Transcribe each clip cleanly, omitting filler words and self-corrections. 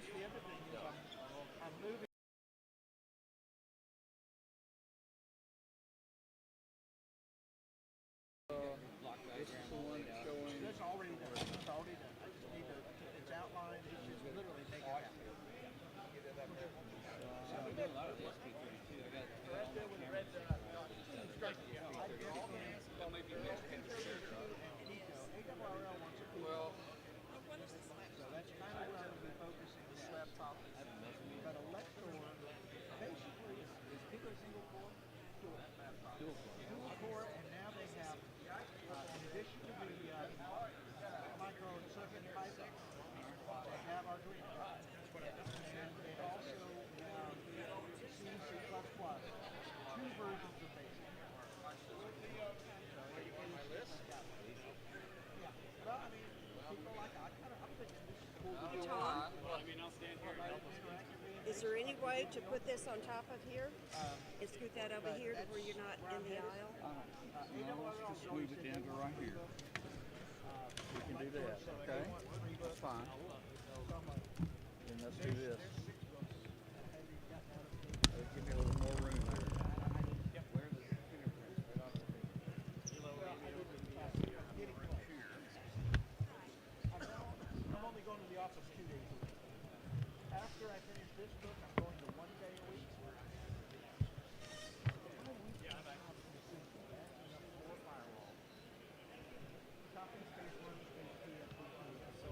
guess the other thing is I'm moving. This is the one showing. It's already done. It's already done. I just need to. It's outlined. It's just literally make it happen. So we did a lot of the SP32. I got all my cameras. That might be mixed in the shirt. Pico. AWRL wants a Pico. Well, So that's kind of where I'm going to be focusing this laptop. But Elector, basically, is Pico single core? Dual laptop. Dual core, and now they have, in addition to the micro and circuit type, they have Arduino. And they also have C, C++, two versions of BASIC. Yeah. Well, I mean, people like, I'm thinking this is cool to do. Tom, Well, I mean, I'll stand here and help us. is there any way to put this on top of here and scoot that over here to where you're not in the aisle? no, let's just move it down to right here. We can do that, okay? That's fine. Then let's do this. That'll give me a little more room there. Where are the fingerprints? Right on the I'm only going to the office 2 days a week. After I finish this book, I'm going to 1 day a week. Copy space 1, space 2, so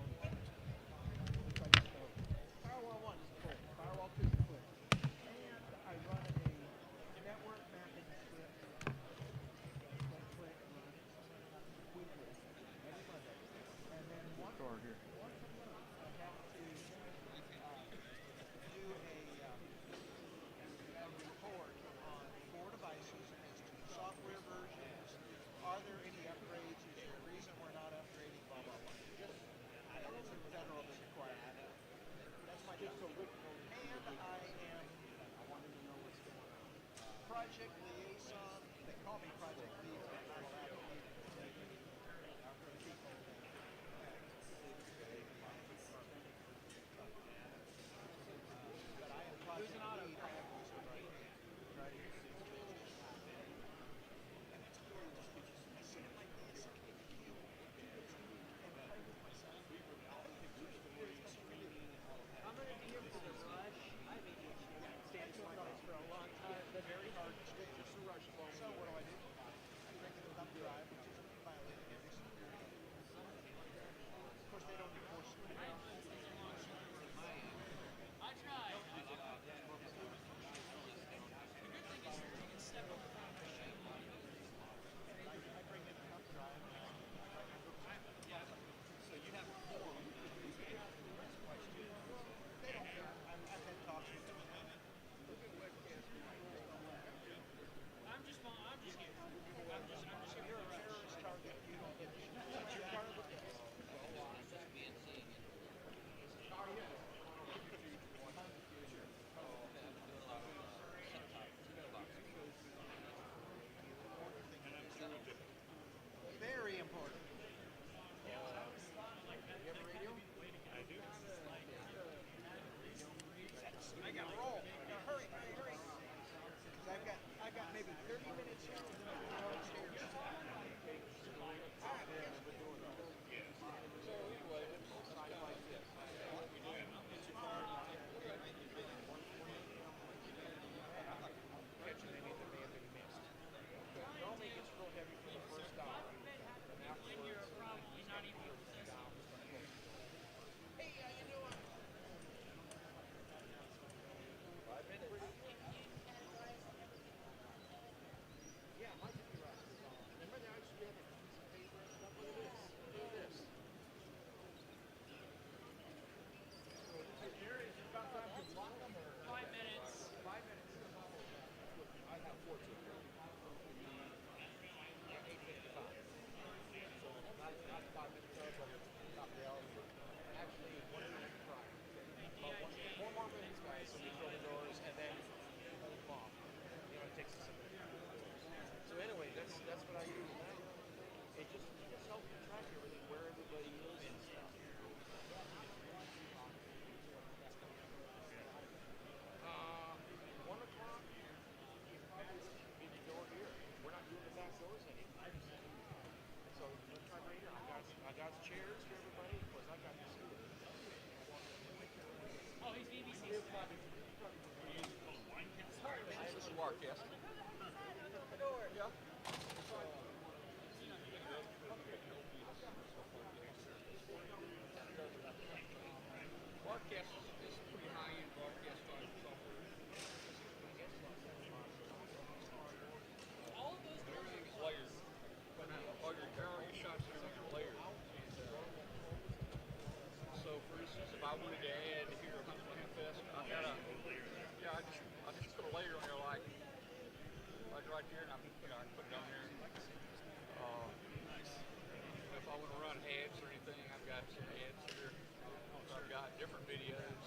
firewall 1 is full. Firewall 2 is full. And I run a network mapping script. Click, run weekly, every Monday. And then once a month, I have to do a report on 4 devices as to software versions. Are there any upgrades? Is there a reason we're not upgrading? Blah, blah, blah. Just, it's a federal requirement. That's my job. And I am project liaison. They call me project lead, but I'm allowed to be but I am project lead. I have also right here. Right here. And it's really just gives you some sit like this and play with myself. I'm going to be here for the rush. I mean, stands my place for a long time. They're very hard. It's just a rush for me. So what do? I bring it up drive, which is violating every security. Of course, they don't enforce it. I tried. I bring it up drive. So you have 4. They don't care. I've had talks with them. You're a terrorist target. You don't get shit. You're part of the deal. Very important. You have a radio? I do. I gotta roll. Gotta hurry. I've got maybe 30 minutes here and then I'm going to go upstairs. Normally it gets real heavy for the first hour. Hey, how you doing? 5 minutes. Yeah, Mike could be right. Remember they used to have a piece of paper and stuff like this? Look at this. Here is about time to block them or 5 minutes. 5 minutes. I have 14. 8:55. So not 5 minutes up, but top the hour. Actually, 1 minute prior. About 4 more minutes, guys, so we throw the doors and then hold them off. You know, it takes us a minute. So anyway, that's what I do tonight. It just helps me track everything, where everybody is and stuff. broadcast. Yeah. Broadcast is pretty high-end broadcast software. Everything is layered. All your shots are layered. So, for instance, if I wanted to add here a Huntsville Hamfest, I just put a layer on there like right here, and I put it on there. If I want to run ads or anything, I've got some ads here. So I've got different videos.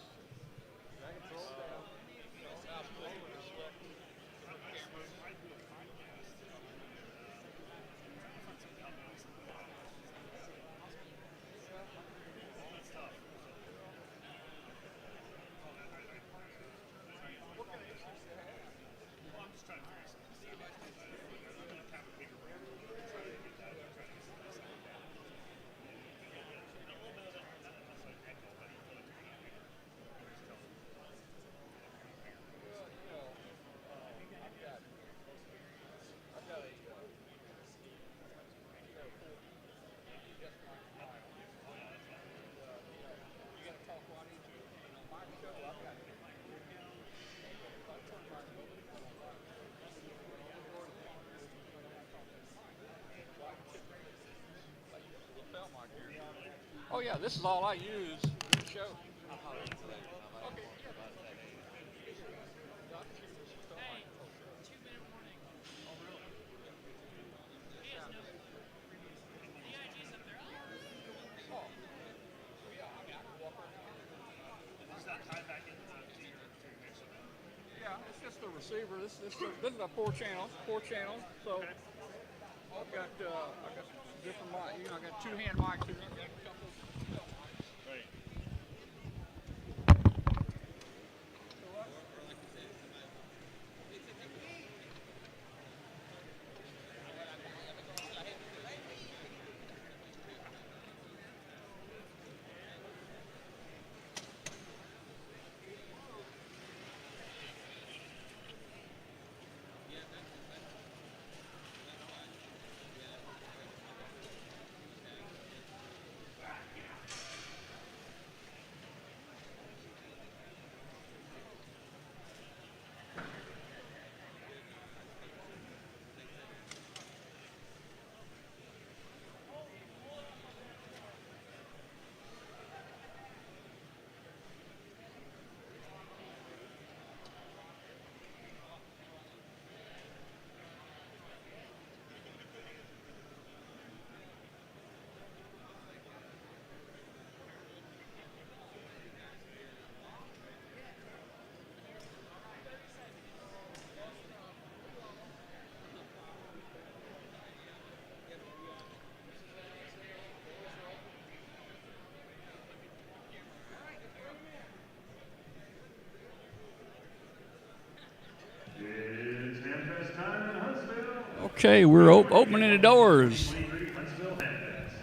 I'll select different cameras. Oh yeah, this is all I use for the show. Yeah, it's just a receiver. This is a four channel. So I've got different mics. I got two hand mics here. I've got a couple. Right. It's Hamfest time in Huntsville. Okay, we're opening the doors. 2023 Huntsville Hamfest.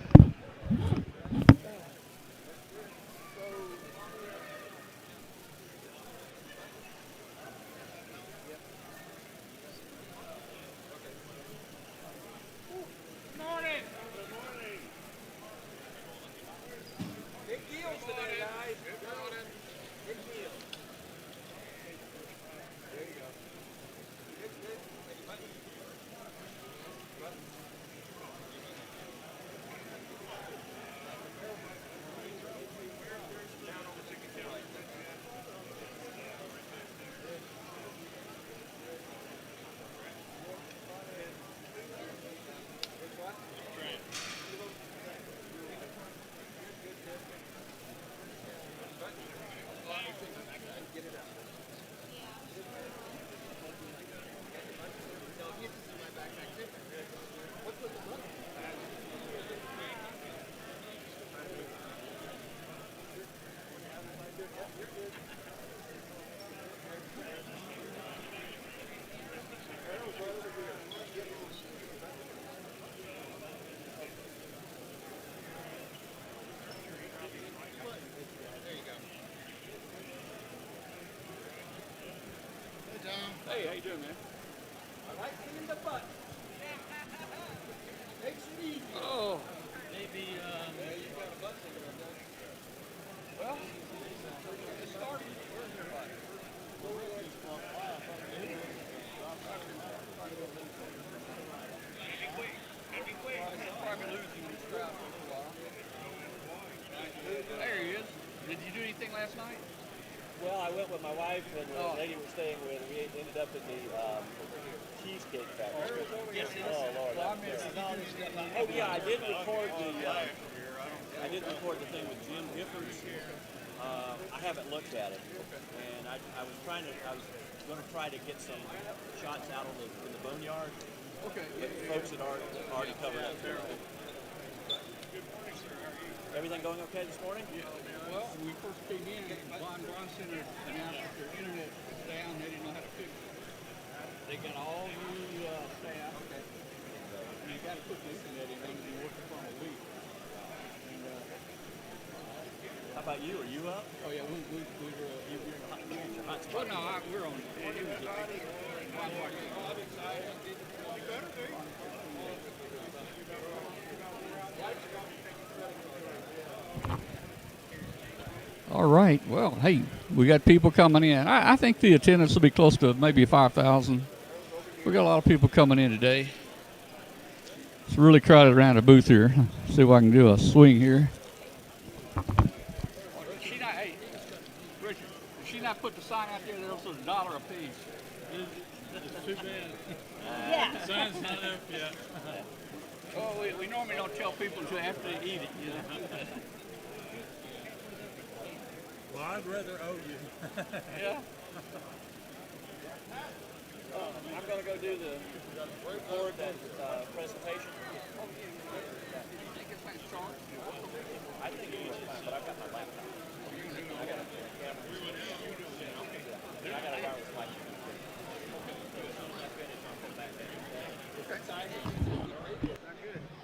Big deals today, guys. Big deals. There you go. Good. you doing, man? I like seeing the button. Makes it easy. Oh. Maybe, Well, it started. Where's everybody? Probably losing this crowd for a little while. There he is. Did you do anything last night? Well, I went with my wife and the Oh. lady we're staying with. We ended up in the cheesecake factory. Yes, Oh Lord, Well, I that was missed terrible. Oh yeah, I did record the thing with Jim Giffords. I haven't looked at it, and I was going to try to get some shots out on in the boneyard. Okay. But folks had already covered up there. Everything going okay this morning? Yeah. Well, when we first came in, Von Braun Center announced that their internet was down. They didn't know how to fix it. They got all new staff. Okay. And you got to put the internet in. They've been working for a week. And, How about you? Are you up? oh yeah, we were. You're in your hot Well, spot. no, we're on. It was All right. Well, hey, we got people coming in. I think the attendance will be close to maybe 5,000. We got a lot of people coming in today. It's really crowded around the booth here. See if I can do a swing here. She not, hey, Richard, if she not put the sign out there, there's also $1 a piece. It's too bad. Yeah. Sign's not up yet. Oh, we normally don't tell people until after they eat it, you know. Well, I'd rather owe you. Yeah. I'm going to go do the record that presentation. I think it is fine, but I've got my laptop. I got a camera. I got a wireless mic.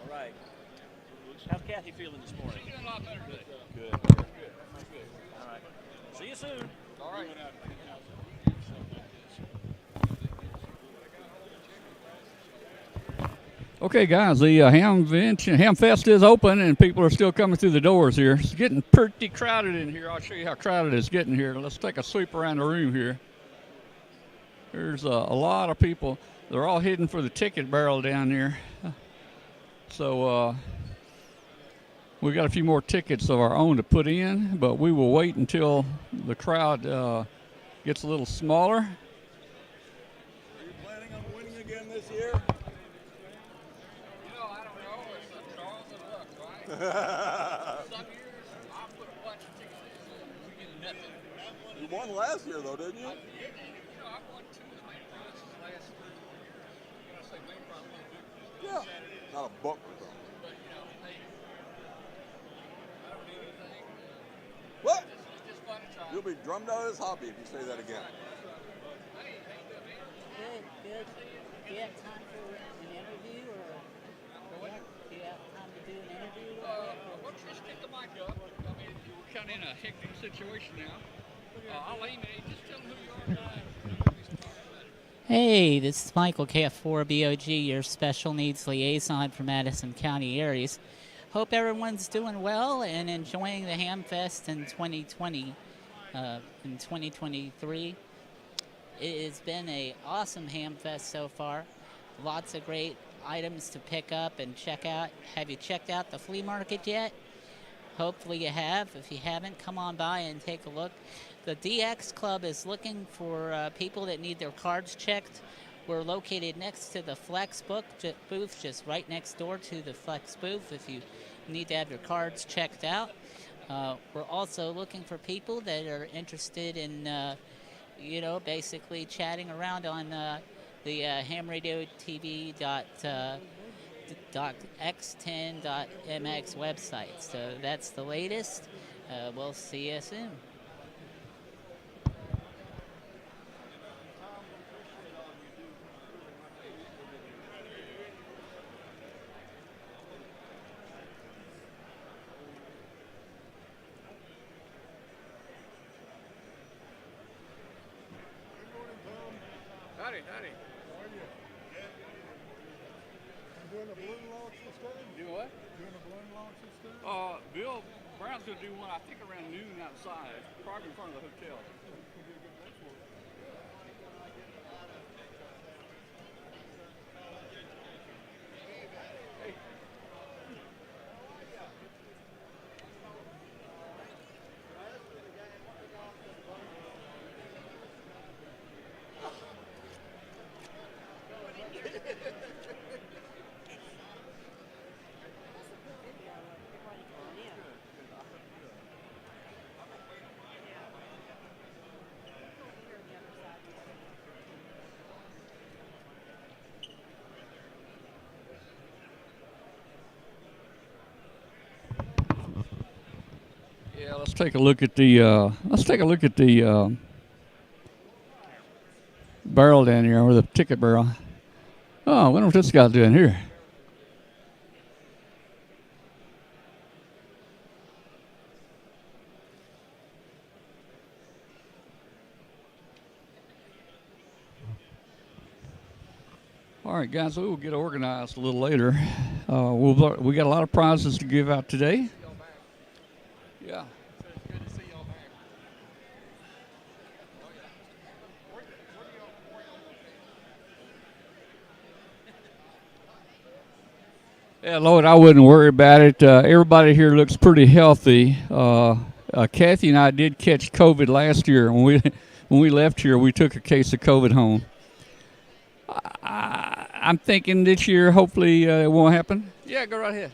All right. How's Kathy feeling this morning? She's doing a lot better today. Good. All right. See you soon. All right. Okay, guys, the Hamfest is open, and people are still coming through the doors here. It's getting pretty crowded in here. I'll show you how crowded it's getting here. Let's take a sweep around the room here. There's a lot of people. They're all heading for the ticket barrel down there. So we got a few more tickets of our own to put in, but we will wait until the crowd gets a little smaller. Are you planning on winning again this year? You know, I don't know. It's Charles and luck, right? Some years I put a bunch of tickets in and we get nothing. You won last year, though, didn't you? You know, I won 2 of the main prizes last year. When I say main prize, I won big Yeah. Not a book or something. but you know, hey, I don't need anything. What? It's just fun to try. You'll be drummed out of this hobby if you say that again. Hey, how you doing, man? Good, good. Do you have time for an interview or do you have time to do an interview? Why don't you just pick the mic up? I mean, we're kind of in a hectic situation now. I'll aim it. Just tell them who you are. Hey, this is Michael KF4BOG, your special needs liaison for Madison County Aries. Hope everyone's doing well and enjoying the Hamfest in 2020, in 2023. It has been an awesome Hamfest so far. Lots of great items to pick up and check out. Have you checked out the flea market yet? Hopefully you have. If you haven't, come on by and take a look. The DX Club is looking for people that need their cards checked. We're located next to the Flex book booth, just right next door to the Flex booth if you need to have your cards checked out. We're also looking for people that are interested in, you know, basically chatting around on the hamradiotv.x10.mx website. So that's the latest. We'll see you soon. Howdy. Hey, howdy. Doing a balloon launch this time? Do what? Doing a balloon launch this time? Bill Brown's gonna do one, I think around noon outside, probably in front of the hotel. Yeah, let's take a look at the barrel down here, or the ticket barrel. Oh, I wonder what this guy's doing here. All right, guys, we will get organized a little later. We got a lot of prizes to give out today. Yeah. It's good to see y'all back. Yeah, Lord, I wouldn't worry about it. Everybody here looks pretty healthy. Kathy and I did catch COVID last year. When we left here, we took a case of COVID home. I'm thinking this year, hopefully, it won't happen. Yeah, go right ahead.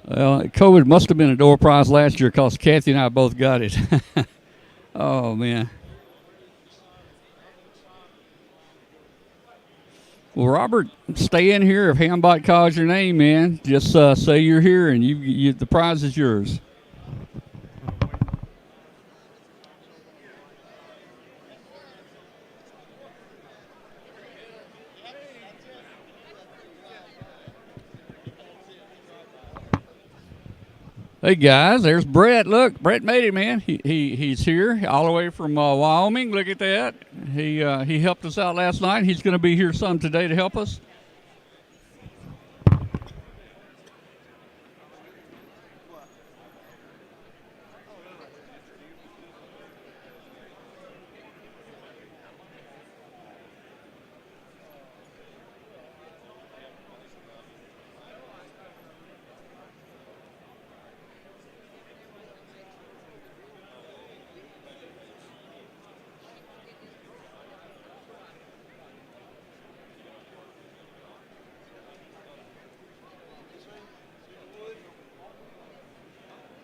Well, COVID must have been a door prize last year because Kathy and I both got it. Oh, man. Well, Robert, stay in here. If Hambot calls your name, man, just say you're here and the prize is yours. Hey guys, there's Brett. Look, Brett made it, man. He's here all the way from Wyoming. Look at that. He helped us out last night. He's going to be here some today to help us.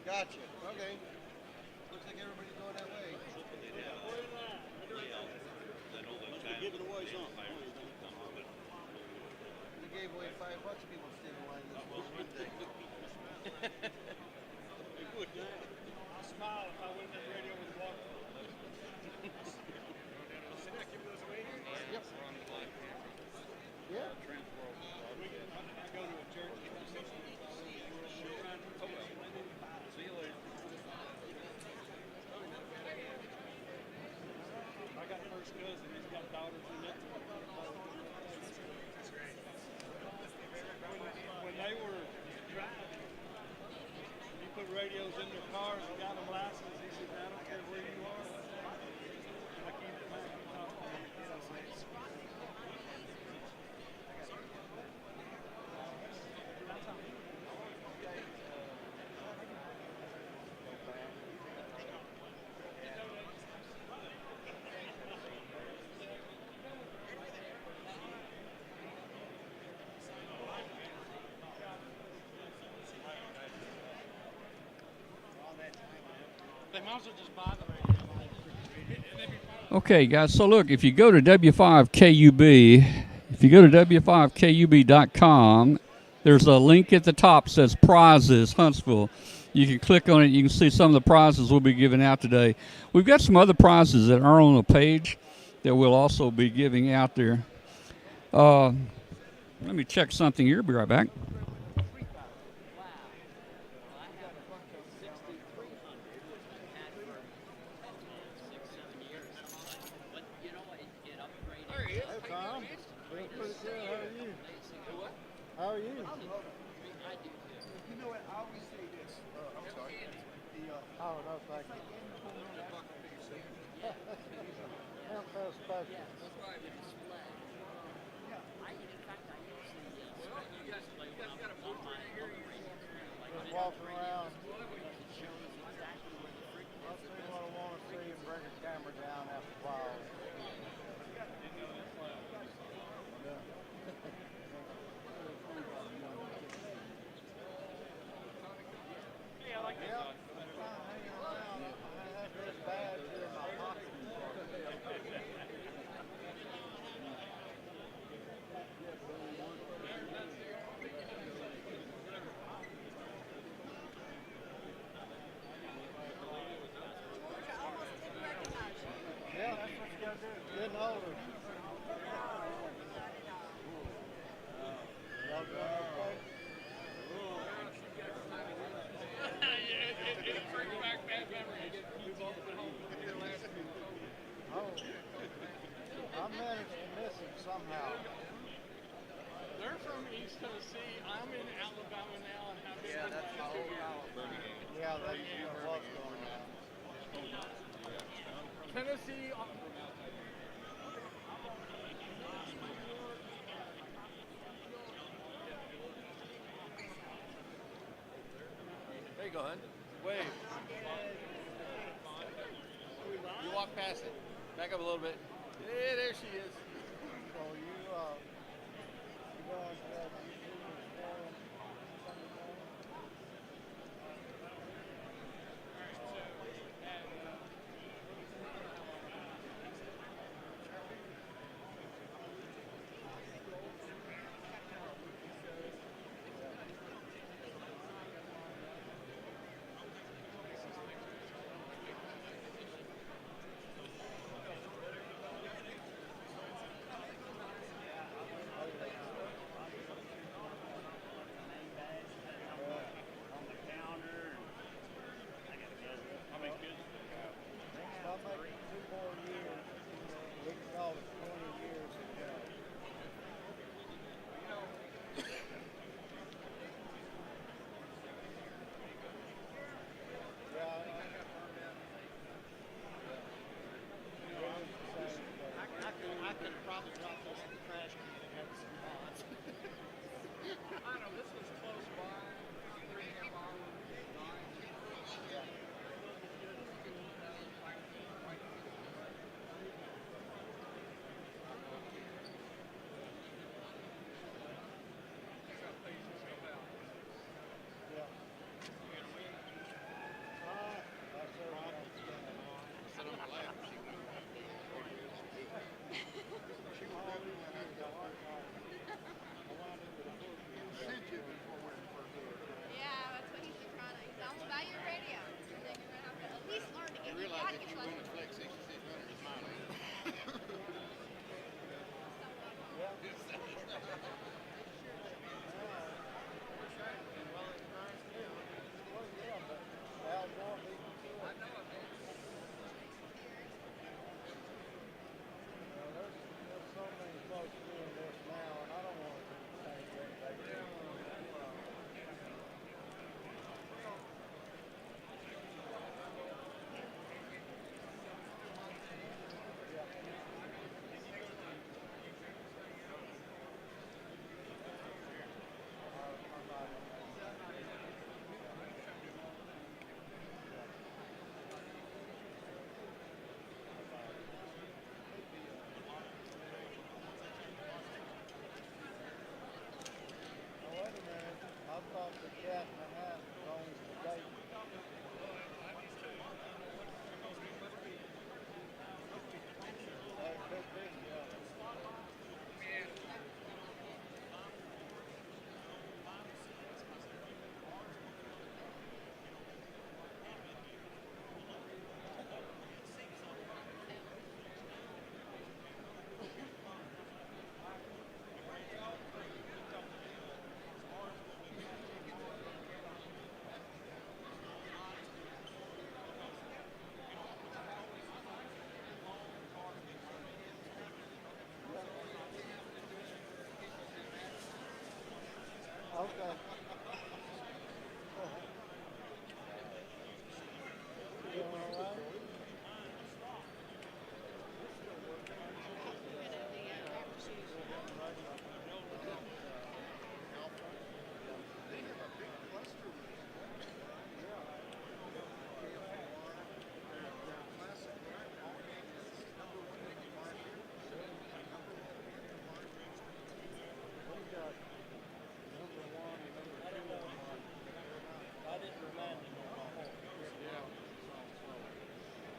Gotcha. Okay. Looks like everybody's going that way. They're giving away something. We gave away $5. People stayed in line this one day. I'll smile if I win that radio with water. Yep. Yeah. I go to a church. I got a first cousin. He's got daughters in it. When they were driving, he put radios in their cars and got them licenses. He said, I don't care where you are. I keep it back and talk to them. They might as well just buy the radio. Okay, guys, so look, if you go to W5KUB, if you go to W5KUB.com, there's a link at the top that says Prizes Huntsville. You can click on it. You can see some of the prizes we'll be giving out today. We've got some other prizes that are on the page that we'll also be giving out there. Let me check something here. Be right back. How are you? You know what? I always say this. I'm sorry. Oh, no, thank you. Hamfest special. Just walk around. I'll see what I want to see and bring a camera down after a while. Yeah, that's what you gotta do. Getting older. Y'all doing okay? Oh, I managed to miss him somehow. They're from East Tennessee. I'm in Alabama now and have been for the last 2 years. Yeah, that's what's going on. Tennessee. There you go, hun. Wave. You walk past it. Back up a little bit. Yeah, there she is. So you guys have Yeah, that's what he's trying to. He's almost by your radio.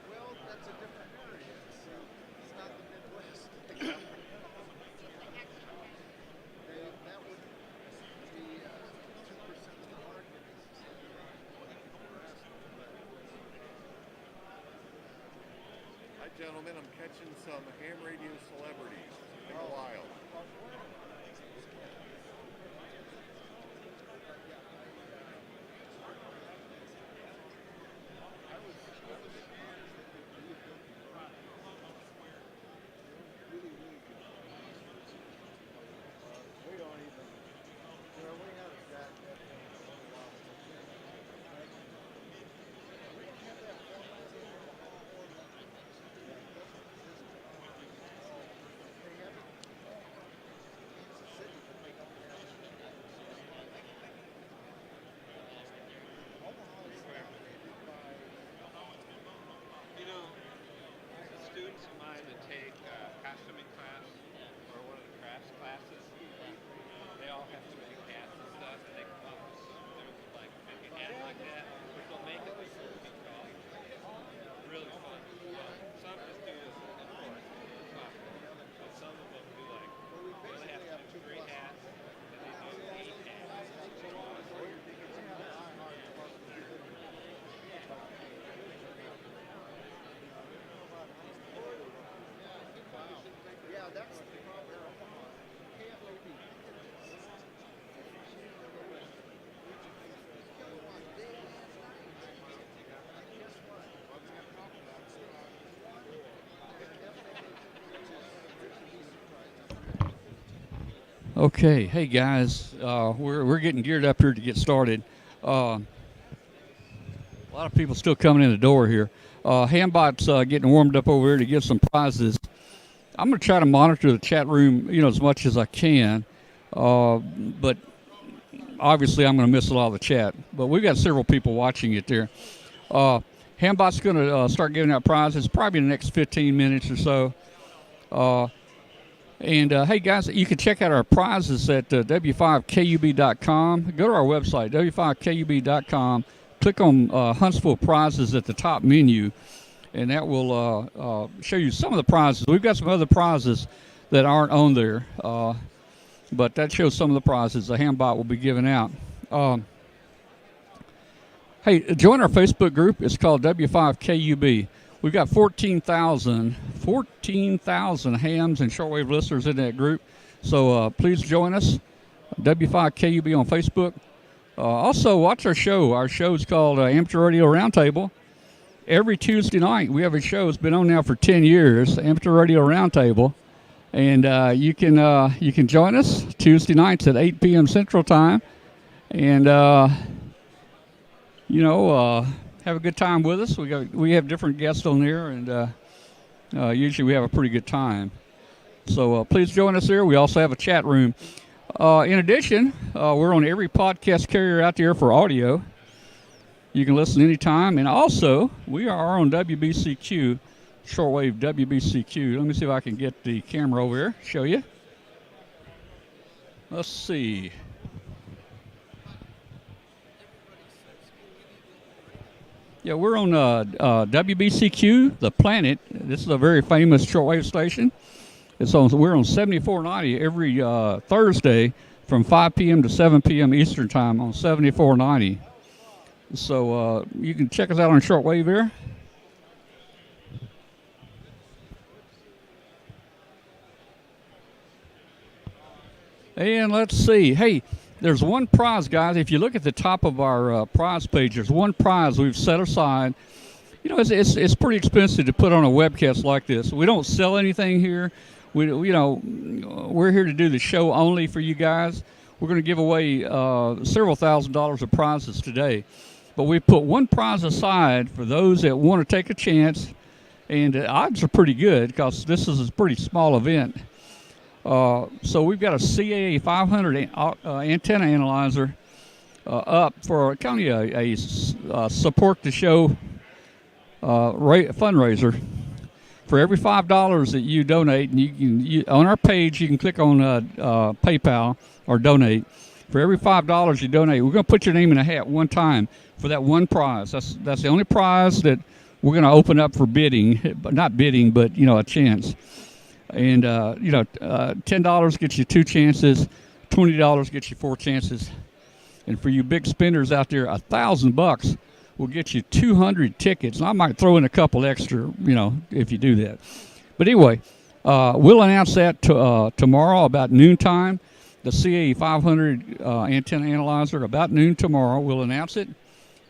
Well, that's a different area. It's not the Midwest. That would be 2% of the market. Hi, gentlemen. I'm catching some ham radio celebrities. It's been a while. You know, students of mine that take costuming class or one of the crafts classes, they all have to make hats and stuff, and they come up with like make a hat like that, but they'll make it with Pico. Really fun. Some just do this, of course, but some of them do like they have to do 3 hats, and they do 8 hats. Yeah, that's the problem. Okay, hey guys, we're getting geared up here to get started. A lot of people still coming in the door here. Hambot's getting warmed up over here to give some prizes. I'm going to try to monitor the chat room, as much as I can. But obviously, I'm going to miss a lot of the chat. But we've got several people watching it there. Hambot's going to start giving out prizes probably in the next 15 minutes or so. And hey, guys, you can check out our prizes at w5kub.com. Go to our website, w5kub.com. Click on Huntsville prizes at the top menu, and that will show you some of the prizes. We've got some other prizes that aren't on there, but that shows some of the prizes the Hambot will be giving out. Hey, join our Facebook group. It's called W5KUB. We've got 14,000 hams and shortwave listeners in that group. So please join us, W5KUB on Facebook. Also, watch our show. Our show is called Amateur Radio Roundtable. Every Tuesday night, we have a show. It's been on now for 10 years, Amateur Radio Roundtable. And you can join us Tuesday nights at 8 p.m. Central Time. And, have a good time with us. We have different guests on there, and usually we have a pretty good time. So please join us there. We also have a chat room. In addition, we're on every podcast carrier out there for audio. You can listen anytime. And also, we are on WBCQ, shortwave WBCQ. Let me see if I can get the camera over here, show you. Let's see. Yeah, we're on WBCQ, The Planet. This is a very famous shortwave station. We're on 7490 every Thursday from 5 p.m. to 7 p.m. Eastern Time on 7490. So you can check us out on shortwave here. And let's see. Hey, there's one prize, guys. If you look at the top of our prize page, there's one prize we've set aside. It's pretty expensive to put on a webcast like this. We don't sell anything here. We're here to do the show only for you guys. we're going to give away several $1,000s of prizes today. But we put one prize aside for those that want to take a chance, and the odds are pretty good because this is a pretty small event. So we've got a CAA 500 antenna analyzer up for kind of a support the show fundraiser. For every $5 that you donate, and you on our page you can click on PayPal or donate. For every $5 you donate, we're going to put your name in a hat one time for that one prize. That's the only prize that we're going to open up for bidding, not bidding, but a chance. And $10 gets you 2 chances, $20 gets you 4 chances, and for you big spenders out there, $1,000 will get you 200 tickets. And I might throw in a couple extra, if you do that. But anyway, we'll announce that tomorrow about noontime. The CAE 500 antenna analyzer about noon tomorrow. We'll announce it.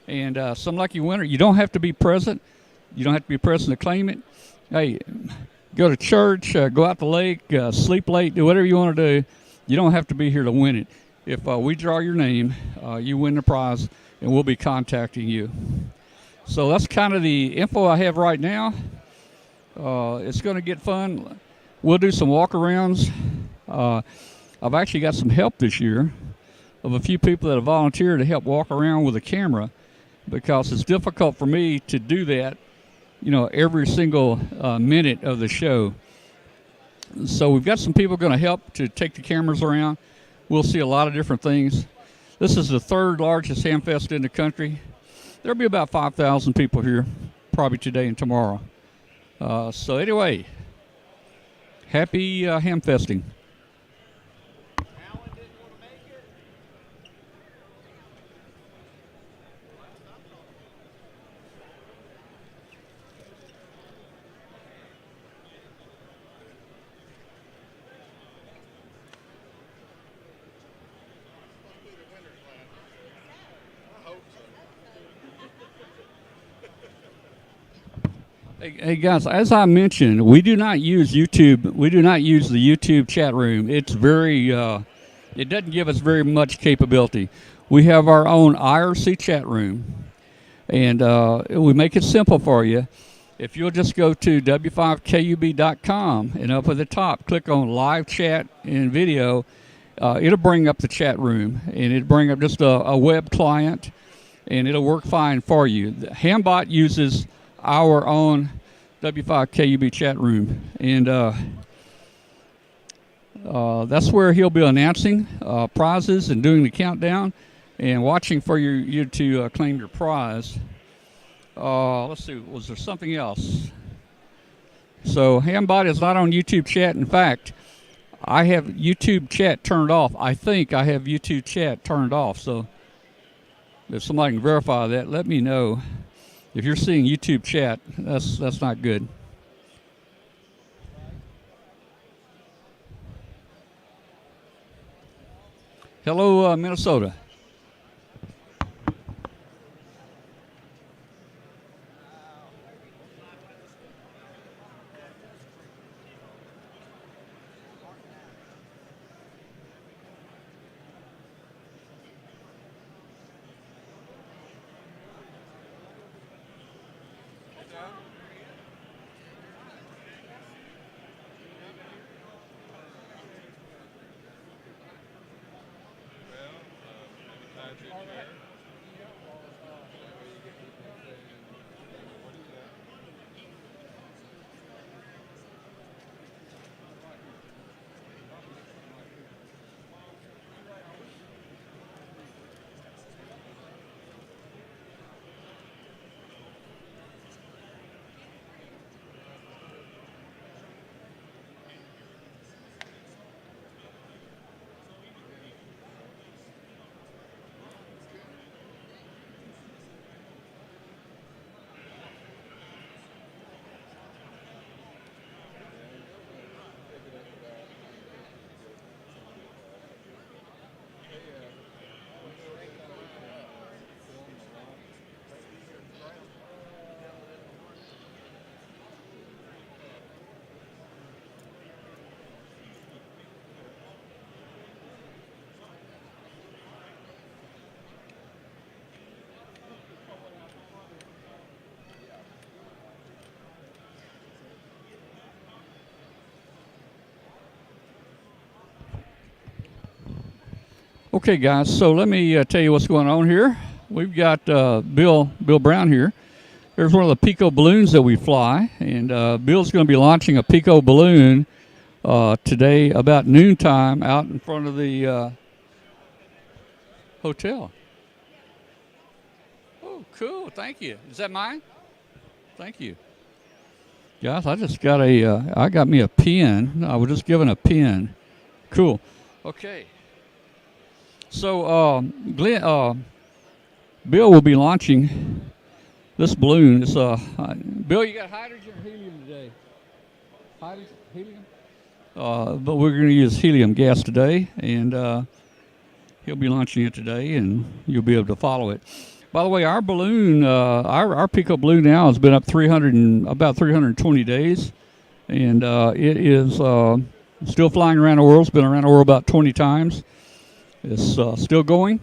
And some lucky winner. You don't have to be present. You don't have to be present to claim it. Hey, go to church, go out to the lake, sleep late, do whatever you want to do. You don't have to be here to win it. If we draw your name, you win the prize, and we'll be contacting you. So that's kind of the info I have right now. It's going to get fun. We'll do some walkarounds. I've actually got some help this year of a few people that have volunteered to help walk around with a camera, because it's difficult for me to do that, every single minute of the show. So we've got some people going to help to take the cameras around. We'll see a lot of different things. This is the 3rd largest Hamfest in the country. There'll be about 5,000 people here, probably today and tomorrow. So anyway, happy Hamfesting. Hey guys, as I mentioned, we do not use YouTube. We do not use the YouTube chat room. It's very, it doesn't give us very much capability. We have our own IRC chat room, and we make it simple for you. If you'll just go to w5kub.com and up at the top, click on live chat and video, it'll bring up the chat room, and it'll bring up just a web client, and it'll work fine for you. The Hambot uses our own W5KUB chat room, and that's where he'll be announcing prizes and doing the countdown and watching for you to claim your prize. Let's see, was there something else? So Hambot is not on YouTube chat. In fact, I have YouTube chat turned off. I think I have YouTube chat turned off, so if somebody can verify that, let me know. If you're seeing YouTube chat, that's not good. Hello, Minnesota. Okay, guys. So let me tell you what's going on here. We've got Bill Brown here. There's one of the Pico balloons that we fly, and Bill's going to be launching a Pico balloon today about noontime out in front of the hotel. Oh, cool. Thank you. Is that mine? Thank you. Guys, I just got I got me a pin. I was just given a pin. Cool. Okay. So, Bill will be launching this balloon. It's Bill, you got hydrogen or helium today? Hydrogen, helium? But we're going to use helium gas today, and he'll be launching it today, and you'll be able to follow it. By the way, our balloon, our Pico balloon now has been up about 320 days, and it is still flying around the world. It's been around the world about 20 times. It's still going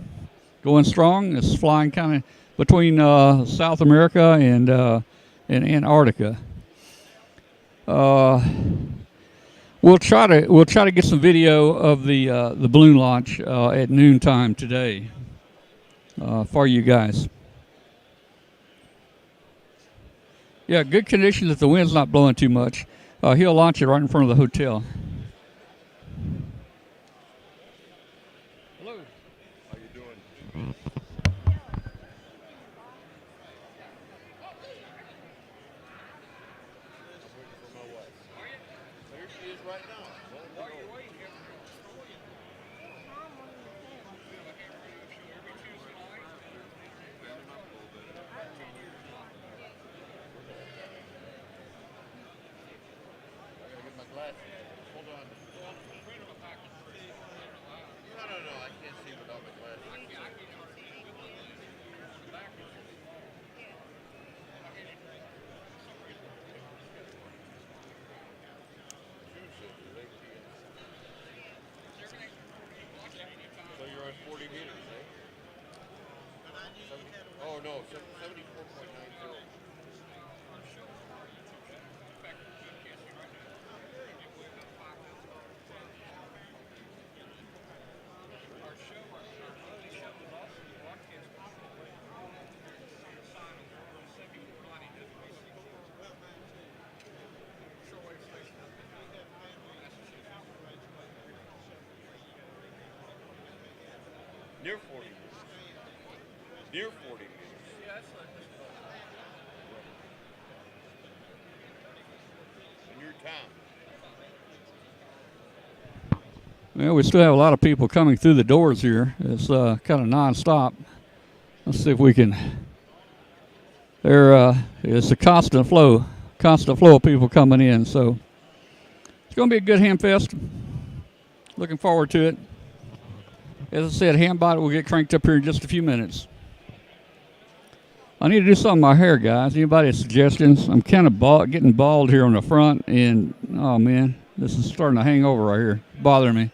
strong. It's flying kind of between South America and Antarctica. We'll try to get some video of the balloon launch at noontime today for you guys. Yeah, good conditions if the wind's not blowing too much. He'll launch it right in front of the hotel. Hello. How you doing? There she is right now. I gotta get my glasses. Hold on. No, I can't see without my glasses. So you're on 40 meters, eh? Oh no, 74.90. Near 40 meters. Near 40 meters. In your town. Well, we still have a lot of people coming through the doors here. It's kind of nonstop. Let's see if we can. It's a constant flow of people coming in. So it's going to be a good Hamfest. Looking forward to it. As I said, Hambot will get cranked up here in just a few minutes. I need to do something with my hair, guys. Anybody have suggestions? I'm kind of getting bald here on the front, and oh man, this is starting to hang over right here, bothering me.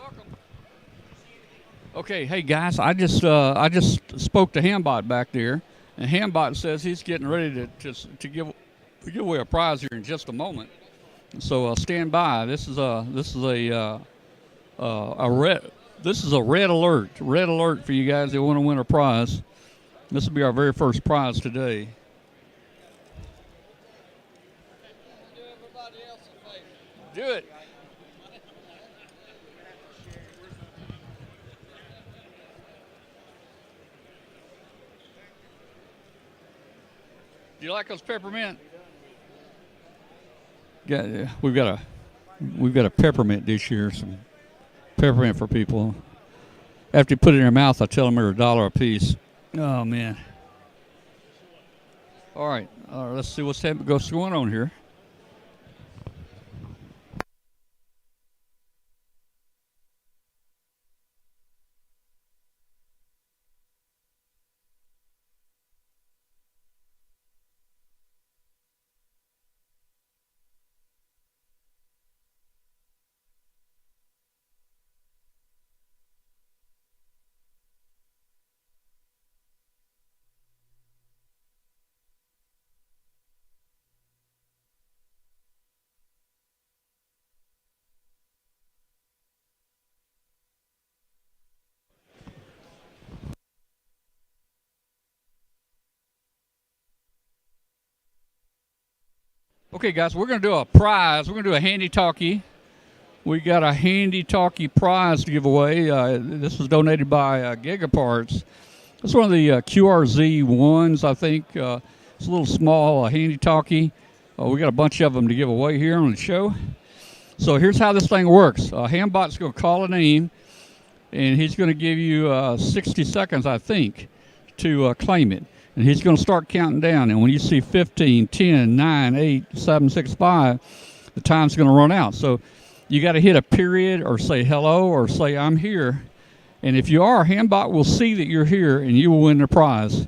welcome. Okay, hey guys, I just spoke to Hambot back there, and Hambot says he's getting ready to give away a prize here in just a moment. So stand by. This is a red alert for you guys that want to win a prize. This will be our very first prize today. Do it. Do you like those peppermint? We've got a peppermint dish here. Some peppermint for people. After you put it in your mouth, I tell them they're $1 a piece. Oh man! All right, let's see what's going on here. Okay, guys, we're going to do a prize. We're going to do a handy-talkie. We got a handy-talkie prize to give away. This was donated by Gigaparts. It's one of the QRZ1s, I think. It's a little small handy-talkie. We got a bunch of them to give away here on the show. So here's how this thing works. Hambot's going to call a name, and he's going to give you 60 seconds, I think, to claim it. And he's going to start counting down. And when you see 15, 10, 9, 8, 7, 6, 5, the time's going to run out. So you got to hit a period or say hello or say I'm here. And if you are, Hambot will see that you're here and you will win the prize.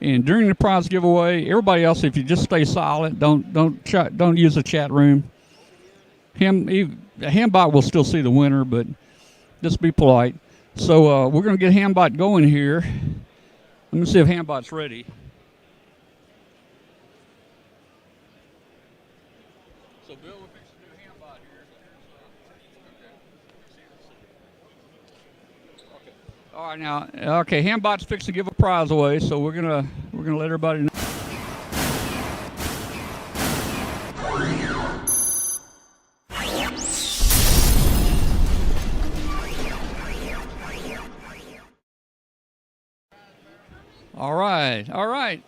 And during the prize giveaway, everybody else, if you just stay silent, don't use the chat room. Hambot will still see the winner, but just be polite. So we're going to get Hambot going here. Let me see if Hambot's ready. So, Bill, we're fixing to do Hambot here. Okay. All right, now, okay, Hambot's fixing to give a prize away, so we're gonna let everybody know. All right, all right.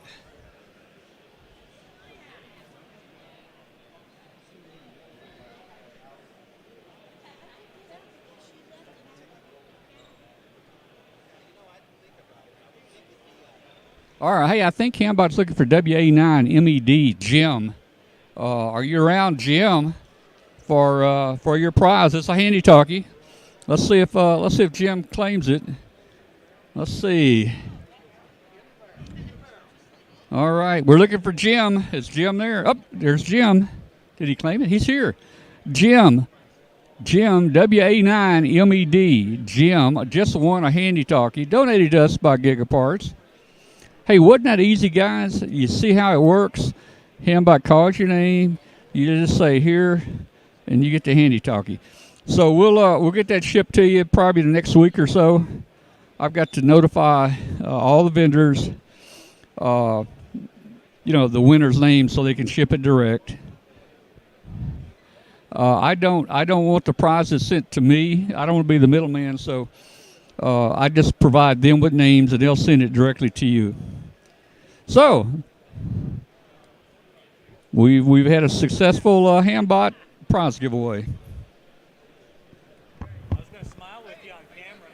All right, hey, I think Hambot's looking for WA9 MED Jim. Are you around, Jim, for your prize? It's a handy-talkie. Let's see if Jim claims it. Let's see. All right, we're looking for Jim. Is Jim there? Oh, there's Jim. Did he claim it? He's here. Jim, WA9 MED. Jim just won a handy-talkie donated to us by Gigaparts. Hey, wasn't that easy, guys? You see how it works? Hambot calls your name. You just say here, and you get the handy-talkie. So we'll get that shipped to you probably the next week or so. I've got to notify all the vendors. The winner's name so they can ship it direct. I don't want the prizes sent to me. I don't want to be the middleman, so I just provide them with names and they'll send it directly to you. So we've had a successful Hambot prize giveaway. I was going to smile with you on camera.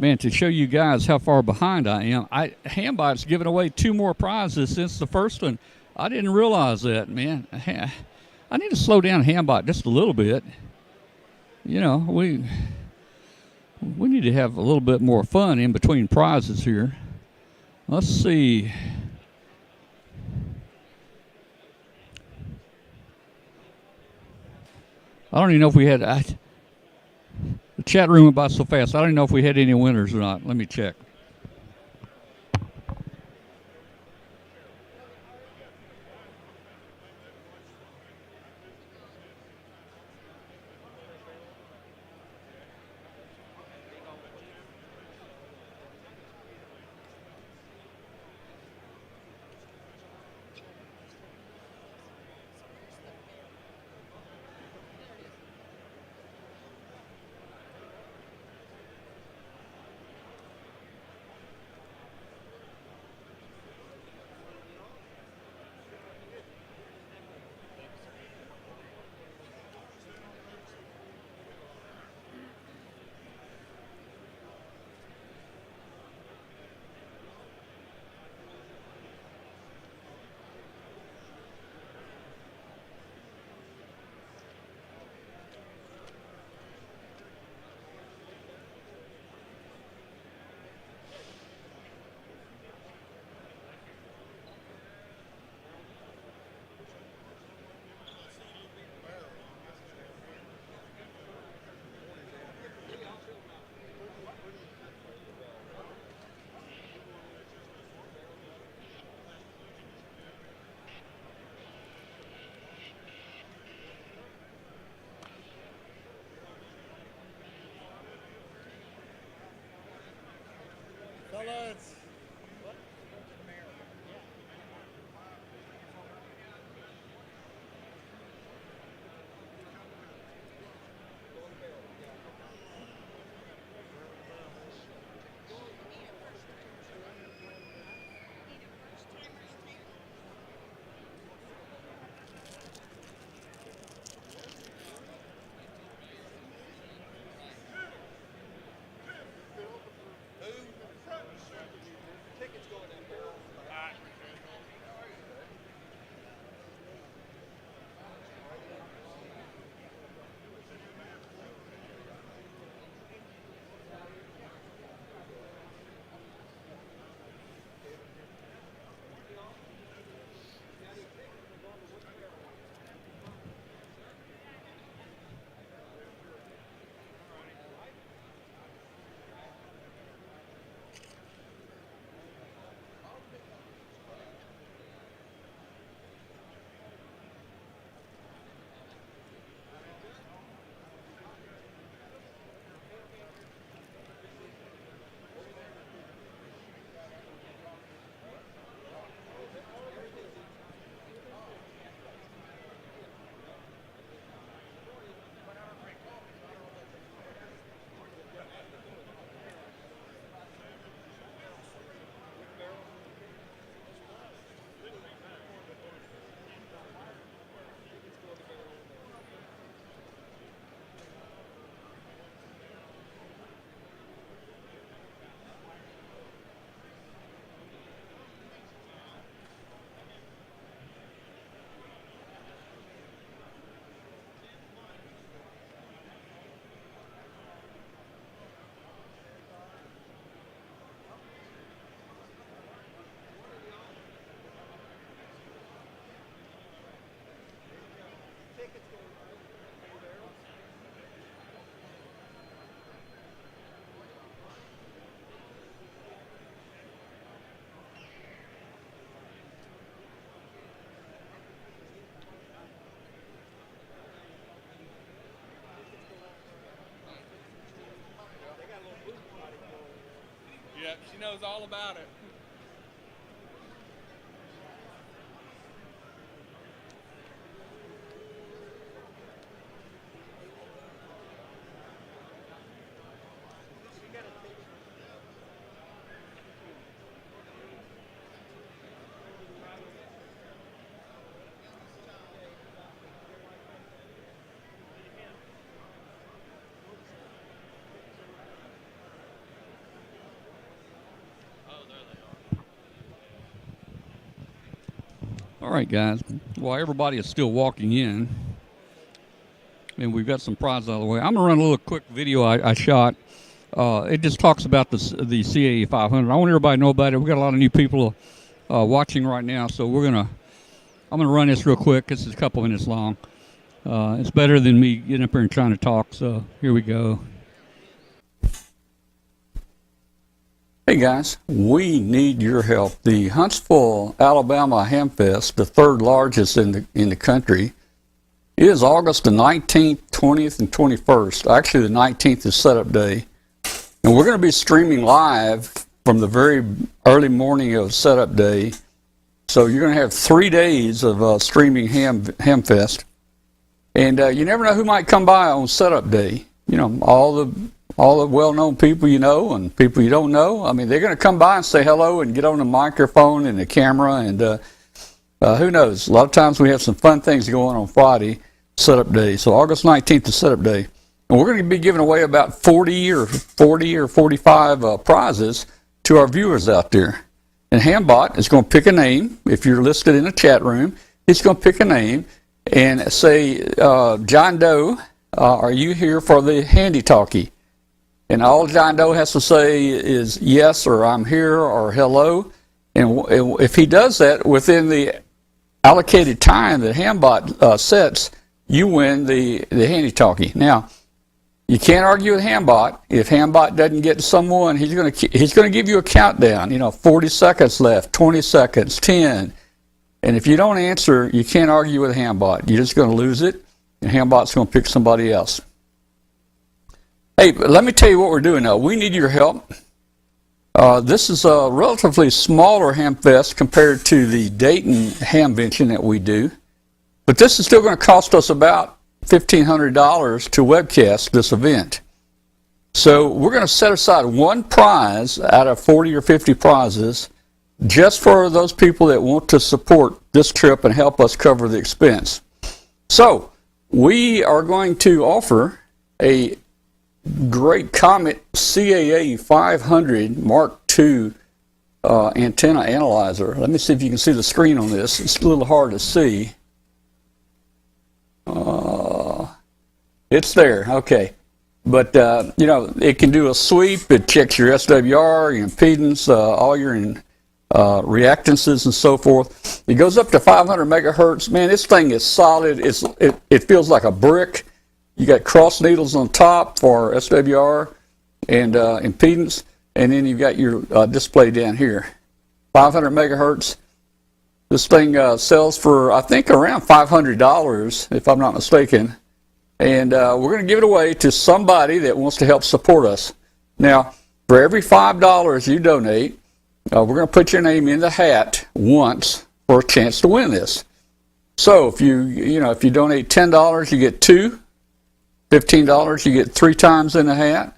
man, to show you guys how far behind I am, Hambot's given away 2 more prizes since the first one. I didn't realize that, man. I need to slow down Hambot just a little bit. You know, we need to have a little bit more fun in between prizes here. Let's see. I don't even know if we had. The chat room went by so fast. I don't even know if we had any winners or not. Let me check. Fellas. Yep, she knows all about it. All right, guys. While everybody is still walking in, and we've got some prizes out of the way, I'm going to run a little quick video I shot. It just talks about the CAE 500. I want everybody to know about it. We've got a lot of new people watching right now, so I'm going to run this real quick. This is a couple minutes long. It's better than me getting up here and trying to talk, so here we go. Hey guys, we need your help. The Huntsville, Alabama Hamfest, the third largest in the country, is August the 19th, 20th, and 21st. Actually, the 19th is setup day. And we're going to be streaming live from the very early morning of setup day. So you're going to have 3 days of streaming Hamfest. And you never know who might come by on setup day. You know, all the well-known people you know and people you don't know. I mean, they're going to come by and say hello and get on the microphone and the camera. And who knows? A lot of times we have some fun things going on Friday, setup day. So August 19th is setup day. And we're going to be giving away about 40 or 45 prizes to our viewers out there. And Hambot is going to pick a name. If you're listed in a chat room, he's going to pick a name and say, John Doe, are you here for the handy talkie? And all John Doe has to say is yes, or I'm here, or hello. And if he does that within the allocated time that Hambot sets, you win the handy talkie. Now, you can't argue with Hambot. If Hambot doesn't get someone, he's going to give you a countdown. You know, 40 seconds left, 20 seconds, 10. And if you don't answer, you can't argue with Hambot. You're just going to lose it, and Hambot's going to pick somebody else. Hey, let me tell you what we're doing now. We need your help. This is a relatively smaller Hamfest compared to the Dayton Hamvention that we do. But this is still going to cost us about $1,500 to webcast this event. So we're going to set aside one prize out of 40 or 50 prizes just for those people that want to support this trip and help us cover the expense. So we are going to offer a great Comet CAA 500 Mark II antenna analyzer. Let me see if you can see the screen on this. It's a little hard to see. It's there, okay. But, you know, it can do a sweep. It checks your SWR, your impedance, all your reactances and so forth. It goes up to 500 megahertz. Man, this thing is solid. It feels like a brick. You got cross needles on top for SWR and impedance, and then you've got your display down here. 500 megahertz. This thing sells for, I think, around $500, if I'm not mistaken. And we're going to give it away to somebody that wants to help support us. Now, for every $5 you donate, we're going to put your name in the hat once for a chance to win this. So if you donate $10, you get 2. $15, you get 3 times in the hat.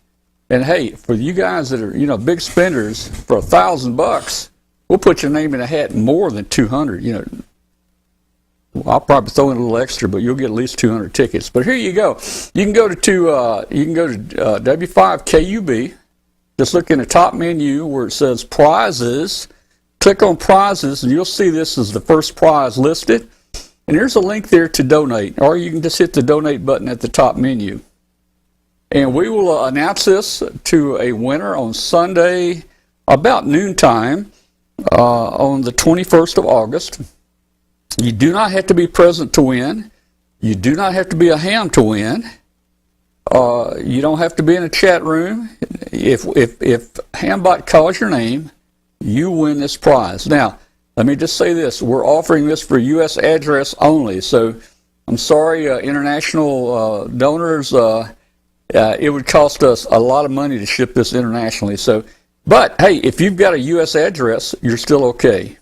And hey, for you guys that are big spenders, for $1,000, we'll put your name in a hat more than 200. I'll probably throw in a little extra, but you'll get at least 200 tickets. But here you go. You can go to W5KUB. Just look in the top menu where it says prizes. Click on prizes, and you'll see this is the first prize listed. And here's a link there to donate, or you can just hit the donate button at the top menu. And we will announce this to a winner on Sunday about noontime on the 21st of August. You do not have to be present to win. You do not have to be a ham to win. You don't have to be in a chat room. If Hambot calls your name, you win this prize. Now, let me just say this. We're offering this for U.S. address only. So I'm sorry, international donors, it would cost us a lot of money to ship this internationally. But, hey, if you've got a U.S. address, you're still okay.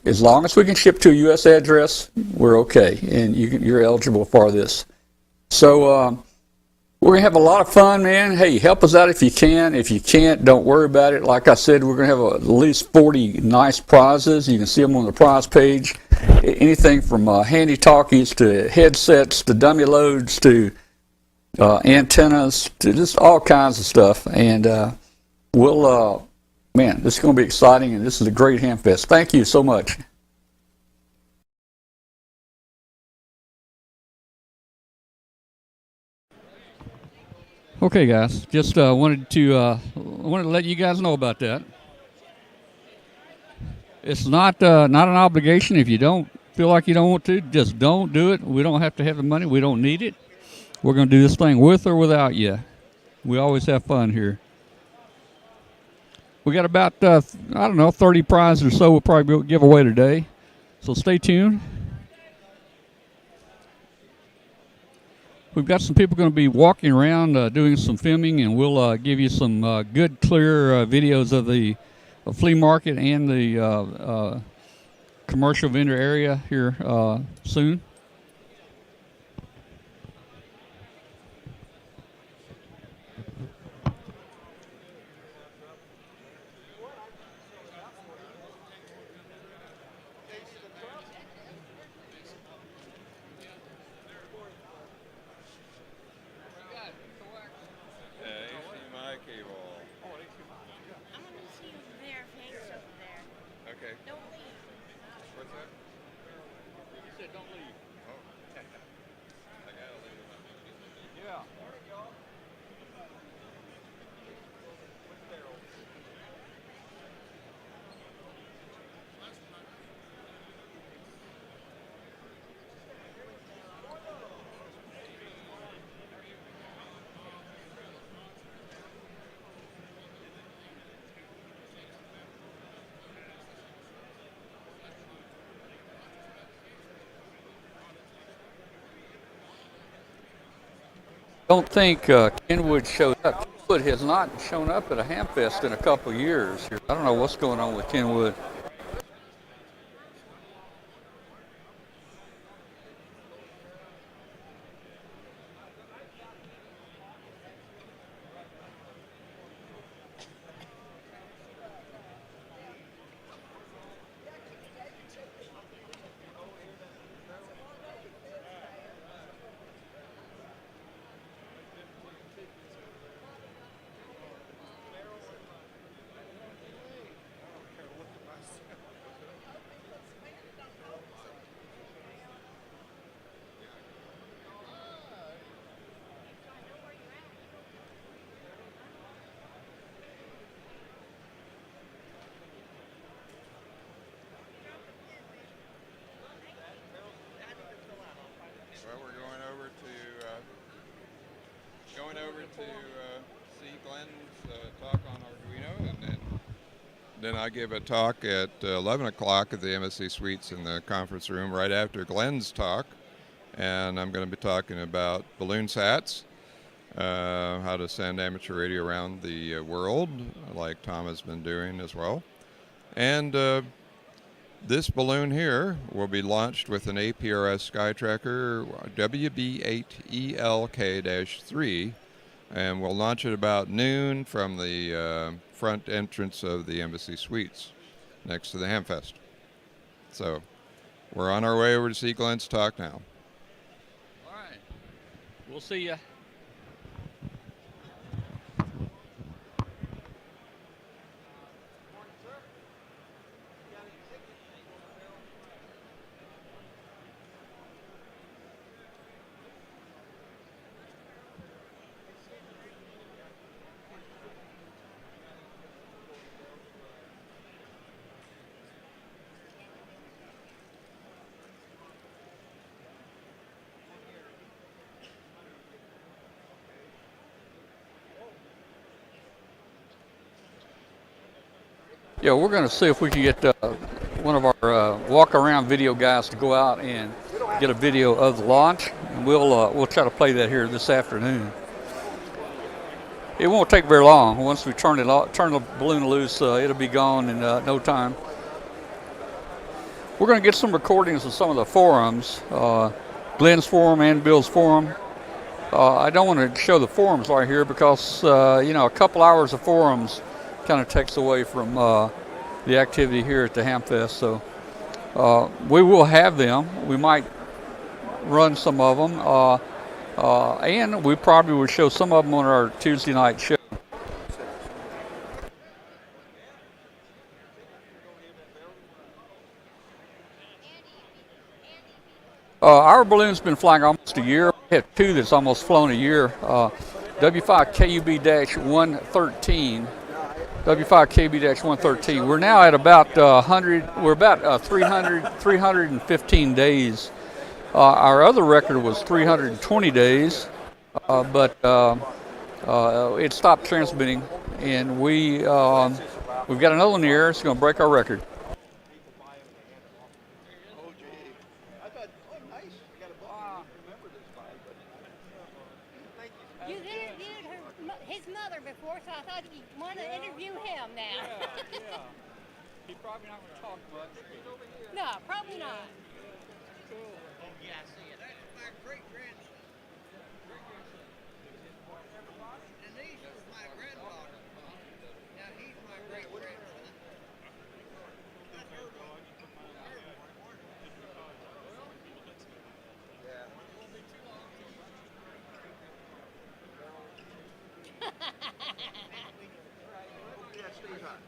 As long as we can ship to a U.S. address, we're okay. And you're eligible for this. So we're going to have a lot of fun, man. Hey, help us out if you can. If you can't, don't worry about it. Like I said, we're going to have at least 40 nice prizes. You can see them on the prize page. Anything from handy talkies to headsets to dummy loads to antennas to just all kinds of stuff. And man, this is going to be exciting, and this is a great Hamfest. Thank you so much. Okay, guys, just wanted to let you guys know about that. It's not an obligation. If you don't feel like you don't want to, just don't do it. We don't have to have the money. We don't need it. We're going to do this thing with or without you. We always have fun here. We got about, I don't know, 30 prizes or so we'll probably give away today. So stay tuned. We've got some people going to be walking around doing some filming, and we'll give you some good, clear videos of the flea market and the commercial vendor area here soon. HDMI cable. I'm gonna see you there if Hank's over there. Okay. Don't leave. What's that? You said don't leave. Oh. I gotta leave. Yeah. Don't think Kenwood showed up. Kenwood has not shown up at a Hamfest in a couple of years. I don't know what's going on with Kenwood. Well, we're going over to see Glenn's talk on Arduino, and then I give a talk at 11 o'clock at the MSC Suites in the conference room right after Glenn's talk, and I'm going to be talking about balloon sats, how to send amateur radio around the world, like Tom has been doing as well, and this balloon here will be launched with an APRS Sky Tracker WB8ELK-3, and we'll launch at about noon from the front entrance of the Embassy Suites next to the Hamfest. So we're on our way over to see Glenn's talk now. All right. We'll see ya. Yeah, we're going to see if we can get one of our walk-around video guys to go out and get a video of the launch. And we'll try to play that here this afternoon. It won't take very long. Once we turn the balloon loose, it'll be gone in no time. We're going to get some recordings of some of the forums, Glenn's forum and Bill's forum. I don't want to show the forums right here because a couple hours of forums kind of takes away from the activity here at the Hamfest. So we will have them. We might run some of them, and we probably will show some of them on our Tuesday night show. Our balloon's been flying almost a year. We have two that's almost flown a year. W5KUB-113. W5KB-113. We're now at about 315 days. Our other record was 320 days, but it stopped transmitting, and we've got another one here. It's going to break our record. You interviewed his mother before, so I thought you'd want to interview him now. Yeah. He's probably not going to talk much. No, probably not. Cool. Yeah, I see it. That's my great-grandson. Denise was my granddaughter. Now he's my great-grandson. That's her dog. Yeah. Yeah, Steve's on.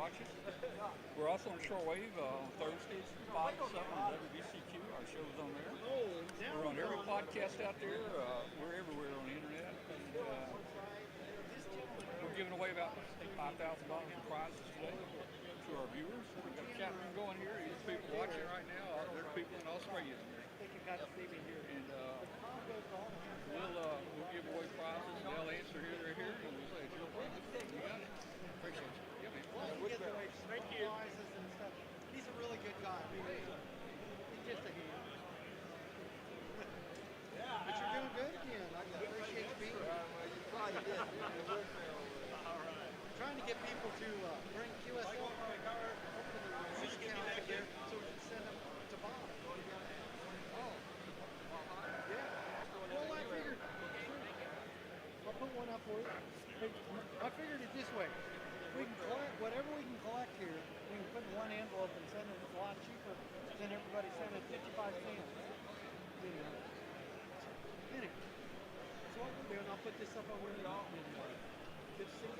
watching. We're also on shortwave on Thursdays, 5 to 7 on WBCQ. Our show's on there. We're on every podcast out there. We're everywhere on the internet. And, we're giving away about $5,000 in prizes today to our viewers. We've got a chat room going here. There's people watching right now. There's people in Australia. And we'll give away prizes. They'll answer here, they're here, and we'll say it's your prize. You got it. Appreciate you. Yeah, man. Thank you. He's a really good guy. He's just a hand. But you're doing good again. I appreciate you being here. You probably did. Trying to get people to bring QSL over to the news counter here so we can send them to Bob. Oh. Yeah. Well, I figured. I'll put one up for you. Hey, I figured it this way. We can collect whatever we can collect here. We can put in one envelope and send it a lot cheaper than everybody sending 55 cents. You know. Anyway, so what we'll do, and I'll put this up over here. Good to see you.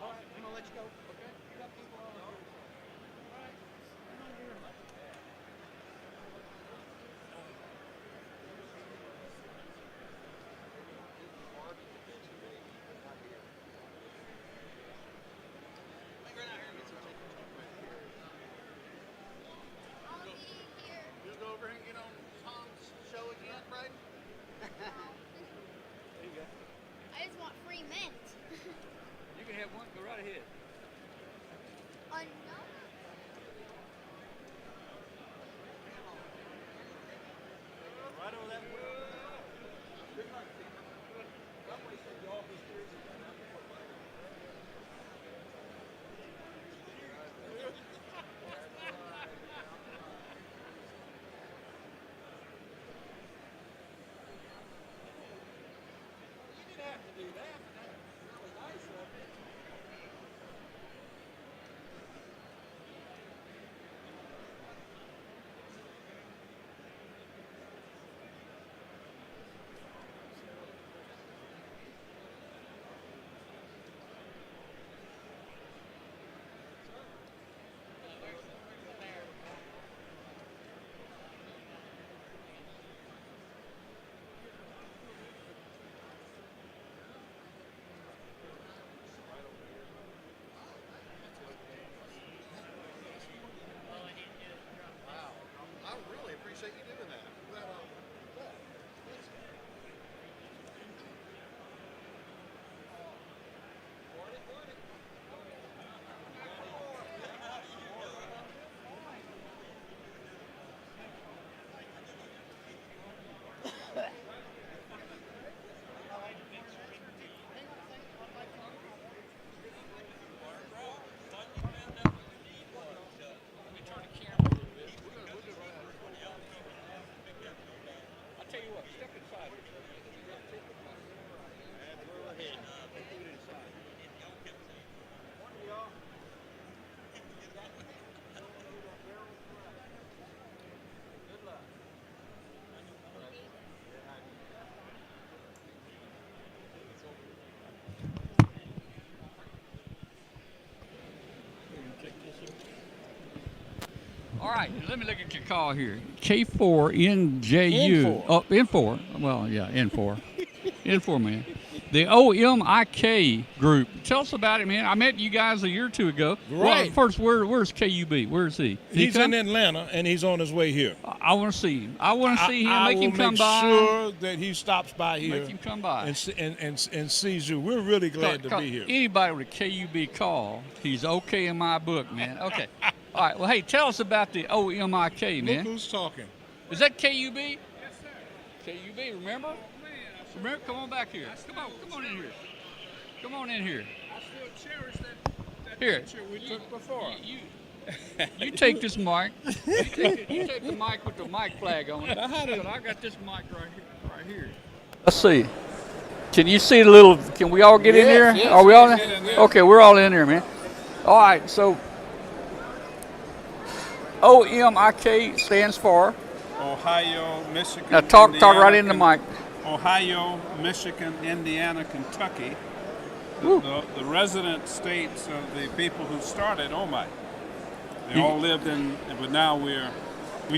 All right, I'm gonna let you go. Okay. You got people all over here. All right. Come on here. You go over and get on Tom's show again, Braden? There you go. I just want free mint. You can have one. Go right ahead. No. Right over that way. I really appreciate you doing that. I'll tell you what, step inside. All right, let me look at your call here. K4NJU. Oh, N4. Well, yeah, N4. N4, man. The OMIK group. Tell us about it, man. I met you guys a year or two ago. Right. Well, first, where's KUB? Where is he? He's in Atlanta, and he's on his way here. I want to see him. I want to see him. I Make will him come make by. sure that he stops by here. Make him come by. And sees you. We're really glad to be here. Anybody with a KUB call, he's okay in my book, man. Okay. All right. Well, hey, tell us about the OMIK, man. Look who's talking. Is that KUB? Yes, sir. KUB, remember? Remember? Come on back here. Come on in here. Come on in here. I still cherish that Here. picture we took before. You take this mic. You take the mic with the mic flag on it. But I got this mic right here. Let's see. Can you see the little? Can we all get in here? Yes, Are we all in? get in there. Okay, we're all in there, man. All right. So OMIK stands for. Ohio, Michigan, Now talk Indiana, right in the mic. Ohio, Michigan, Indiana, Kentucky. the resident states of the people who started OMIK. They all lived in, but now we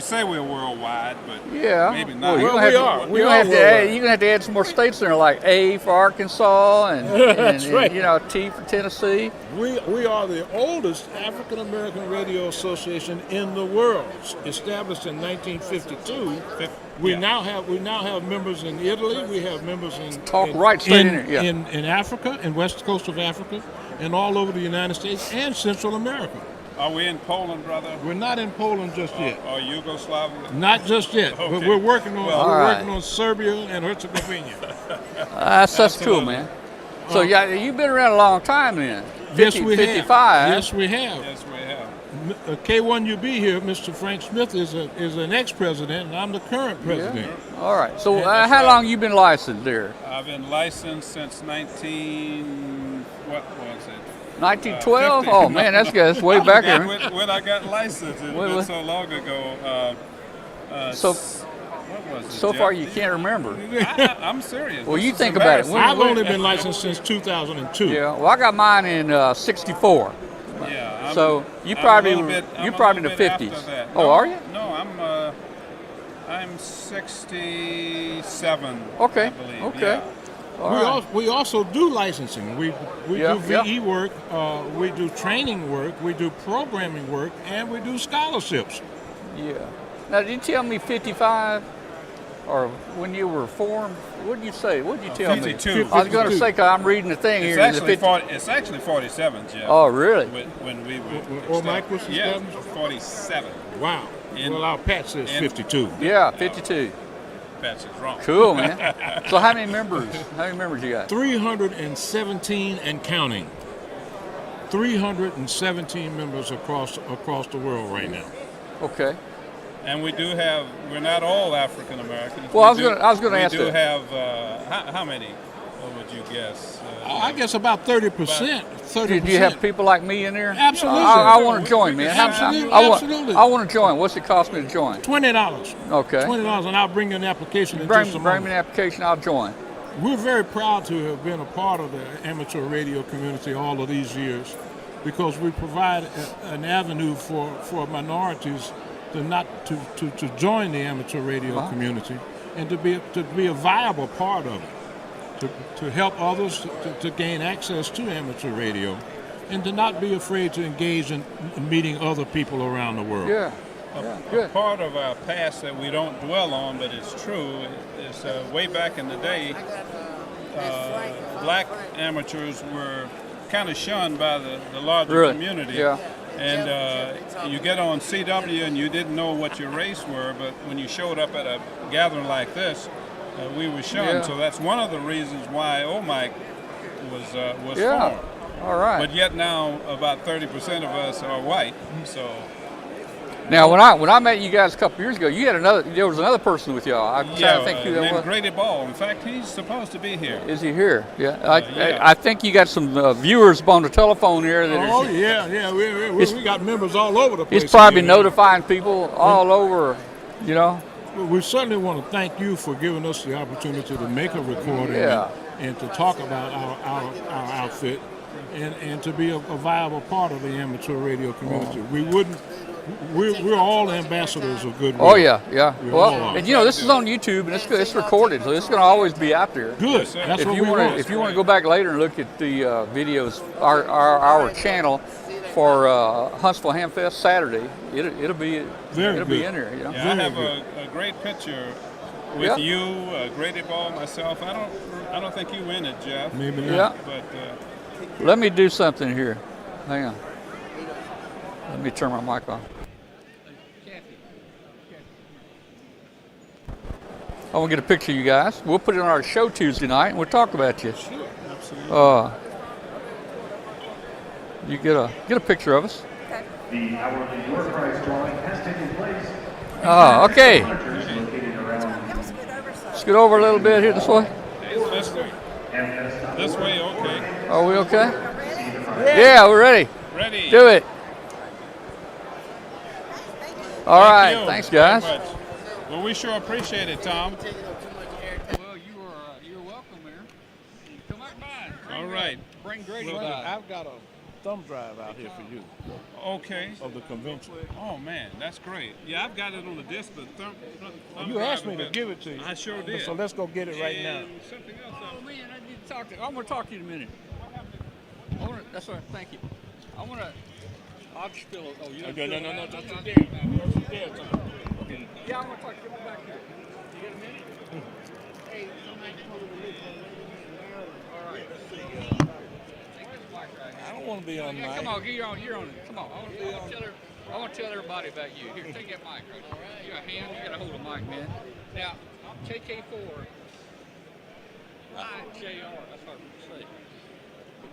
say we're worldwide, but Yeah. maybe not. Well, you're Well, gonna we are have to add some more states there, like A for Arkansas and, That's right. you know, T for Tennessee. We are the oldest African American radio association in the world, established in 1952. We now have members in Italy. We have members in in Africa, in west coast of Africa, and all over the United States and Central America. Are we in Poland, brother? We're not in Poland just yet. Or Yugoslavia? Not just yet. Okay. But we're working on Well, on Serbia and Herzegovina. That's cool, man. So yeah, you've been around a long time then. 55. Yes, we have. Yes, we have. K1UB here, Mr. Frank Smith is an ex-president, and I'm the current president. Yeah. All right. So how long you been licensed there? I've been licensed since 1912? Oh man, that's good. That's way back here. When I got licensed, it was so long ago. What was it, so Jeff? far you can't remember. I'm serious. Well, This you is think about it. embarrassing. I've only been licensed since 2002. Yeah. Well, I got mine in '64. Yeah. So you I'm probably a little bit- I'm you're a probably in the little bit 50s. after that. Oh, No, are you? No, I'm 67. Okay. I believe. Okay. Yeah. We also do licensing. We do VE work, we do training work, we do programming work, and we do scholarships. Yeah. Now, did you tell me 55, or when you were formed? What did you say? What did you tell 52. me? I was going to say, because I'm reading the thing It's here. actually 40, it's actually 47, Jeff. Oh, really? When we were OMIK was established? 47. Wow. Well, our patch says 52. Yeah, 52. Patch is wrong. Cool, man. So how many members? How many members you got? 317 and counting. 317 members across the world right now. Okay. And we do have. We're not all African Americans. Well, I was going to ask We do that. have. How many? What would you guess? I guess about 30%. 30%. Do you have people like me in there? Absolutely. I want to join, man. Absolutely. I want to join. What's it cost me to join? $20. Okay. $20, and I'll bring you an application in Bring just a me moment. an application. I'll join. We're very proud to have been a part of the amateur radio community all of these years, because we provide an avenue for minorities to join the amateur radio community and to be a viable part of it, to help others to gain access to amateur radio, and to not be afraid to engage in meeting other people around the world. Yeah. A part of our past that we don't dwell on, but it's true, is way back in the day, black amateurs were kind of shunned by the larger community. Yeah. And you get on CW and you didn't know what your race were, but when you showed up at a gathering like this, we were shunned. Yeah. So that's one of the reasons why OMIK was Yeah. formed. All right. But yet now about 30% of us are white. So Now, when I met you guys a couple years ago, there was another person with y'all. I'm trying to think who that named was. Grady Ball. In fact, he's supposed to be here. Is he here? Yeah. Yeah. I think you got some viewers on the telephone here. That We got members all over the place. He's probably notifying people all over, you know. We certainly want to thank you for giving us the opportunity to make a recording and to talk about our outfit and to be a viable part of the amateur radio community. We're all ambassadors of goodwill. Oh yeah. We all Well, are. and you know this is on YouTube and it's recorded, so it's going to always be out there. Good. That's If what you we want want. if you want to go back later and look at the videos, our channel for Huntsville Hamfest Saturday, it'll be in there. You know? Yeah, I have a great picture with you, Grady Ball, myself. I don't think you win it, Jeff. Maybe not. Yeah. But Let me do something here. Hang on. Let me turn my mic on. I want to get a picture of you guys. We'll put it on our show Tuesday night, and we'll talk about you. Sure, absolutely. You get a picture of us. The hourly door prize drawing has taken place. Oh, okay. Scoot over a little bit here this way. This way, okay. Are we okay? Yeah, we're ready. Ready. Do it. All right. Thank you Thanks, guys. very much. Well, we sure appreciate it, Tom. Well, you're welcome there. Come on by. All right. Bring Grady Well, by. I've got a thumb drive out here for you. Okay. Of the convention. Oh man, that's great. Yeah, I've got it on the disc, but thumb You asked me to give it to you. I sure did. So let's go get it right now. And something else. Oh man, I need to talk to. I'm gonna talk to you in a minute. That's all right. Thank you. I'll just fill it. Oh, you. Okay, no. Don't you dare. Don't you dare, Tom. Okay. Yeah, I'm gonna talk to you back here. You got a minute? Hey, all right. Let's see. I don't want to be on mic. Come on, you're on it. Come on. I want to tell everybody about you. Here, take that mic right there. You're a hand. You got to hold a mic, man. Now, KK4. IJR. That's hard to say.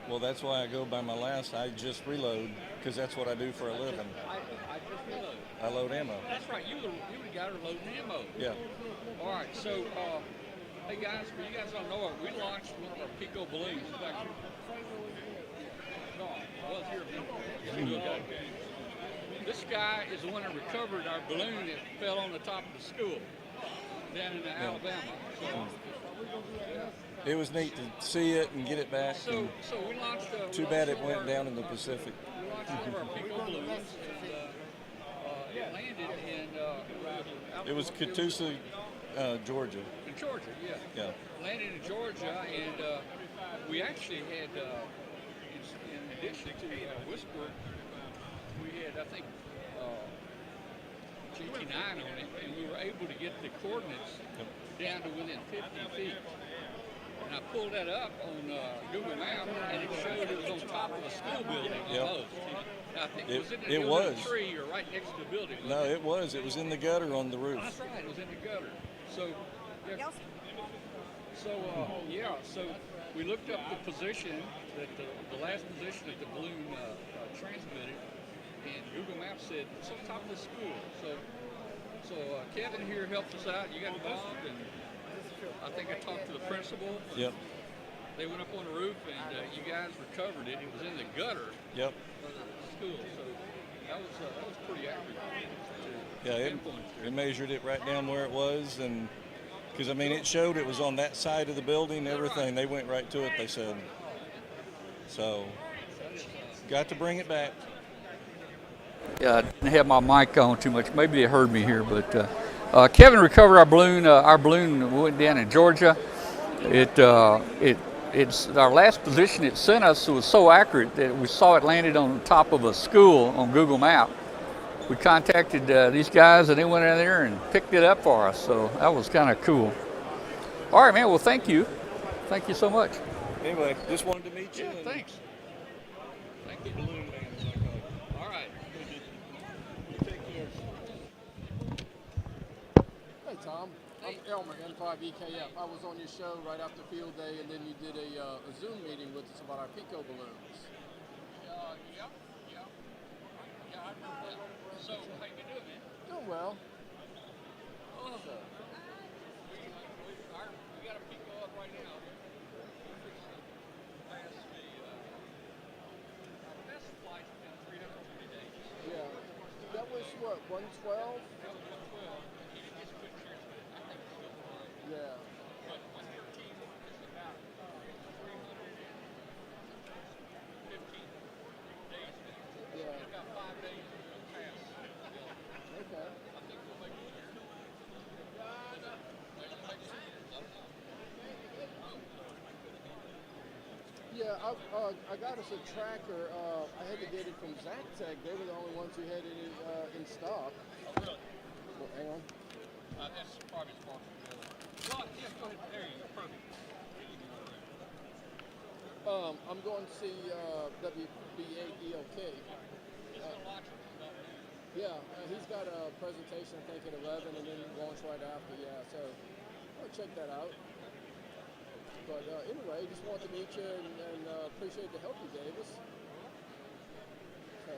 Well, that's why I go by my last. I just reload because that's what I do for a living. I just reload. I load ammo. That's right. You the guy who loading ammo. Yeah. All right. So, hey guys, for you guys don't know it, we launched one of our Pico balloons. In fact, this guy is the one that recovered our balloon that fell on the top of the school down in Alabama. So, It was neat to see it and get it back. So we launched. Too bad it went down in the Pacific. We launched one of our Pico balloons, and it landed in. It was Catoosa, Georgia. In Georgia, yeah. Yeah. Landed in Georgia, and we actually had, in addition to Whisper, we had, I think, GT9 on it, and we were able to get the coordinates down to within 50 feet. And I pulled that up on Google Maps, and it showed it was on top of a school building almost. I think it was in a tree or right next to the building. No, it was. It was in the gutter on the roof. That's right. It was in the gutter. So we looked up the position that the last position that the balloon transmitted, and Google Maps said it's on top of the school. So Kevin here helped us out. You got involved, and I think I talked to the principal. Yep. They went up on the roof, and you guys recovered it. It was in the gutter. Yep. Of the school. So that was pretty accurate. Yeah, it measured it right down where it was, and because I mean it showed it was on that side of the building. Everything they went right to it. They said. So got to bring it back. Yeah, I didn't have my mic on too much. Maybe they heard me here, but Kevin recovered our balloon. Our balloon went down in Georgia. It's our last position it sent us was so accurate that we saw it landed on the top of a school on Google Maps. We contacted these guys, and they went in there and picked it up for us. So that was kind of cool. All right, man. Well, thank you. Thank you so much. Anyway, just wanted to meet you. Yeah, thanks. Thank you. Balloon man. All right. Hey, Tom. I'm Elmer, N5EKF. I was on your show right after field day, and then you did a Zoom meeting with us about our Pico balloons. Yeah, I remember that. So, how you doing, man? Doing well. We got a Pico up right now. Our best flight's been 320 days. Yeah. That was what, 112? That was 112. He just couldn't transmit. I think it's still fine. Yeah. But 113 is about 315 days now. Yeah. We've got 5 days to pass. Okay. I think we'll make it here. Yeah, I got us a tracker. I had to get it from Zactec. They were the only ones who had it in stock. Oh, really? Well, hang on. That's probably as far from the other. Well, yeah, go ahead. There you go. Perfect. I'm going to see WBA-ELK. Yeah, he's got a presentation, I think, at 11, and then launch right after. Yeah, so I'll check that out. But anyway, just wanted to meet you and appreciate the help you gave us. So,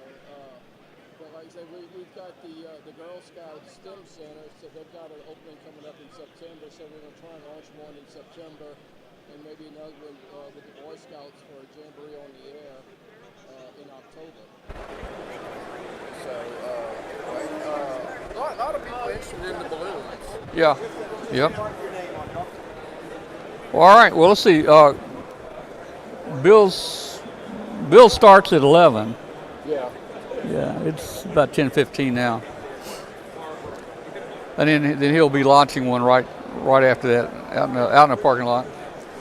but like I said, we've got the Girl Scouts STEM Center, so they've got an opening coming up in September, so we're going to try and launch one in September, and maybe another one with the Boy Scouts for a Jamboree on the Air in October. So, a lot of people interested in the balloons. Yeah. Yep. Well, all right. Well, let's see. Bill starts at 11. Yeah. Yeah, it's about 10:15 now. And then he'll be launching one right after that out in the parking lot.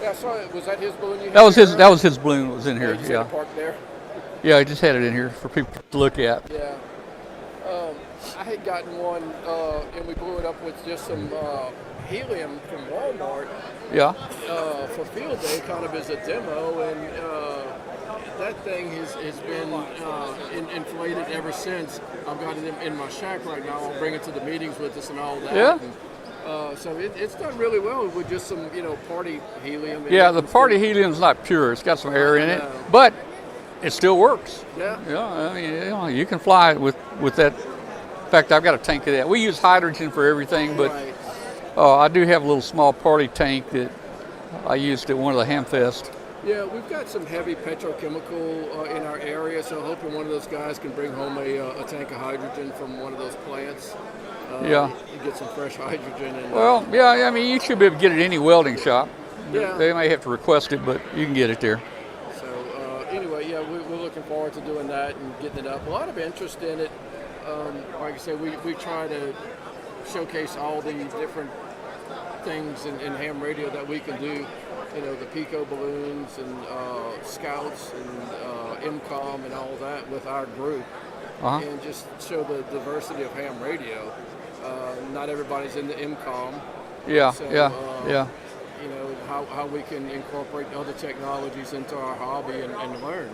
Yeah, so was that his balloon you had? That was his balloon that was in here. Yeah. Parked there? Yeah, I just had it in here for people to look at. Yeah. I had gotten one, and we blew it up with just some helium from Walmart. Yeah. For field day, kind of as a demo, and that thing has been inflated ever since. I've got it in my shack right now. I'll bring it to the meetings with us and all that. Yeah. And, so it's done really well with just some, party helium. Yeah, the party helium's not pure. It's got some air in it, but it still works. Yeah. Yeah, I mean, you can fly with that. In fact, I've got a tank of that. We use hydrogen for everything, but I do have a little small party tank that I used at one of the Hamfest. Yeah, we've got some heavy petrochemical in our area, so hoping one of those guys can bring home a tank of hydrogen from one of those plants. Yeah. You get some fresh hydrogen. And, well, yeah, I mean, you should be able to get it at any welding shop. Yeah. They may have to request it, but you can get it there. So anyway, yeah, we're looking forward to doing that and getting it up. A lot of interest in it. Like I said, we try to showcase all the different things in ham radio that we can do. The Pico balloons and scouts and MCOM and all that with our group, and just show the diversity of ham radio. Not everybody's in the MCOM. Yeah, so, yeah. How we can incorporate other technologies into our hobby and learn.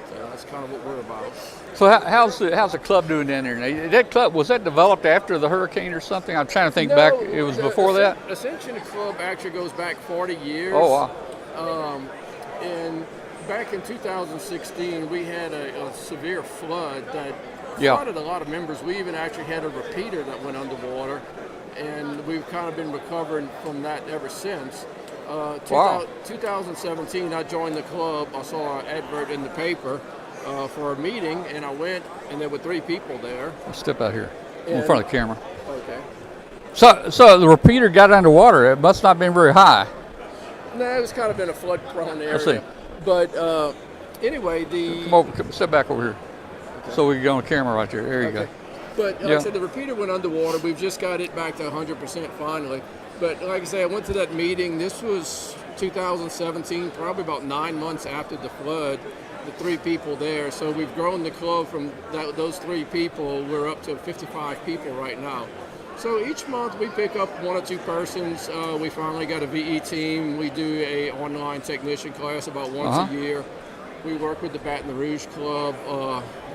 So that's kind of what we're about. So how's the club doing down there? That club, was that developed after the hurricane or something? I'm trying to think back. It was before that? Ascension Club actually goes back 40 years. Oh, wow. And back in 2016, we had a severe flood that Yeah. flooded a lot of members. We even actually had a repeater that went underwater, and we've kind of been recovering from that ever since. Wow. 2017, I joined the club. I saw an advert in the paper for a meeting, and I went, and there were 3 people there. I'll step out here in front of the camera. Okay. So the repeater got underwater. It must not have been very high. No, it was kind of in a flood-prone area. Let's see. But anyway, Come over, step back over here, so we can go on the camera right there. There you go. But like I said, the repeater went underwater. We've just got it back to 100% finally. But like I say, I went to that meeting. This was 2017, probably about 9 months after the flood. The 3 people there. So we've grown the club from those 3 people. We're up to 55 people right now. So each month we pick up 1 or 2 persons. We finally got a VE team. We do a online technician class about once a year. We work with the Baton Rouge Club.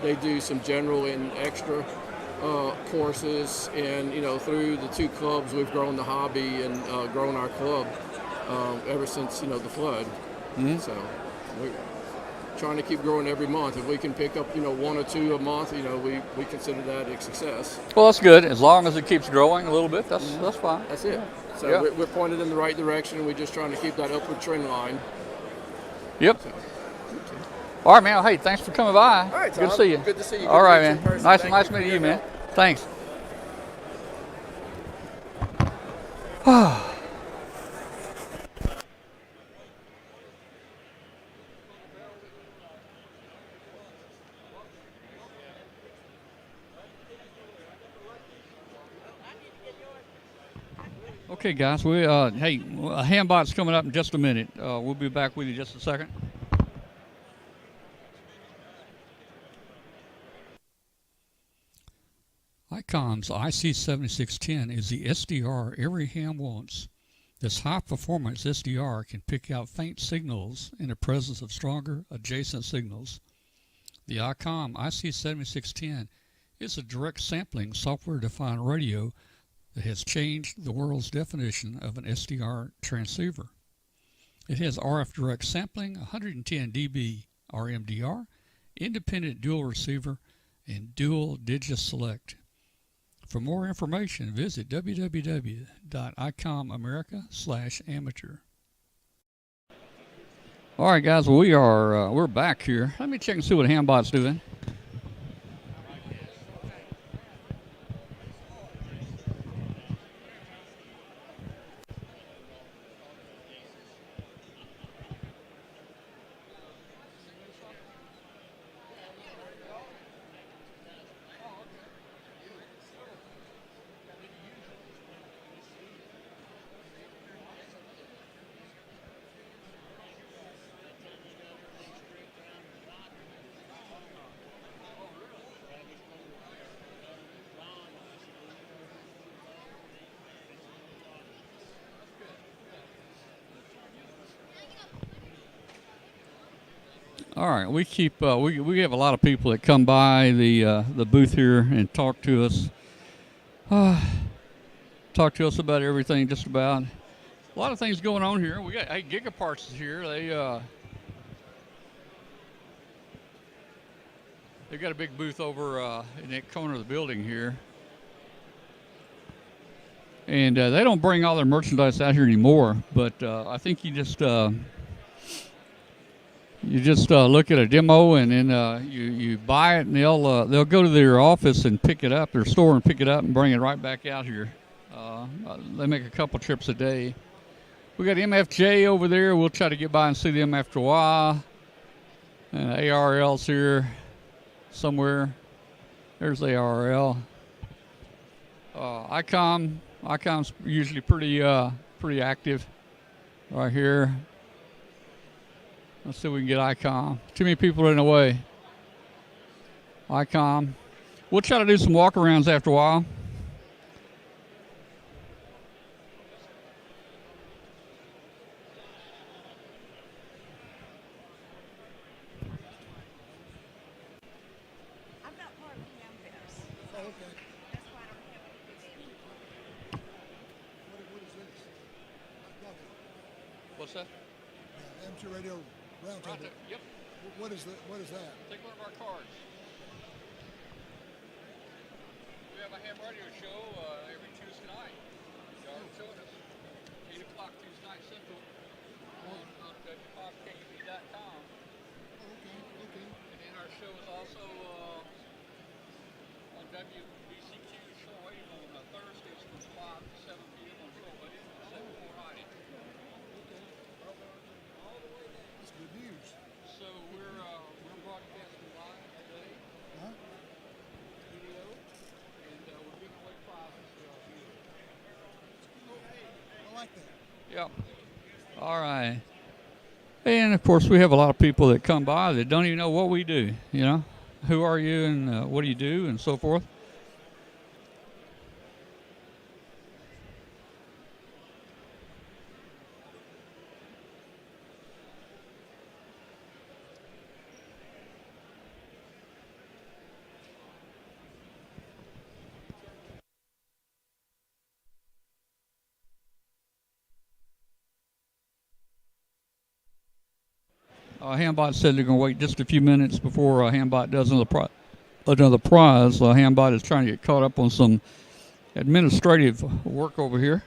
They do some general and extra courses, and through the 2 clubs we've grown the hobby and grown our club ever since the flood. So we're trying to keep growing every month. If we can pick up 1 or 2 a month, we consider that a success. Well, that's good. As long as it keeps growing a little bit, that's fine. That's it. So we're pointed in the right direction. We're just trying to keep that upward trend line. Yep. All right, man. Hey, thanks for coming by. All right, Tom. Good to see you. Good to see you. All right, Good to meet you in man. person. Nice meeting you, man. Thanks. Okay, guys. We hey, Hambot's coming up in just a minute. We'll be back with you just a second. ICOM's IC7610 is the SDR every ham wants. This high-performance SDR can pick out faint signals in the presence of stronger adjacent signals. The ICOM IC7610 is a direct sampling software-defined radio that has changed the world's definition of an SDR transceiver. It has RF direct sampling, 110 dB RMDR, independent dual receiver, and dual digit select. For more information, visit www.icomamerica.com/amateur. All right, guys, we're back here. Let me check and see what Hambot's doing. All right, we keep we have a lot of people that come by the booth here and talk to us. Talk to us about everything, just about. A lot of things going on here. We got Gigaparts is here. They got a big booth over in that corner of the building here. And they don't bring all their merchandise out here anymore, but I think you just look at a demo and then you buy it, and they'll go to their office and pick it up, their store, and pick it up and bring it right back out here. They make a couple trips a day. We got MFJ over there. We'll try to get by and see them after a while. And ARL's here somewhere. There's ARL. ICOM's usually pretty active right here. Let's see if we can get ICOM. Too many people are in the way. ICOM. We'll try to do some walkarounds after a while. I'm not part of the Hamfest. Oh, okay. That's why I don't have anything. What is this? What's that? Amateur Radio Roundtable. Yep. What is that? Take one of our cards. We have a ham radio show every Tuesday night. Y'all are showing us 8 o'clock Tuesday night Central on WPopKUB.com. Okay. And then our show is also on WBCQ shortwave on Thursdays from 5 to 7 p.m. on shortwave, 740. That's good news. So we're broadcasting live today, video, and we're giving away prizes for y'all here. I like that. Yep. All right. And of course, we have a lot of people that come by that don't even know what we do. You know, who are you and what do you do and so forth. Hambot said they're going to wait just a few minutes before Hambot does another prize. Hambot is trying to get caught up on some administrative work over here.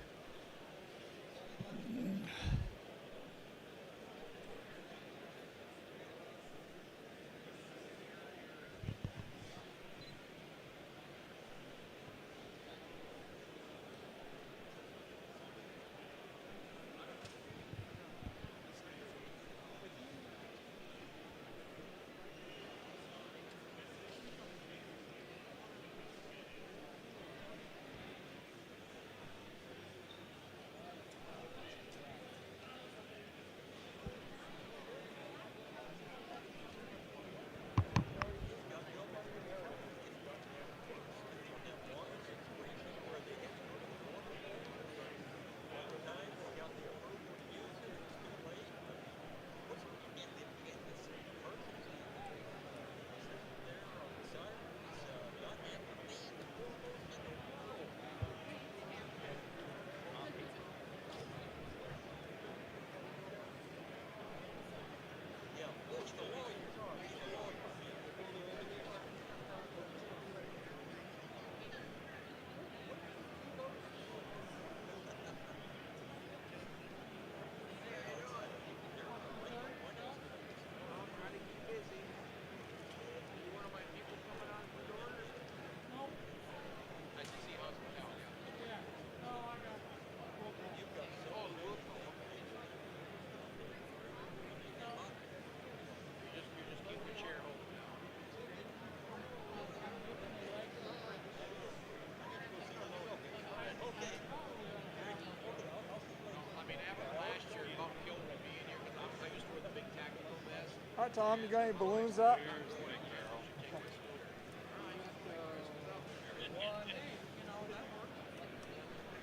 All right, Tom, you got any balloons up?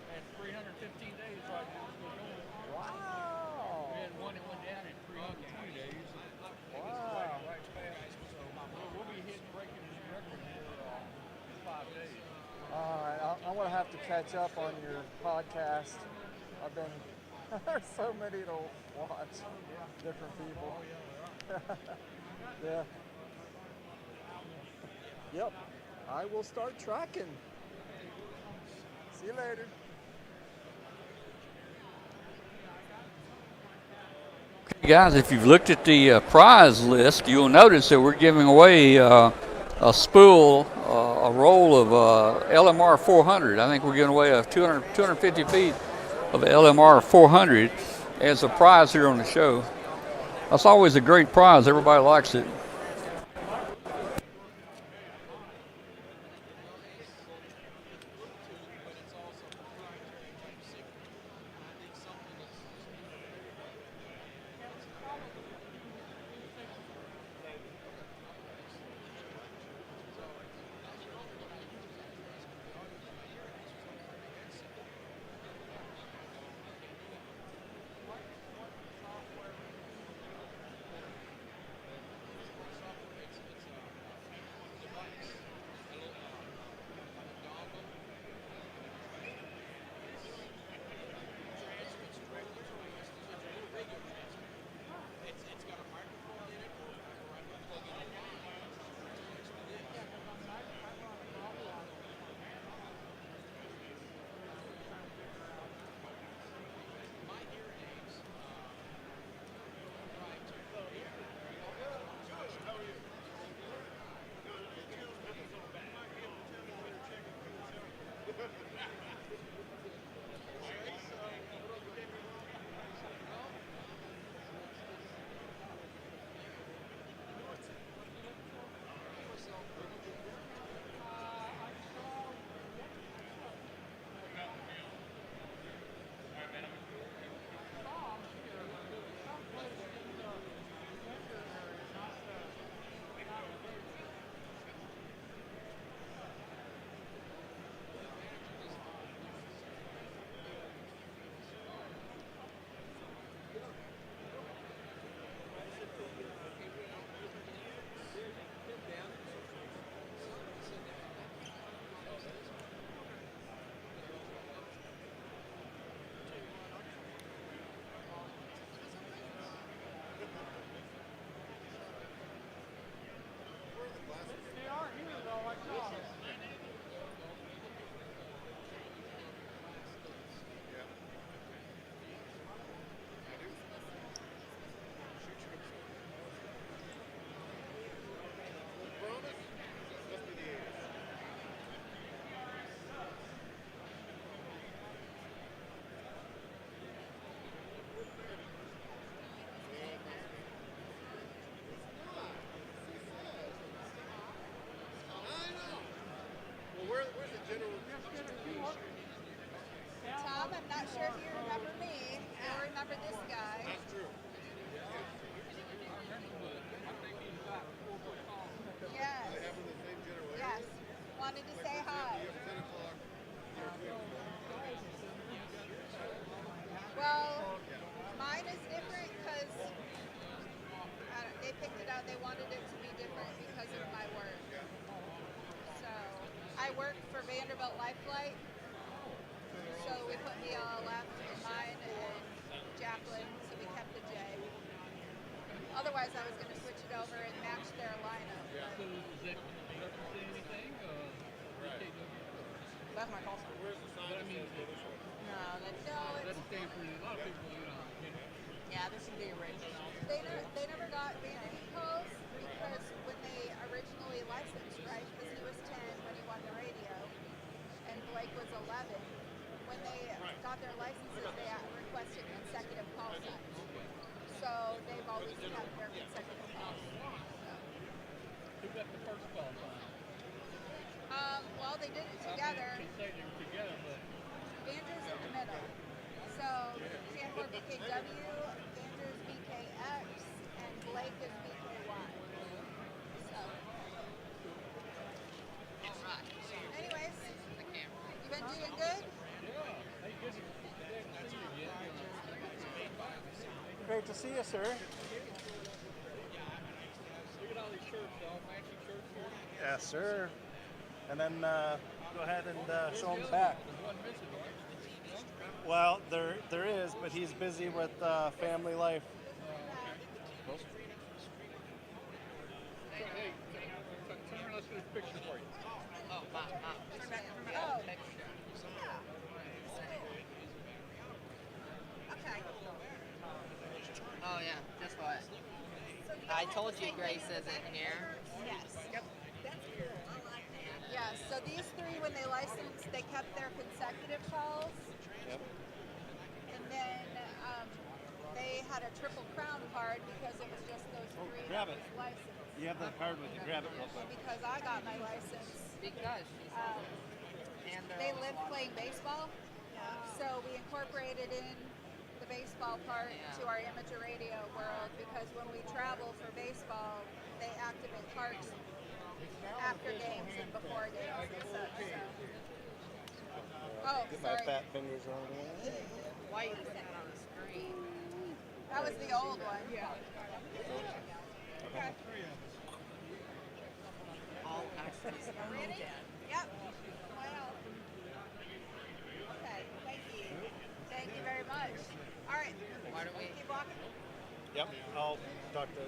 At 315 days right now. Wow. We had one that went down in 320 days. Wow. going to have to catch up on your podcast. I've been, there's so many to watch, different people. Yeah. Yep. I will start tracking. See you later. Guys, if you've looked at the prize list, you'll notice that we're giving away a spool, a roll of LMR 400. I think we're giving away 250 feet of LMR 400 as a prize here on the show. That's always a great prize. Everybody likes it. Tom, I'm not sure if you remember me. You'll remember this guy. That's true. Yes. They have the same generation. Yes. Wanted to say hi. Well, mine is different because they picked it out. They wanted it to be different because of my work. So I work for Vanderbilt Lifelight. So we put the left in mine and Jacqueline, so we kept the J. Otherwise, I was going to switch it over and match their lineup. That's my call sign. Where's the sign? No, that's doesn't stand for a lot of people, Yeah, this should be original. They never got Vanderbilt because when they originally licensed, right? Because he was 10 when he won the radio, and Blake was 11. When they got their licenses, they requested consecutive call signs. So they've always kept their consecutive call signs. Who got the first call sign? Well, they did it together. They say they were together, but Andrew's in the middle. So Sanford BKW, Andrew's BKX, and Blake is BKY. So. Anyways, you been doing good? Great to see you, sir. look at all these shirts, all matching shirts here. Yes, sir. and then go ahead and show him back. Well, there is, but he's busy with family life. Hey, turn around, let's get a picture for you. Oh, Mom. Turn back. Oh. Okay. Oh, yeah. Guess what? I told you Grace isn't here. Yes. Yep. That's cool. I like that. Yeah, so these three, when they licensed, they kept their consecutive calls. Yep. And then they had a triple crown card because it was just those three grab that it. was licensed. You have the card with you. Grab it real quick. Because I got my license. Because she's and they lived playing baseball. So we incorporated in the baseball part to our amateur radio world because when we travel for baseball, they activate parks after games and before games and such. So. Oh, Get sorry. my fat fingers on there. Why you put that on the screen? That was the old one. Yeah. Okay. All access. Ready? Yep. Well. Okay. Thank you. Thank you very much. All right. Why don't we keep walking? Yep. I'll talk to. Do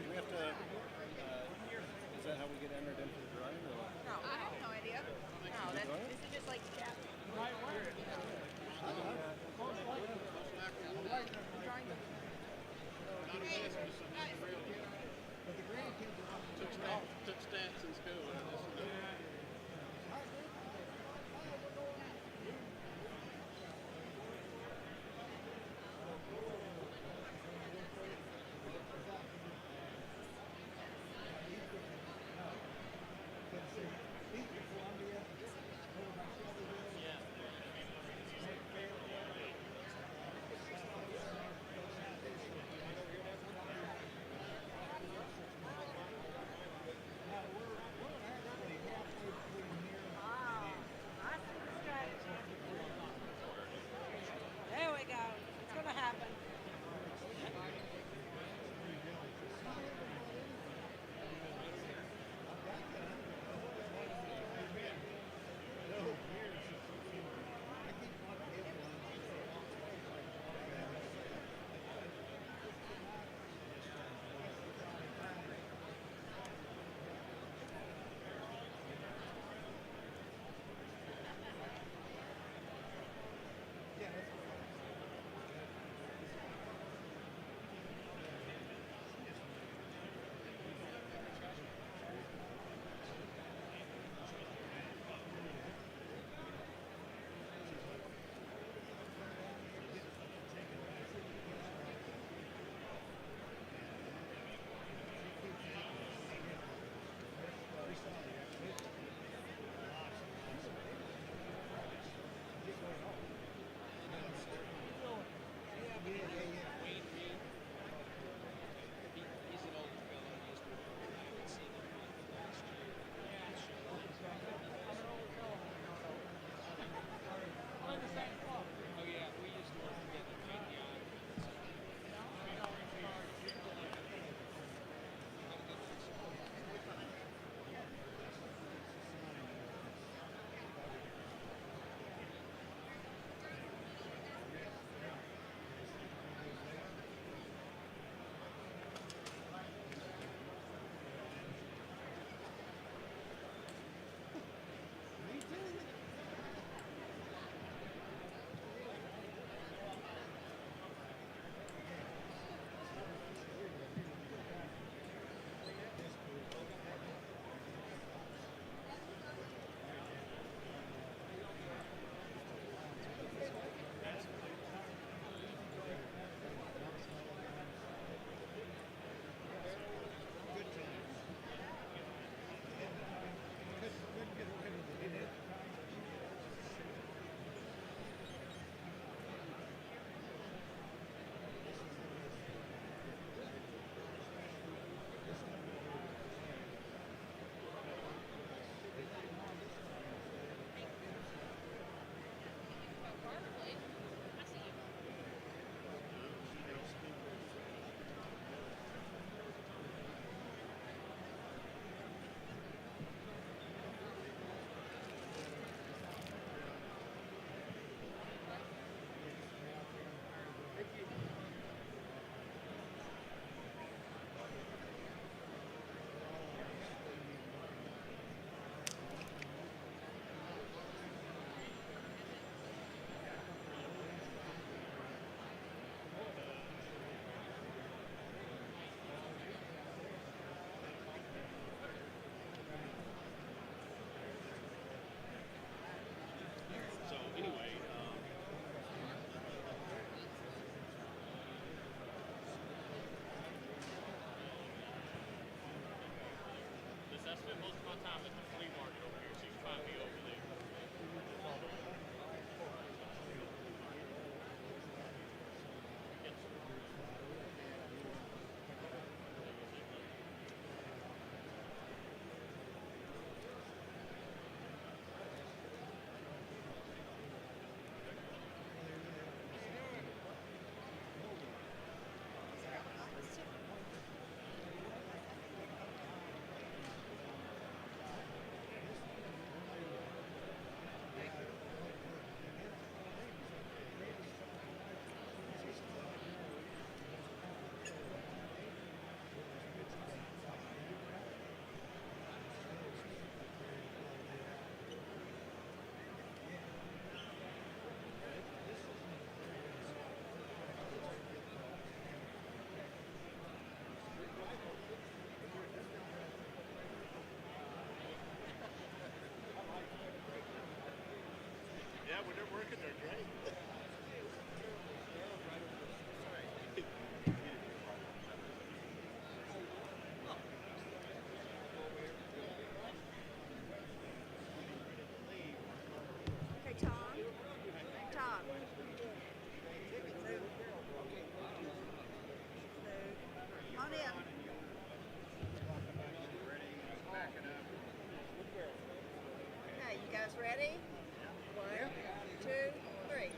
we have to? Is that how we get entered into the drawing? Or? No, I have no idea. No, this is just like chat. Took stats in school. Ready? 1, 2, 3.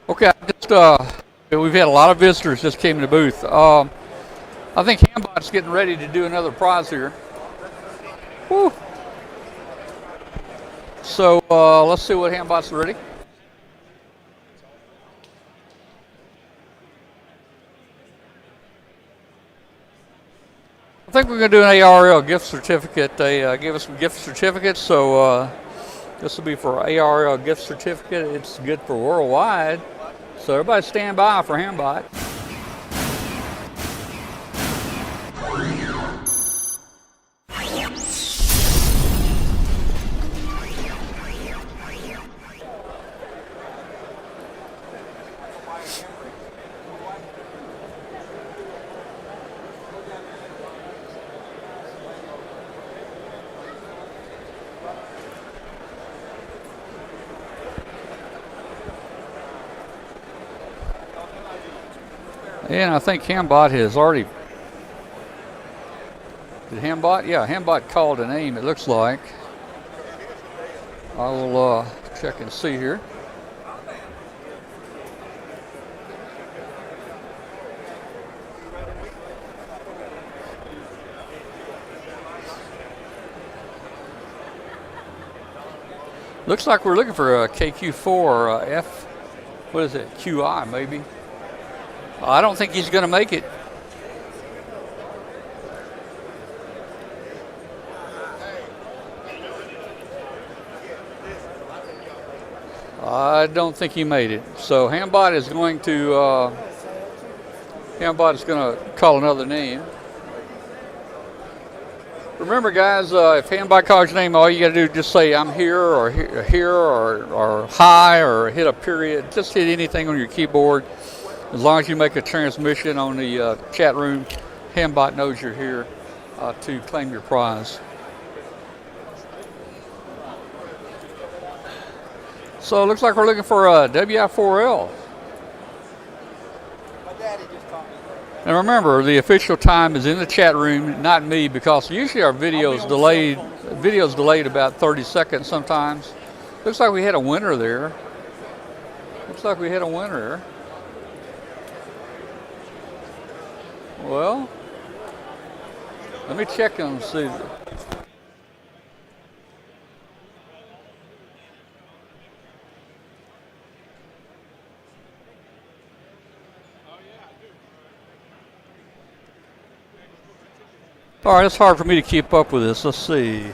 Okay. Okay, we've had a lot of visitors just came in the booth. I think Hambot's getting ready to do another prize here. Woo. So let's see what Hambot's ready. I think we're going to do an ARL gift certificate. They gave us some gift certificates, so this will be for ARL gift certificate. It's good for worldwide. So everybody stand by for Hambot. And I think Hambot has already. Did Hambot? Yeah, Hambot called a name, it looks like. I will check and see here. Looks like we're looking for a KQ4 or F. What is it? QI, maybe. I don't think he's going to make it. I don't think he made it. So Hambot is going to call another name. Remember, guys, if Hambot calls your name, all you got to do is just say I'm here or hi or hit a period. Just hit anything on your keyboard. As long as you make a transmission on the chat room, Hambot knows you're here to claim your prize. So it looks like we're looking for a WI4L. And remember, the official time is in the chat room, not me, because usually our video is delayed. Video's delayed about 30 seconds sometimes. Looks like we had a winner there. Well, let me check and see. All right, it's hard for me to keep up with this. Let's see.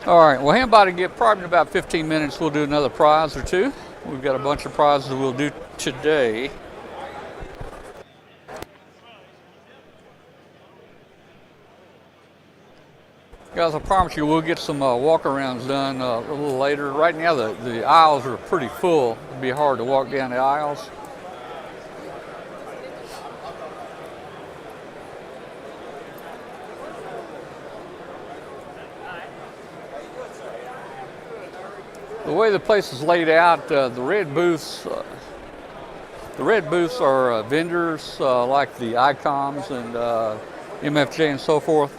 All right, well, Hambot will get probably in about 15 minutes. We'll do another prize or two. We've got a bunch of prizes we'll do today. Guys, I promise you we'll get some walkarounds done a little later. Right now the aisles are pretty full. It'd be hard to walk down the aisles. The way the place is laid out, the red booths are vendors like the ICOMs and MFJ and so forth.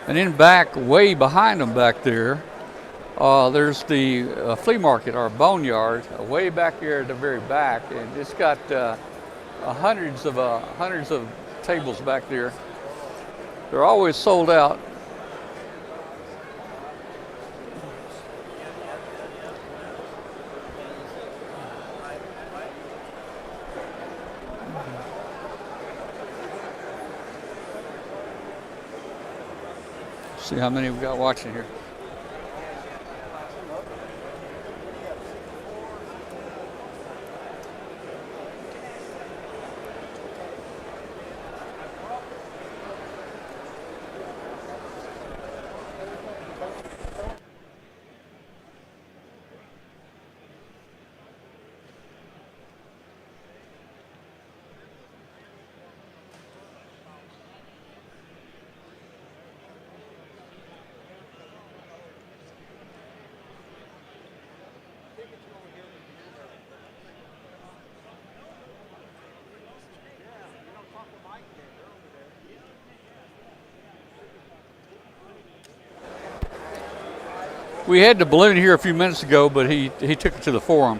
And in back, way behind them back there, there's the flea market, or boneyard, way back here at the very back, and it's got hundreds of tables back there. They're always sold out. See how many we got watching here. We had the balloon here a few minutes ago, but he took it to the forum.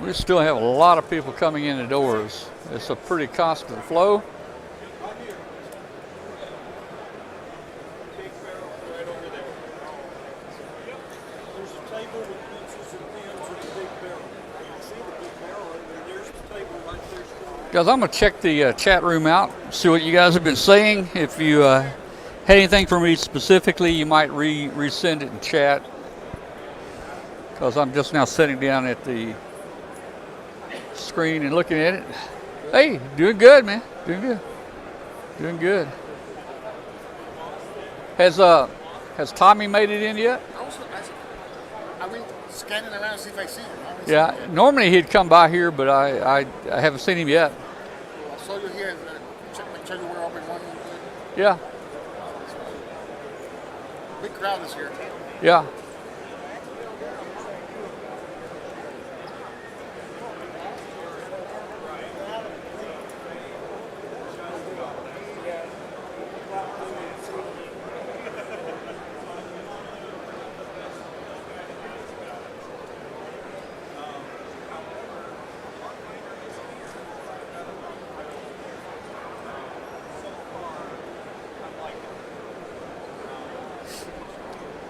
We still have a lot of people coming in the doors. It's a pretty constant flow. Guys, I'm going to check the chat room out, see what you guys have been saying. If you had anything for me specifically, you might resend it in chat. Because I'm just now sitting down at the screen and looking at it. Hey, doing good, man. Doing good. Doing good. Has Tommy made it in yet? I went scanning around to see if I see him. Yeah, normally he'd come by here, but I haven't seen him yet. I saw you here. Check you were up in one. Yeah. Big crowd this year. Yeah.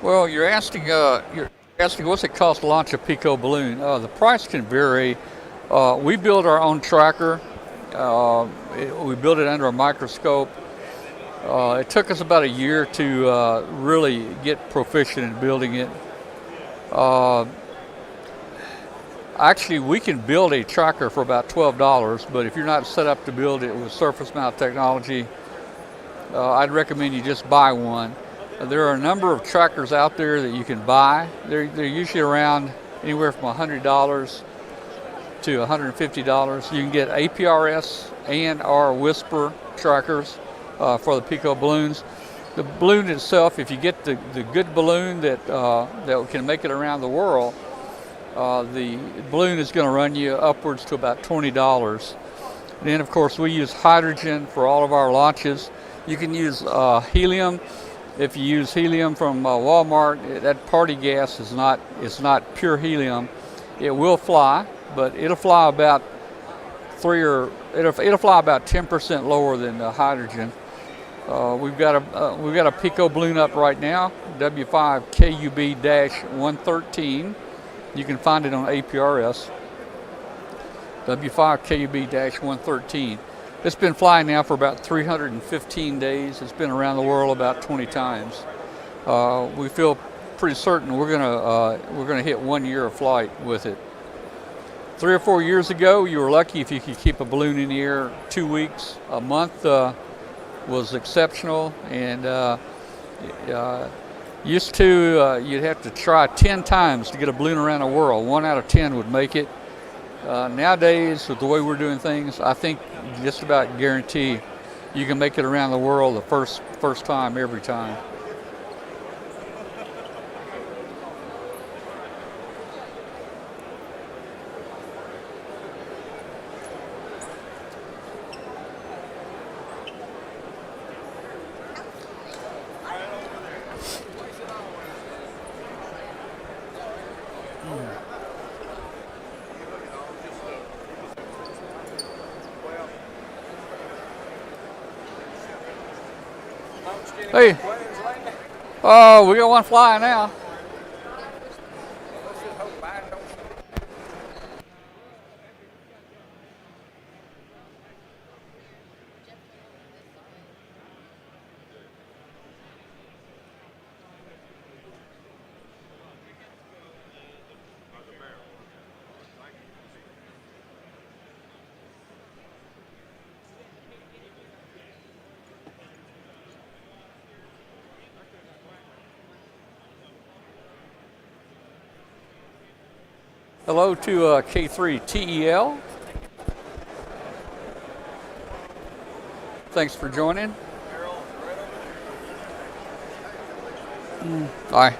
Well, you're asking what's it cost to launch a Pico balloon? The price can vary. We build our own tracker. We build it under a microscope. It took us about a year to really get proficient in building it. Actually, we can build a tracker for about $12, but if you're not set up to build it with surface mount technology, I'd recommend you just buy one. There are a number of trackers out there that you can buy. They're usually around anywhere from $100 to $150. You can get APRS and or Whisper trackers for the Pico balloons. The balloon itself, if you get the good balloon that can make it around the world, the balloon is going to run you upwards to about $20. And then, of course, we use hydrogen for all of our launches. You can use helium. If you use helium from Walmart, that party gas is not pure helium. It will fly, but it'll fly about it'll fly about 10% lower than hydrogen. We've got a Pico balloon up right now, W5 KUB-113. You can find it on APRS. W5 KUB-113. It's been flying now for about 315 days. It's been around the world about 20 times. We feel pretty certain we're gonna hit 1 year of flight with it. 3 or 4 years ago, you were lucky if you could keep a balloon in the air 2 weeks. A month was exceptional, and Used to, you'd have to try 10 times to get a balloon around the world. 1 out of 10 would make it. Nowadays, with the way we're doing things, I think just about guarantee you can make it around the world the first time, every time. Hey, oh, we got one flying now. Hello to K3 TEL. Thanks for joining. Bye.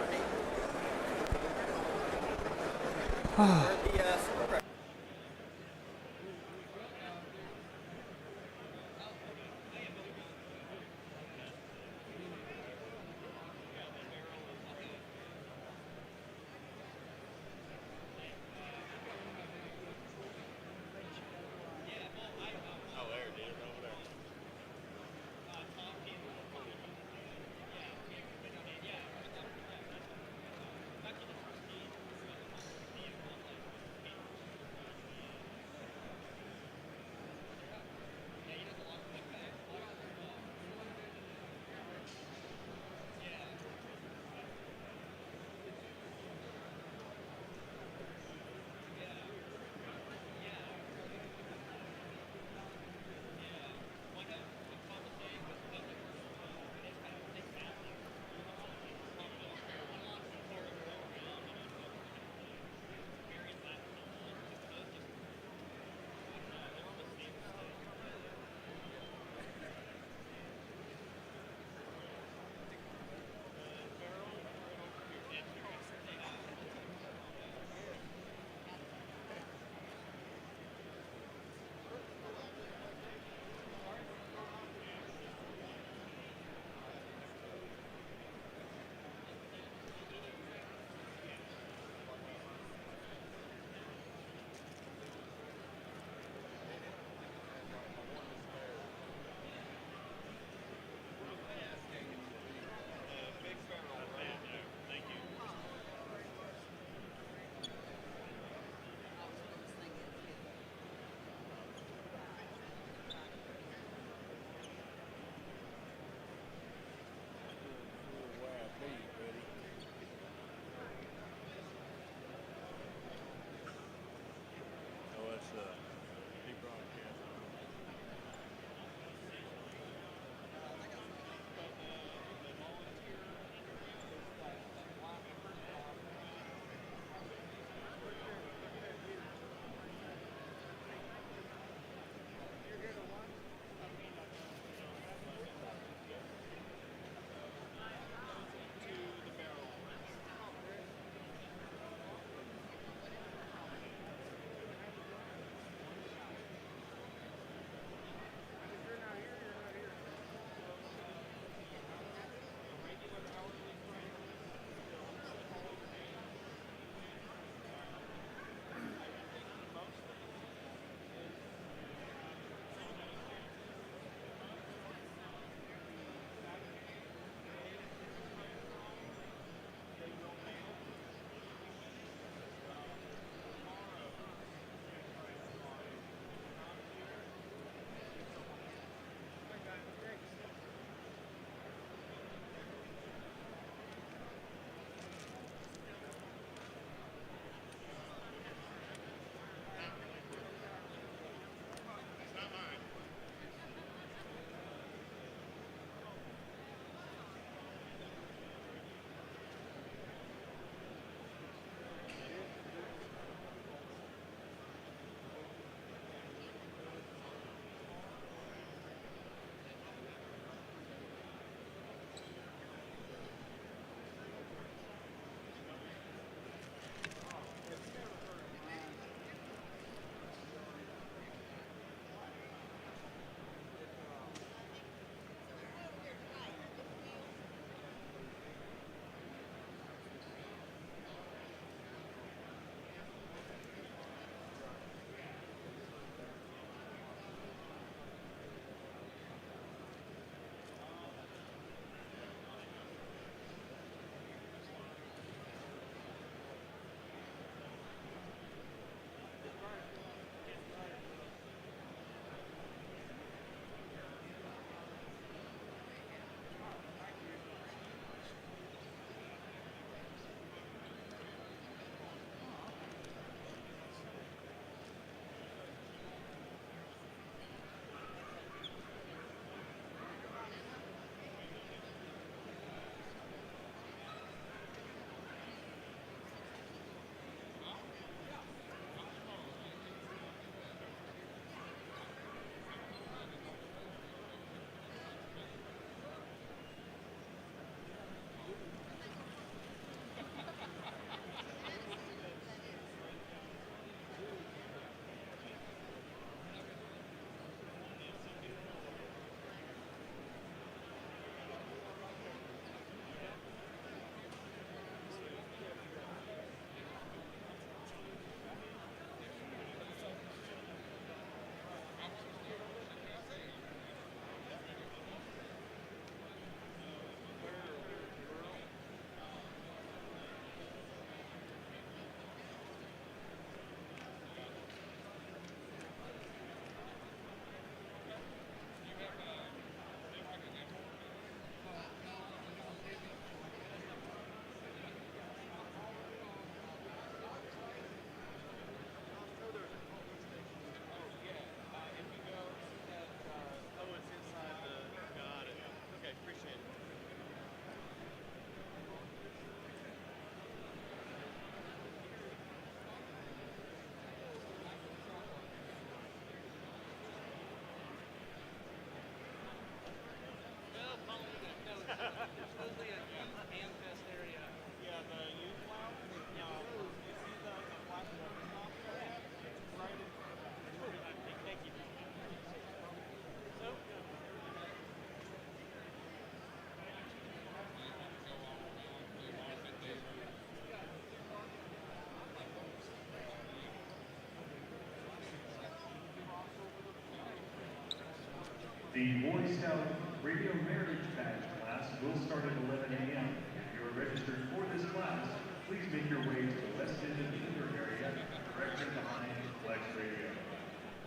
The Boy Scout Radio Heritage Badge class will start at 11 a.m. If you are registered for this class, please make your way to the west end of the indoor area, directly behind Flex Radio.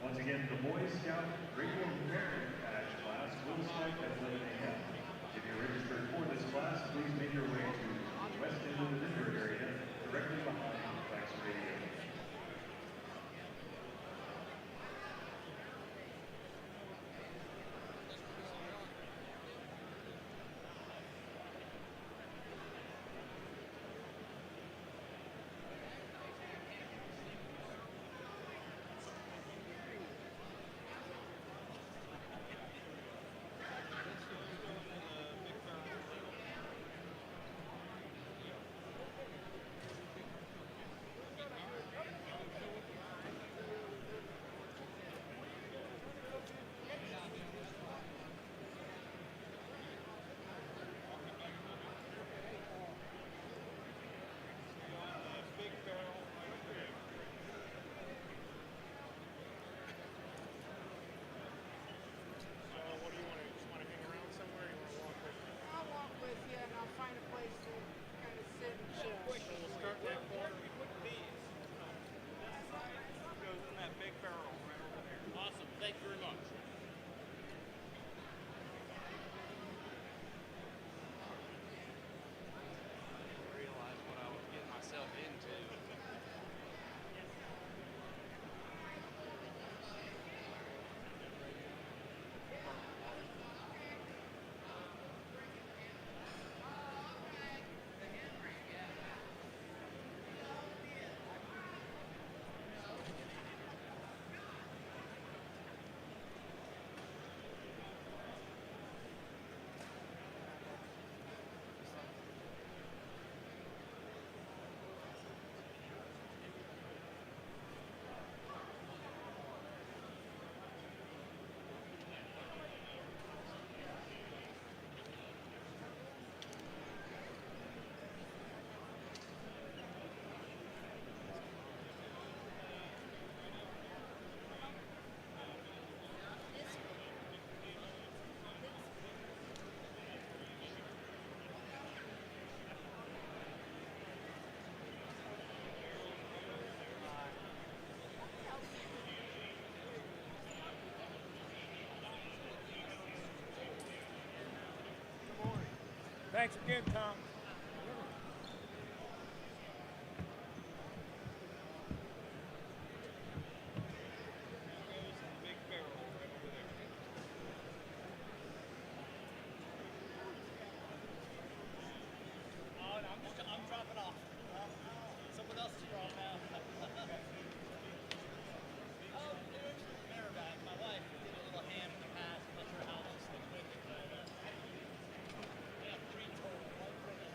Once again, the Boy Scout Radio Heritage Badge class will start at 11 a.m. If you're registered for this class, please make your way to the west end of the indoor area, directly behind Flex Radio. Thanks again, Tom. I'm dropping off. Someone else is dropping out. Oh, never back. My wife did a little ham in the past. I'm not sure how this thing went, but we have 3 total. 1 for the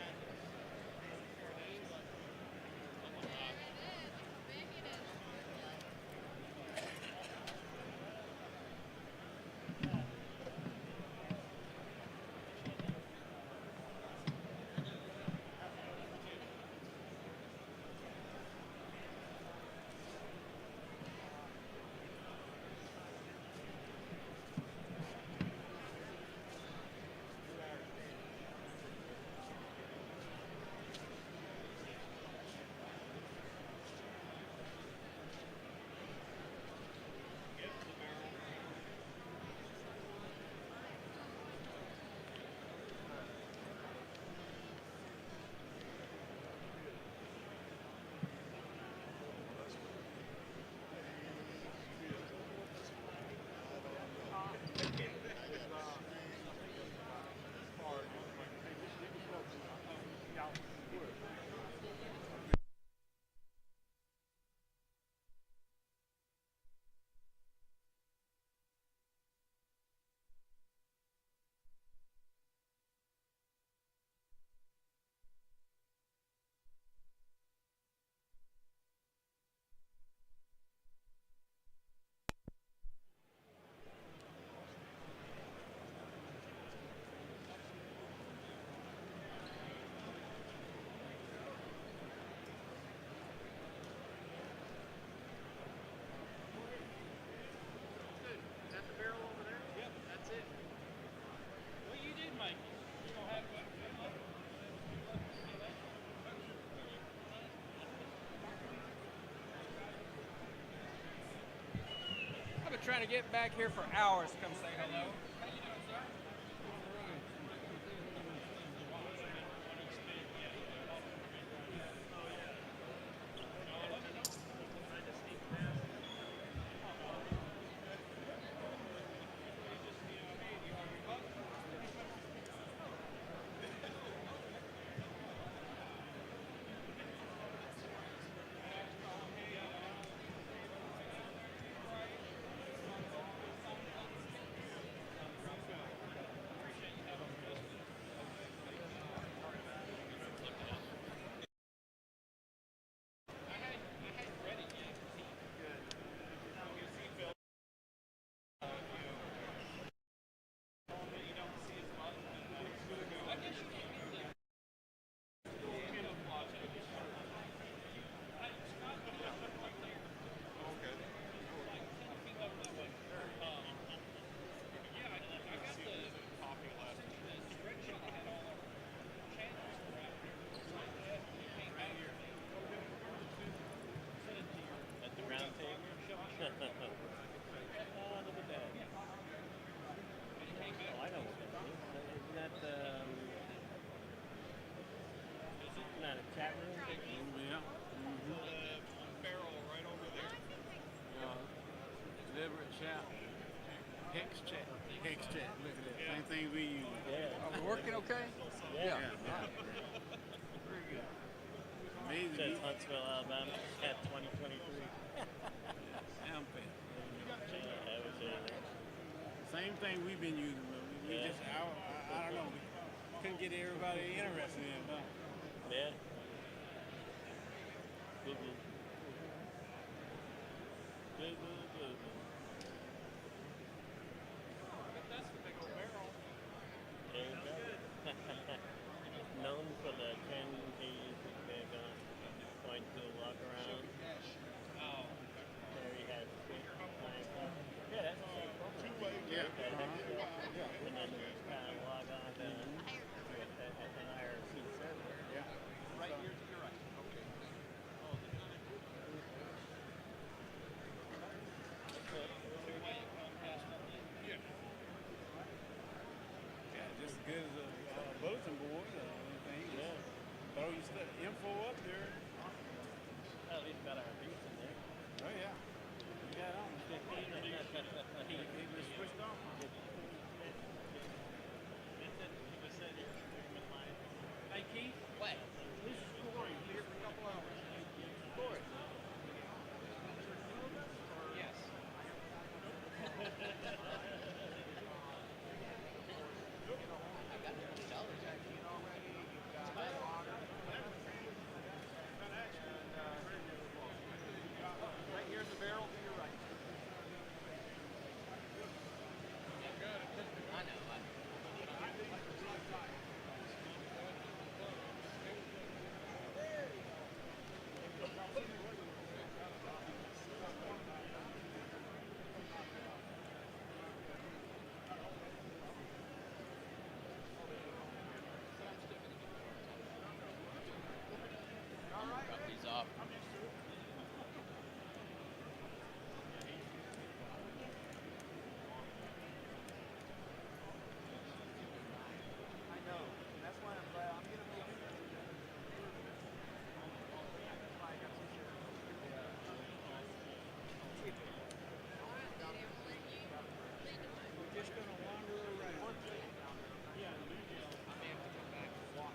trying to get back here for hours to come say hello. How you doing, sir? Hex chat. Look at that. Same thing we use. Are we working okay? Yeah. Very good. Amazing. Says Huntsville, Alabama, at 2023. Hamfest. That was it. Same thing we've been using. We just, I don't know. We couldn't get everybody interested in it. No. Yeah. Google. That's the big old barrel. There you go. Known for the 10 Gs they're going to walk around. Oh. There he has a big yeah, that's the same program. Yeah. And then you just kind of log on to an IRC server. Yeah. Right here to your right. Okay. Yeah, just as good as a bulletin board or anything. Yeah. Throw your info up there. At least got our beats in there. Oh, yeah. You got it on. He was switched off. Hey, Keith. What? This is Corey. Here for a couple hours. Corey. Yes. I got $20 actually already. You've got water. Right here's the barrel to your right. I know. Drop these off. I know. That's why I'm glad I'm gonna be. We're just gonna wander around. Yeah, I may have to come back and walk.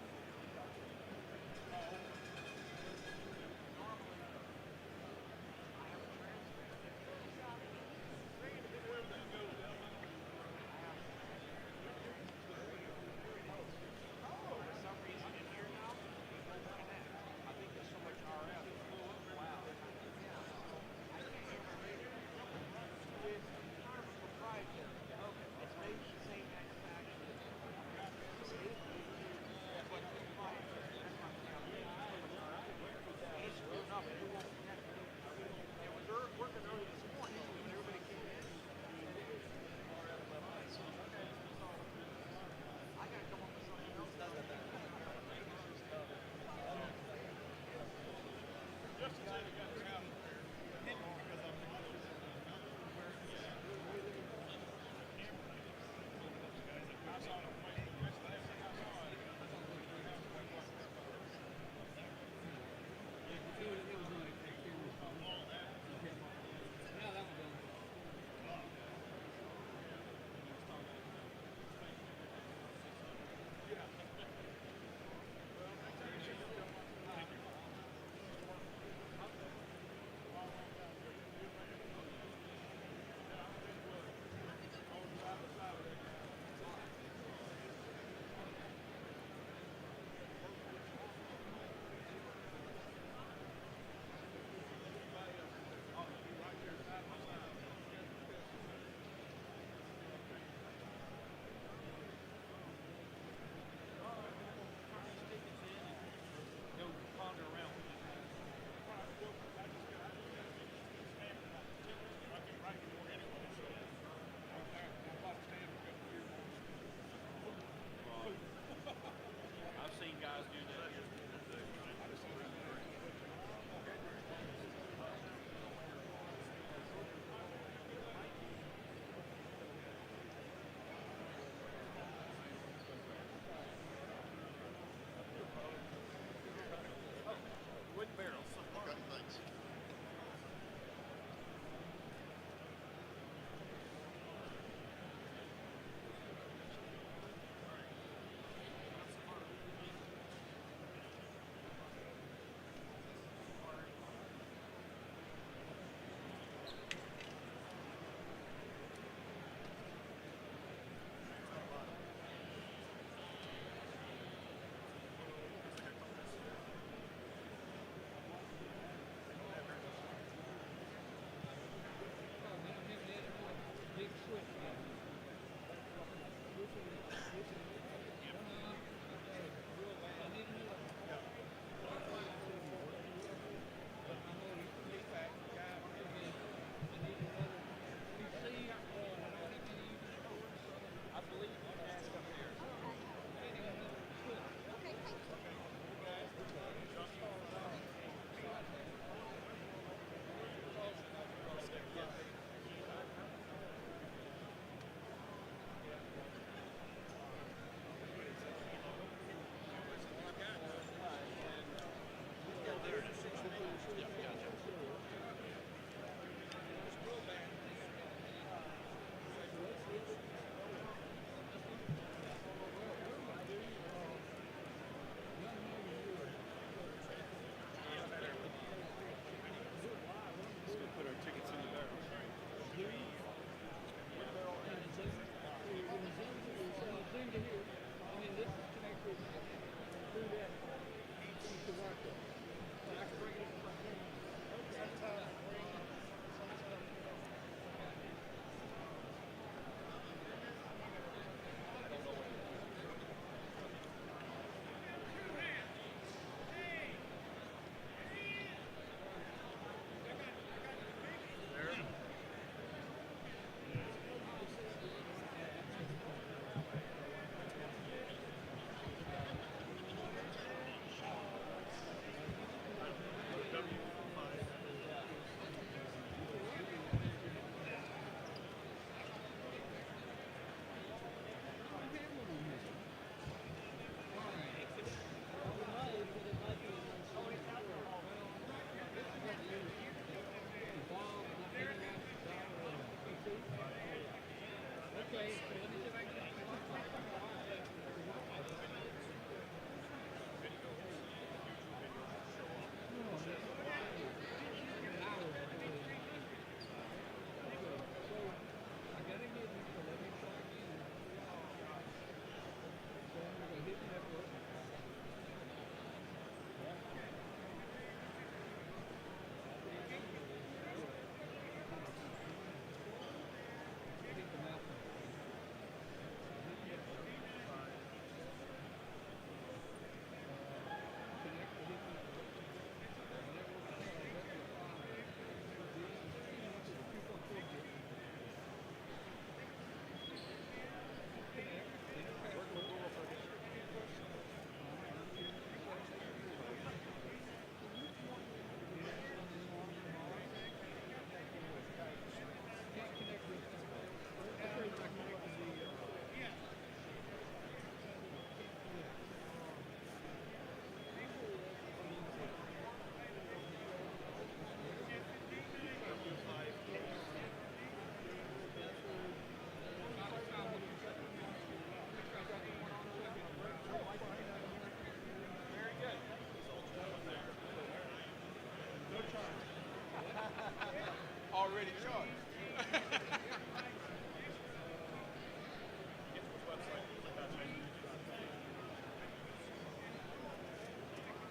already charged.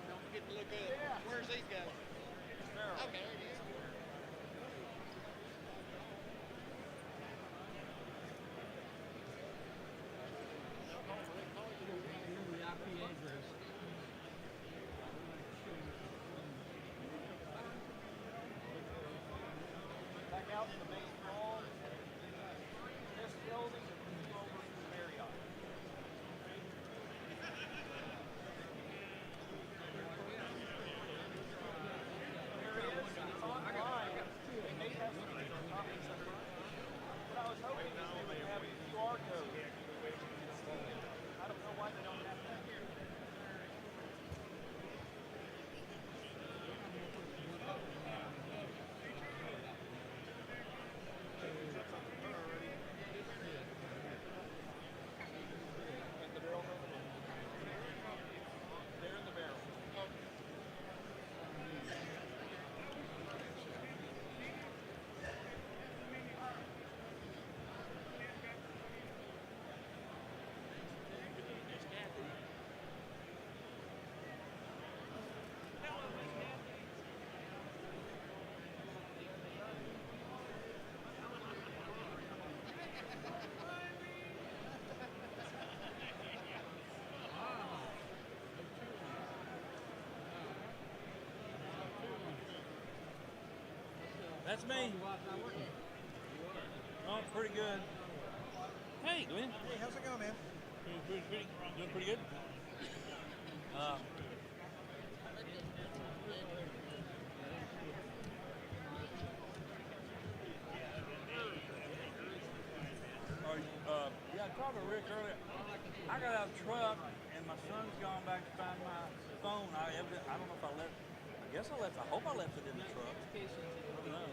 Don't forget to look up. Where's these guys? Okay, there it is. Back out in the main hall. This building is over to the Marriott. There it is. It's online. They may have some copies of it. What I was hoping is they would have a QR code. I don't know why they don't have that here. They're in the barrel. That's me. Oh, pretty good. Hey, Glenn. Hey, how's it going, man? Doing pretty good. Yeah, I talked to Rick earlier. I got out of the truck and my son's gone back to find my phone. I don't know if I left. I guess I left. I hope I left it in the truck. I don't know.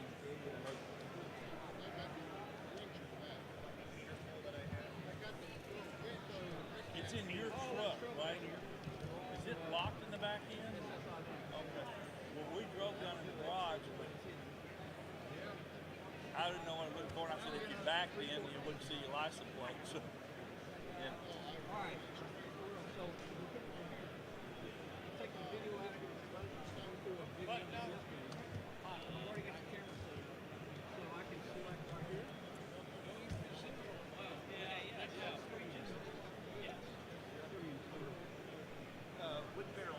It's in your truck, right? Is it locked in the back end? Okay. Well, we drove down in the garage, but I didn't know what I was looking for, and I said if you backed in, you wouldn't see your license plate. So, yeah. All right. So, taking a video out of your phone, through a video. I've already got the camera set up, so I can select right here. With barrel.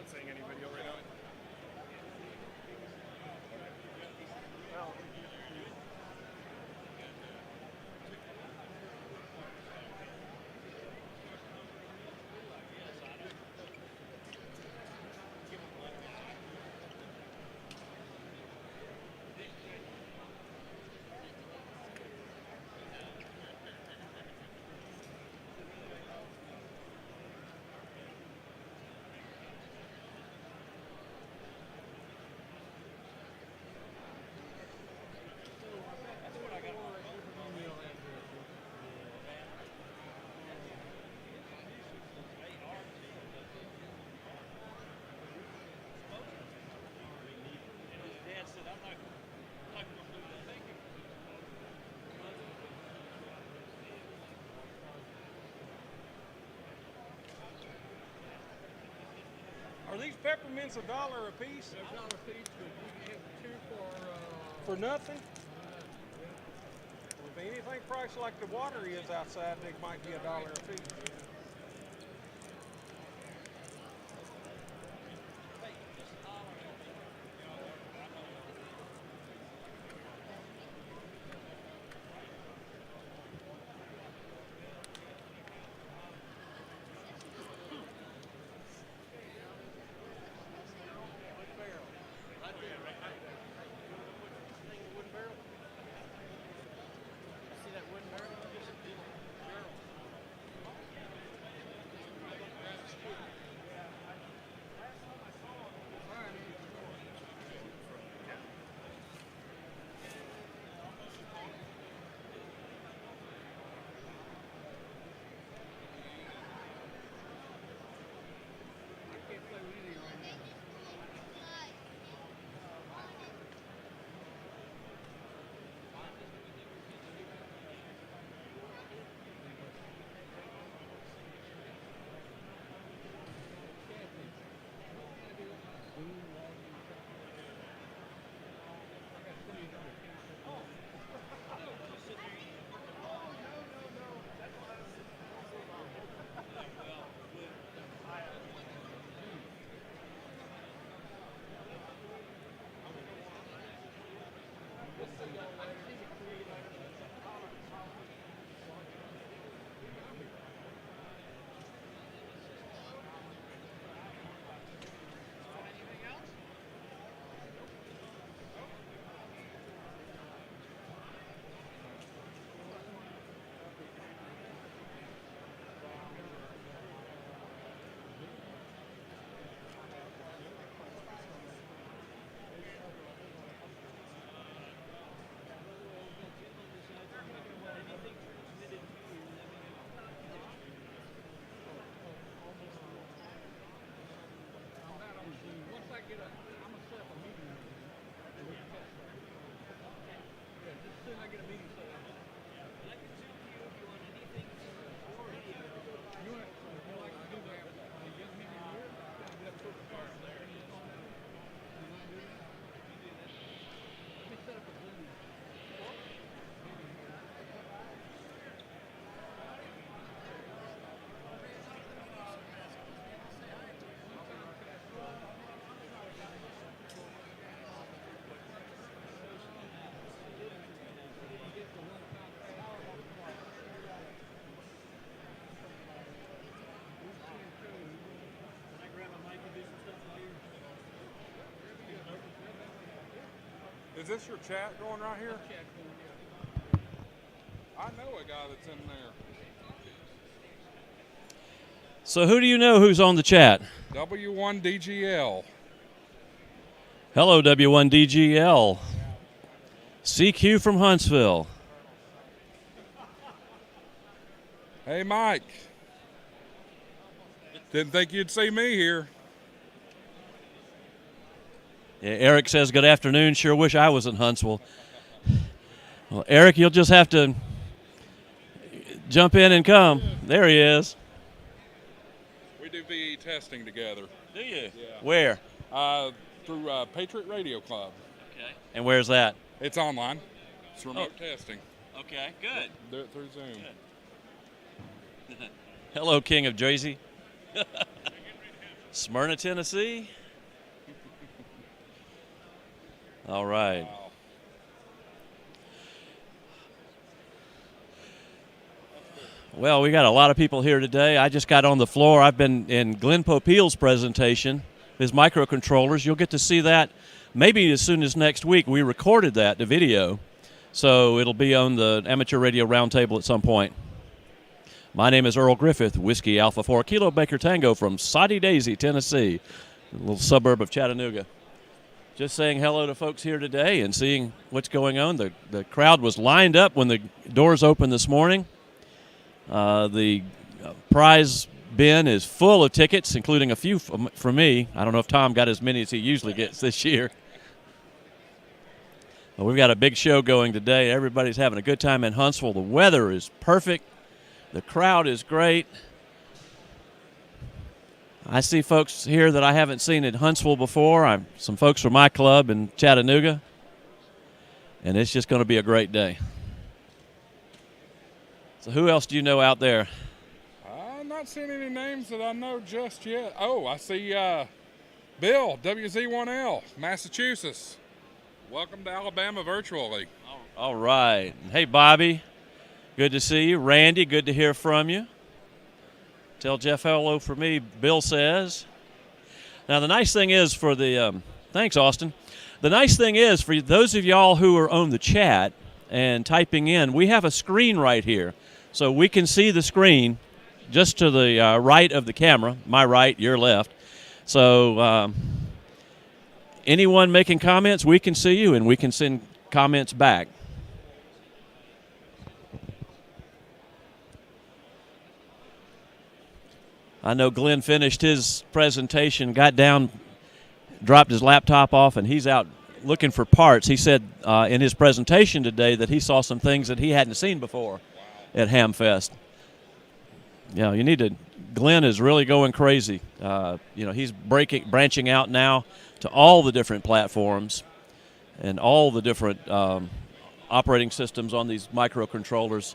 not seeing any video right now. Are these peppermints $1 a piece? $1 a piece, but you can have 2 For nothing? Well, if anything priced like the water is outside, it might be $1 a piece. Is this your chat going right here? I know a guy that's in there. So who do you know who's on the chat? W1DGL. Hello, W1DGL. CQ from Huntsville. Hey, Mike. Didn't think you'd see me here. Yeah, Eric says, good afternoon. Sure wish I was in Huntsville. Well, Eric, you'll just have to jump in and come. There he is. We do VE testing together. Do you? Yeah. Where? Through Patriot Radio Club. Okay. And where's that? It's online. It's remote testing. Okay, good. Do it through Zoom. Hello, King of Jersey. Smyrna, Tennessee. All right. Well, we got a lot of people here today. I just got on the floor. I've been in Glenn Popeil's presentation, his microcontrollers. You'll get to see that maybe as soon as next week. We recorded that, the video, so it'll be on the Amateur Radio Roundtable at some point. My name is Earl Griffith, Whiskey Alpha 4 Kilo Baker Tango from Soddy Daisy, Tennessee, a little suburb of Chattanooga. Just saying hello to folks here today and seeing what's going on. The crowd was lined up when the doors opened this morning. The prize bin is full of tickets, including a few for me. I don't know if Tom got as many as he usually gets this year. But we've got a big show going today. Everybody's having a good time in Huntsville. The weather is perfect. The crowd is great. I see folks here that I haven't seen in Huntsville before. Some folks from my club in Chattanooga. And it's just going to be a great day. So who else do you know out there? I'm not seeing any names that I know just yet. Oh, I see Bill, WZ1L, Massachusetts. Welcome to Alabama virtually. All right. Hey, Bobby. Good to see you. Randy, good to hear from you. Tell Jeff hello for me, Bill says. Now, the nice thing is for the thanks, Austin. The nice thing is for those of y'all who are on the chat and typing in, we have a screen right here. So we can see the screen just to the right of the camera, my right, your left. So anyone making comments, we can see you and we can send comments back. I know Glenn finished his presentation, got down, dropped his laptop off, and he's out looking for parts. He said in his presentation today that he saw some things that he hadn't seen before at Hamfest. Yeah, you need to. Glenn is really going crazy. He's branching out now to all the different platforms and all the different operating systems on these microcontrollers.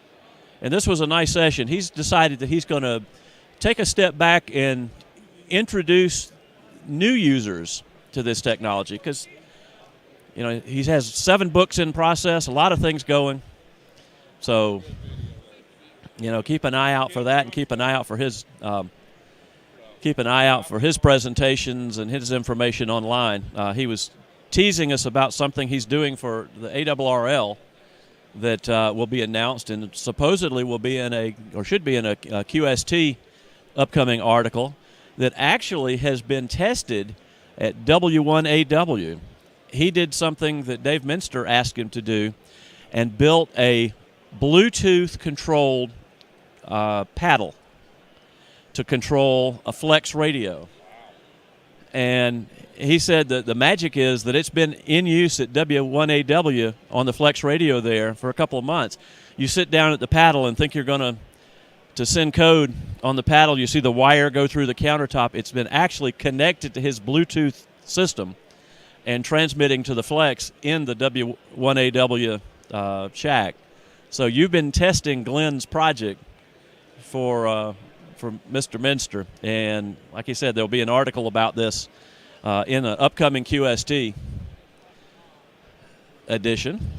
And this was a nice session. He's decided that he's going to take a step back and introduce new users to this technology because, he has 7 books in process, a lot of things going. So, keep an eye out for that and keep an eye out for his presentations and his information online. He was teasing us about something he's doing for the ARRL that will be announced and supposedly will be should be in a QST upcoming article that actually has been tested at W1AW. He did something that Dave Minster asked him to do and built a Bluetooth-controlled paddle to control a flex radio. And he said that the magic is that it's been in use at W1AW on the flex radio there for a couple of months. You sit down at the paddle and think you're going to send code on the paddle. You see the wire go through the countertop. It's been actually connected to his Bluetooth system and transmitting to the flex in the W1AW shack. So you've been testing Glenn's project for Mr. Minster, and like he said, there'll be an article about this in an upcoming QST edition.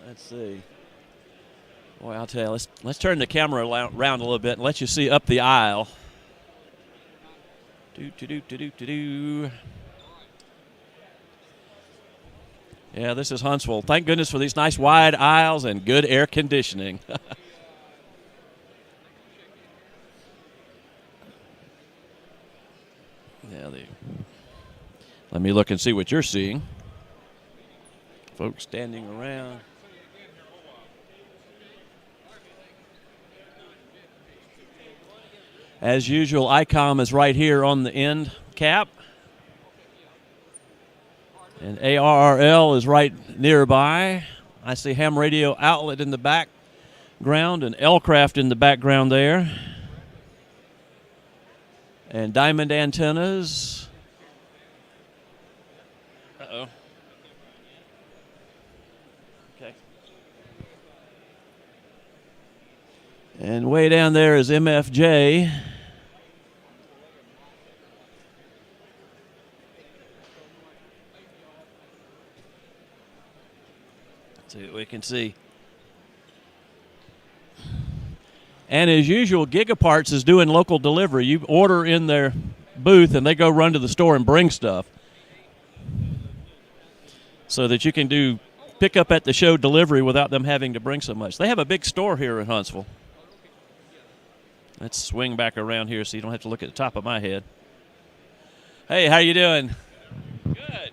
Let's see. Boy, I'll tell you, let's turn the camera around a little bit and let you see up the aisle. Yeah, this is Huntsville. Thank goodness for these nice wide aisles and good air conditioning. Let me look and see what you're seeing. Folks standing around. As usual, ICOM is right here on the end cap. And ARRL is right nearby. I see ham radio outlet in the background and L-Craft in the background there. And diamond antennas. Uh-oh. Okay. And way down there is MFJ. Let's see what we can see. And as usual, Gigaparts is doing local delivery. You order in their booth, and they go run to the store and bring stuff, so that you can do pick up at the show delivery without them having to bring so much. They have a big store here in Huntsville. Let's swing back around here so you don't have to look at the top of my head. Hey, how you doing? Good.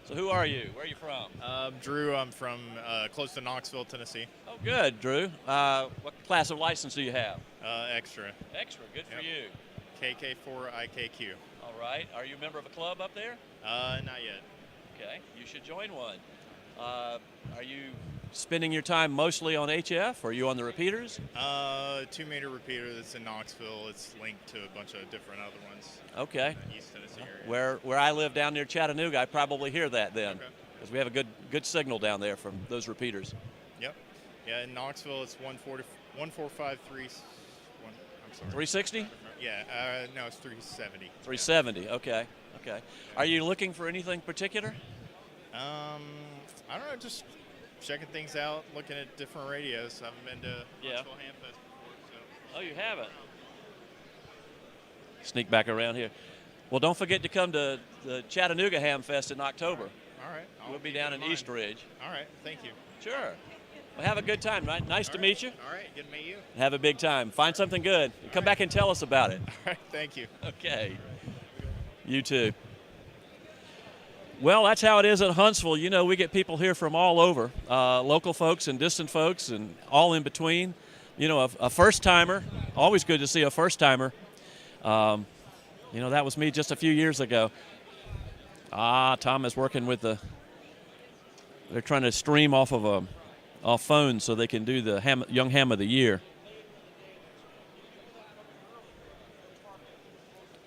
So who are you? Where are you from? Drew, I'm from close to Knoxville, Tennessee. Oh, good, Drew. What class of license do you have? Extra. Extra, good for you. KK4IKQ. All right. Are you a member of a club up there? Not yet. Okay, you should join one. Are you spending your time mostly on HF, or are you on the repeaters? 2-meter repeater that's in Knoxville. It's linked to a bunch of different other ones. Okay. In the East Tennessee area. Where I live down near Chattanooga, I probably hear that then, because we have a good signal down there from those repeaters. Yep. Yeah, in Knoxville it's 1453. I'm sorry. 360? Yeah. No, it's 370. 370. Okay. Okay. Are you looking for anything particular? I don't know, just checking things out, looking at different radios. I haven't been to Huntsville Hamfest before, so. Oh, you haven't? Sneak back around here. Well, don't forget to come to the Chattanooga Hamfest in October. All right. We'll be down in East Ridge. All right. Thank you. Sure. Well, have a good time, right? Nice to meet you. All right. Good to meet you. Have a big time. Find something good. Come back and tell us about it. All right. Thank you. Okay. You too. Well, that's how it is at Huntsville. You know, we get people here from all over, local folks and distant folks and all in between. You know, a first-timer, always good to see a first-timer. You know, that was me just a few years ago. Tom is working with they're trying to stream off of off phones so they can do the Young Ham of the Year.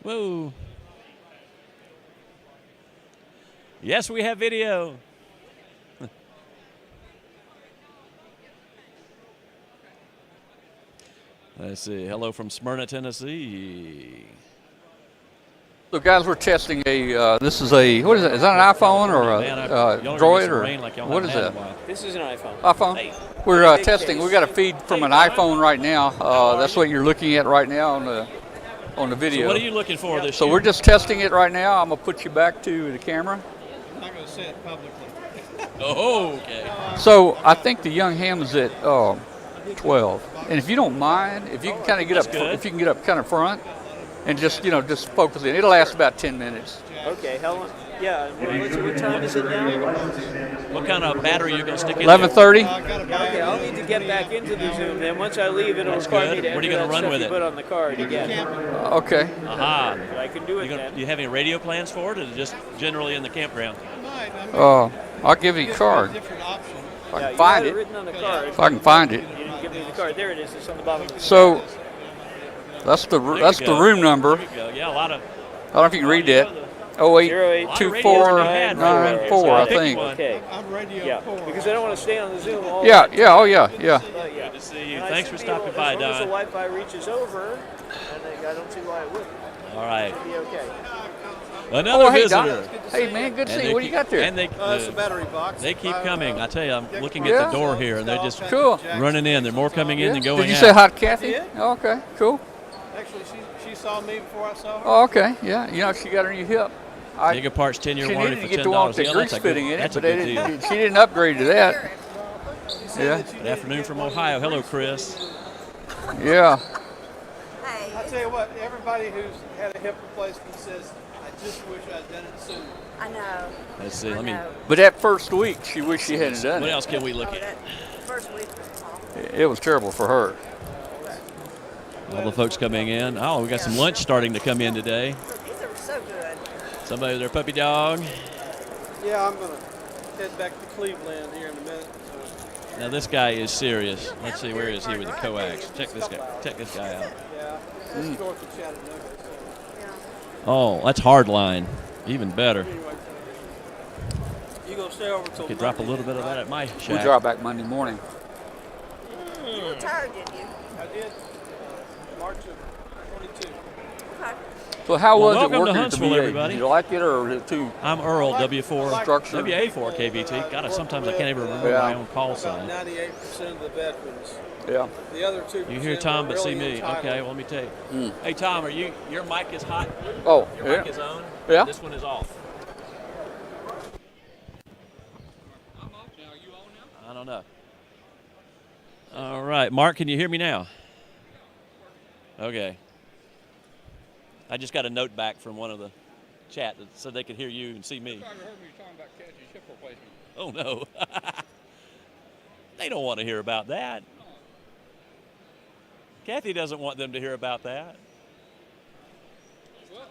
Whoa. Yes, we have video. Let's see. Hello from Smyrna, Tennessee. So, guys, we're testing this is what is it? Is that an iPhone or a Droid or what is that? This is an iPhone. iPhone? We're testing. We got a feed from an iPhone right now. That's what you're looking at right now on the video. So what are you looking for this So year? we're just testing it right now. I'm going to put you back to the camera. I'm not going to say it publicly. Oh, okay. So I think the Young Ham is at 12. And if you don't mind, if you can kind of get up, if you can get up kind of front, and just focus in. It'll last about 10 minutes. Okay, how long? Yeah, what time is it now? What kind of battery are you going to stick in 11:30. Okay, I'll need to get back into the Zoom. Then once I leave, it'll require me to enter that stuff you put on the card again. Okay. Aha. I can do it then. Do you have any radio plans for it, or just generally in the campground? I'll give you a card. If I can find it. Written on the card. If I can find it. You didn't give me the card. There it is. It's on the bottom of the So that's the room number. There you go. Yeah, a lot of. I don't know if you can read that. 082494, I think. Okay. Yeah, because I don't want to stay on the Zoom all Yeah, the yeah, oh yeah, yeah. Good to see you. Thanks for stopping by, Don. As long as the Wi-Fi reaches over, and I don't see why it wouldn't. All right. It'll be okay. Another hey, visitor. Don. Hey, man, good to see you. What do you got there? And it's a battery box. They keep coming. I tell you, I'm looking at the door here, and they're just cool. running in. There are more coming in than going out. Did you say hi to Kathy? Oh, okay, cool. Actually, she saw me before I saw her. Oh, okay, yeah. You know, she got her new hip. Gigaparts 10-year warranty for $10. She needed to get the one with the grease fitting in it, but she didn't upgrade to that. Yeah. Good afternoon from Ohio. Hello, Chris. Yeah. Hey. I tell you what, everybody who's had a hip replacement says, I just wish I'd done it sooner. I know. Let's see. Let me. But that first week, she wished she hadn't done it. What else can we look at? First week was awful. It was terrible for her. All the folks coming in. Oh, we got some lunch starting to come in today. These are so good. Somebody with their puppy dog. Yeah, I'm going to head back to Cleveland here in a minute. So. Now this guy is serious. Let's see, where is he with the coax? Check this guy. Check this guy out. Yeah, that's north of Chattanooga. Oh, that's hard line. Even better. You gonna stay over till Could drop a little bit of that at my shack. We drop back Monday morning. You retired, didn't you? I did. March of 22. Okay. So how was it welcome to working at the Huntsville, VA? everybody. Did you like it, or was it too? I'm Earl, W4, structure? WA4 KBT. God, sometimes I can't even remember my own call sign. 98% of the veterans. Yeah. The other 2%. You hear Tom, but see really me. entitled. Okay, well, let me tell you. Hey, Tom, your mic is hot? Oh, your yeah. mic is on? Yeah. This one is off. I don't know. All right, Mark, can you hear me now? Okay. I just got a note back from one of the chat that said they could hear you and see me. I heard me talking about catching ship replacement. Oh, no. They don't want to hear about that. Kathy doesn't want them to hear about that. Well,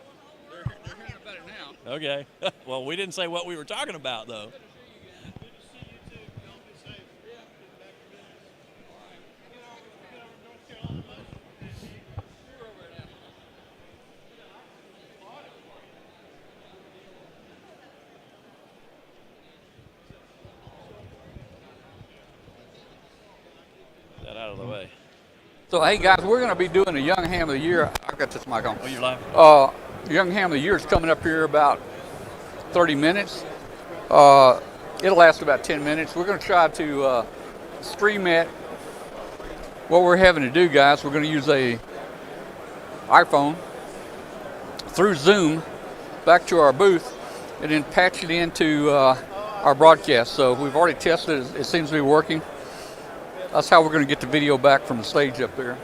they're hearing about it now. Okay. Well, we didn't say what we were talking about, though. That out of the way. So, hey, guys, we're going to be doing a Young Ham of the Year. I got this mic on. Oh, you're live? Young Ham of the Year is coming up here about 30 minutes. It'll last about 10 minutes. We're going to try to stream it. What we're having to do, guys, we're going to use a iPhone through Zoom back to our booth and then patch it into our broadcast. So we've already tested it. It seems to be working. That's how we're going to get the video back from the stage up there.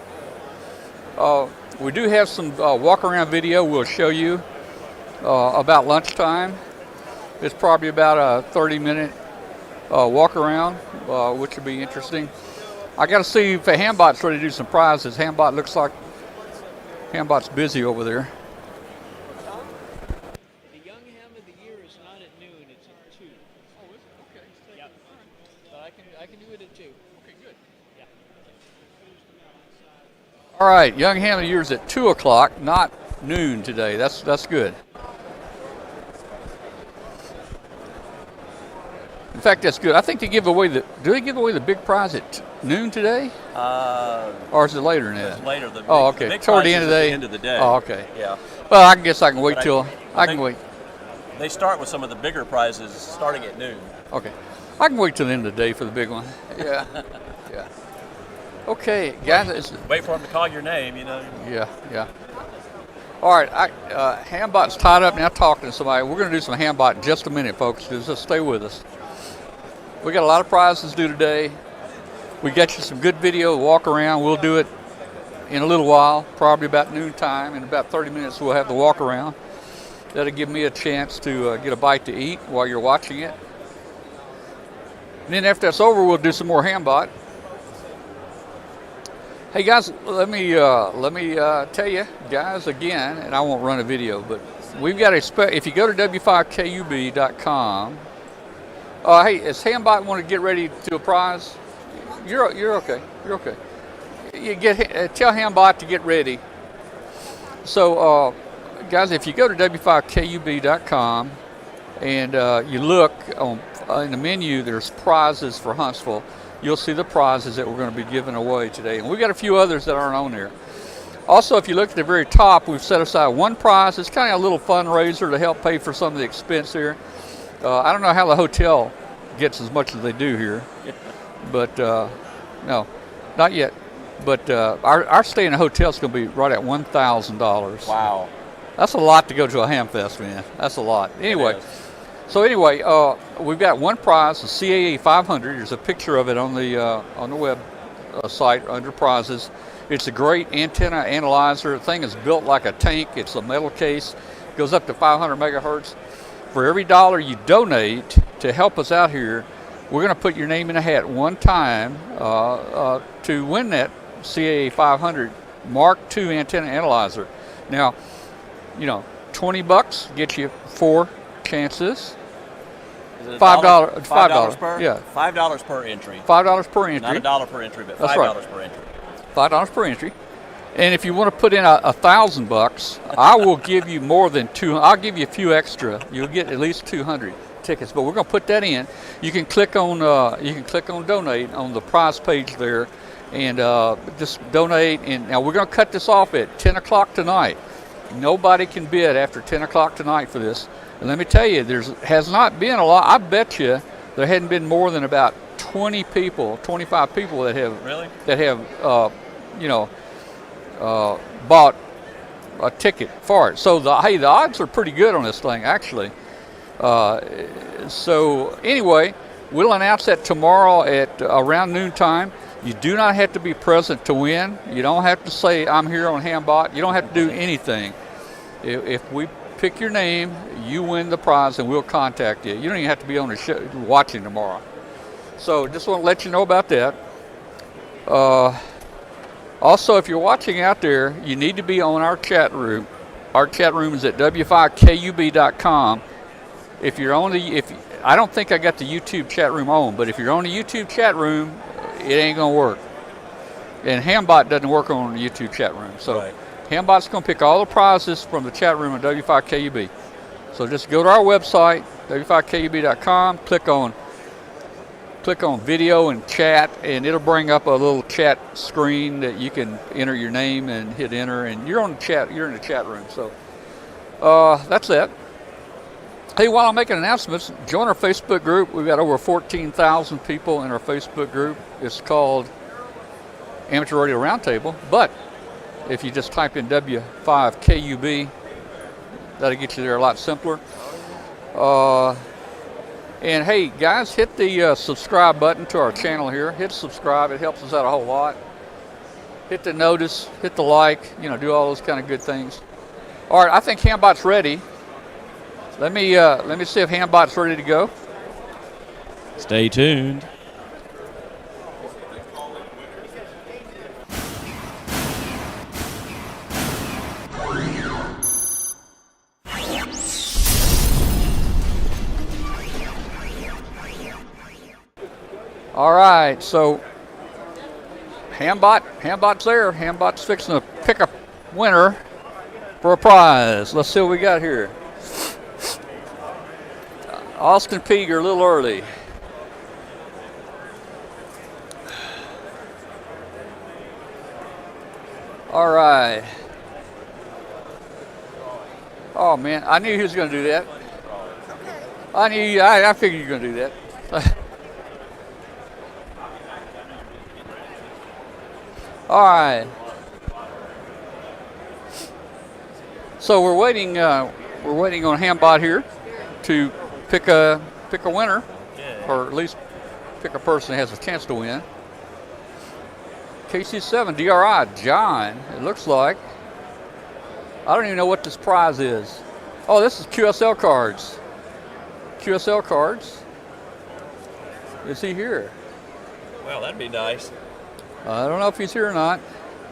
We do have some walk-around video we'll show you about lunchtime. It's probably about a 30-minute walk-around, which will be interesting. I got to see if Hambot's ready to do some prizes. Hambot looks like Hambot's busy over there. The Young Ham of the Year is not at noon, it's at 2. Oh, is it? Okay. Yep. So I can do it at 2. Okay, good. Yeah. All right, Young Ham of the Year is at 2 o'clock, not noon today. That's good. In fact, that's good. I think they give away do they give away the big prize at noon today? Or is it later than that? It's later. Okay. Big Toward prize the end is of the at day? the end of the day. Oh, okay. Yeah. Well, I guess I can wait But till I can wait. They start with some of the bigger prizes starting at noon. Okay. I can wait till the end of the day for the big one. Yeah. Yeah. Okay, guys. Wait for them to call your name, you know. Yeah. All right, Hambot's tied up now talking to somebody. We're going to do some Hambot in just a minute, folks. Just stay with us. We got a lot of prizes due today. We got you some good video walk around. We'll do it in a little while, probably about noontime. In about 30 minutes, we'll have the walk around. That'll give me a chance to get a bite to eat while you're watching it. And then after that's over, we'll do some more Hambot. Hey guys, let me tell you guys again, and I won't run a video, but we've got if you go to w5kub.com. Hey, is Hambot want to get ready to a prize? You're okay. You're okay. You tell Hambot to get ready. So, guys, if you go to w5kub.com and you look in the menu, there's prizes for Huntsville. You'll see the prizes that we're going to be giving away today. And we've got a few others that aren't on there. Also, if you look at the very top, we've set aside one prize. It's kind of a little fundraiser to help pay for some of the expense here. I don't know how the hotel gets as much as they do here. But, no, not yet. But our stay in a hotel is going to be right at $1,000. Wow. That's a lot to go to a Hamfest, man. That's a lot. Anyway. We've got one prize, the CAA 500. There's a picture of it on the web site under prizes. It's a great antenna analyzer. The thing is built like a tank. It's a metal case. It goes up to 500 megahertz. For every dollar you donate to help us out here, we're going to put your name in a hat one time to win that CAA 500 Mark II antenna analyzer. Now, $20 gets you 4 chances. $5 per? Yeah. $5 per entry. $5 per entry. Not $1 per entry, but $5 That's right. per entry. $5 per entry. And if you want to put in $1,000, I will give you more than 200. I'll give you a few extra. You'll get at least 200 tickets. But we're going to put that in. You can click on donate on the prize page there, and just donate. And now we're going to cut this off at 10 o'clock tonight. Nobody can bid after 10 o'clock tonight for this. And let me tell you, has not been a lot. I bet you there hadn't been more than about 20 people, 25 people that have bought a ticket for it. So the odds are pretty good on this thing, actually. So anyway, we'll announce that tomorrow at around noontime. You do not have to be present to win. You don't have to say, I'm here on Hambot. You don't have to do anything. If we pick your name, you win the prize, and we'll contact you. You don't even have to be on the show watching tomorrow. So just want to let you know about that. Also, if you're watching out there, you need to be on our chat room. Our chat room is at w5kub.com. If you're on I don't think I got the YouTube chat room on, but if you're on the YouTube chat room, it ain't gonna work. And Hambot doesn't work on the YouTube chat room. So Hambot's gonna pick all the prizes from the chat room at W5KUB. So just go to our website, w5kub.com, click on video and chat, and it'll bring up a little chat screen that you can enter your name and hit enter, and you're on the chat. You're in the chat room. So that's it. Hey, while I'm making announcements, join our Facebook group. We've got over 14,000 people in our Facebook group. It's called Amateur Radio Roundtable. But if you just type in W5KUB, that'll get you there a lot simpler. And hey, guys, hit the subscribe button to our channel here. Hit subscribe. It helps us out a whole lot. Hit the notice. Hit the like. Do all those kind of good things. All right, I think Hambot's ready. Let me see if Hambot's ready to go. Stay tuned. All right, so Hambot's there. Hambot's fixing to pick a winner for a prize. Let's see what we got here. Austin P, you're a little early. All right. Oh man, I knew he was going to do that. I figured you were going to do that. All right. So we're waiting on Hambot here to pick a winner, or at least pick a person that has a chance to win. KC7 DRI John. It looks like. I don't even know what this prize is. Oh, this is QSL cards. QSL cards. Is he here? Well, that'd be nice. I don't know if he's here or not.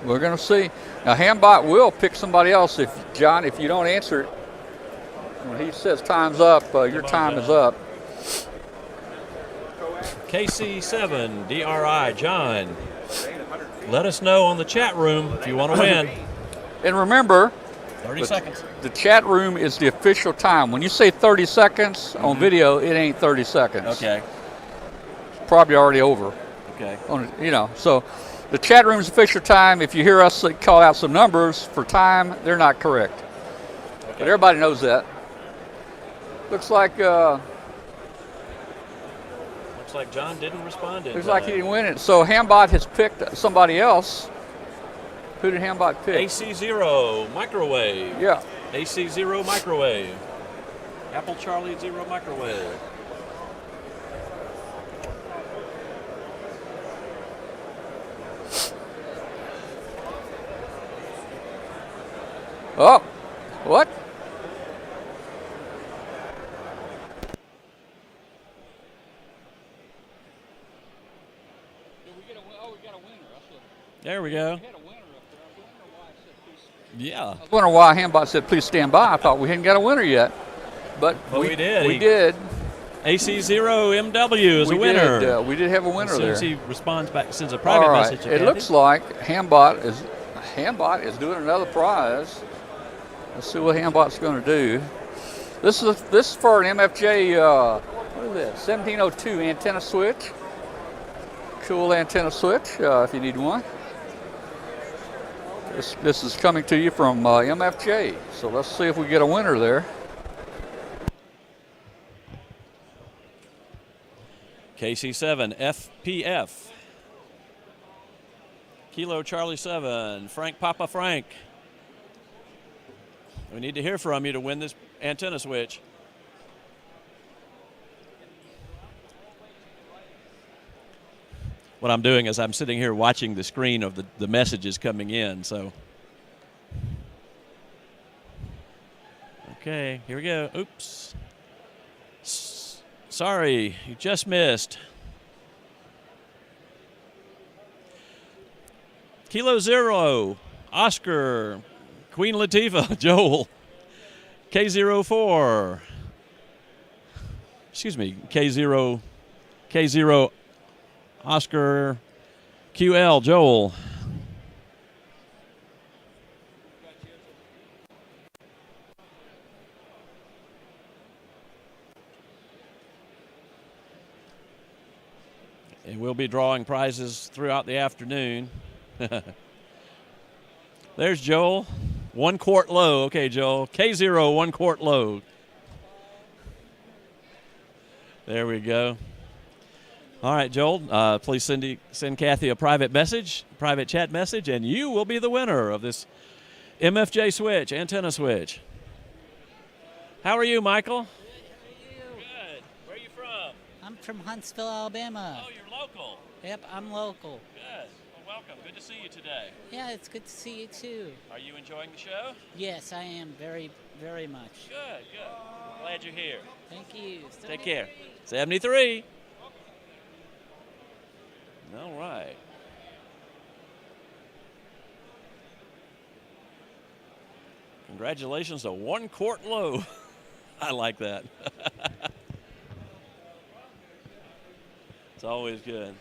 We're going to see. Now, Hambot will pick somebody else if you don't answer it. When he says time's up, your time is up. KC7 DRI John. Let us know on the chat room if you want to win. And remember, 30 seconds. The chat room is the official time. When you say 30 seconds on video, it ain't 30 seconds. Okay. It's probably already over. Okay. So the chat room's official time. If you hear us call out some numbers for time, they're not correct. Okay. But everybody knows that. Looks like John didn't respond. Looks like he didn't win it. So Hambot has picked somebody else. Who did Hambot pick? AC0 Microwave. Yeah. AC0 Microwave. Apple Charlie 0 Microwave. Oh, what? There we go. Yeah. I was wondering why Hambot said, please stand by. I thought we hadn't got a winner yet. But we did. We did. AC0MW is a winner. We did have a winner there. As soon as he responds back, sends a private message. It looks like Hambot is doing another prize. Let's see what Hambot's going to do. This is for an MFJ, what is that, 1702 antenna switch. cool antenna switch if you need one. This is coming to you from MFJ. So let's see if we get a winner there. KC7 FPF. Kilo Charlie 7, Frank Papa Frank. We need to hear from you to win this antenna switch. What I'm doing is I'm sitting here watching the screen of the messages coming in, so. Okay, here we go. Oops. Sorry, you just missed. Kilo 0, Oscar, Queen Latifah, Joel, K04, excuse me, K0, Oscar, QL, Joel. And we'll be drawing prizes throughout the afternoon. There's Joel. 1 quart low. Okay, Joel. K0, 1 quart low. There we go. All right, Joel. Please send Kathy a private chat message, and you will be the winner of this MFJ switch, antenna switch. How are you, Michael? Good. Where are you from? I'm from Huntsville, Alabama. Oh, you're local. Yep, I'm local. Good. Well, welcome. Good to see you today. Yeah, it's good to see you too. Are you enjoying the show? Yes, I am very, very much. Good, good. Glad you're here. Thank you. Take care. 73. All right. Congratulations to 1 quart low. I like that. It's always good.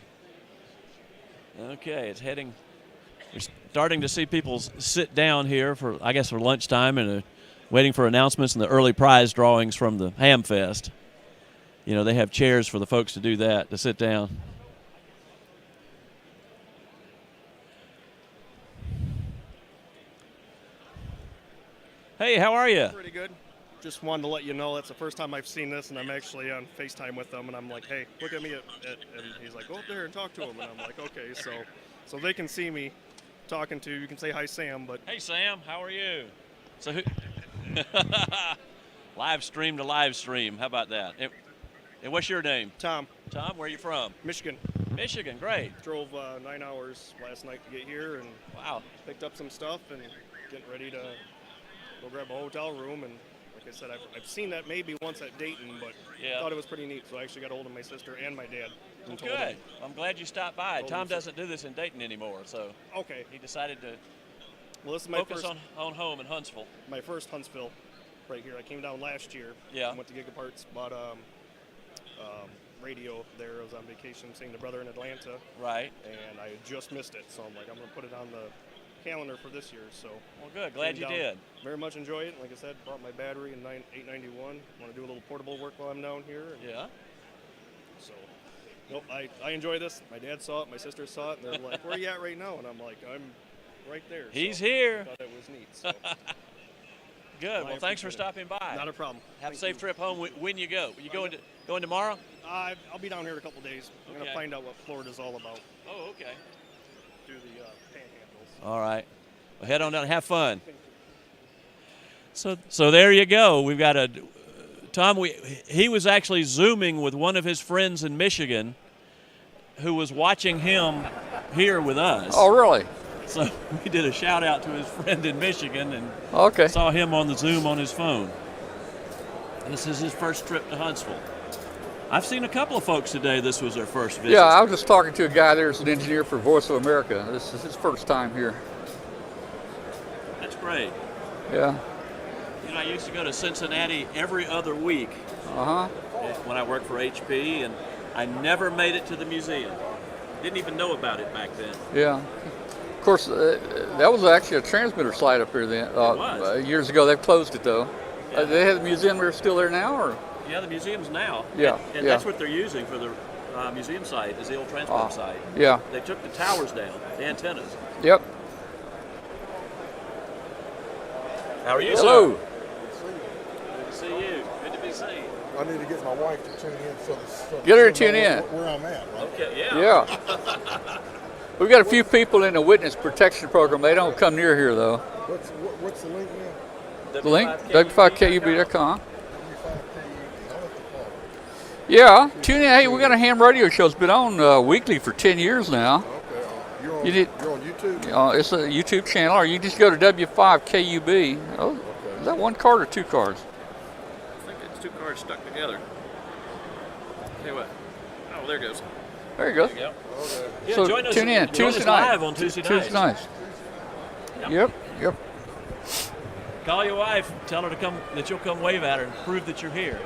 Okay, it's heading. We're starting to see people sit down here for, I guess, for lunchtime and waiting for announcements and the early prize drawings from the Hamfest. You know, they have chairs for the folks to do that, to sit down. Hey, how are you? Pretty good. Just wanted to let you know that's the first time I've seen this, and I'm actually on FaceTime with them, and I'm like, hey, look at me, and he's like, go up there and talk to him, and I'm like, okay, so they can see me talking to, you can say hi, Sam, but. Hey, Sam, how are you? So who? Live stream to live stream, how about that? And what's your name? Tom. Tom, where are you from? Michigan. Michigan, great. Drove 9 hours last night to get here, and wow, picked up some stuff, and getting ready to go grab a hotel room, and like I said, I've seen that maybe once at Dayton, but thought it was pretty neat, so I actually got a hold of my sister and my dad. And told good. them. I'm glad you stopped by. Tom doesn't do this in Dayton anymore, so okay. He decided to this is my focus first, on home in Huntsville. My first Huntsville right here. I came down last year. Yeah. Went to Gigaparts, bought radio there. I was on vacation seeing the brother in Atlanta. Right. And I just missed it, so I'm like, I'm going to put it on the calendar for this year. So well, good. Glad you did. Very much enjoy it. Like I said, brought my battery in 891. Want to do a little portable work while I'm down here. Yeah. So, nope, I enjoy this. My dad saw it, my sister saw it, and they're like, where are you at right now? And I'm like, I'm right there. He's so here. I thought it was neat. So. Good. Well, thanks for stopping by. Not a problem. Have a safe trip home when you go. You going tomorrow? I'll be down here in a couple days. I'm going to find out what Florida's all about. Oh, okay. Do the panhandles. All right. Well, head on down and have fun. So there you go. We've got Tom, he was actually Zooming with one of his friends in Michigan who was watching him here with us. Oh, really? So we did a shout out to his friend in Michigan and saw him on the Zoom on his phone. This is his first trip to Huntsville. I've seen a couple of folks today. This was their first visit. Yeah, I was just talking to a guy there who's an engineer for Voice of America. This is his first time here. That's great. Yeah. You know, I used to go to Cincinnati every other week when I worked for HP, and I never made it to the museum. Didn't even know about it back then. Yeah. Of course, that was actually a transmitter slide up here then. It was. Years ago. They've closed it, though. They have the museum. They're still there now, or? Yeah, the museum's now. Yeah. And that's what they're using for the museum site is the old transport site. Yeah. They took the towers down, the antennas. Yep. How are you, Hello. sir? Good to see you. Good to be seen. I need to get my wife to tune in so Get her to tune in. where I'm at, right? Okay, yeah. Yeah. We've got a few people in the witness protection program. They don't come near here, though. What's the link now? The link, W5KUB.com. Yeah, tune in. Hey, we got a ham radio show. It's been on weekly for 10 years now. Okay. You're on YouTube? It's a YouTube channel, or you just go to W5KUB. Oh, is that one card or two cards? I think it's two cards stuck together. Tell you what. Oh, there it goes. There you go. There you go. Okay. Yeah, So join us, tune in join Tuesday us night. live on Tuesday nights. Yep. Call your wife, tell her to come, that you'll come wave at her and prove that you're here.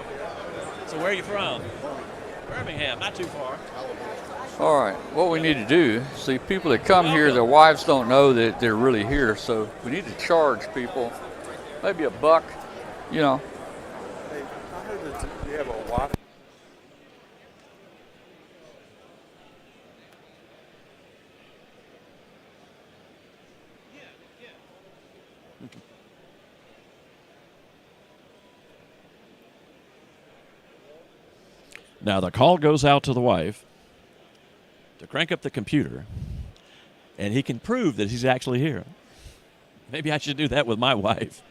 So where are you from? Birmingham, not too far. All right. What we need to do, see, people that come here, their wives don't know that they're really here. So we need to charge people, maybe $1, you know. Hey, I heard that you have a wife. Now the call goes out to the wife to crank up the computer, and he can prove that he's actually here. Maybe I should do that with my wife.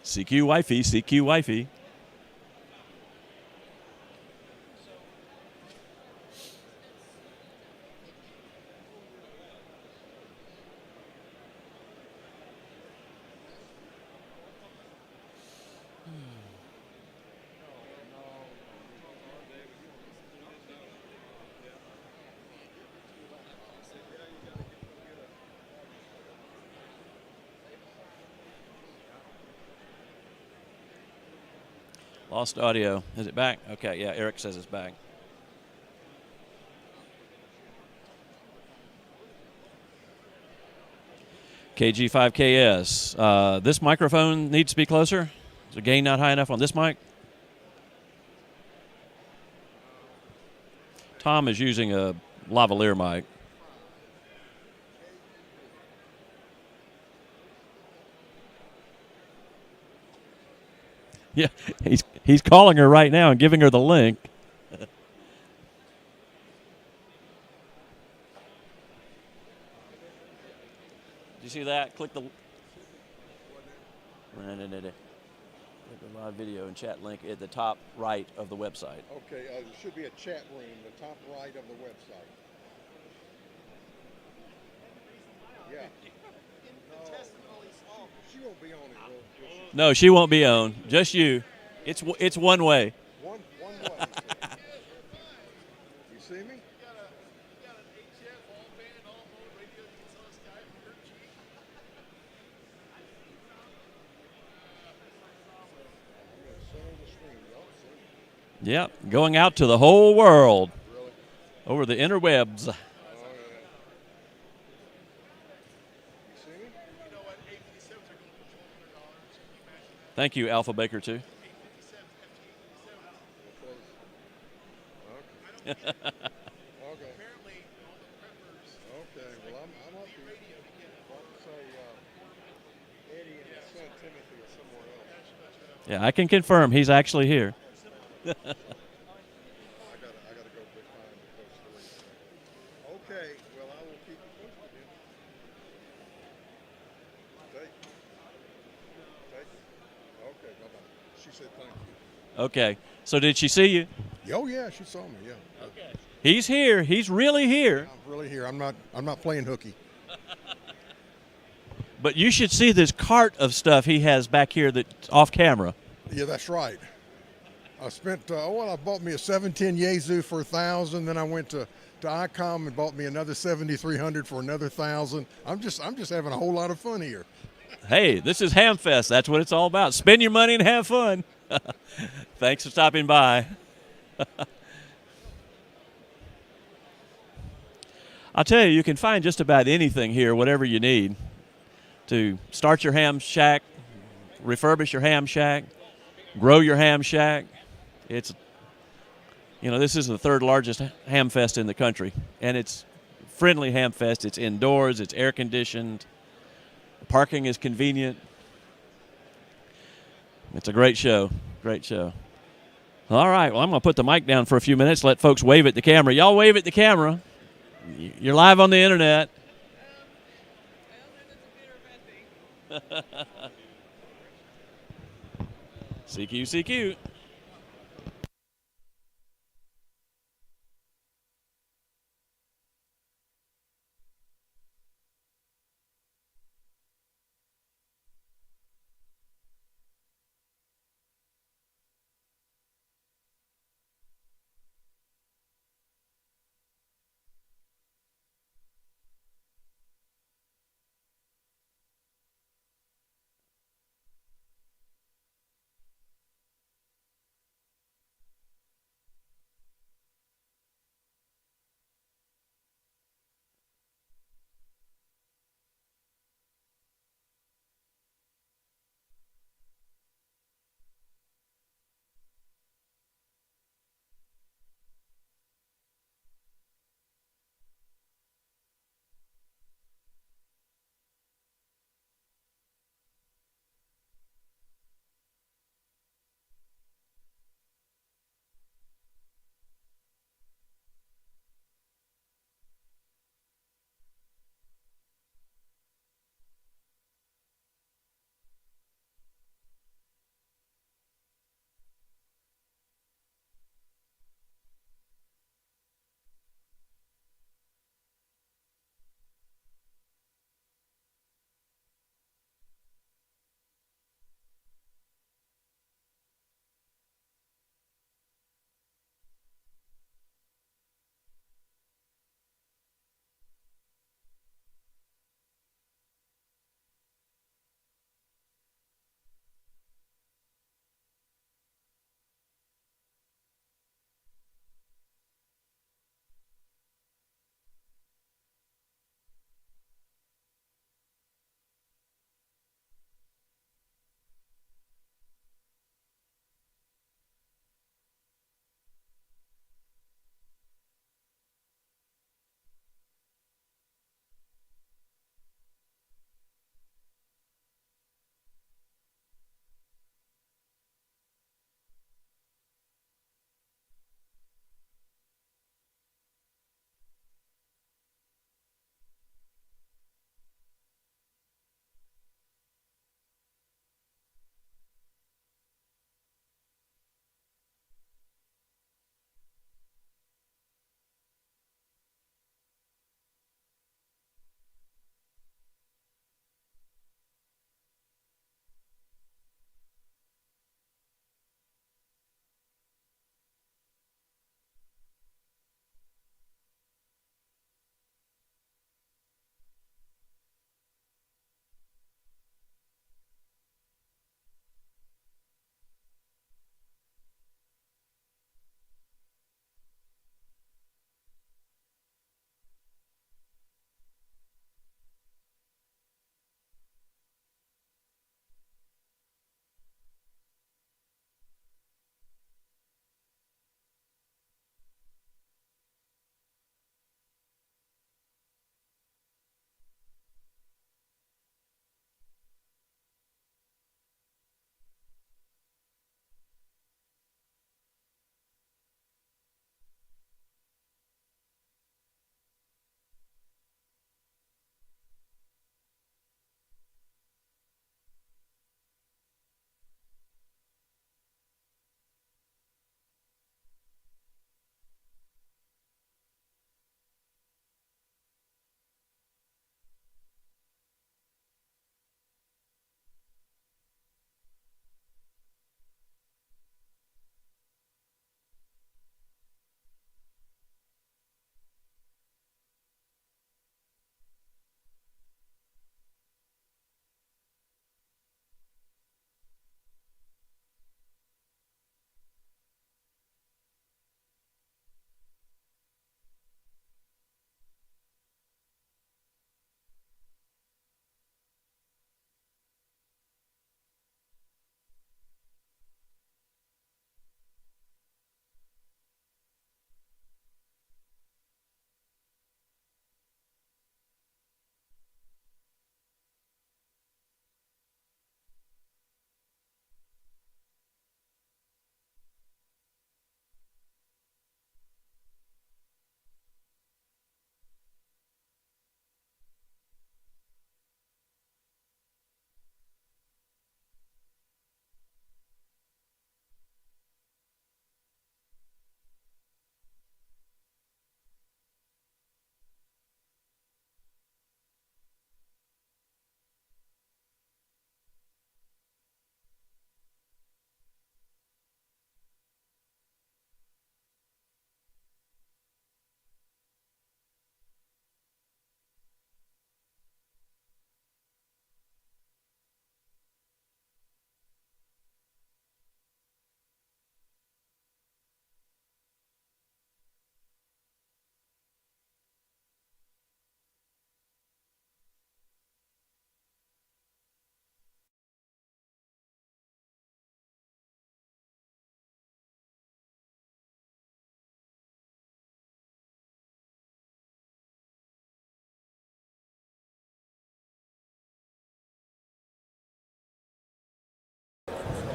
CQ wifey, CQ wifey. Lost audio. Is it back? Okay, yeah, Eric says it's back. KG5KS. This microphone needs to be closer. Is the gain not high enough on this mic? Tom is using a lavalier mic. Yeah, he's calling her right now and giving her the link. Did you see that? Click the live video and chat link at the top right of the website. Okay, there should be a chat room, the top right of the website. Yeah. She won't be on it, will she? No, she won't be on. Just you. It's one way. One way. You see me? Yep, going out to the whole world. Really? Over the interwebs. Thank you, Alpha Baker, too. Okay. Okay. Well, I'm up here. I'll say Eddie and his son Timothy are somewhere else. Yeah, I can confirm he's actually here. I gotta go behind those three. Okay. Well, I will keep you posted then. Okay. Bye-bye. She said thank you. Okay. So did she see you? Oh yeah, she saw me. Yeah. Okay. He's here. He's really here. I'm really here. I'm not playing hooky. But you should see this cart of stuff he has back here that's off camera. Yeah, that's right. I spent I bought me a 710 Yaesu for $1,000. Then I went to ICOM and bought me another 7300 for another $1,000. I'm just having a whole lot of fun here. Hey, this is Hamfest. That's what it's all about. Spend your money and have fun. Thanks for stopping by. I'll tell you can find just about anything here, whatever you need to start your ham shack, refurbish your ham shack, grow your ham shack. It's You know, this is the third largest Hamfest in the country, and it's friendly Hamfest. It's indoors. It's air conditioned. Parking is convenient. It's a great show. Great show. All right. Well, I'm going to put the mic down for a few minutes. Let folks wave at the camera. Y'all wave at the camera. You're live on the internet. CQ, CQ.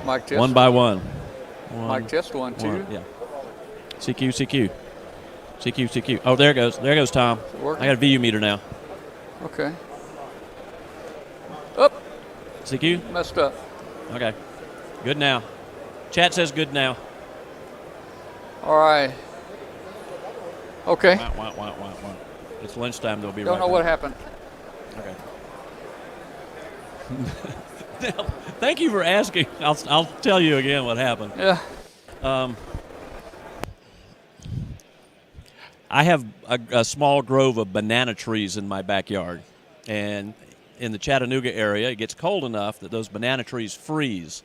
Mic test. One by one. Mic test 1, 2. Yeah. CQ. Oh, there it goes. There goes Tom. I got a VU meter now. Okay. Up. CQ? Messed up. Okay. Good now. Chat says good now. All right. Okay. Wah. It's lunchtime. They'll be Don't right know back. what happened. Okay. Now, thank you for asking. I'll tell you again what happened. Yeah. I have a small grove of banana trees in my backyard, and in the Chattanooga area, it gets cold enough that those banana trees freeze,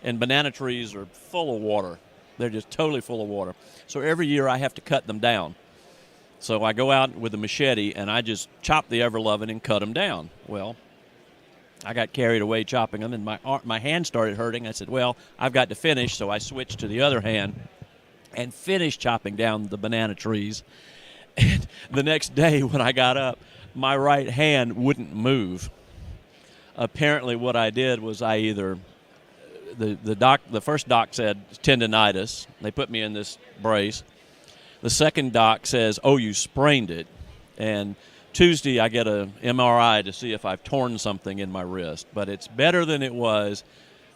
and banana trees are full of water. They're just totally full of water. So every year I have to cut them down. So I go out with a machete, and I just chop the ever-loving and cut them down. Well, I got carried away chopping them, and my hand started hurting. I said, well, I've got to finish, so I switched to the other hand and finished chopping down the banana trees. And the next day when I got up, my right hand wouldn't move. Apparently what I did was I either, the first doc said tendonitis. They put me in this brace. The second doc says, oh, you sprained it. And Tuesday I get a MRI to see if I've torn something in my wrist. But it's better than it was.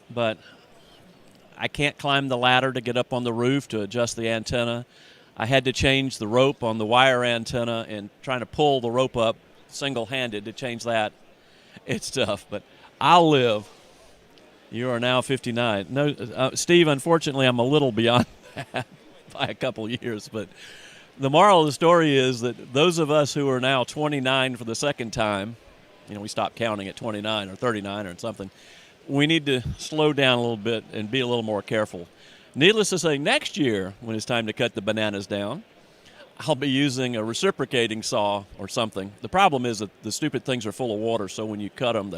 But I can't climb the ladder to get up on the roof to adjust the antenna. I had to change the rope on the wire antenna and trying to pull the rope up single-handed to change that. It's tough, but I'll live. You are now 59. No, Steve, unfortunately, I'm a little beyond that by a couple years. But the moral of the story is that those of us who are now 29 for the second time, we stopped counting at 29 or 39 or something, we need to slow down a little bit and be a little more careful. Needless to say, next year, when it's time to cut the bananas down, I'll be using a reciprocating saw or something. The problem is that the stupid things are full of water, so when you cut them,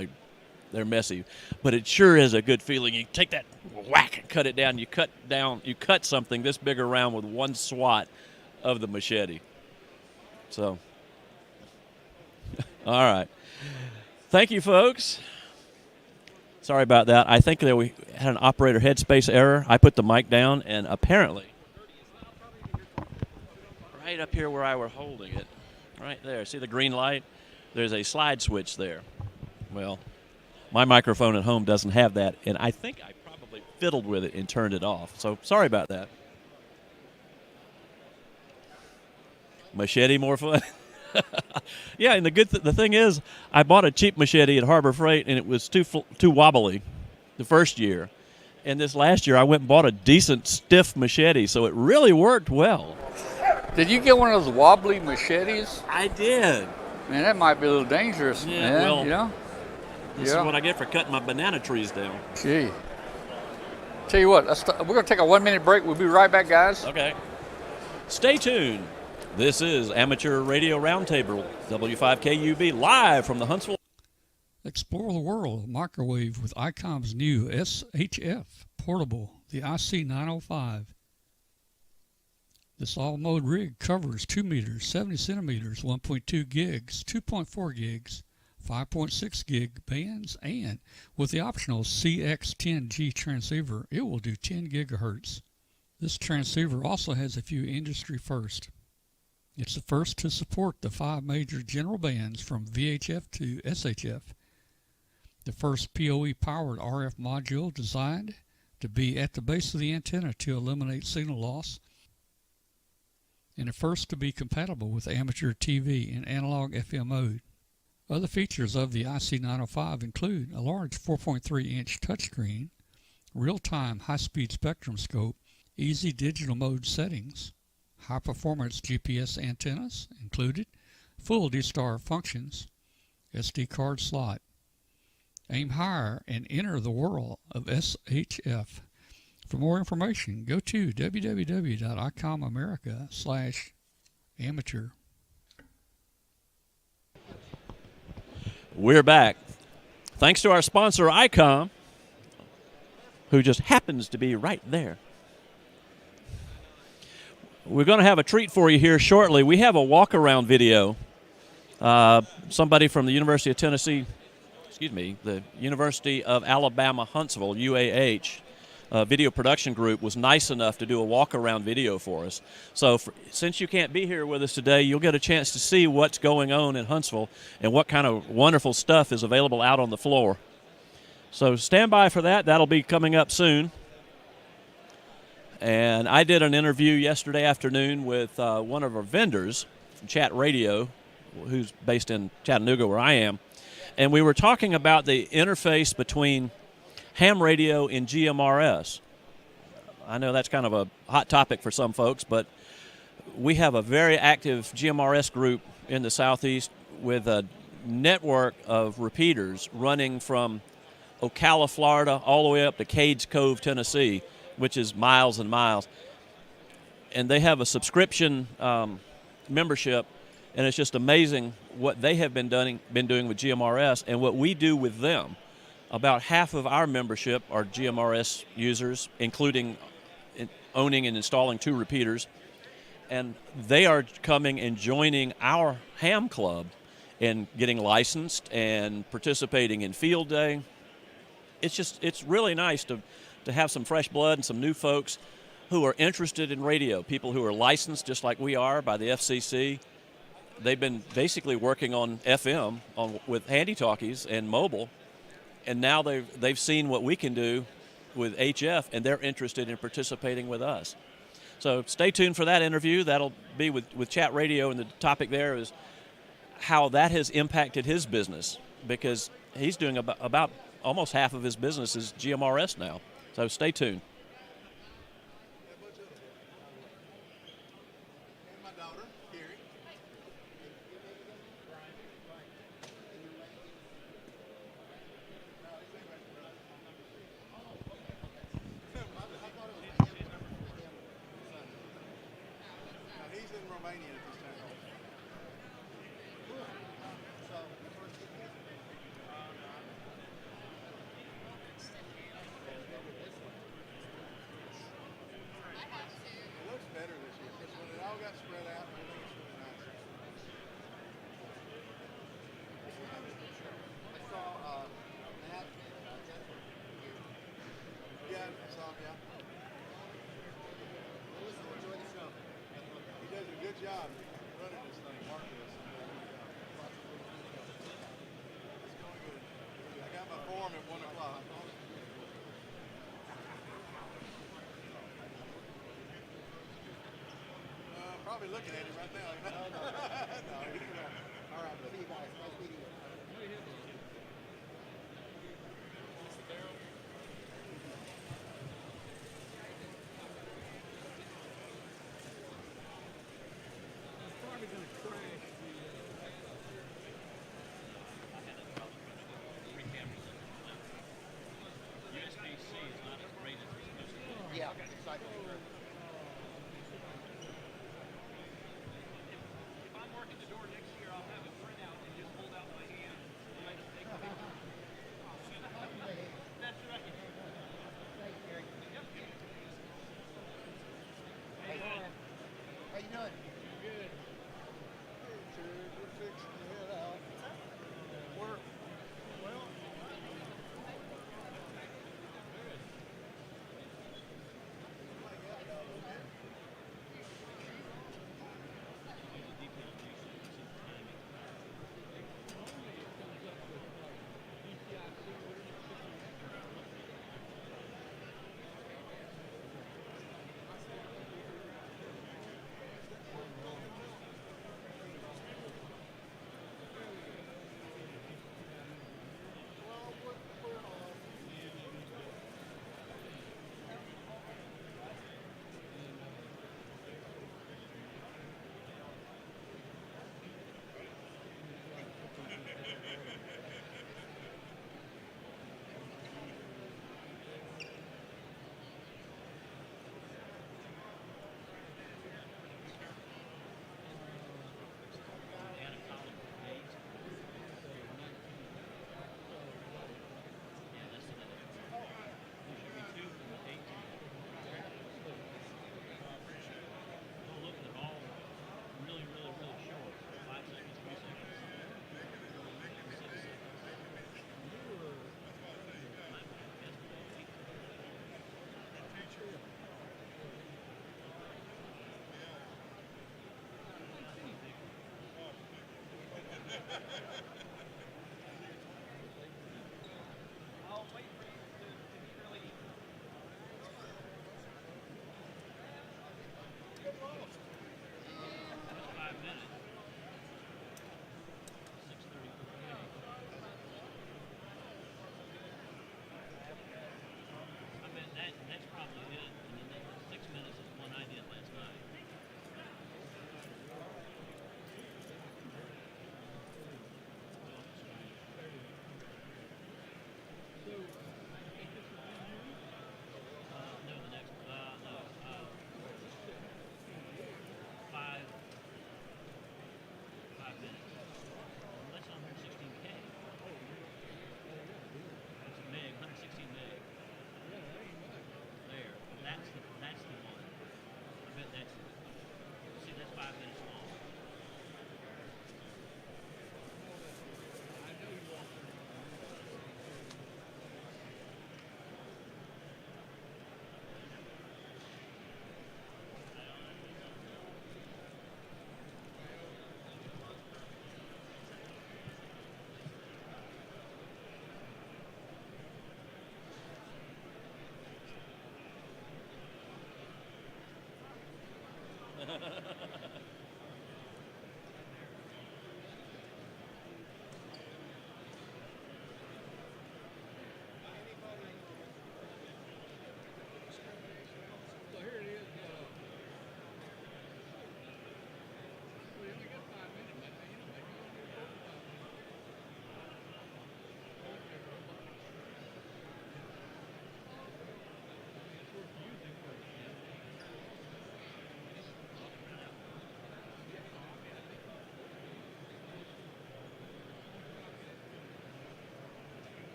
they're messy. But it sure is a good feeling. You take that whack and cut it down. You cut something this big around with one swat of the machete. So, all right. Thank you, folks. Sorry about that. I think that we had an operator headspace error. I put the mic down, and apparently, right up here where I were holding it, right there, see the green light? There's a slide switch there. Well, my microphone at home doesn't have that, and I think I probably fiddled with it and turned it off. So sorry about that. Machete more fun. Yeah, and the thing is, I bought a cheap machete at Harbor Freight, and it was too wobbly the first year. And this last year, I went and bought a decent stiff machete, so it really worked well. Did you get one of those wobbly machetes? I did. Man, that might be a little dangerous. Yeah, man, well, this is what I get for cutting my banana trees down. Gee. Tell you what, we're going to take a 1-minute break. We'll be right back, guys. Okay. Stay tuned. This is Amateur Radio Roundtable, W5KUB, live from the Huntsville. Explore the world of microwave with ICOM's new SHF portable, the IC905. This all-mode rig covers 2 meters, 70 centimeters, 1.2 gigs, 2.4 gigs, 5.6 gig bands, and with the optional CX10G transceiver, it will do 10 gigahertz. This transceiver also has a few industry firsts. It's the first to support the 5 major general bands from VHF to SHF. The first PoE-powered RF module designed to be at the base of the antenna to eliminate signal loss, and the first to be compatible with amateur TV and analog FM mode. Other features of the IC905 include a large 4.3-inch touchscreen, real-time high-speed spectrum scope, easy digital mode settings, high-performance GPS antennas included, full D-Star functions, SD card slot. Aim higher and enter the world of SHF. For more information, go to www.icomamerica.com/amateur. We're back. Thanks to our sponsor, ICOM, who just happens to be right there. We're going to have a treat for you here shortly. We have a walk-around video. Somebody from the University of Alabama, Huntsville, UAH, video production group was nice enough to do a walk-around video for us. So since you can't be here with us today, you'll get a chance to see what's going on in Huntsville and what kind of wonderful stuff is available out on the floor. So stand by for that. That'll be coming up soon. And I did an interview yesterday afternoon with one of our vendors, Chat Radio, who's based in Chattanooga where I am. And we were talking about the interface between ham radio and GMRS. I know that's kind of a hot topic for some folks, but we have a very active GMRS group in the Southeast with a network of repeaters running from Ocala, Florida, all the way up to Cades Cove, Tennessee, which is miles and miles. And they have a subscription membership, and it's just amazing what they have been doing with GMRS and what we do with them. About half of our membership are GMRS users, including owning and installing 2 repeaters. And they are coming and joining our ham club and getting licensed and participating in field day. It's really nice to have some fresh blood and some new folks who are interested in radio, people who are licensed just like we are by the FCC. They've been basically working on FM with handy talkies and mobile, and now they've seen what we can do with HF, and they're interested in participating with us. So stay tuned for that interview. That'll be with Chat Radio, and the topic there is how that has impacted his business, because he's doing about almost half of his business is GMRS now. So stay tuned. Probably looking at him right now. No, no. All right, see you guys. Nice meeting you. Yeah, exactly. If I'm working the door next year, I'll have a printout and just hold out my I'll wait for you to really. Get lost. 5 minutes. 6:30. I bet that's probably it. And then the 6 minutes is one I did last night.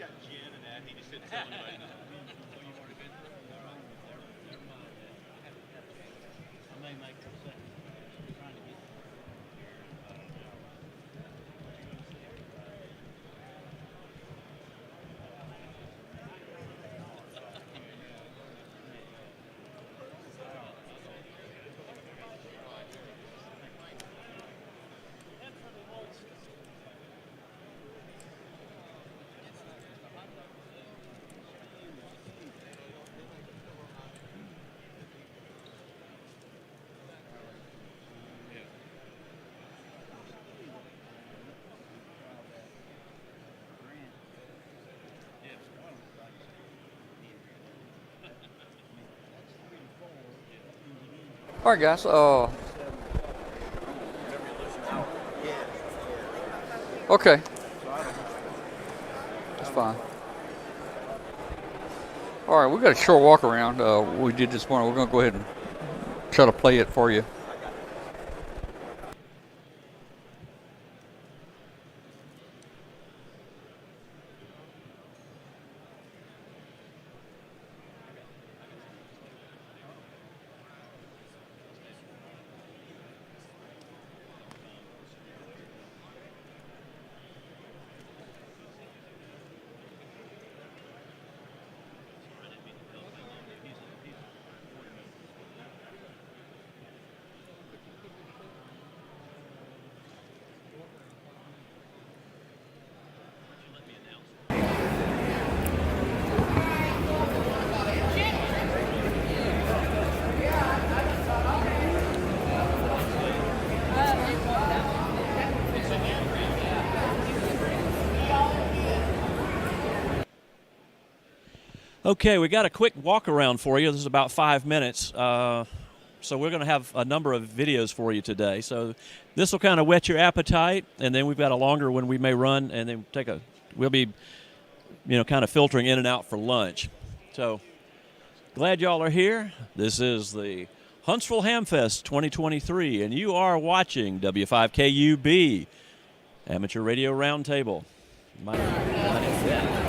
got gin and that. He just didn't tell anybody. I may make a second. Trying to get. All right, guys. Okay. That's fine. All right, we got a short walk around. We did this morning. We're going to go ahead and try to play it for you. Okay, we got a quick walk around for you. This is about 5 minutes. So we're going to have a number of videos for you today. So this will kind of whet your appetite, and then we've got a longer one we may run, and then we'll be, kind of filtering in and out for lunch. So glad y'all are here. This is the Huntsville Hamfest 2023, and you are watching W5KUB Amateur Radio Roundtable. My name's Ben.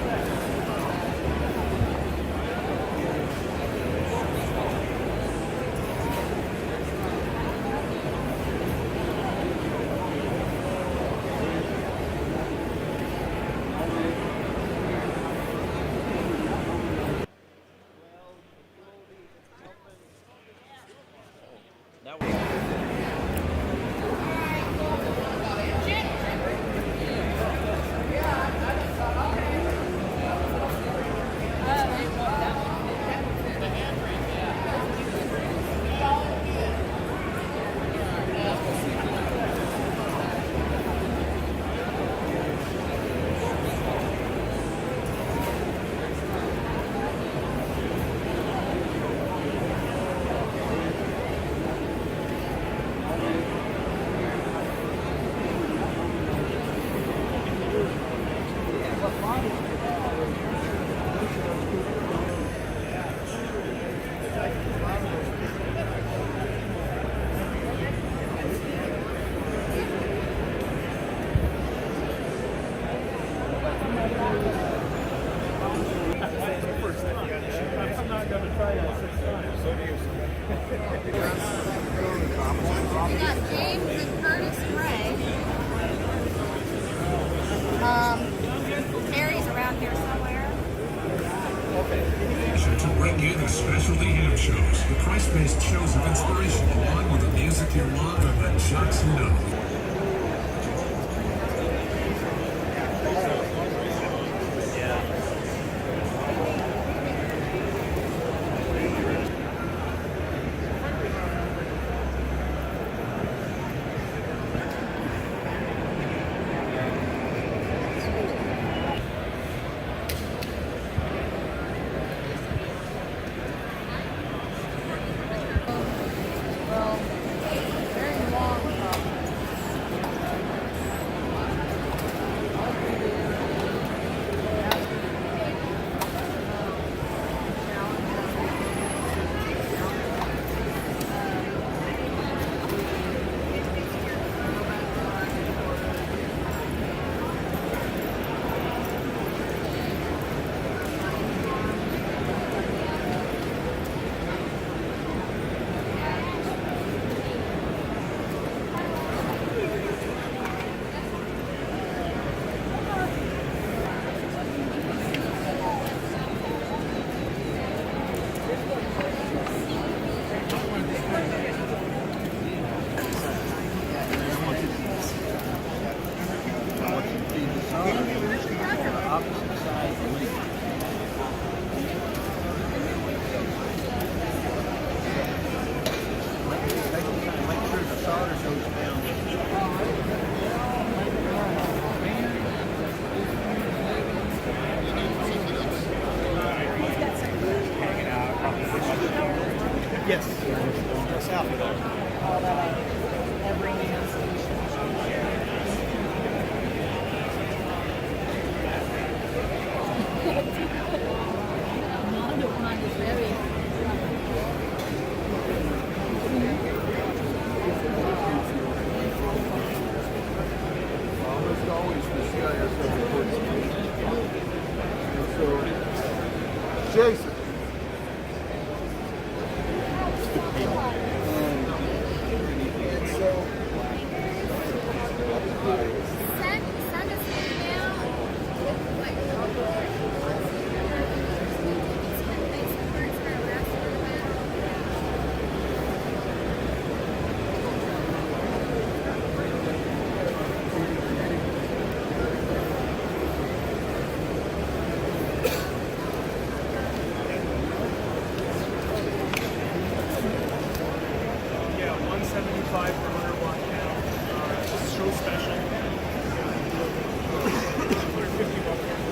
opposite side of the link. Make sure the solder goes down. Yes. That's out. All that every news station. Almost always the CIS so, Jason. Yeah, 175 per 100 watt panel. Show special. 150 watt panel.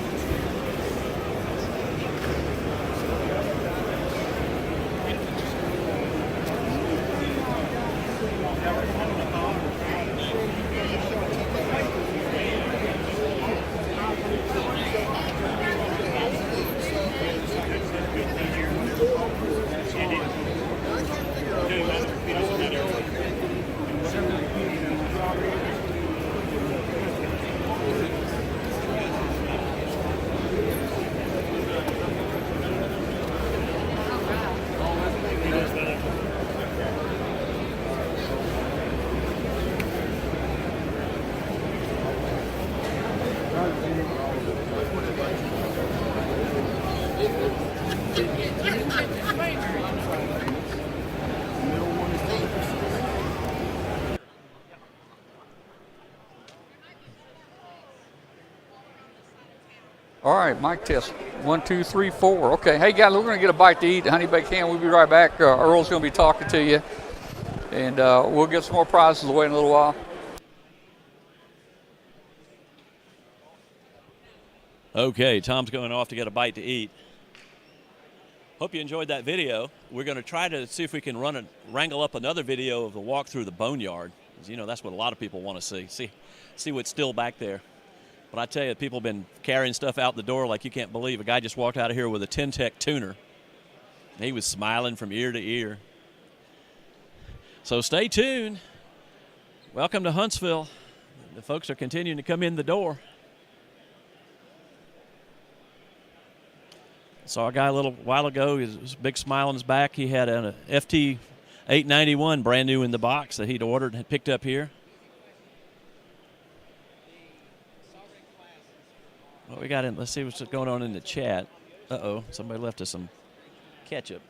All right, mic test. 1, 2, 3, 4. Okay, hey guys, we're going to get a bite to eat at Honey Baked Ham. We'll be right back. Earl's going to be talking to you, and we'll get some more prizes away in a little while. Okay, Tom's going off to get a bite to eat. Hope you enjoyed that video. We're going to try to see if we can wrangle up another video of the walk through the boneyard. You know, that's what a lot of people want to see what's still back there. But I tell you, people have been carrying stuff out the door like you can't believe. A guy just walked out of here with a Ten-Tech tuner. He was smiling from ear to ear. So stay tuned. Welcome to Huntsville. The folks are continuing to come in the door. Saw a guy a little while ago, his big smile on his back. He had an FT 891 brand new in the box that he'd ordered and had picked up here. What we got in, let's see what's going on in the chat. Uh-oh, somebody left us some ketchup.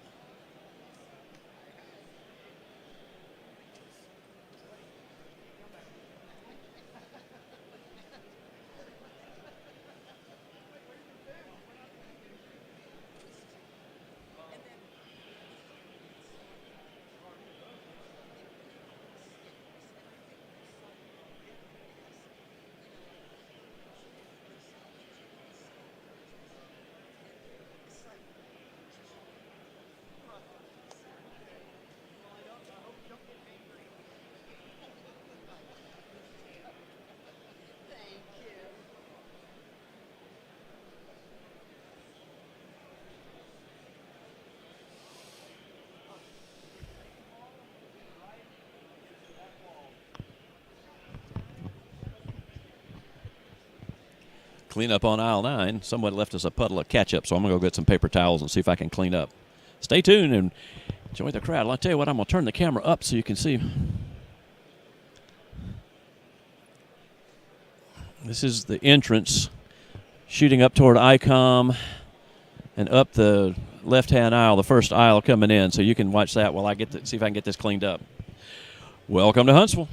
Clean up on aisle 9. Someone left us a puddle of ketchup, so I'm going to go get some paper towels and see if I can clean up. Stay tuned and enjoy the crowd. I'll tell you what, I'm going to turn the camera up so you can see. This is the entrance shooting up toward ICOM and up the left-hand aisle, the first aisle coming in, so you can watch that while I get to see if I can get this cleaned up. Welcome to Huntsville.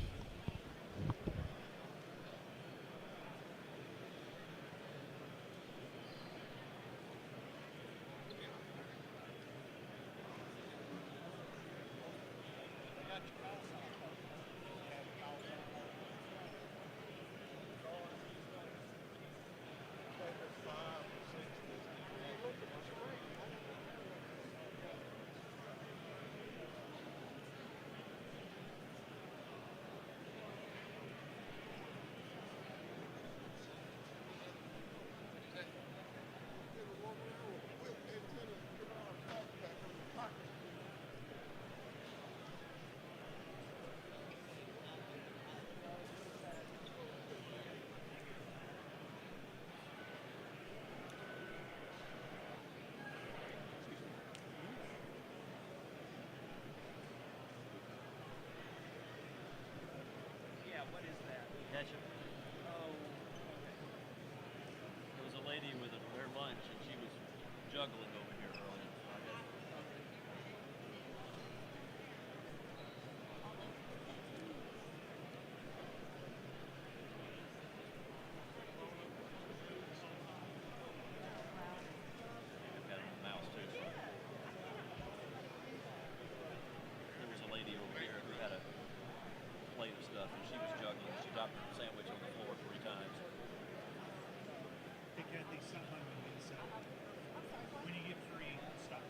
juggling over here earlier. I've got a mouse too. There was a lady over here who had a plate of stuff and she was juggling. She dropped her sandwich on the floor 3 times. They got these something on the inside. When you get free, stop.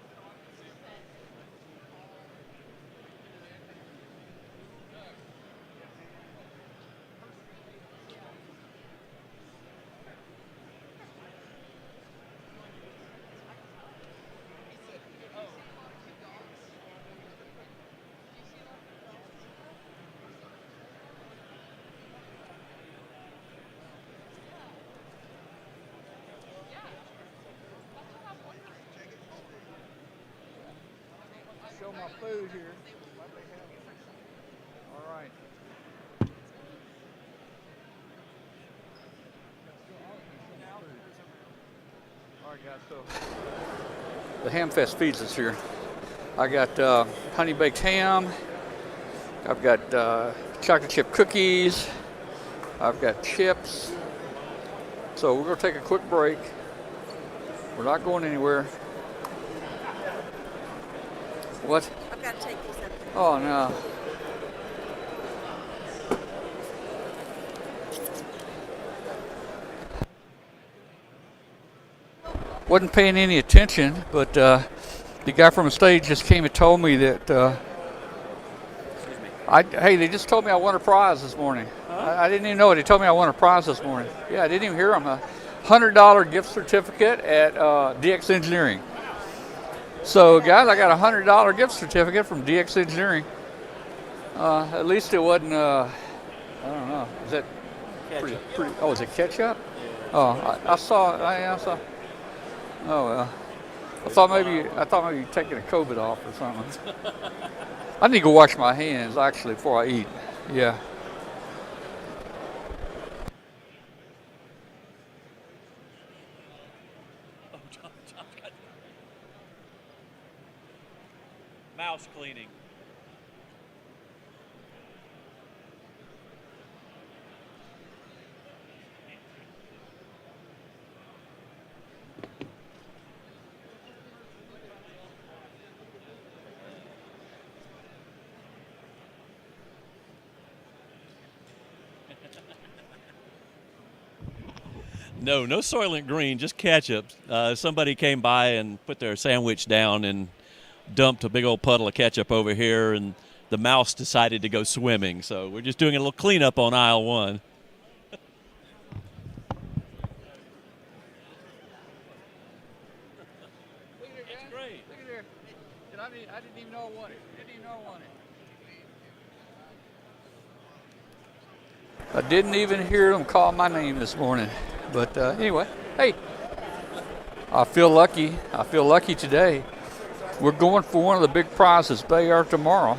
Show my food here. All right. All right, guys. So the Hamfest feeds us here. I got honey baked ham. I've got chocolate chip cookies. I've got chips. So we're gonna take a quick break. We're not going anywhere. What? I've got to take these up. Oh no. Wasn't paying any attention, but the guy from the stage just came and told me that hey, they just told me I won a prize this morning. Huh? I didn't even know it. They told me I won a prize this morning. Yeah, I didn't even hear them. A $100 gift certificate at DX Engineering. So, guys, I got a $100 gift certificate from DX Engineering. At least it wasn't, I don't know. Is that pretty? Oh, is it ketchup? Oh, I saw. Oh well. I thought maybe you're taking a COVID off or something. I need to go wash my hands actually before I eat. Yeah. Mouse cleaning. No Soylent Green, just ketchup. Somebody came by and put their sandwich down and dumped a big old puddle of ketchup over here, and the mouse decided to go swimming. So we're just doing a little cleanup on aisle 1. It's great. Look at there. I didn't even know I won it. I didn't even hear them call my name this morning. But anyway, hey, I feel lucky. I feel lucky today. We're going for one of the big prizes day after tomorrow.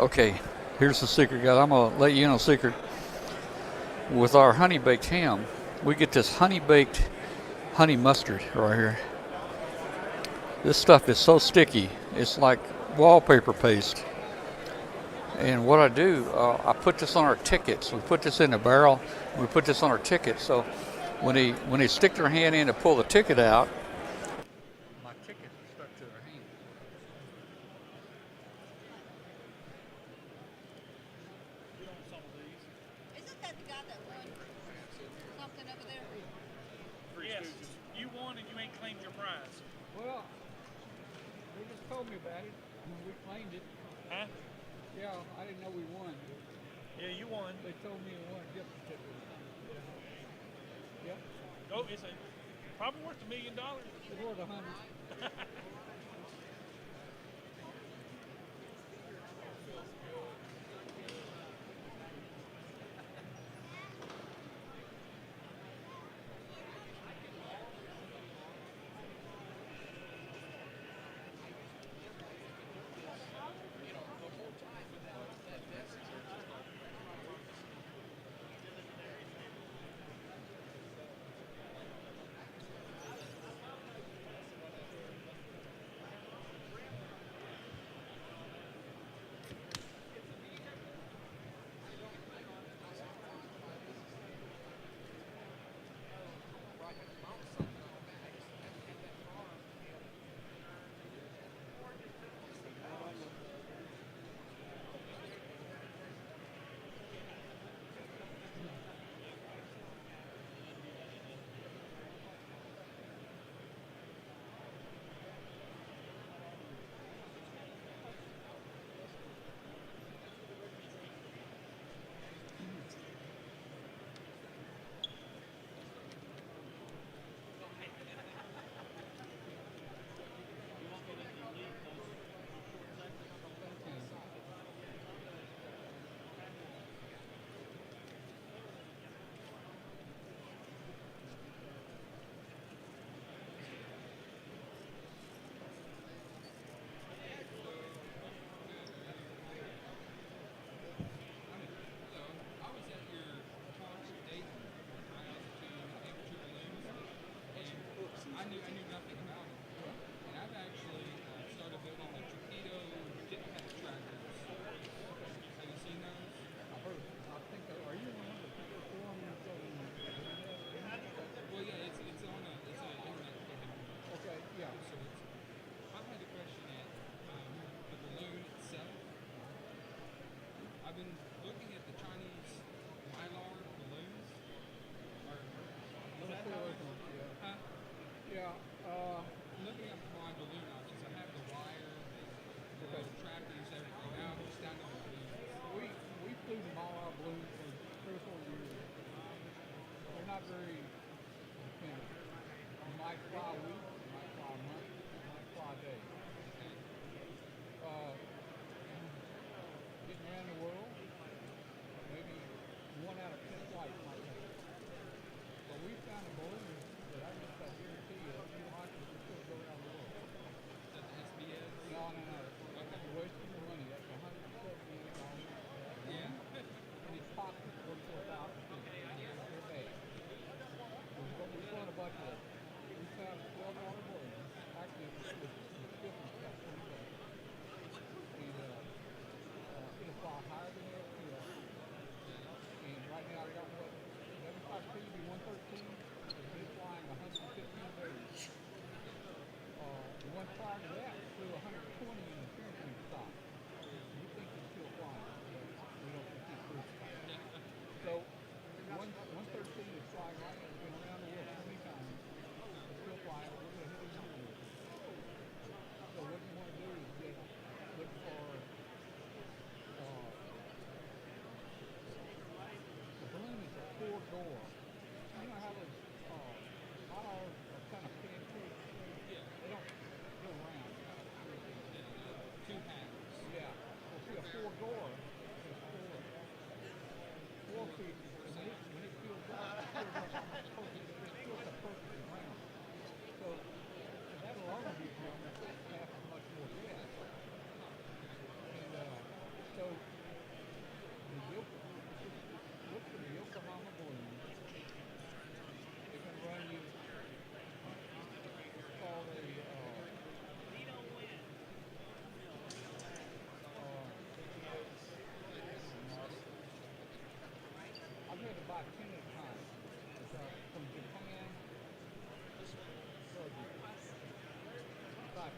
Okay, here's the secret, guys. I'm going to let you in on a secret. With our honey baked ham, we get this honey baked honey mustard right here. This stuff is so sticky. It's like wallpaper paste. And what I do, I put this on our tickets. We put this in a barrel. We put this on our ticket. So when they stick their hand in to pull the ticket out, my tickets are stuck to their hand. Isn't that the guy that won something over there? Yes, you won and you ain't claimed your prize. Well, they just told me about it when we claimed it. Huh? Yeah, I didn't know we won. Yeah, you won. They told me we won a gift certificate. Yep. Oh, it's probably worth $1 million. It's worth 100.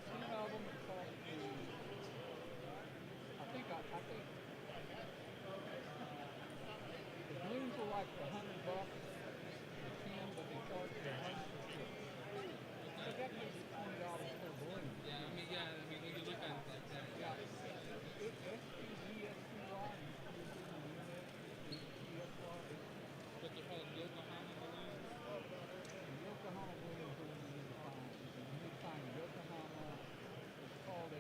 10 of them cost me, I think the balloons were like $100 for 10, but they charged me $100 for 6. So that makes it $20 per balloon. Yeah, I mean, when you look at it like that. Yeah. S-P-E-S-T-Y. But they're called Yokohama balloons. Yokohama balloons are what you need to find. You need to find Yokohama. It's called a,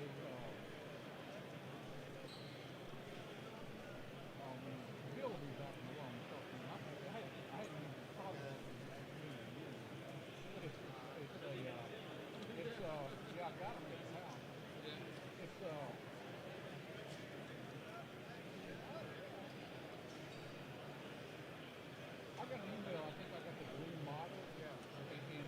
Gilby's out in the wrong company. I hadn't even thought of that in years. But it's yeah, I got them at the house. Yeah. It's, I got an email, I think I got the blue model. Yeah. And see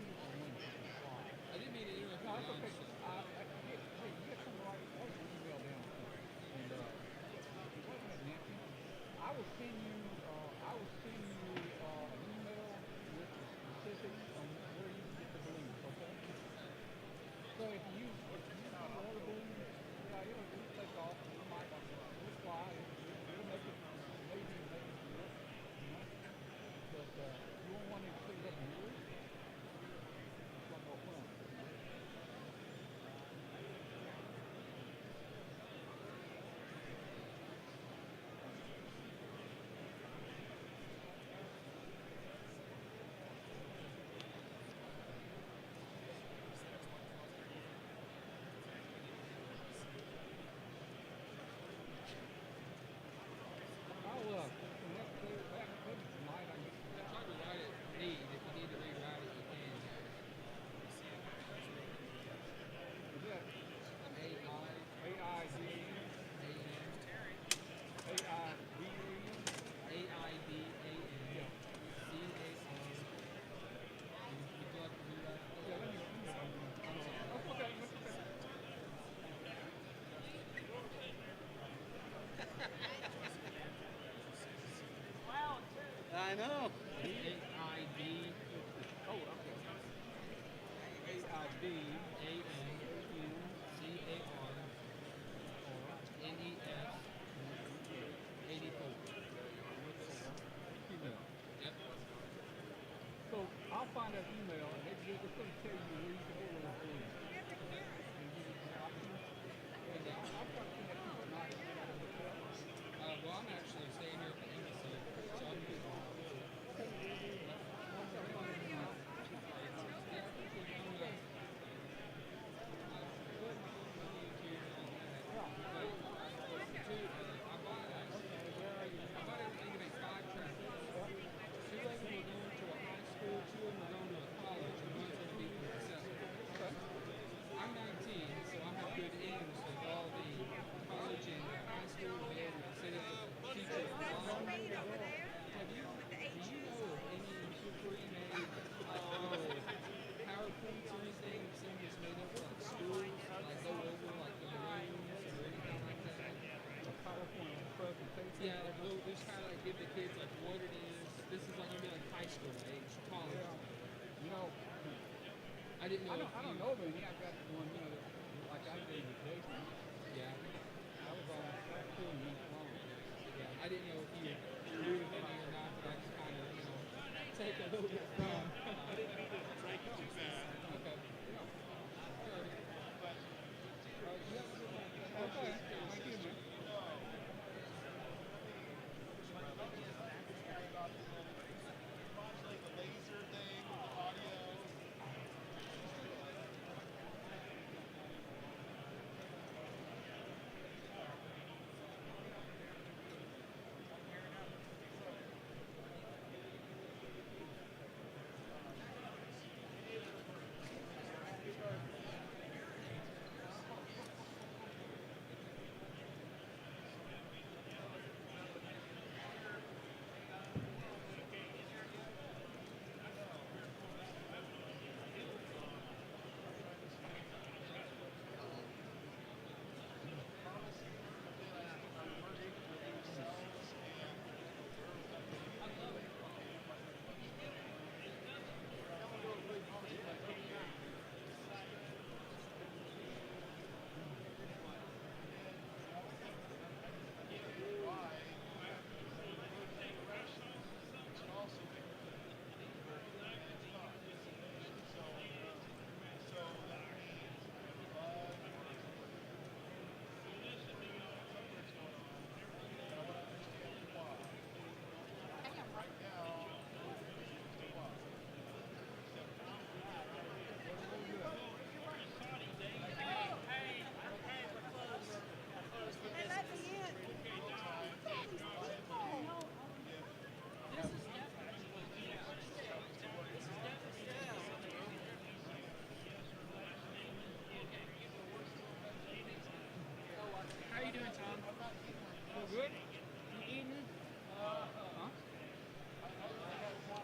if I win some fly. I didn't mean to interrupt. No, that's okay. Hey, you get some right. That was an email down. And wasn't it Nancy? I will send you an email with the specifics on where you can get the balloons, okay? So if you use other balloons, yeah, it'll take off. It might fly. It'll make it maybe work, you know? But you won't want it to put it up in yours. It's a lot more fun. I'll that tonight I get Try to write it need. If you need to rewrite it, you can. is that A-I-D I know. A-I-D. Oh, okay. A-I-D-A-N-U-C-A-R N-E-S 84. Email. Yep. So I'll find that email and it's going to tell you where you can go with those balloons. I'll try to send that to you tonight. Well, I'm actually staying here at the embassy, so I'm good. Yeah, we'll just kind of like give the kids like what it is. This is like gonna be like high school age, college. You know, I didn't know. I don't know, but I've got one, like I did with Jason. Yeah. I was on 2 minutes long. Yeah, I didn't know if you knew anything or not, but I just kind of, take a little bit from. I didn't know it was like too bad. Okay. Okay. Thank you, man.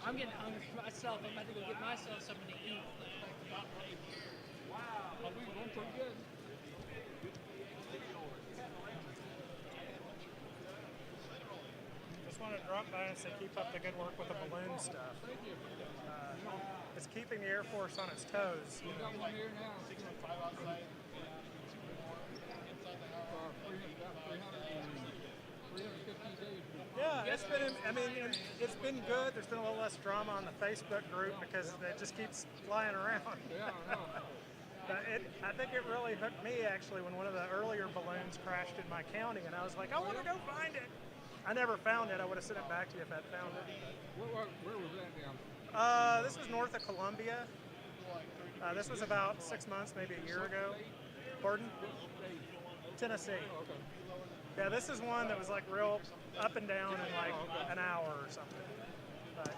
I'm getting hungry myself. I'm about to go get myself something to eat. Wow, we going pretty good. Just wanted to drop by and say keep up the good work with the balloon stuff. It's keeping the Air Force on its toes. We got one here now. 6.5 outside. Yeah, it's been. I mean, it's been good. There's been a little less drama on the Facebook group because it just keeps flying around. Yeah, I know. But I think it really hooked me actually when one of the earlier balloons crashed in my county, and I was like, I want to go find it. I never found it. I would have sent it back to you if I'd found it. Where was that down? This was north of Columbia. This was about 6 months, maybe a year ago. Pardon? Tennessee. Yeah, this is one that was like real up and down in like an hour or something. But,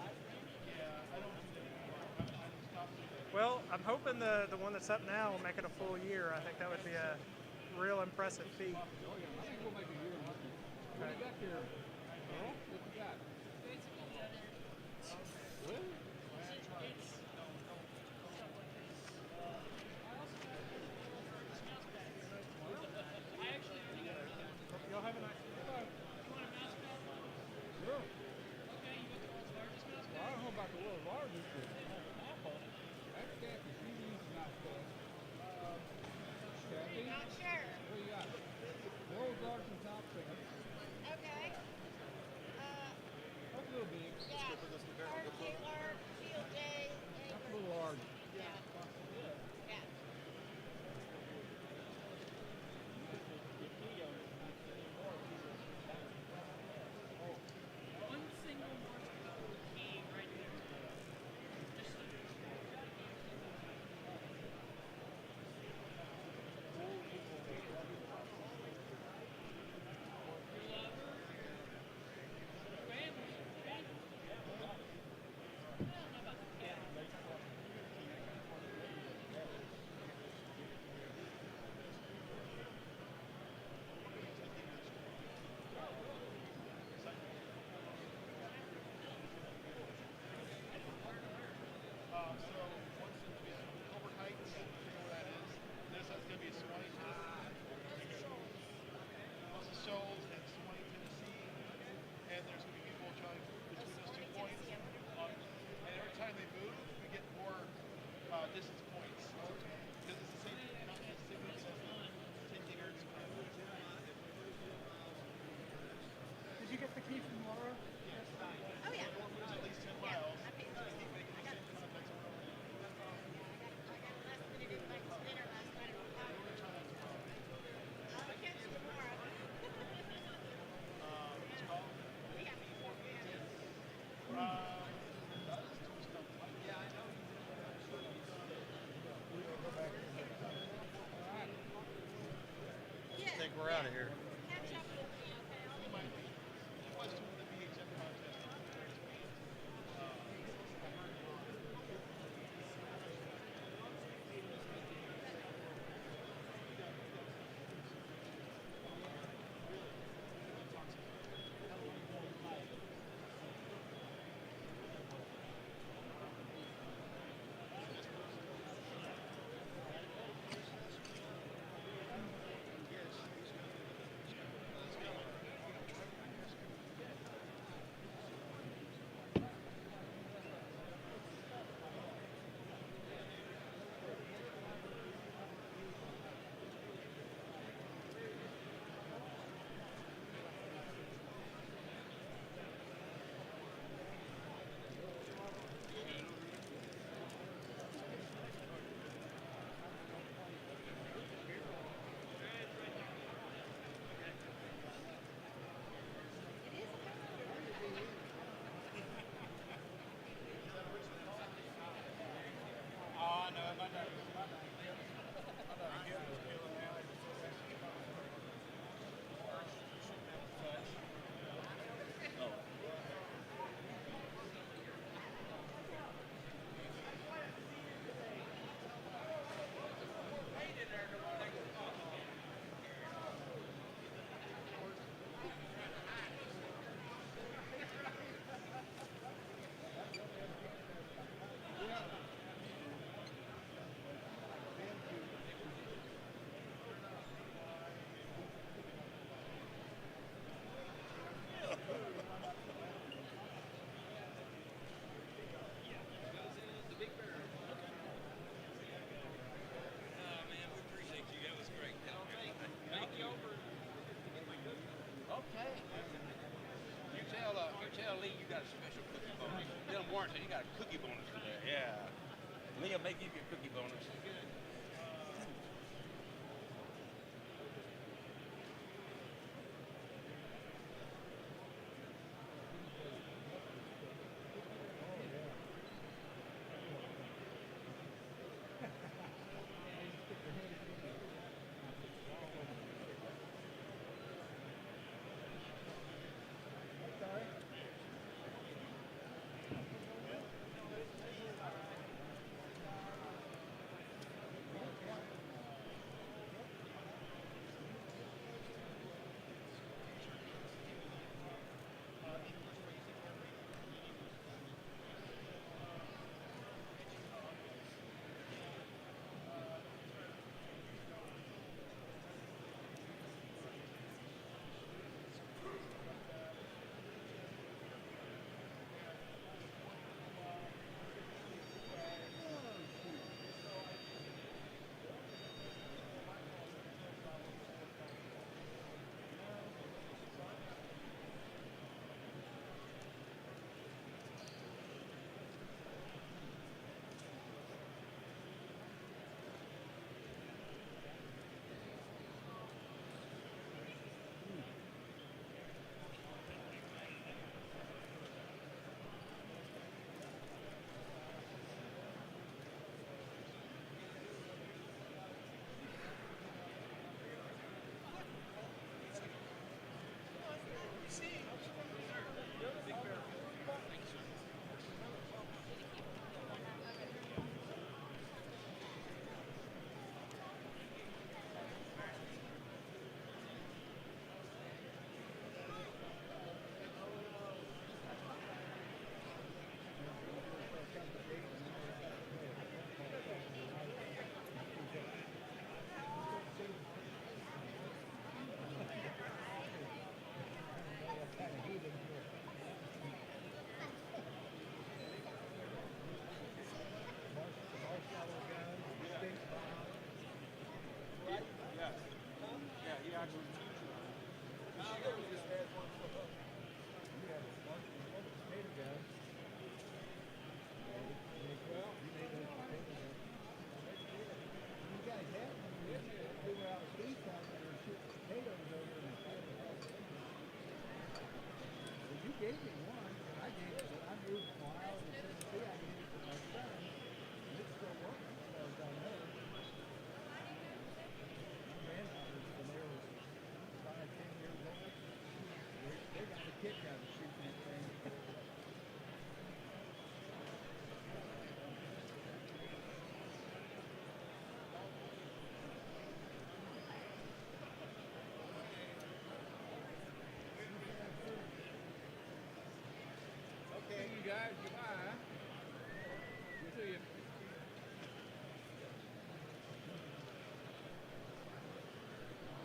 well, I'm hoping the one that's up now will make it a full year. I think that would be a real impressive feat. I think we'll make a year. What do you got here? What you got? Y'all have a nice day. Sure. Well, I don't know about the world's largest, but that's Kathy. She uses nice stuff. Kathy? Not sure. What do you got? World's largest top singer. Okay. That's a little big. Yeah. Taylor, Field Day. That's a little large. Yeah. Yeah. One single key right there. Just So once we Over Heights, you know where that is. This is going to be Swanee, Tennessee. This is Shoals and Swanee, Tennessee. And there's going to be people trying between those 2 points. And every time they move, we get more distance points. Because it's the same, not Mississippi, it has 10 gigahertz. Did you get the key from Laura? Oh yeah. At least 10 miles. I think we're out of here. Yeah. Leah may give you a cookie bonus.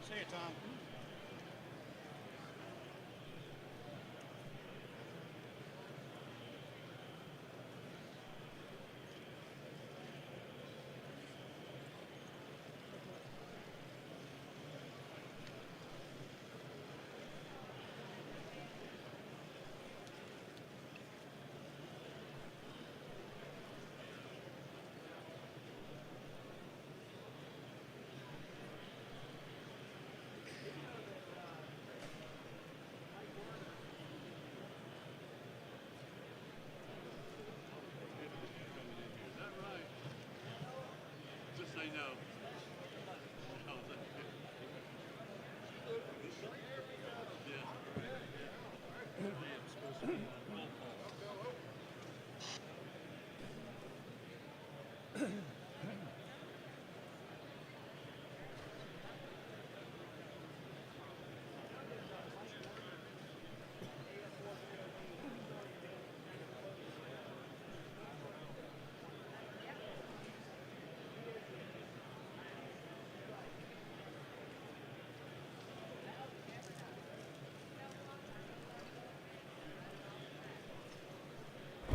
See you, Tom.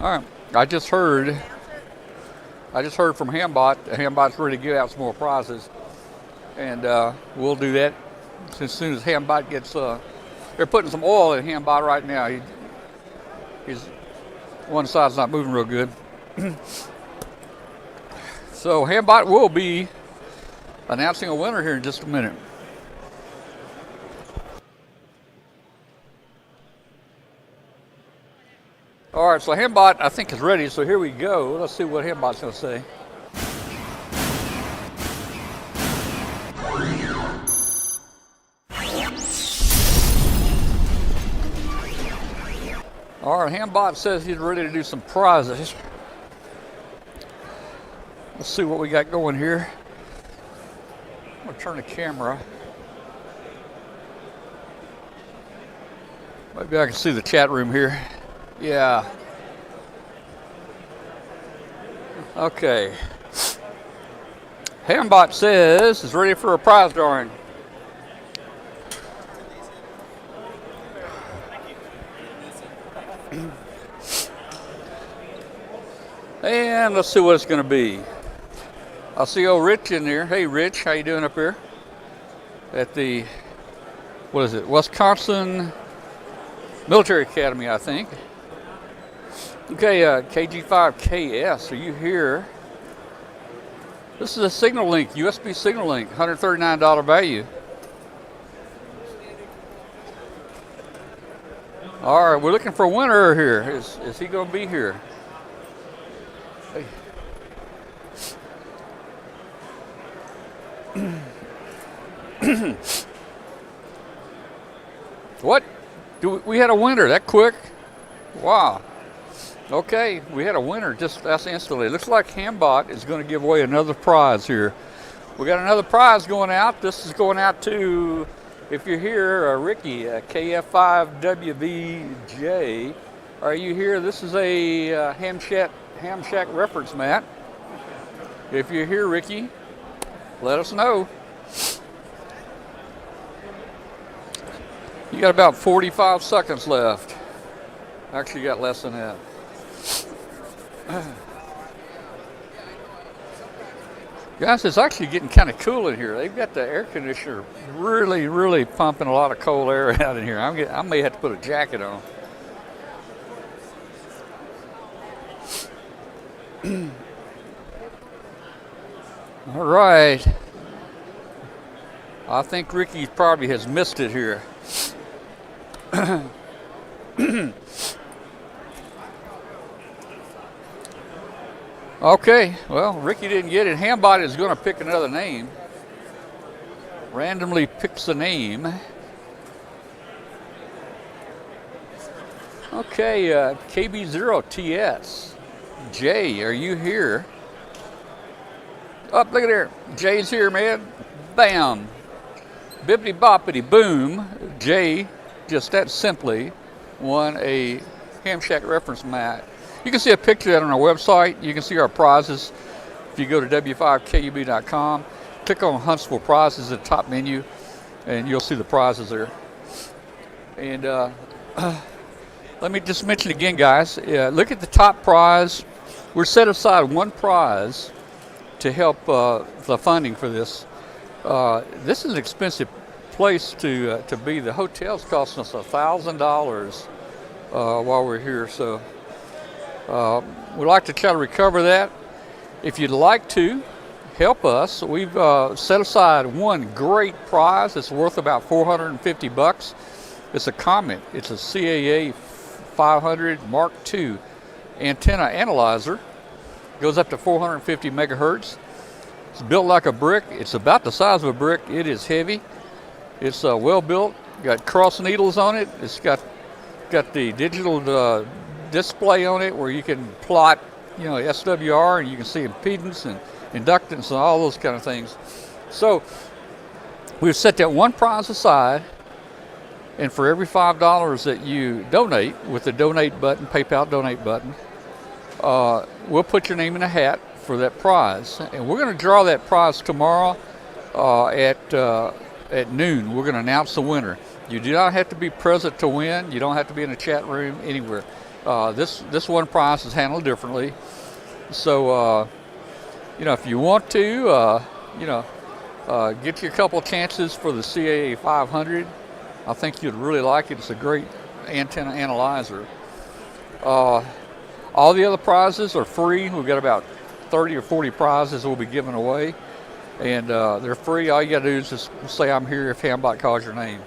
All right, I just heard from Hambot. Hambot's ready to give out some more prizes, and we'll do that as soon as Hambot gets. They're putting some oil in Hambot right now. He's one side's not moving real good. So Hambot will be announcing a winner here in just a minute. All right, so Hambot, I think, is ready, so here we go. Let's see what Hambot's going to say. All right, Hambot says he's ready to do some prizes. Let's see what we got going here. I'm going to turn the camera. Maybe I can see the chat room here. Yeah. Okay. Hambot says is ready for a prize drawing. And let's see what it's going to be. I see old Rich in there. Hey, Rich, how you doing up here? At the, what is it, Wisconsin Military Academy, I think. Okay, KG5KS, are you here? This is a signal link, USB signal link, $139 value. All right, we're looking for a winner here. Is he going to be here? Hey. What? We had a winner that quick? Wow. Okay, we had a winner just that's instantly. Looks like Hambot is going to give away another prize here. We got another prize going out. This is going out to, if you're here, Ricky, KF5WVJ. Are you here? This is a Ham Shack reference mat. If you're here, Ricky, let us know. You got about 45 seconds left. Actually, you got less than that. Guys, it's actually getting kind of cool in here. They've got the air conditioner really, really pumping a lot of cold air out in here. I may have to put a jacket on. All right. I think Ricky probably has missed it here. Okay, well, Ricky didn't get it. Hambot is going to pick another name. Randomly picks a name. Okay, KB0TS. Jay, are you here? Oh, look at there. Jay's here, man. Bam. Bippity boppity boom. Jay, just that simply, won a Ham Shack reference mat. You can see a picture of that on our website. You can see our prizes. If you go to w5kub.com, click on Huntsville prizes at the top menu, and you'll see the prizes there. And let me just mention again, guys, look at the top prize. We're set aside one prize to help the funding for this. This is an expensive place to be. The hotel's costing us $1,000 while we're here, so we'd like to try to recover that. If you'd like to help us, we've set aside one great prize that's worth about $450. It's a Comet. It's a CAA 500 Mark II antenna analyzer. Goes up to 450 megahertz. It's built like a brick. It's about the size of a brick. It is heavy. It's well built. Got cross needles on it. It's got the digital display on it where you can plot, SWR, and you can see impedance and inductance and all those kind of things. So we've set that one prize aside, and for every $5 that you donate with the donate button, PayPal donate button, we'll put your name in a hat for that prize. And we're going to draw that prize tomorrow at noon. We're going to announce the winner. You do not have to be present to win. You don't have to be in a chat room anywhere. This one prize is handled differently. So, if you want to, get you a couple of chances for the CAA 500. I think you'd really like it. It's a great antenna analyzer. All the other prizes are free. We've got about 30 or 40 prizes we'll be giving away, and they're free. All you got to do is just say I'm here if Hambot calls your name.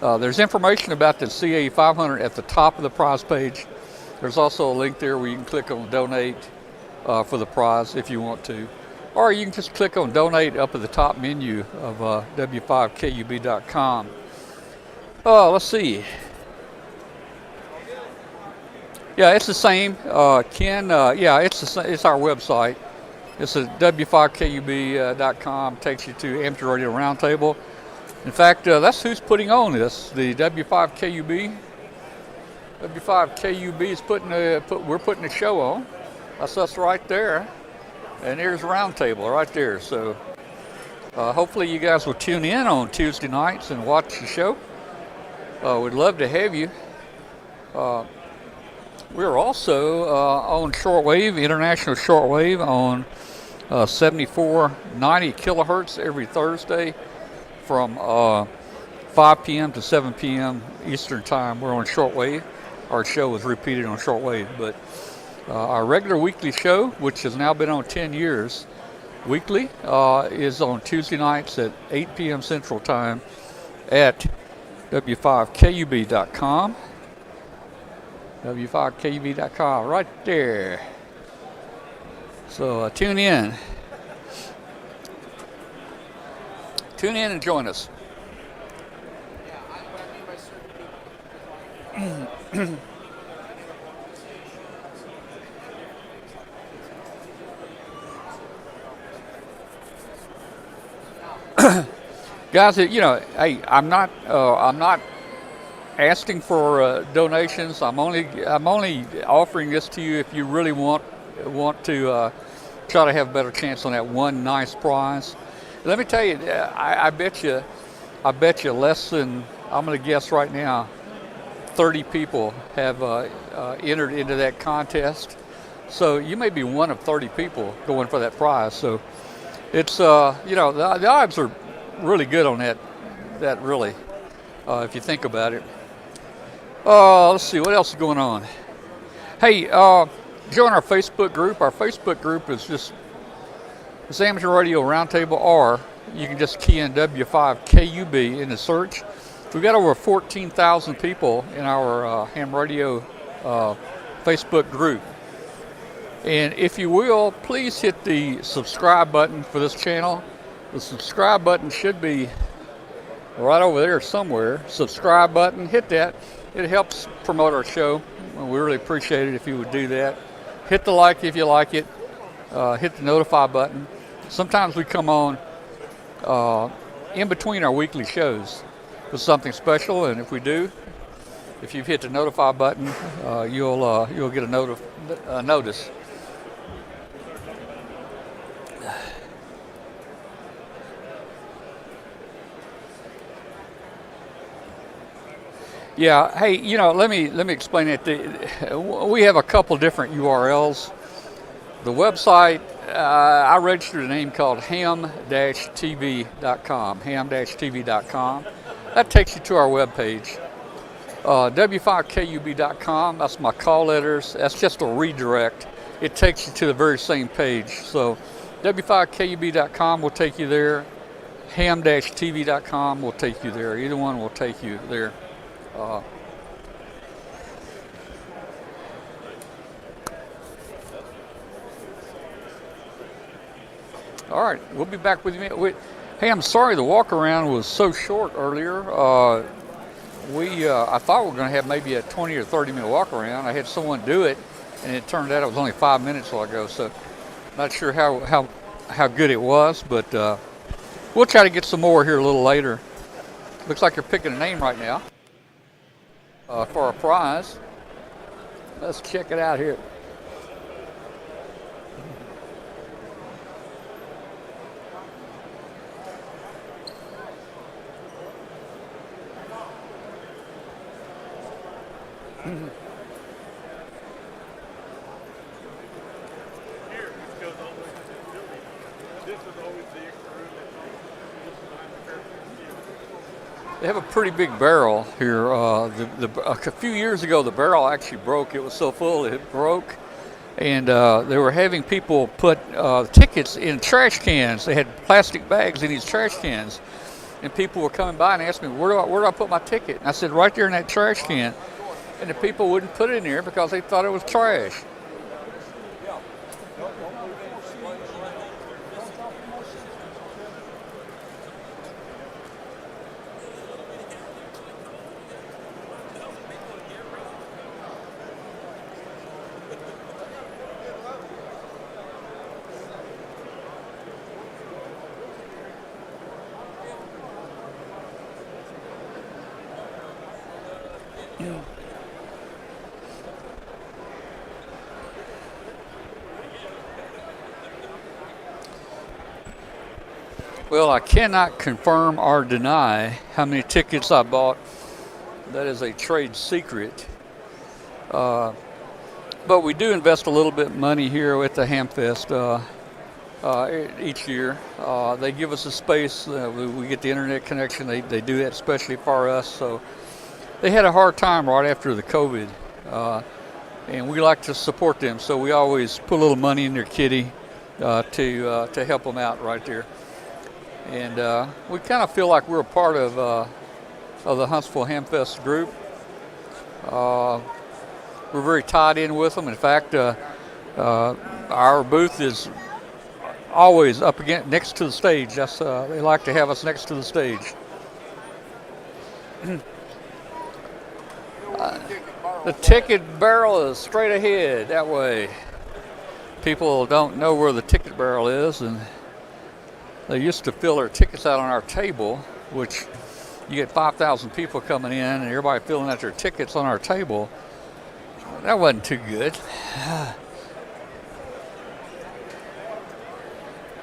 But there's information about the CA 500 at the top of the prize page. There's also a link there where you can click on donate for the prize if you want to. Or you can just click on donate up at the top menu of w5kub.com. Let's see. Yeah, it's the same. Ken, yeah, it's our website. It's at w5kub.com. Takes you to Amateur Radio Roundtable. In fact, that's who's putting on this. The W5KUB. W5KUB is we're putting a show on. That's us right there. And there's Roundtable right there. So hopefully you guys will tune in on Tuesday nights and watch the show. We'd love to have you. We're also on shortwave, international shortwave on 7490 kilohertz every Thursday from 5 p.m. to 7 p.m. Eastern time. We're on shortwave. Our show is repeated on shortwave, but our regular weekly show, which has now been on 10 years weekly, is on Tuesday nights at 8 p.m. Central Time at w5kub.com. w5kub.com, right there. So tune in. Tune in and join us. Guys, you know, hey, I'm not asking for donations. I'm only offering this to you if you really want to try to have a better chance on that one nice prize. Let me tell you, I bet you less than, I'm going to guess right now, 30 people have entered into that contest. So you may be one of 30 people going for that prize. So it's you know, the odds are really good on that really, if you think about it. Let's see what else is going on. Hey, join our Facebook group. Our Facebook group is just it's Amateur Radio Roundtable, or you can just key in W5KUB in the search. We've got over 14,000 people in our ham radio Facebook group. And if you will, please hit the subscribe button for this channel. The subscribe button should be right over there somewhere. Subscribe button, hit that. It helps promote our show. We really appreciate it if you would do that. Hit the like if you like it. Hit the notify button. Sometimes we come on in between our weekly shows with something special, and if we do, if you've hit the notify button, you'll get a notice. Yeah, hey, you know, let me explain it. We have a couple different URLs. The website, I registered a name called ham-tv.com, ham-tv.com. That takes you to our webpage. w5kub.com, that's my call letters. That's just a redirect. It takes you to the very same page. So w5kub.com will take you there. ham-tv.com will take you there. Either one will take you there. All right, we'll be back with you. Hey, I'm sorry the walk around was so short earlier. I thought we were going to have maybe a 20 or 30 minute walk around. I had someone do it, and it turned out it was only 5 minutes while ago. So, not sure how good it was, but we'll try to get some more here a little later. Looks like you're picking a name right now. For a prize. Let's check it out here. They have a pretty big barrel here. A few years ago, the barrel actually broke. It was so full it broke. and they were having people put tickets in trash cans. They had plastic bags in these trash cans, and people were coming by and asked me, where do I put my ticket? And I said, right there in that trash can. And the people wouldn't put it in there because they thought it was trash. Well, I cannot confirm or deny how many tickets I bought. That is a trade secret. But we do invest a little bit of money here at the Hamfest each year. They give us a space. We get the internet connection. They do that especially for us. So they had a hard time right after the COVID. And we like to support them. So we always put a little money in their kitty to help them out right there. And we kind of feel like we're a part of the Huntsville Hamfest group. We're very tied in with them. In fact, our booth is always up against next to the stage. That's they like to have us next to the stage. The ticket barrel is straight ahead that way. People don't know where the ticket barrel is, and they used to fill their tickets out on our table, which you get 5,000 people coming in and everybody filling out their tickets on our table. That wasn't too good.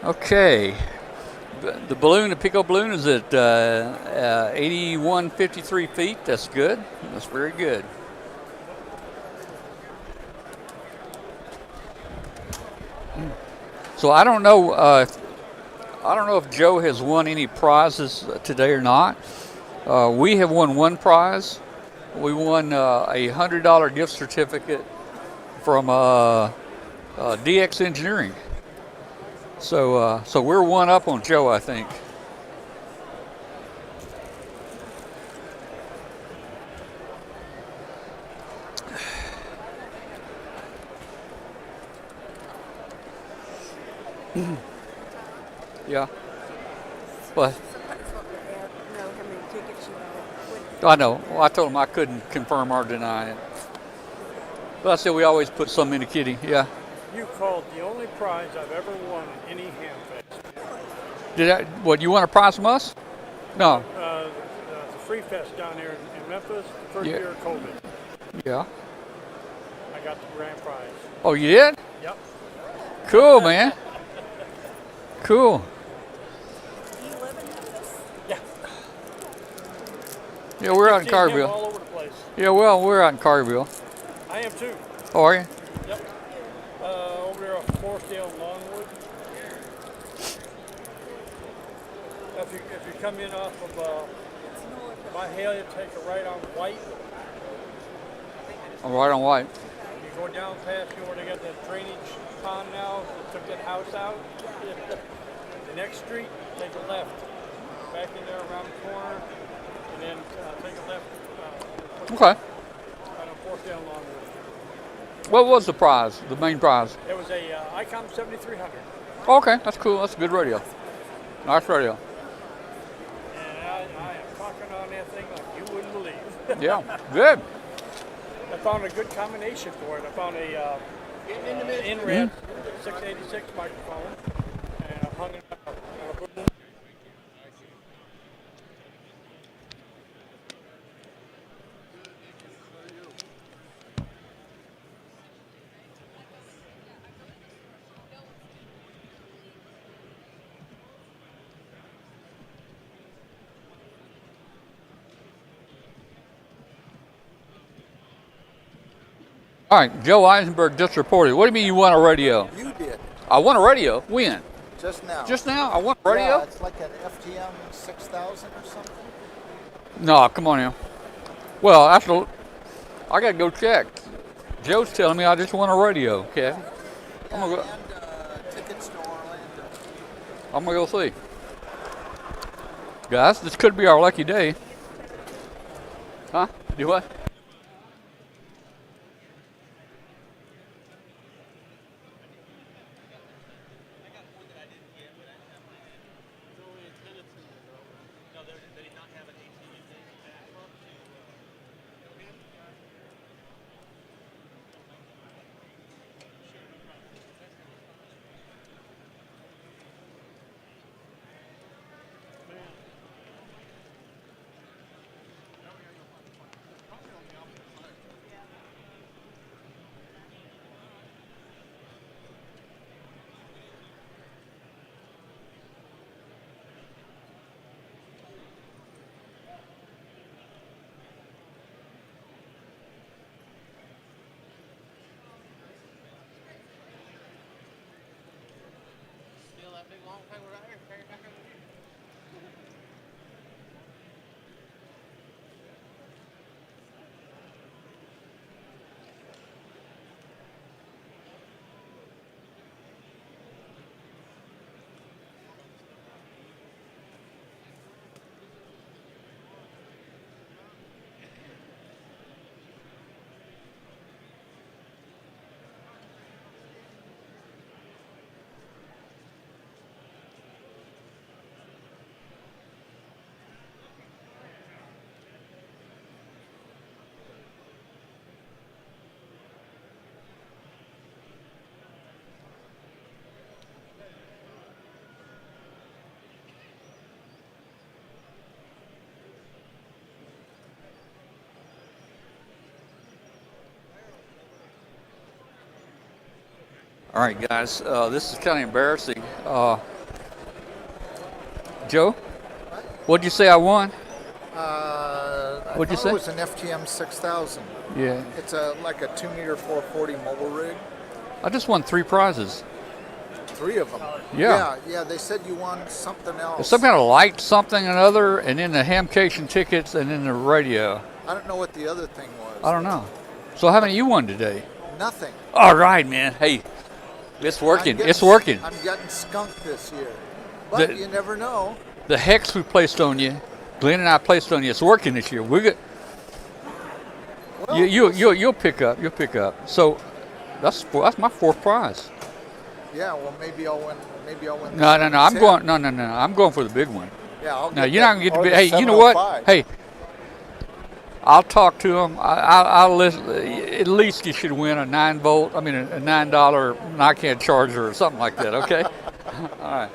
Okay. The balloon, the Pico balloon, is at 81.53 feet. That's good. That's very good. So I don't know if Joe has won any prizes today or not. We have won one prize. We won a $100 gift certificate from DX Engineering. So we're one up on Joe, I think. Yeah. What? I know. Well, I told him I couldn't confirm or deny it. But I said we always put some in the kitty. Yeah. You called the only prize I've ever won in any Hamfest. What, you want a prize from us? No. The Free Fest down there in Memphis, the first year of COVID. Yeah. I got the grand prize. Oh, you did? Yep. Cool, man. Cool. Do you live in Memphis? Yeah. Yeah, we're out in All Carville. over the place. Yeah, well, we're out in Carville. I am too. Oh, are you? Yep. Over there off Forestdale and Longwood. If you come in off of by Hale, you take a right on White. I'm right on White. You go down past where they got that drainage pond now. They took that house out. The next street, take a left. Back in there around the corner, and then take a left. Okay. Right on Forestdale and Longwood. What was the prize, the main prize? It was a ICOM 7300. Okay, that's cool. That's a good radio. Nice radio. And I am talking on that thing like you wouldn't believe. Yeah, good. I found a good combination for it. I found a in-red 686 microphone, and I hung it up on a boom. All right, Joe Eisenberg just reported. What do you mean you won a radio? You did. I won a radio. When? Just now. Just now? I won a radio? Yeah, it's like an FGM 6000 or something. No, come on now. Well, I got to go check. Joe's telling me I just won a radio, Kathy. I'm gonna go. Tickets to Orlando. I'm gonna go see. Guys, this could be our lucky day. Huh? Do what? All right, guys, this is kind of embarrassing. Joe, what'd you say I won? What'd you say? It was an FTM 6000. Yeah. It's like a 2-meter 440 mobile rig. I just won 3 prizes. 3 of them. Yeah. Yeah. They said you won something else. Some kind of light, something and other, and then the Hamcation tickets, and then the radio. I don't know what the other thing was. I don't know. So how many you won today? Nothing. All right, man. Hey, it's working. It's working. I'm getting skunked this year. But you never know. The hex we placed on you, Glenn and I placed on you, it's working this year. We're good. Well, you'll pick up. You'll pick up. So that's my 4th prize. Yeah. Well, maybe I'll win. No. I'm going. No. I'm going for the big one. Yeah. I'll now you're not gonna get the big. Hey, you know what? Hey, I'll talk to him. I'll listen. At least you should win a $9 NICAD charger or something like that. Okay. All right.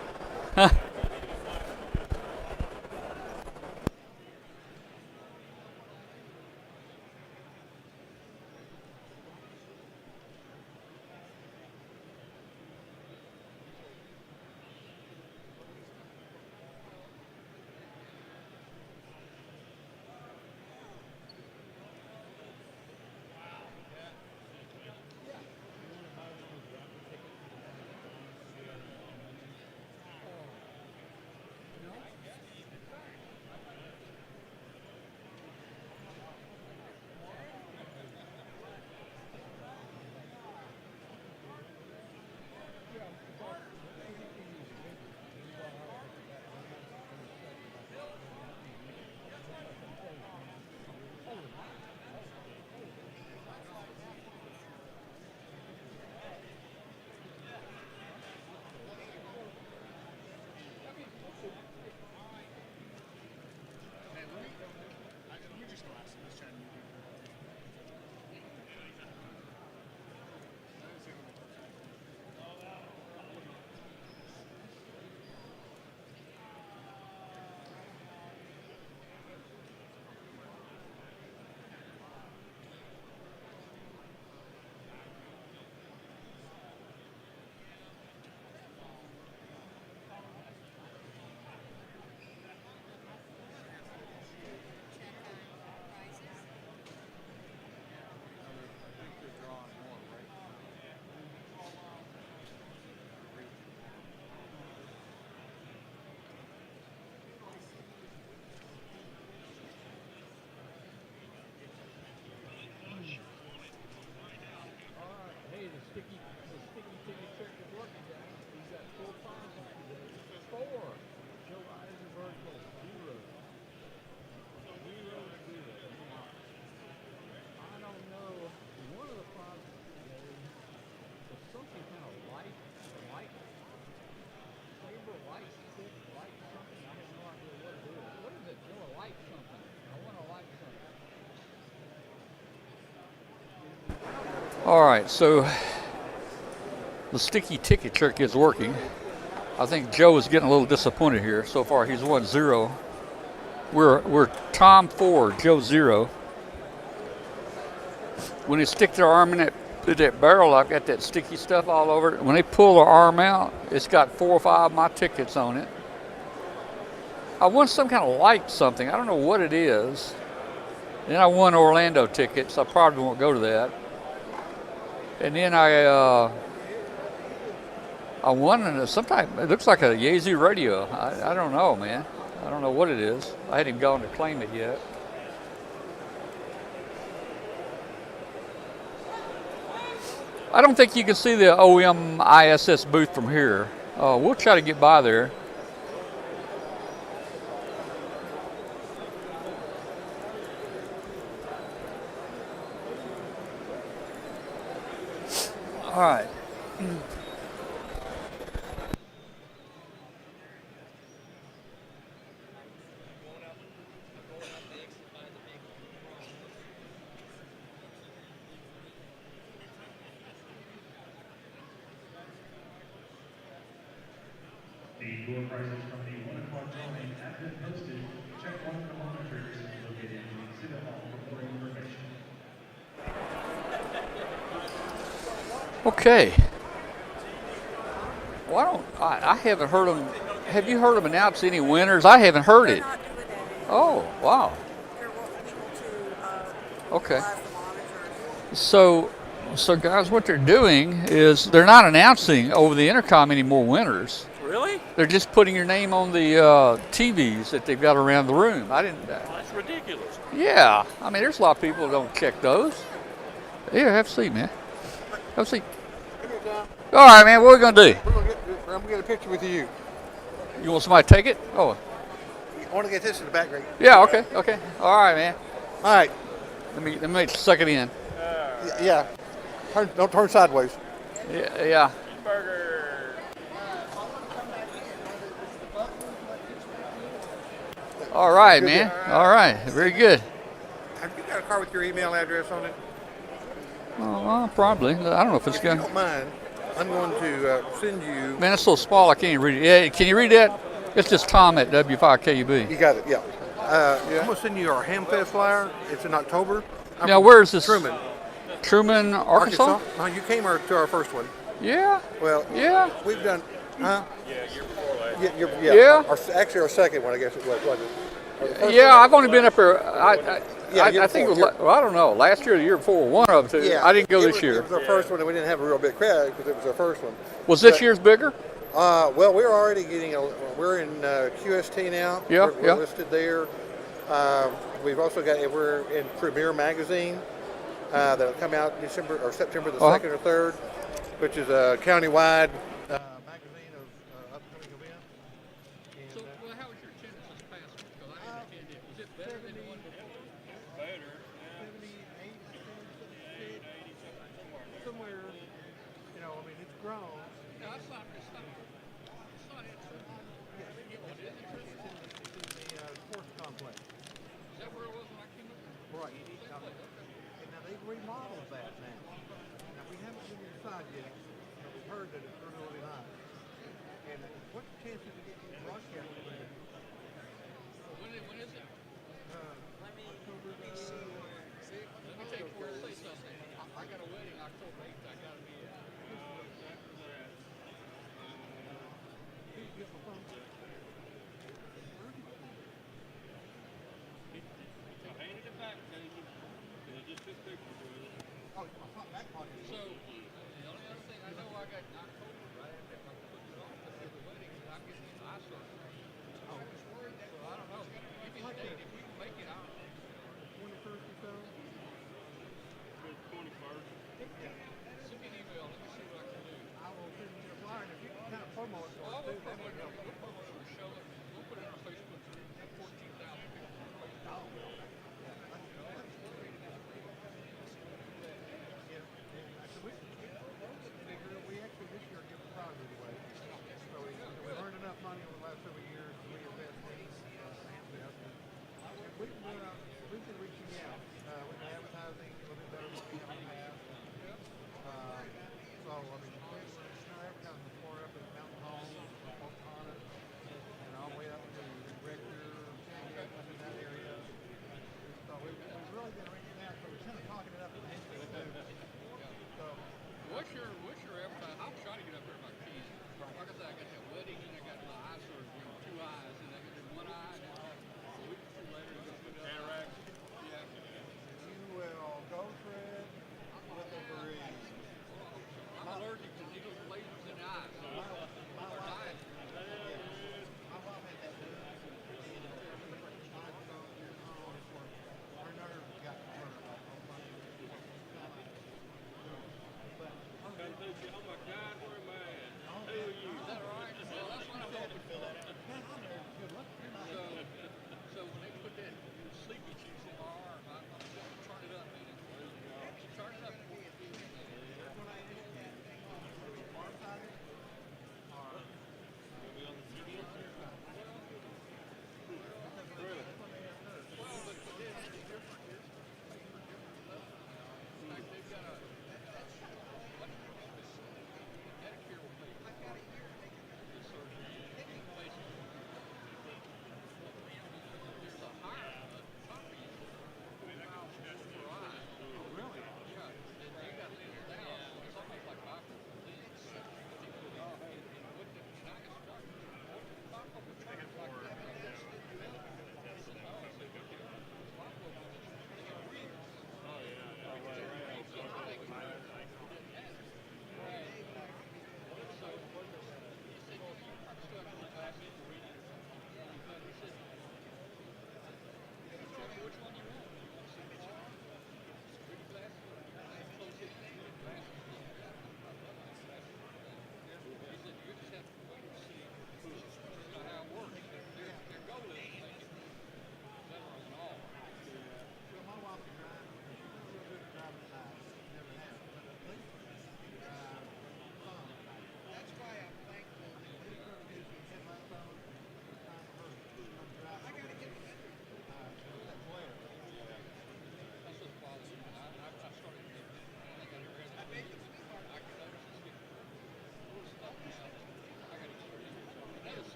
All right, so the sticky ticket trick is working. I think Joe is getting a little disappointed here. So far, he's won 0. We're Tom 4, Joe 0. When they stick their arm in that barrel, I've got that sticky stuff all over it. When they pull their arm out, it's got 4 or 5 of my tickets on it. I won some kind of light something. I don't know what it is. Then I won Orlando tickets. I probably won't go to that. And then I won some type. It looks like a Yazoo radio. I don't know, man. I don't know what it is. I hadn't gone to claim it yet. I don't think you can see the OMISS booth from here. We'll try to get by there. All right. The door prices from the 1 o'clock drawing have been posted. Check one of the monitors located in the exhibit hall for more information. Okay. Well, I haven't heard them. Have you heard them announce any winners? I haven't heard it. Oh, wow. Okay. So guys, what they're doing is they're not announcing over the intercom any more winners. Really? They're just putting your name on the TVs that they've got around the room. I didn't. That's ridiculous. Yeah, I mean, there's a lot of people who don't check those. Here, have a seat, man. Have a seat. All right, man. What are we gonna do? I'm gonna get a picture with you. You want somebody to take it? Oh. I want to get this in the background. Yeah. Okay. Okay. All right, man. All right. Let me suck it in. Yeah. Don't turn sideways. Yeah. Yeah. All right, man. All right. Very good. Have you got a card with your email address on it? Oh, well, probably. I don't know if it's If you going. don't mind, I'm going to send you. Man, it's so small I can't even read it. Yeah, can you read that? It's just Tom at W5KUB. You got it. Yeah. I'm going to send you our Hamfest flyer. It's in October. Now, where is this? Truman. Truman, Arkansas? No, you came to our first one. Yeah. Well, yeah. We've done. Huh? Yeah, year before last. Yeah. Actually, our second one, I guess it was, wasn't it? Yeah, I've only been up here. I think it was, well, I don't know, last year or the year before, one of them. Yeah, I didn't go this year. It was our first one, and we didn't have a real big crowd because it was our first one. Was this year's bigger? Well, we're already getting. We're in QST now. Yeah, we're listed there. We've also got. We're in Premier magazine that'll come out December or September the 2nd or 3rd, which is a countywide magazine of upcoming events. So, well, how was your attendance this past one? Because I didn't attend it. Was it better than the one before? Better. 78, somewhere. You know, I mean, it's grown. No, it's not. It's not it. It's in the sports complex. Is that where it was when I came up? Right. And now they've remodeled that now. Now we haven't been inside yet, but we've heard that it's really, really nice. And what's the chances of getting broadcast there? When is it? October the 6th. Let me take for say something. I got a wedding October 8th. I got to be at. So, the only other thing I know I got in October, right after I put it on, but the wedding, I'm getting an eye surgery. So I don't know. Give me a date. If we can make it out. 21st or so? 21st. Send me an email. Let me see what I can do. I will send you a flyer, and if you can kind of promo it for us, too, that would help. We'll promote it. We'll show it. We'll put it on our Facebook group. 14,000 people on our Facebook.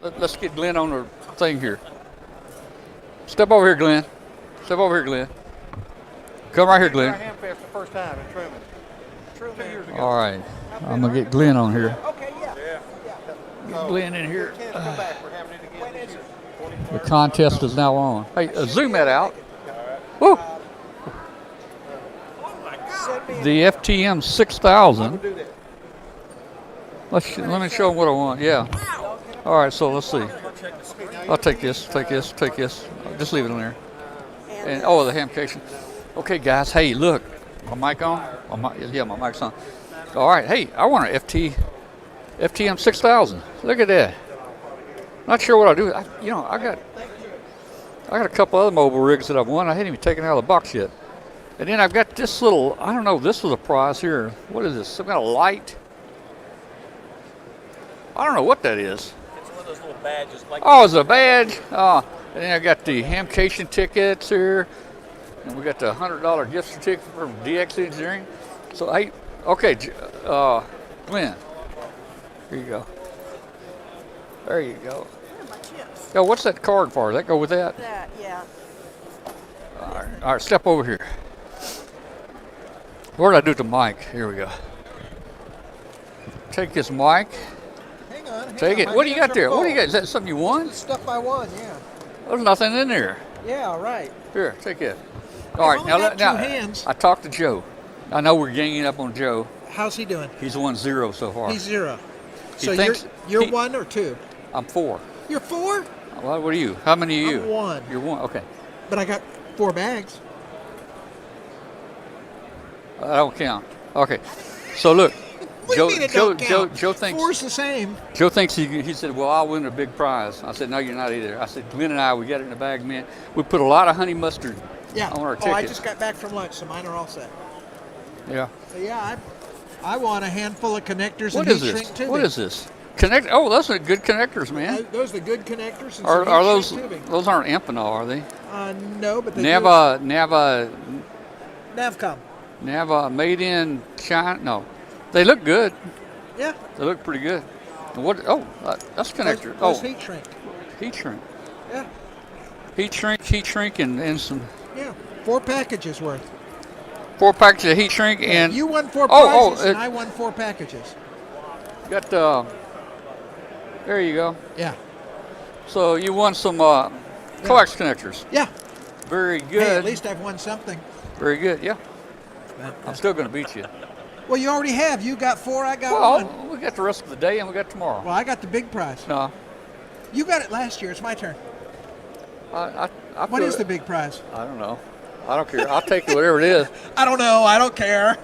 Let's get Glenn on the thing here. Step over here, Glenn. Step over here, Glenn. Come right here, Glenn. Hamfest the first time in Truman. 2 years ago. All right. I'm going to get Glenn on here. Okay, yeah. Get Glenn in here. Come back. We're having it again this year. The contest is now on. Hey, zoom that out. Woo! The FTM 6000. Let me show them what I want. Yeah. All right, so let's see. I'll take this, take this, take this. Just leave it on there. And oh, the hamcation. Okay, guys. Hey, look. My mic on? Yeah, my mic's on. All right. Hey, I want an FTM 6000. Look at that. Not sure what I'll do. I got a couple other mobile rigs that I've won. I hadn't even taken it out of the box yet. And then I've got this little, I don't know, this was a prize here. What is this? Some kind of light? I don't know what that is. It's one of those little badges. Like Oh, it's a badge. Oh, and then I got the hamcation tickets here. And we got the $100 gift certificate from DX Engineering. So, okay, Glenn, here you go. There you go. Yo, what's that card for? Does that go with that? That, yeah. All right, step over here. What did I do with the mic? Here we go. Take this mic. Hang on. Take it. What do you got there? What do you got? Is that something you won? Stuff I won, yeah. There's nothing in there. Yeah, right. Here, take it. All right, now hands. I talked to Joe. I know we're ganging up on Joe. How's he doing? He's won 0 so far. He's 0. He So thinks you're 1 or 2? I'm 4. You're 4? Well, what are you? How many are you? I'm 1. You're 1. Okay. But I got 4 bags. I don't count. Okay. So look, What do you mean it don't count? Joe thinks 4's the same. Joe thinks he said, well, I'll win a big prize. I said, no, you're not either. I said, Glenn and I, we got it in the bag, man. We put a lot of honey mustard on our tickets. I just got back from lunch, so mine are all set. Yeah. So yeah, I want a handful of connectors What and is heat this? shrink tubing. What is this? Connect. Oh, those are good connectors, man. Those are the good connectors and Are some heat those? shrink tubing. Those aren't Amphenol, are they? No, but they Navcom. Nava made in China. No, they look good. Yeah. They look pretty good. And what? Oh, that's connector. Those heat shrink. Heat shrink. Yeah. Heat shrink, and some. Yeah. 4 packages worth. 4 packages of heat shrink and. You won 4 prizes and I won 4 packages. Got there you go. Yeah. So you won some coax connectors. Yeah. Very good. Hey, at least I've won something. Very good. Yeah. I'm still going to beat you. Well, you already have. You got 4. I got 1. We got the rest of the day and we got tomorrow. Well, I got the big prize. No. You got it last year. It's my turn. What is the big prize? I don't know. I don't care. I'll take whatever it is. I don't know. I don't care.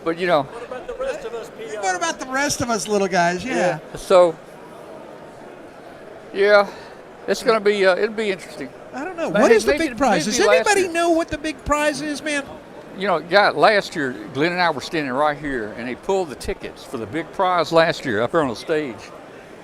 But you know. What about the rest of us, What about the rest of us little guys? Yeah. So. Yeah, it's going to be. It'll be interesting. I don't know. What is the big prize? Does anybody know what the big prize is, man? You know, last year, Glenn and I were standing right here, and they pulled the tickets for the big prize last year up here on the stage.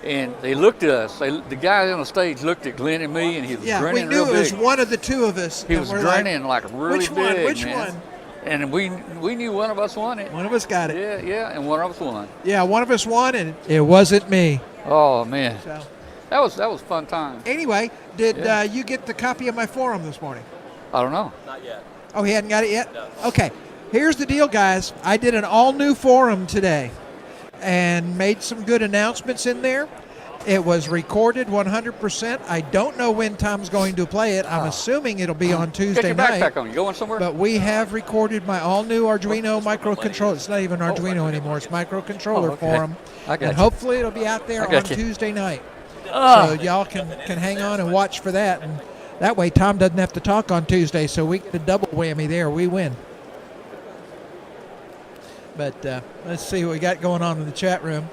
And they looked at us. The guy on the stage looked at Glenn and me, and he was grinning real big. We knew it was one of the 2 of us. He was grinning like really Which big, one? Which man. one? And we knew one of us won it. One of us got it. Yeah, and one of us won. Yeah, one of us won, and it wasn't me. Oh, man. So. That was fun time. Anyway, did you get the copy of my forum this morning? I don't know. Not yet. Oh, he hadn't got it yet? No. Okay. Here's the deal, guys. I did an all-new forum today and made some good announcements in there. It was recorded 100%. I don't know when Tom's going to play it. I'm assuming it'll be on Tuesday night. Get your backpack on. You going somewhere? But we have recorded my all-new Arduino microcontroller. It's not even Arduino anymore. It's microcontroller forum. And hopefully it'll be out there on Tuesday night. So y'all can hang on and watch for that. And that way Tom doesn't have to talk on Tuesday, so we get a double whammy there. We win. But let's see what we got going on in the chat room.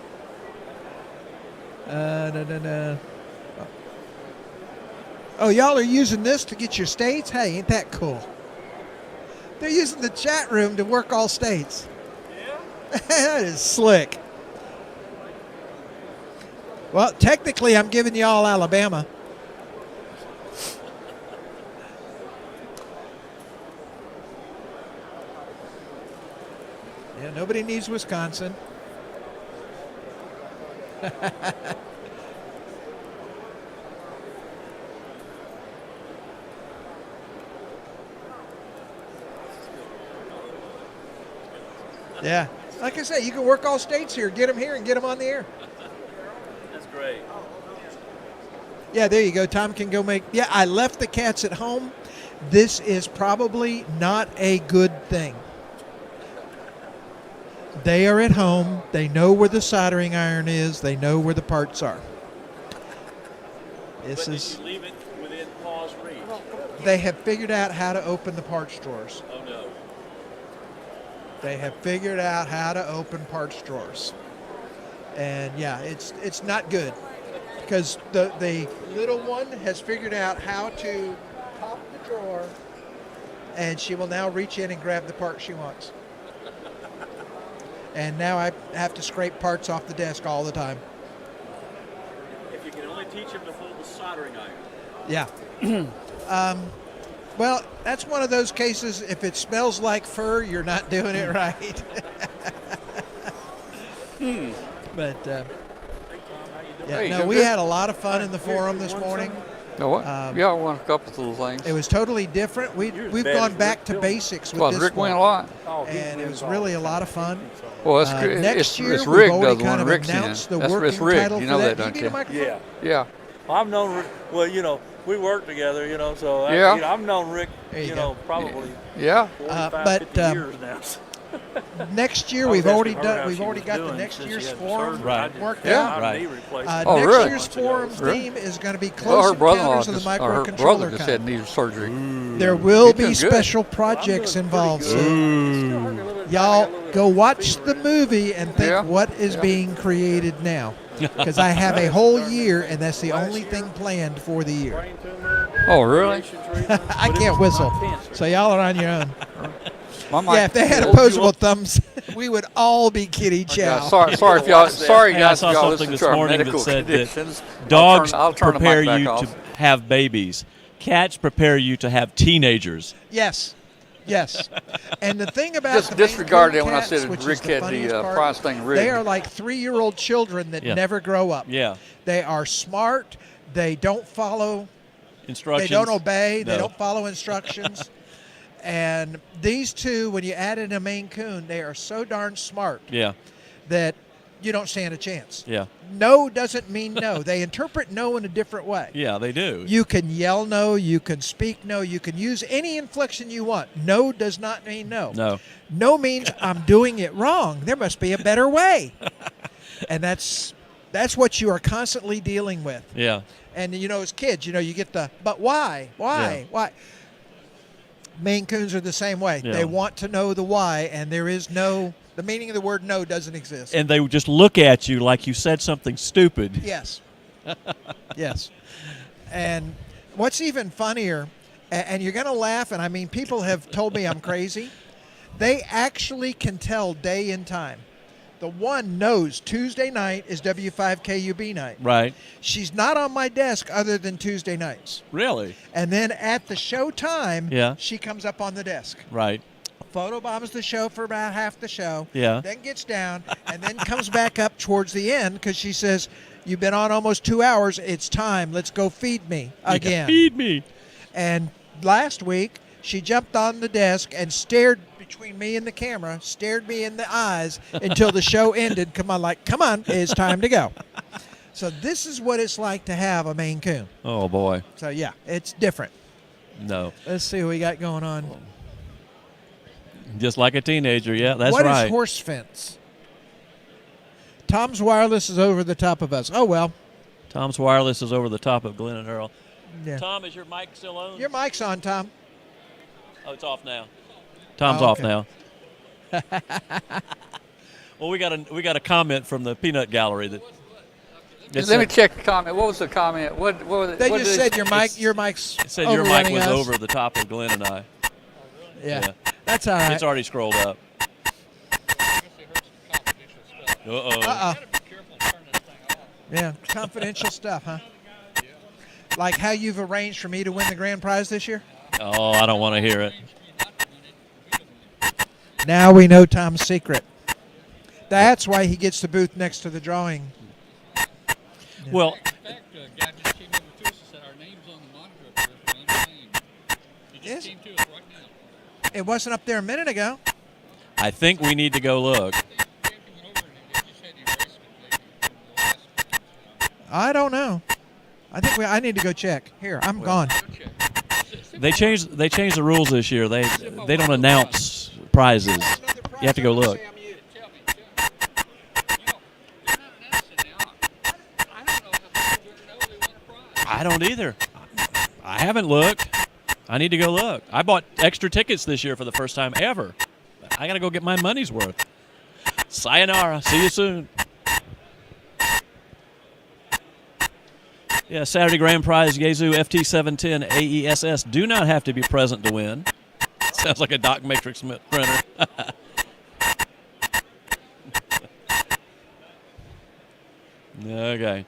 Oh, y'all are using this to get your states? Hey, ain't that cool? They're using the chat room to work all states. Yeah? That is slick. Well, technically, I'm giving y'all Alabama. Yeah, nobody needs Wisconsin. Yeah. Like I said, you can work all states here. Get them here and get them on the air. That's great. Yeah, there you go. Tom can go make. Yeah, I left the cats at home. This is probably not a good thing. They are at home. They know where the soldering iron is. They know where the parts are. This But is. did you leave it within pause reach? They have figured out how to open the parts drawers. Oh no. They have figured out how to open parts drawers. And yeah, it's not good because the little one has figured out how to pop the drawer, and she will now reach in and grab the part she wants. And now I have to scrape parts off the desk all the time. If you can only teach him to hold the soldering iron. Yeah. Well, that's one of those cases, if it smells like fur, you're not doing it right. But, we had a lot of fun in the forum this morning. No, what? Yeah, I won a couple of little things. It was totally different. We've gone back to basics with Well, this Rick one. went a lot. And it was really a lot of fun. Well, it's next year, it's we've Rick already does the kind one of Rick's in. announced the That's working Rick. title You for know that. that, Do you don't need a you? microphone? Yeah. I've known Rick, well, you know, we work together, you know, so Yeah. I've known Rick, There you you go. know, probably Yeah. 45, 50 years now. Next year I was we've already asking her how we've she already was got the doing next since year's she had the forum surgery. I just worked had out. my knee replaced Oh, next really? year's forum's Really? theme is going to be Well, close her brother-in-law encounters of the just, or her microcontroller brother just kind. had knee surgery. There will He's be doing good. special projects involved soon. Y'all go watch the movie and think what is being created now. Because I have a whole year, and that's the only thing planned for the year. Oh, really? I can't whistle, so y'all are on your own. My mic- Yeah, if they had opposable thumbs, we would all be kitty chow. Sorry if y'all. Sorry, Hey, guys. I if saw y'all something listen this to our morning that medical said conditions. that dogs I'll turn the prepare mic back you off. to have babies. Cats prepare you to have teenagers. Yes. Yes. And the thing about Just the disregard Maine that when I Coon said cats, which Rick is the had funniest the part, prize thing rigged. they are like 3-year-old children that Yeah. never grow up. Yeah. They are smart. They don't follow Instructions. They don't obey. They No. don't follow instructions. And these two, when you add in a Maine Coon, they are so darn smart Yeah. that you don't stand a chance. Yeah. No doesn't mean no. They interpret no in a different way. Yeah, they do. You can yell no. You can speak no. You can use any inflection you want. No does not mean no. No. No means I'm doing it wrong. There must be a better way. And that's what you are constantly dealing with. Yeah. And, you know, as kids, you know, you get the, but why? Why? Yeah. Why? Maine Coons are the same way. Yeah. They want to know the why, and there is no, the meaning of the word no doesn't exist. And they would just look at you like you said something stupid. Yes. Yes. And what's even funnier, and you're going to laugh, and I mean, people have told me I'm crazy, they actually can tell day and time. The one knows Tuesday night is W5KUB night. Right. She's not on my desk other than Tuesday nights. Really? And then at the show time, Yeah. she comes up on the desk. Right. Photobombs the show for about half the show. Yeah. Then gets down and then comes back up towards the end because she says, "You've been on almost 2 hours. It's time. Let's go feed me again." Feed me. And last week, she jumped on the desk and stared between me and the camera, stared me in the eyes until the show ended. Come on, it's time to go. So this is what it's like to have a Maine Coon. Oh, boy. So, yeah, it's different. No. Let's see what we got going on. Just like a teenager. Yeah, that's What right. is horse fence? Tom's Wireless is over the top of us. Oh, well. Tom's Wireless is over the top of Glenn and Earl. Yeah. Tom, is your mic still on? Your mic's on, Tom. Oh, it's off now. Tom's Oh, off okay. now. Well, we got a comment from the Peanut Gallery that. Let me check the comment. What was the comment? What They what just did said it- your mic's It said your mic overrunning was us. over the top of Glenn and I. Yeah. That's all right. It's already scrolled up. Uh-oh. Yeah, confidential stuff, huh? Like how you've arranged for me to win the grand prize this year? Oh, I don't want to hear it. Now we know Tom's secret. That's why he gets the booth next to the drawing. Well, In fact, a guy just came over to us and said our name's on the monitor up there for unnamed. He just Yes? came to us right now. It wasn't up there a minute ago. I think we need to go look. I don't know. I think I need to go check. Here, I'm gone. They changed the rules this year. They don't announce prizes. You have to go look. I don't either. I haven't looked. I need to go look. I bought extra tickets this year for the first time ever. I got to go get my money's worth. Sayonara. See you soon. Yeah, Saturday grand prize, Yaesu FT710 AESS. Do not have to be present to win. Sounds like a Doc Matrix printer. Okay.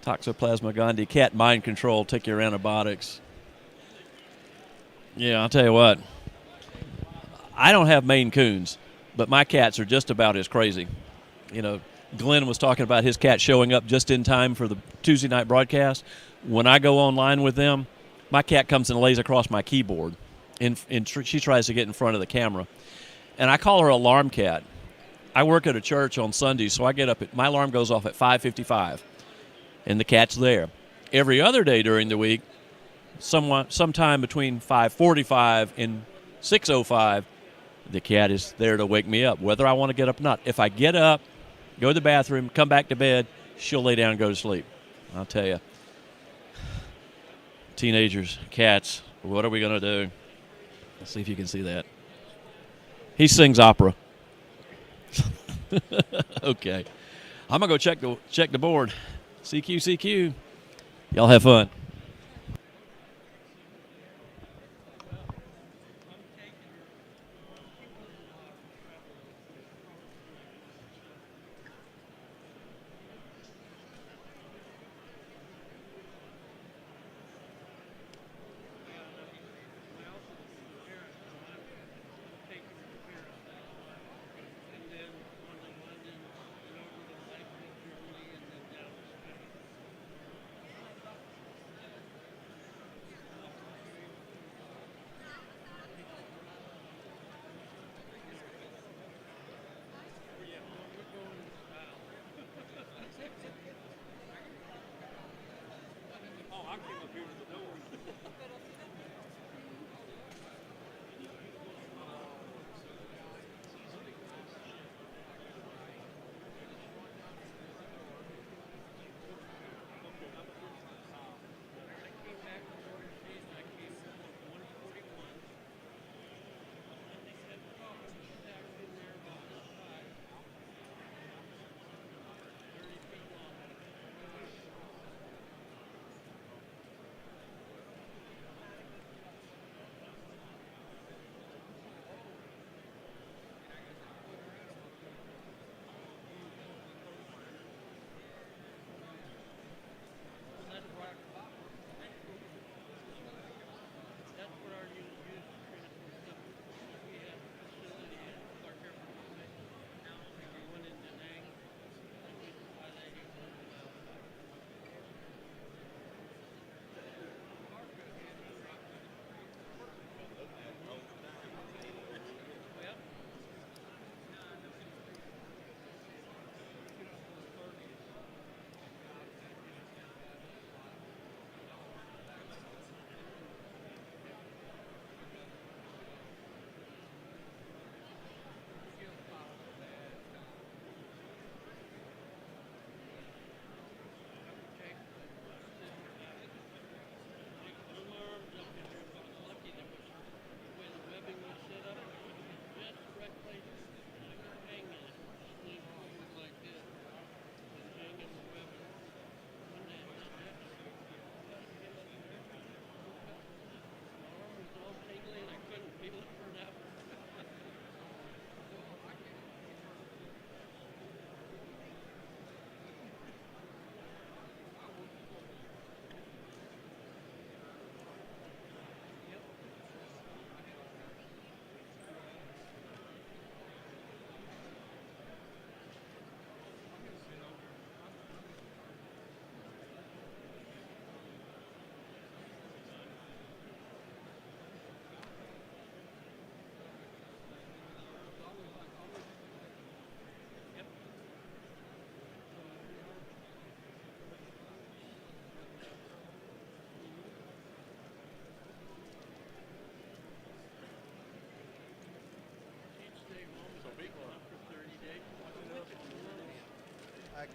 Toxoplasma gondii, cat mind control, take your antibiotics. Yeah, I'll tell you what. I don't have Maine Coons, but my cats are just about as crazy. You know, Glenn was talking about his cat showing up just in time for the Tuesday night broadcast. When I go online with them, my cat comes and lays across my keyboard, and she tries to get in front of the camera. And I call her Alarm Cat. I work at a church on Sundays, so I get up. My alarm goes off at 5:55, and the cat's there. Every other day during the week, sometime between 5:45 and 6:05, the cat is there to wake me up, whether I want to get up or not. If I get up, go to the bathroom, come back to bed, she'll lay down and go to sleep. I'll tell you. Teenagers, cats, what are we going to do? Let's see if you can see that. He sings opera. Okay. I'm going to go check the board. CQ. Y'all have fun.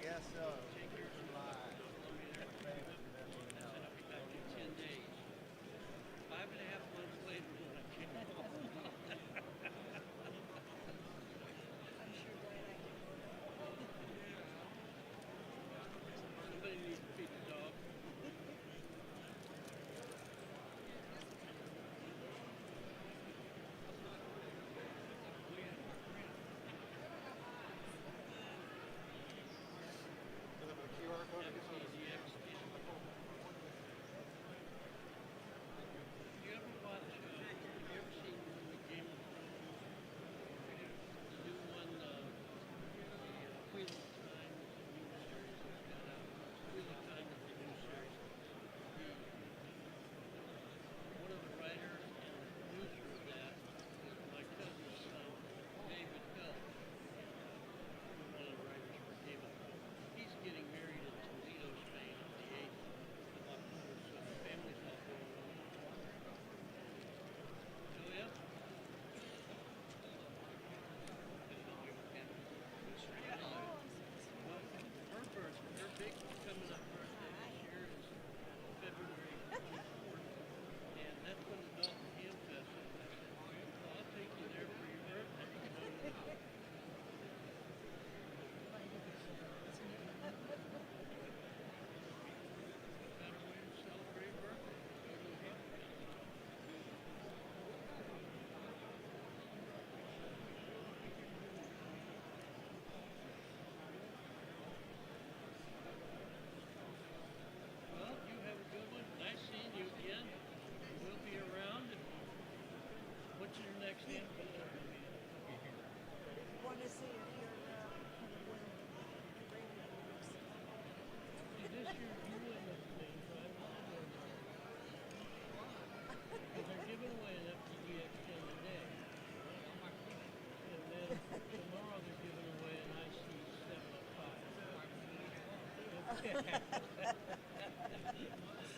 guess so.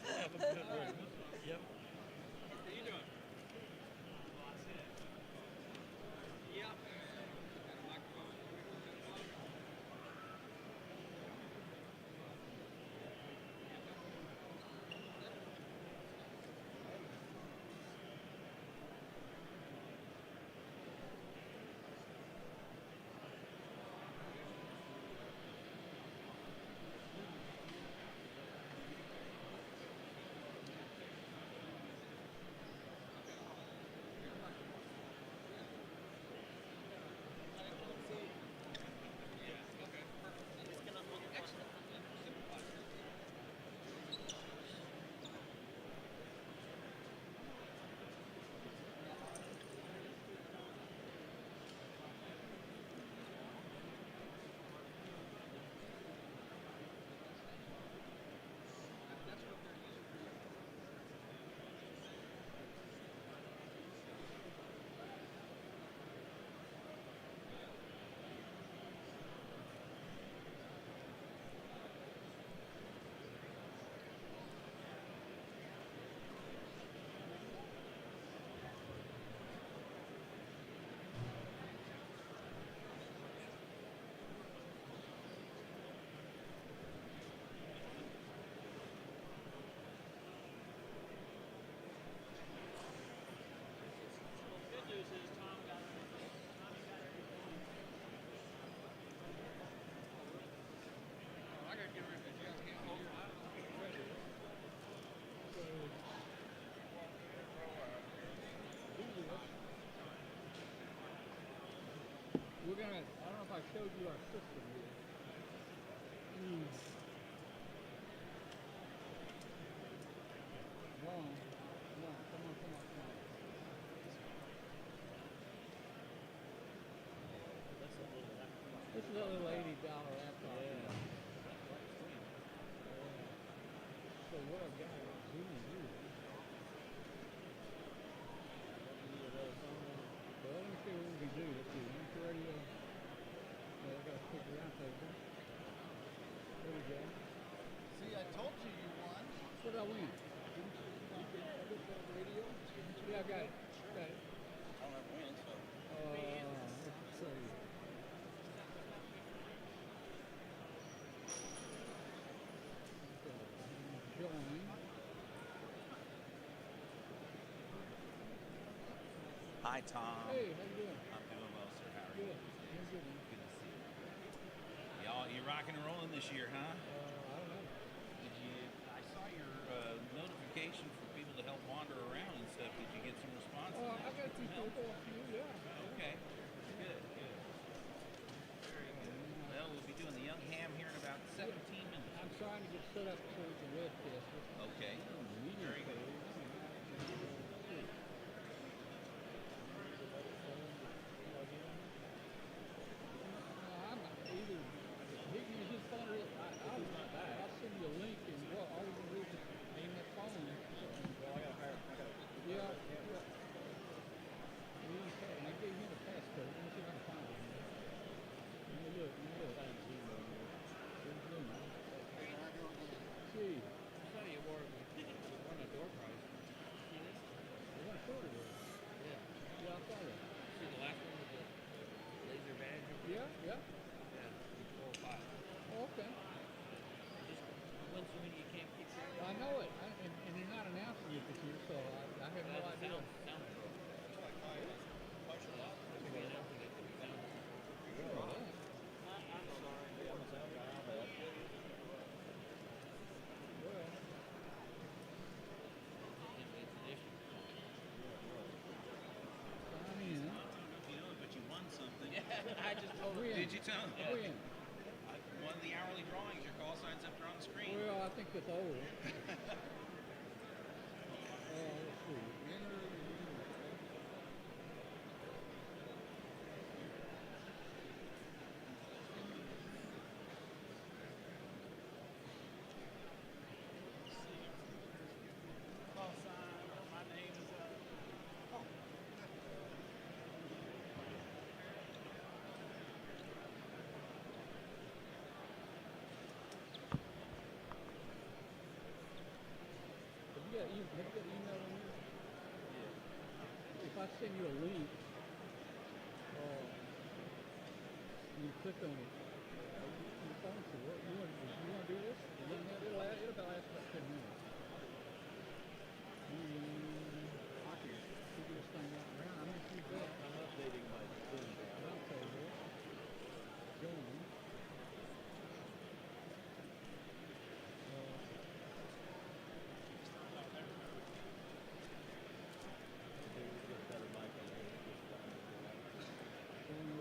Have a good one. Yep. How you doing? Yeah. We're gonna, I don't know if I showed you our system here. Come on. This is a little $80 laptop. Yeah. So what I've got is Zoom here. Well, let me see what we can do. Let's see. Use radio. I got a quick round table. There we go. See, I told you you won. What did I win? Radio? Yeah, I got it. Got it. I don't have wins, so. Let's see. Hi, Tom. Hey, how you doing? I'm doing well, sir. How are you? Good. Doing good, man. Good to see you. Y'all, you rocking and rolling this year, huh? I don't know. I saw your notification for people to help wander around and stuff. Did you get some response? I got some people, yeah. Okay. Good, good. Very good. Well, we'll be doing the Young Ham here in about 17 minutes. I'm trying to get set up for the webcast. Okay. Very good. I'll send you a link and all you can do is just aim that phone. Yeah. And I gave him a passcode. Let me see if I can find it. Let me look. See. I saw you wore one of the door prize. See this? The one shorter there. Yeah. Yeah, I saw that. See the last one with the laser badge? Yeah. Yeah, 4 or 5. Oh, okay. Win so many you can't keep track of. I know it, and they're not announcing it this year, so I have no idea. I just told him. Did you tell him? When? One of the hourly drawings, your call signs up there on the screen. Well, I think that's old. Let's see. Call sign. My name is. Have you got email on you? Yeah. If I send you a link, you click on it. Your phone says, "What you want to do this?" It'll about last about 10 minutes. I can figure this thing out around. I'm gonna keep that. I'm updating my phone. Okay, well, going.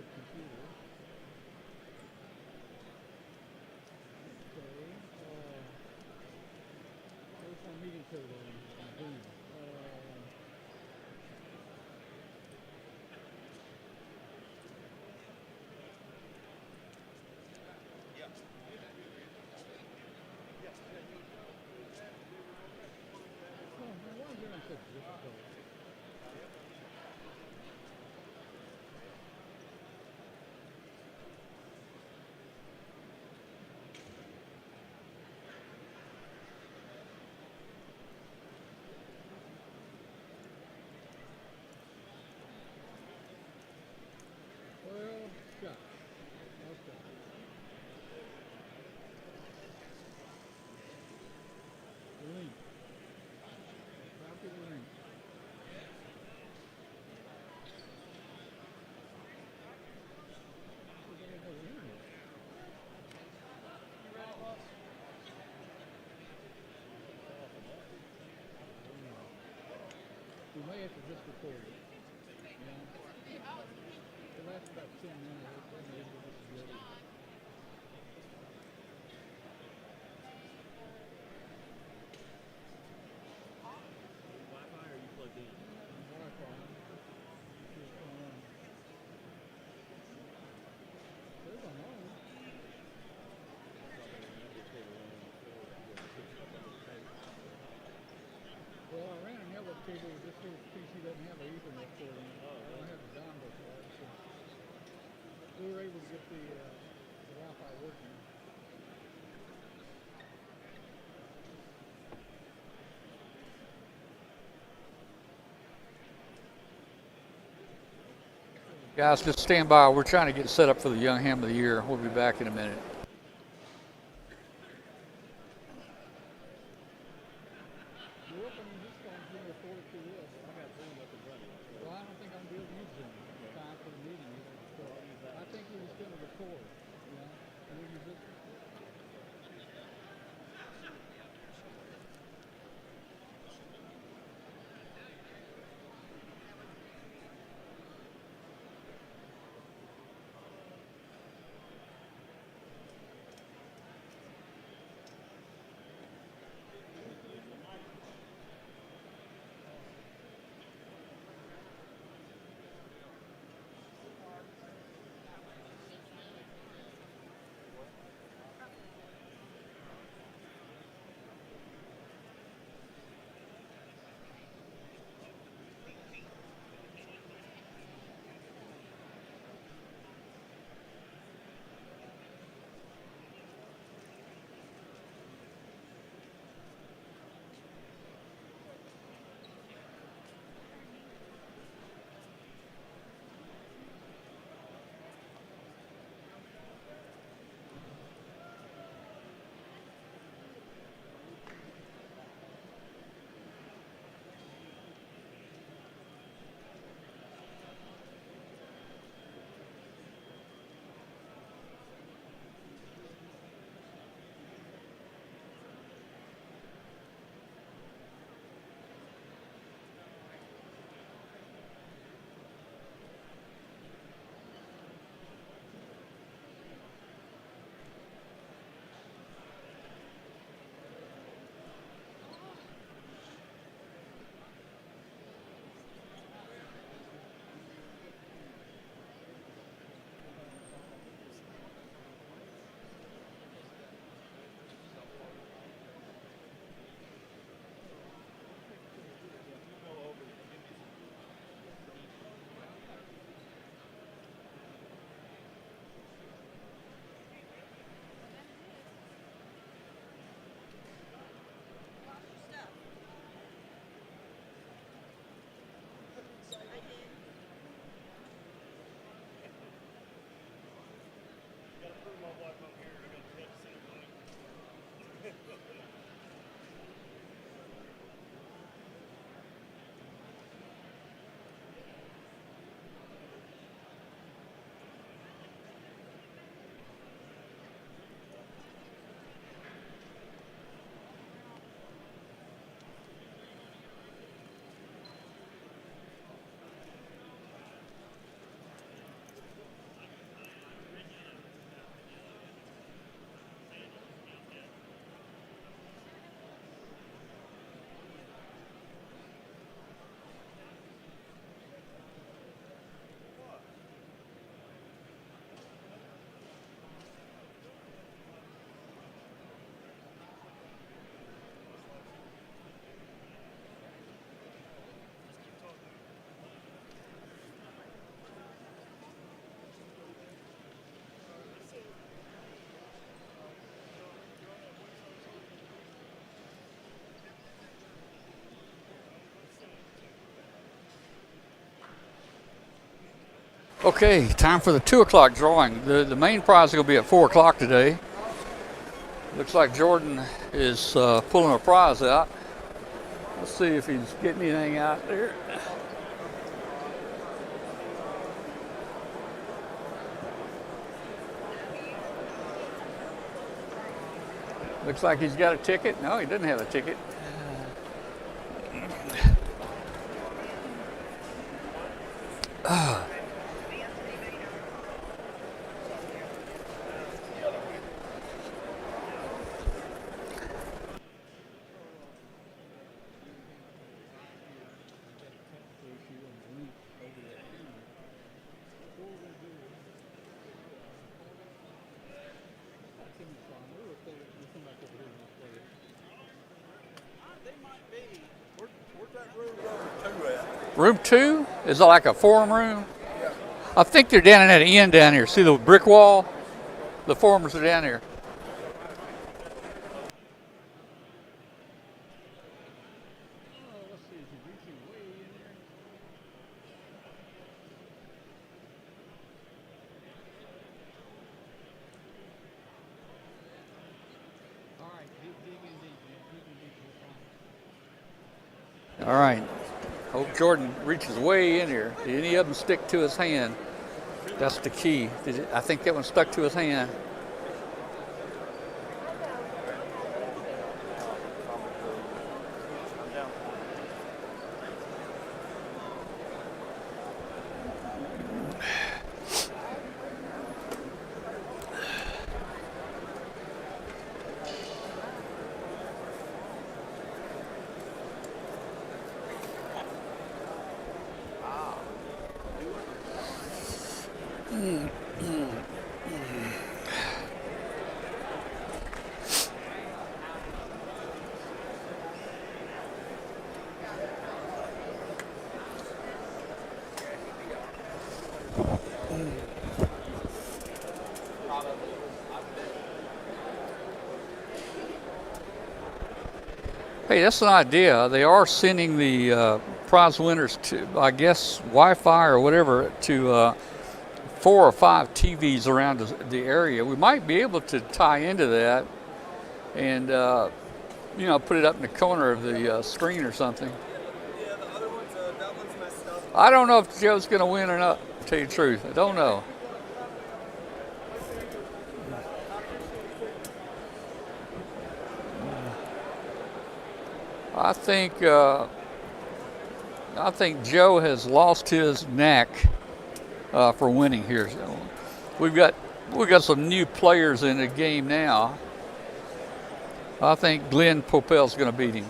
Computer. Okay. Where's my meeting code on Zoom? Yeah. Why is it such difficult? Well, shucks. Okay. The link. Copy the link. We may have to just record it. It lasts about 10 minutes. Wi-Fi or you plugged in? Wi-Fi. There's a home. Well, I ran a network cable. This little PC doesn't have an Ethernet port in it. I don't have the dongle for it, so we were able to get the Wi-Fi working. Guys, just stand by. We're trying to get set up for the Young Ham of the Year. We'll be back in a minute. Well, I don't think I'm Okay, time for the 2 o'clock drawing. The main prize is going to be at 4 o'clock today. Looks like Jordan is pulling a prize out. Let's see if he's getting anything out there. Looks like he's got a ticket. No, he doesn't have a ticket. Room 2? Is it like a forum room? Yeah. I think they're down at that end down here. See the brick wall? The forums are down here. All right. Hope Jordan reaches way in here. Did any of them stick to his hand? That's the key. I think that one stuck to his hand. Hey, that's an idea. They are sending the prize winners to, I guess, Wi-Fi or whatever to 4 or 5 TVs around the area. We might be able to tie into that and, you know, put it up in the corner of the screen or something. Yeah, the other one's, that one's messed up. I don't know if Joe's going to win or not, to tell you the truth. I don't know. I think Joe has lost his knack for winning here. So we've got some new players in the game now. I think Glenn Popel's going to beat him.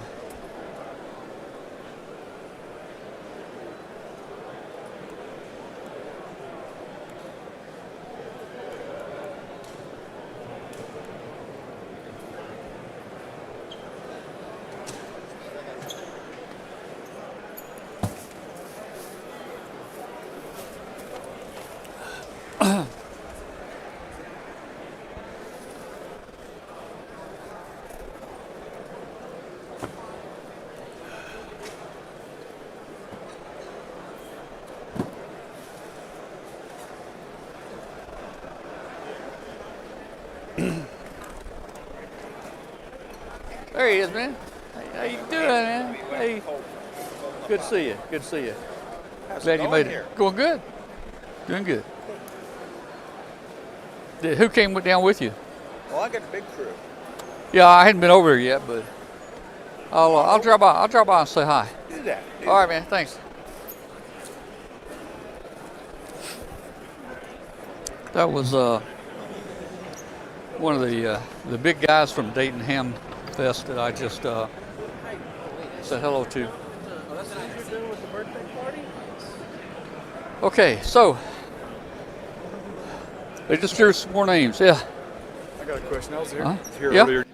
There he is, man. How you doing, man? Hey. Good to see you. Good to see you. Glad you made it. Going good. Doing good. Who came down with you? Well, I got a big crew. Yeah, I hadn't been over there yet, but I'll drop by. I'll drop by and say hi. Do that. All right, man. Thanks. That was one of the big guys from Dayton Hamfest that I just said hello to. Oh, that's what you're doing with the birthday party? Okay, so they just drew some more names. Yeah. I got a question. I was here, Yeah. earlier.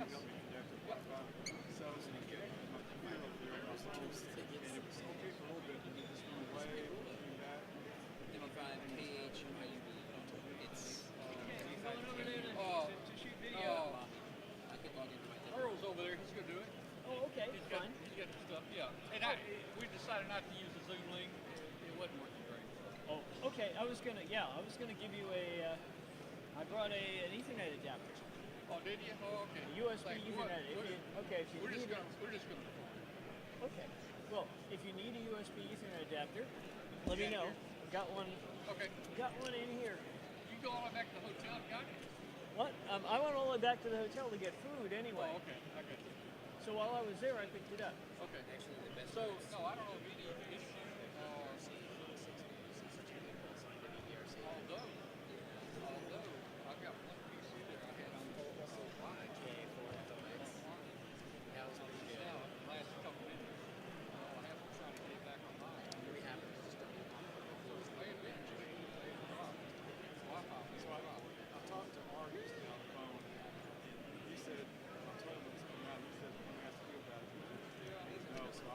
Earl's over there. He's going to do it. Oh, okay. He's got the stuff. Yeah. And we decided not to use the Zoom link. It wasn't working great. Oh, okay. I was gonna give you a. I brought an Ethernet adapter. Oh, did you? Oh, okay. A USB Ethernet. If you we're need just gonna perform. Okay. Well, if you need a USB Ethernet adapter, let me know. Got one. Okay. Got one in here. You go all the way back to the hotel, got it? What? I went all the way back to the hotel to get food anyway. Oh, okay. Okay. So while I was there, I picked it up. Okay. So, no, I don't know of any issue. Although I've got one PC that I had on last couple minutes. I have to try to get it back online. We have it. I talked to Art yesterday on the phone. He said, I told him what's coming out. He said, he has to feel bad. No, so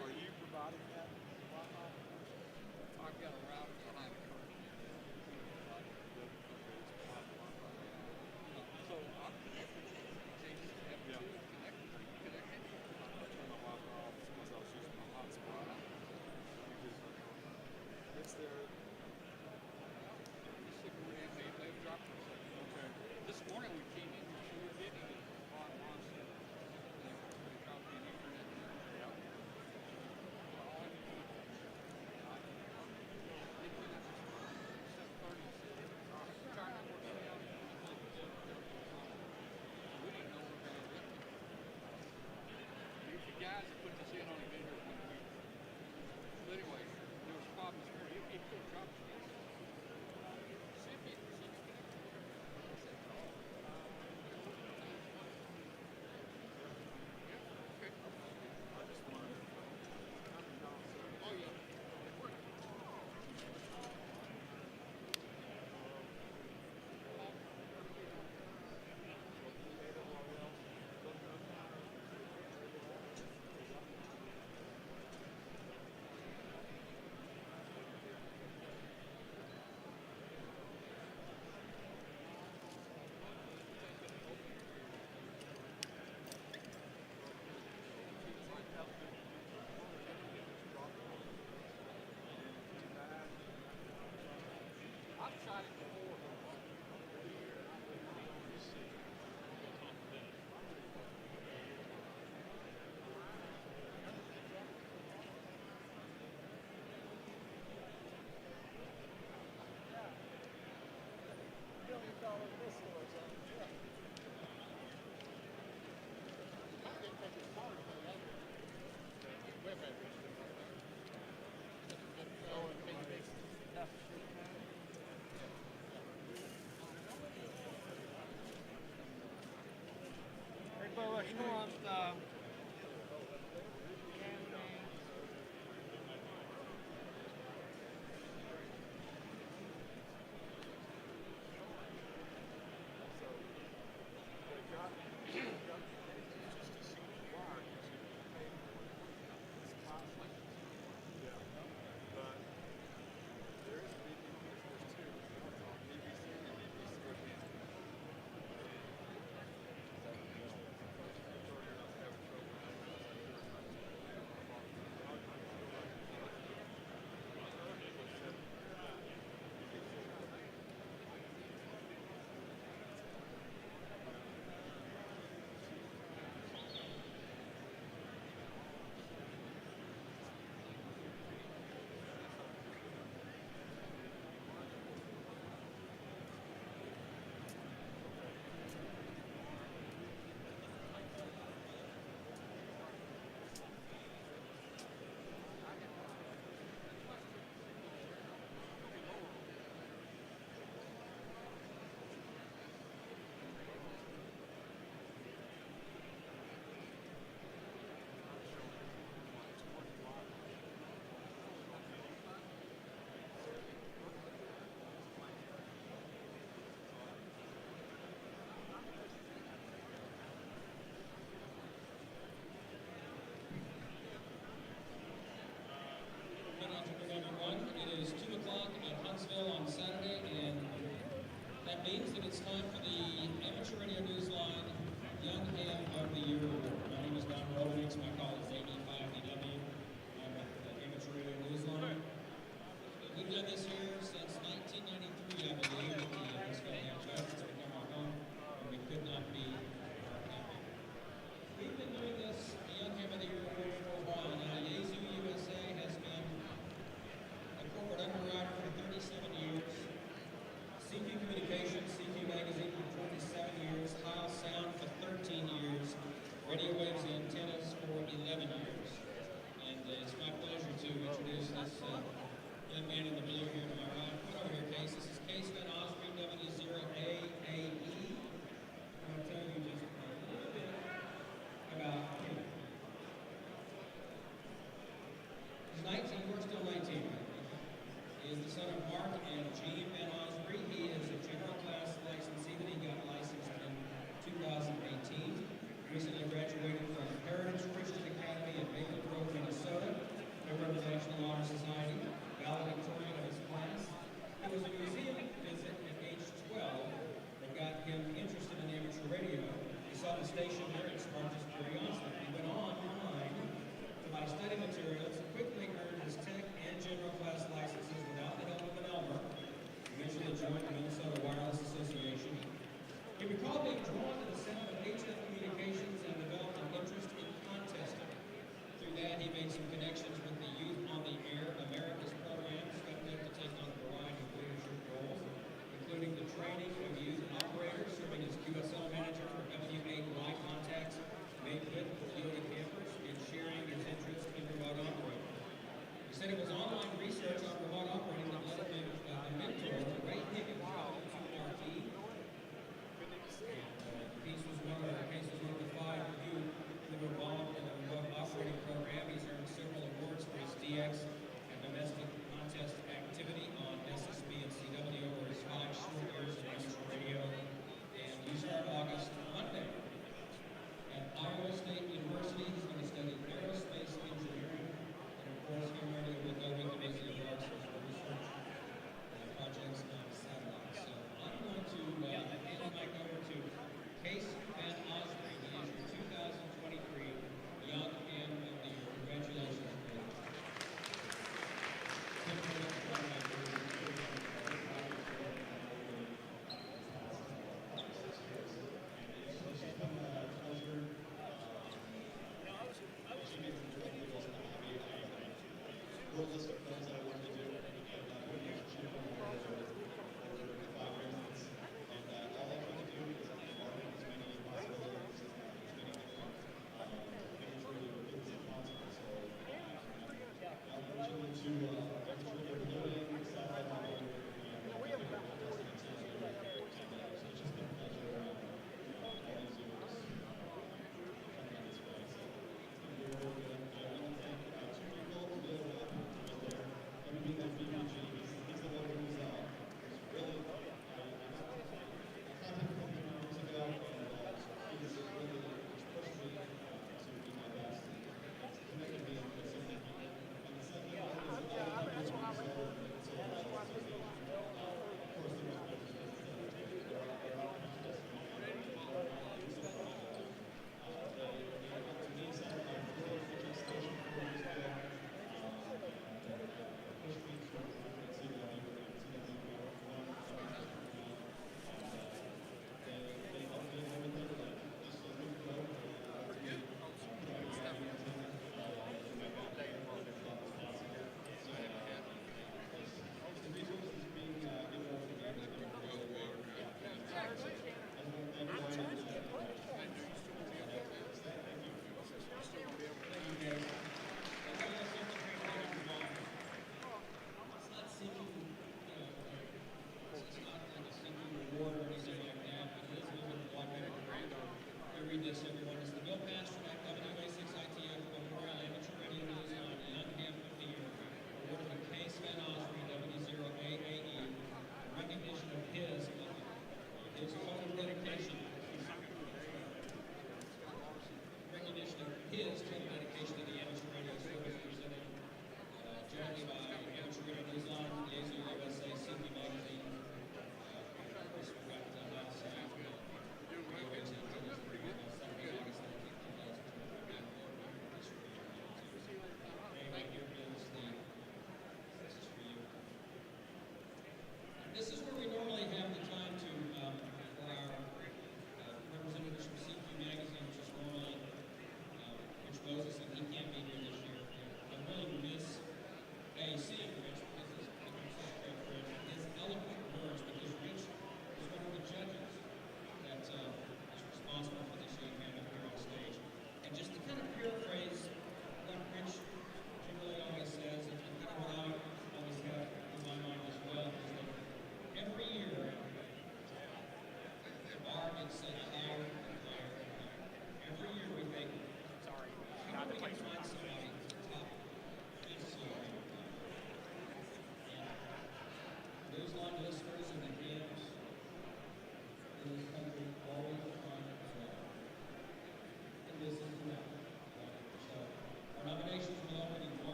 are you providing that Wi-Fi? I've got a router behind the curtain. So I'm connected. Yeah. Connected. I turned my Wi-Fi off because I was using my hotspot. It's there. Okay. This morning we came in, we were getting it on set. They dropped me an Ethernet. Yeah. We've done this here since 1993, I believe, at the Huntsville Hamfest. It's become our home, and we could not be more happy. We've been doing this, the Young Ham of the Year Award, for a while now. Yazoo USA has been a corporate underwriter for 37 years. CQ Communications, CQ Magazine for 27 years. Heil Sound for 13 years. Radio Waves Antennas for 11 years. And it's my pleasure to introduce this young man in the blue here to my right. Come over here, Case. This is Case Van Osprey, W0AAE. I'm going to tell you just a little bit about him. He's 19, we're still 19, right? He is the son of Mark and Jean Van Osprey. He is a general class licensee that he got licensed in 2018. Recently graduated from Heritage Christian Academy in Maple Grove, Minnesota. Member of the National Honor Society, valedictorian of his class. It was a museum visit at age 12 that got him interested in amateur radio. He saw the station there and sparked his curiosity. He went online to buy study materials, quickly earned his tech and general class licenses without the help of an Elmer. Eventually joined the Minnesota Wireless Association. He recalled being drawn to the sound of HF communications and developed an interest in contesting. Through that, he made some connections with the Youth on the Air America's program, stepped up to take on a variety of leadership roles, including the training of youth operators, serving as QSL manager for W8 Live Contacts, made with Toyota campers, and sharing his interest in remote operating. He said it was online research on remote operating that led him to a mentor, Ray Higgins, to RT. Case was one of the 5 youth who were involved in the remote operating program. He's earned several awards for his DX and domestic contest activity on SSB and CW over his 5 short years in amateur radio. And you start August Monday at Iowa State University. He's going to study aerospace engineering. And of course, Ham Radio will go with him as he embarks on research projects on satellites. So I'm going to hand the mic over to Case Van Osprey. He is your 2023 Young Ham of the Year. Congratulations.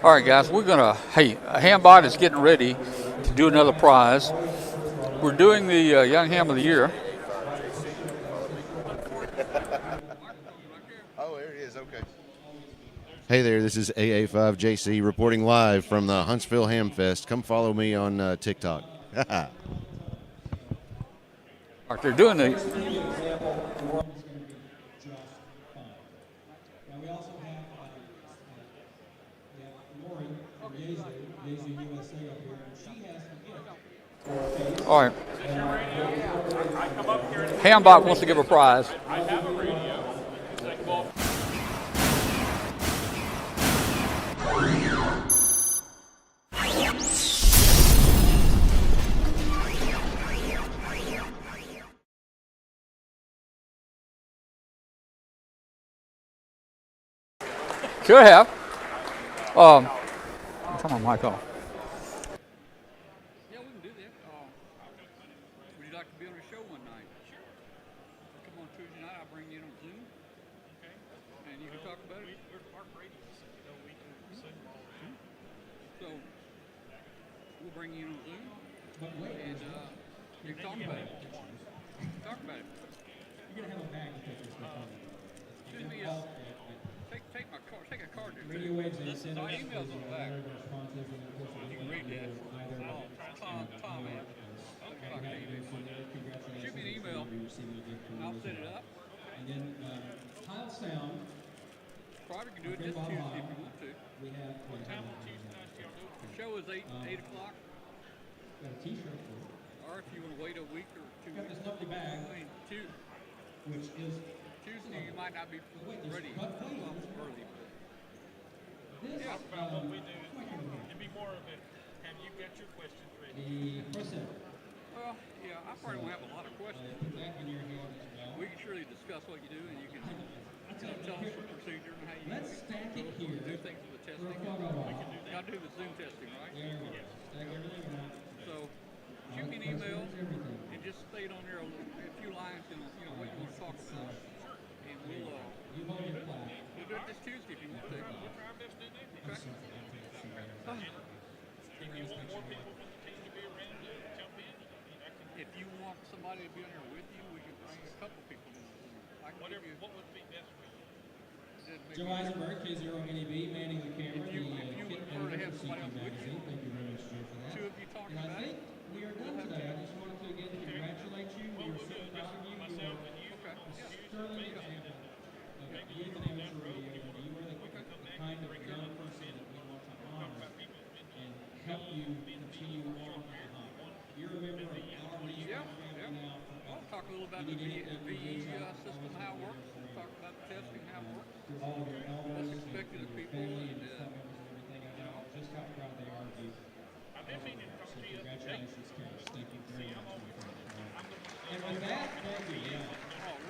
All right, guys, we're gonna. Hey, Hambot is getting ready to do another prize. We're doing the Young Ham of the Year. Oh, there it is. Okay. Hey there, this is AA5JC reporting live from the Huntsville Hamfest. Come follow me on TikTok. They're doing the. All right. Hambot wants to give a prize. I have a radio. Should have. Turn my mic off. Yeah, we can do that. Would you like to be on the show one night? Sure. Come on Tuesday night. I'll bring you in on Zoom. Okay. And you can talk about it. We're Park Radio, so we can Zoom all the time. So we'll bring you in on Zoom. And you can talk about it. Talk about it. You're gonna have a bag to take this stuff home. Excuse me. Take my card. Take a card. Radio waves and This is my emails on the back. You can read that. Tom, man. Shoot me an email. I'll set it up. And then Tile Sound. Probably can do it this Tuesday if you want to. We have what time on Tuesday night do y'all do it? The show is 8 o'clock. Got a T-shirt for you. Or if you want to wait a week or 2 got weeks. this lovely bag. Which is Tuesday you might not be ready early. This, Talk about what we do. It'd be more of it. Have you got your questions ready? Well, yeah, I probably don't have a lot of questions. We can surely discuss what you do, and you can tell us the procedure and how you do things with the testing. We can do that. Y'all do the Zoom testing, right? Yes. So shoot me an email and just state on there a few lines and what you want to talk about, and we'll do it this Tuesday if you want to. We'll try our best to do that. Okay. If you want more people from the team to be around, jump in. If you want somebody to be on there with you, we can bring a couple people in. What would be best for you? Joe Eisenberg, K0NEB, manning the camera. If you would prefer to have somebody else with you, thank you very much, Joe, for that. two of you talking And about I it. think we are done today. I just wanted to again congratulate you. We are so proud of you. Myself and you. Okay. Sterling example of youth and amateur radio. You are the kind of young person that we want to honor and help you continue on the hunt. You're a member of our league family now. I'll talk a little about the VE system, how it works. We'll talk about the testing, how it works. All of your elders What's expected of people. family And, and club members and everything. I know just how proud they are of you. I've been meaning to talk to you. Congratulations, Cash. Thank you very much. And with that, thank you. Yeah.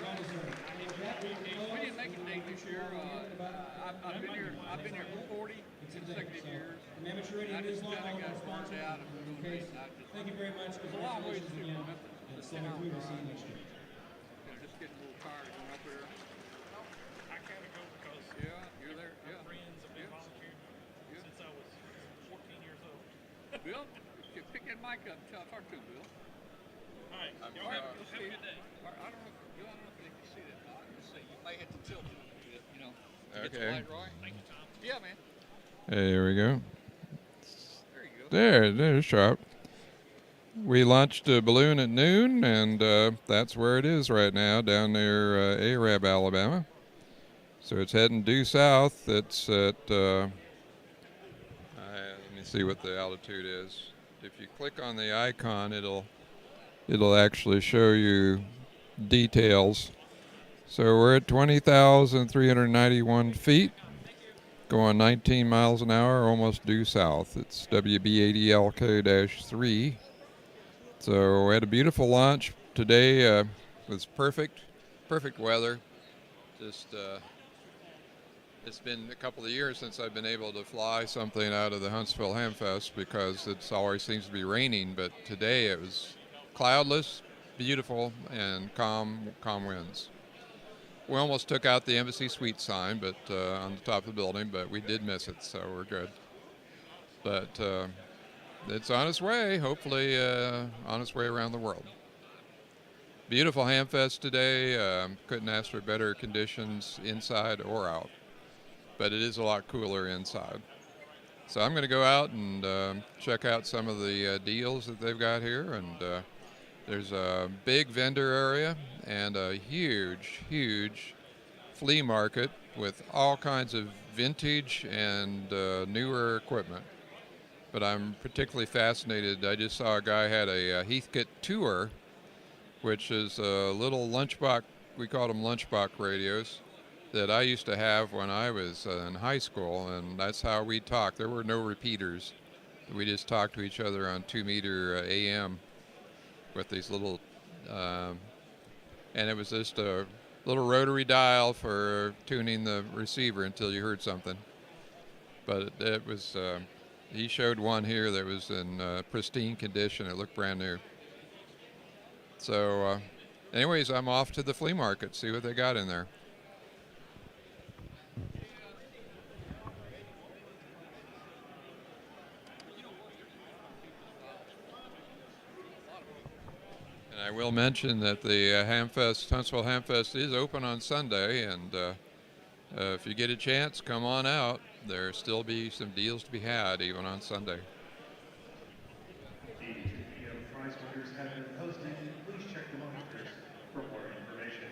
Well deserved. And with that, we didn't make a date this year. I've been here for 40 consecutive years. From Amateur Radio I just News Live, kind all of our got burned sponsors, out of and doing case. it. Thank you very much. There's a long ways to Congratulations do again. from Memphis. And It's 10 Sullivan hour Food, we'll see you drive. next year. Just getting a little tired of going up there. I kind of go because You're there. my friends have been volunteering since I was 14 years old. Bill, pick that mic up and talk to him, Bill. All right. All Y'all right, have let's a see. good day. I don't know if you can see that. Let's see. You may have to tilt it a little bit, Get the Okay. light right. Thank you, Tom. Yeah, man. There we go. There you go. There's sharp. We launched a balloon at noon, and that's where it is right now, down near Arab, Alabama. So it's heading due south. It's at, let me see what the altitude is. If you click on the icon, it'll actually show you details. So we're at 20,391 feet, going 19 miles an hour, almost due south. It's WB80LK-3. So we had a beautiful launch today. It was perfect weather. Just it's been a couple of years since I've been able to fly something out of the Huntsville Hamfest because it always seems to be raining. But today it was cloudless, beautiful, and calm winds. We almost took out the Embassy Suite sign, but on the top of the building, but we did miss it, so we're good. but it's on its way, hopefully on its way around the world. Beautiful Hamfest today. Couldn't ask for better conditions inside or out, but it is a lot cooler inside. So I'm going to go out and check out some of the deals that they've got here, and there's a big vendor area and a huge flea market with all kinds of vintage and newer equipment. But I'm particularly fascinated. I just saw a guy had a Heathkit Tour, which is a little lunchbox, we called them lunchbox radios, that I used to have when I was in high school, and that's how we talked. There were no repeaters. We just talked to each other on 2-meter AM with these little, and it was just a little rotary dial for tuning the receiver until you heard something. But it was, he showed one here that was in pristine condition. It looked brand new. So anyways, I'm off to the flea market, see what they got in there. And I will mention that the Huntsville Hamfest is open on Sunday, and if you get a chance, come on out. There'll still be some deals to be had even on Sunday. The prize winners have been posted. Please check the monitors for more information.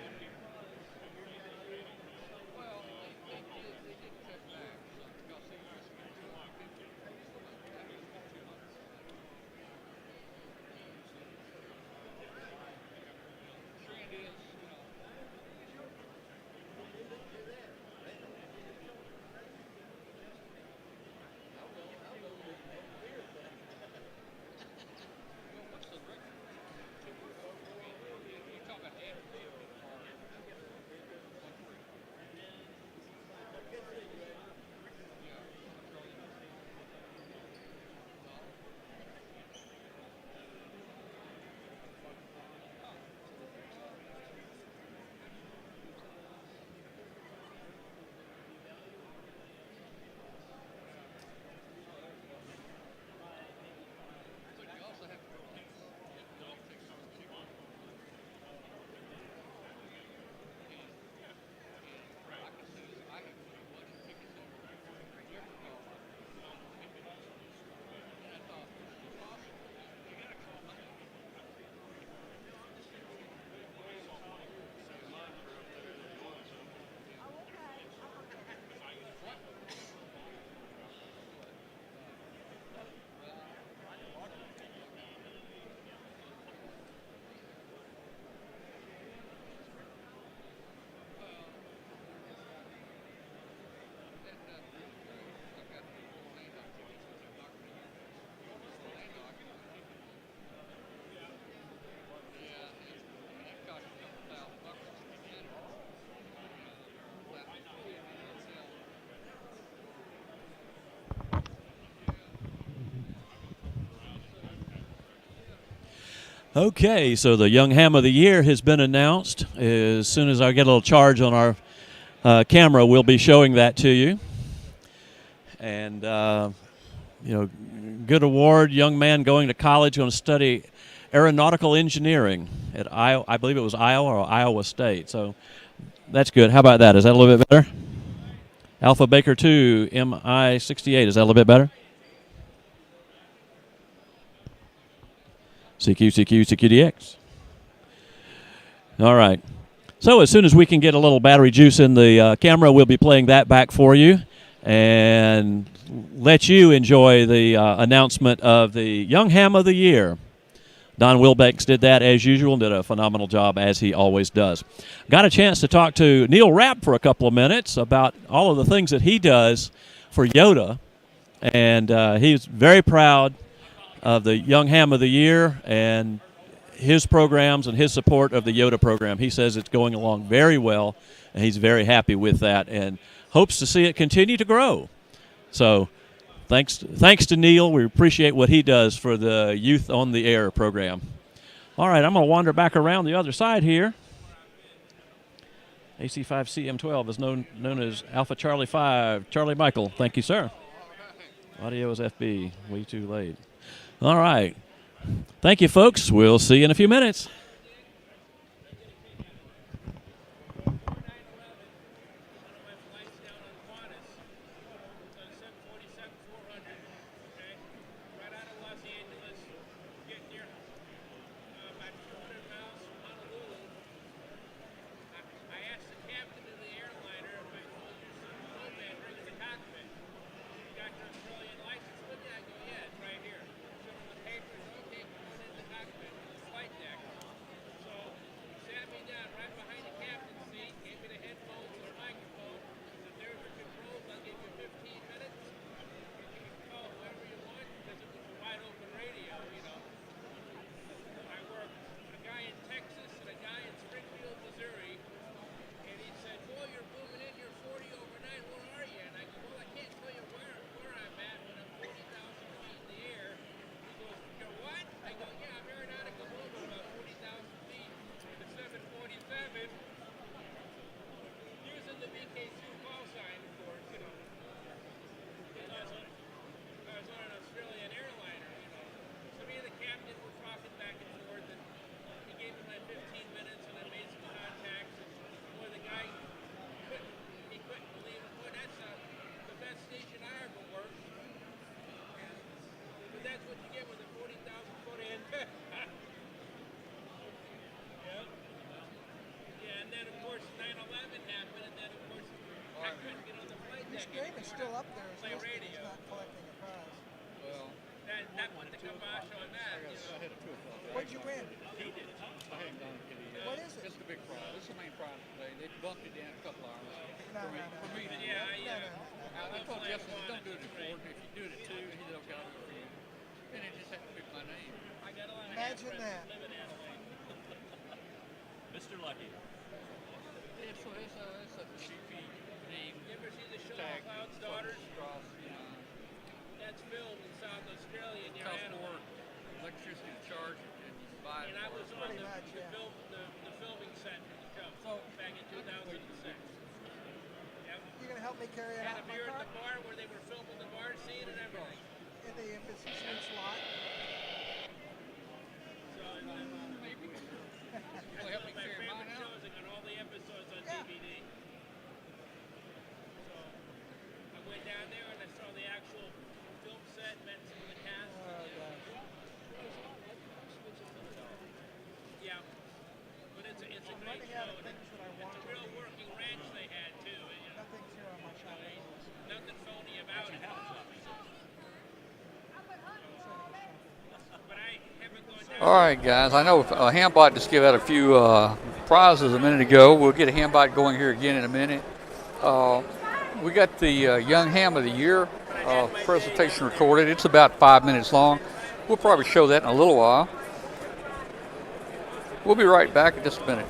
Okay, so the Young Ham of the Year has been announced. As soon as I get a little charge on our camera, we'll be showing that to you. And, you know, good award, young man going to college, going to study aeronautical engineering at Iowa, I believe it was Iowa or Iowa State. So that's good. How about that? Is that a little bit better? Alpha Baker 2, MI68. Is that a little bit better? CQDX. All right. So as soon as we can get a little battery juice in the camera, we'll be playing that back for you and let you enjoy the announcement of the Young Ham of the Year. Don Wilbex did that as usual and did a phenomenal job, as he always does. Got a chance to talk to Neil Rapp for a couple of minutes about all of the things that he does for Yoda, and he's very proud of the Young Ham of the Year and his programs and his support of the Yoda program. He says it's going along very well, and he's very happy with that and hopes to see it continue to grow. So thanks to Neil. We appreciate what he does for the Youth on the Air program. All right, I'm going to wander back around the other side here. AC5CM12 is known as Alpha Charlie 5. Charlie Michael, thank you, sir. Audio is FB. Way too late. All right. Thank you, folks. We'll see you in a few minutes. This game is still up there as listed. It's not collecting a prize. Well, that put the kibosh on that. What'd you win? He did. What is it? It's the big prize. It's the main prize today. They bumped it down a couple hours. For me, I told Justin, don't do it at 4. If you do it at 2, he don't got it for you. And it just had to pick my name. Imagine that. Mr. Lucky. It's a GP name. You ever see the show Cloud's Daughters? That's filmed in South Australia near Adelaide. Electricity to charge it and you buy it. And I was on the filming set for the show back in 2006. You gonna help me carry it out? Had a beer at the bar where they were filming the bar scene and everything. In the embassy suite slot. So maybe. You'll help me My carry mine favorite out? shows. I got all the episodes on DVD. So I went down there and I saw the actual film set, met some of the cast. Yeah, but it's a great show. It's a real working ranch they had too. You know? Nothing's here on my shopping list. Nothing phony about it. But I haven't gone down. All right, guys. I know Hambot just gave out a few prizes a minute ago. We'll get a Hambot going here again in a minute. We got the Young Ham of the Year presentation recorded. It's about 5 minutes long. We'll probably show that in a little while. We'll be right back in just a minute.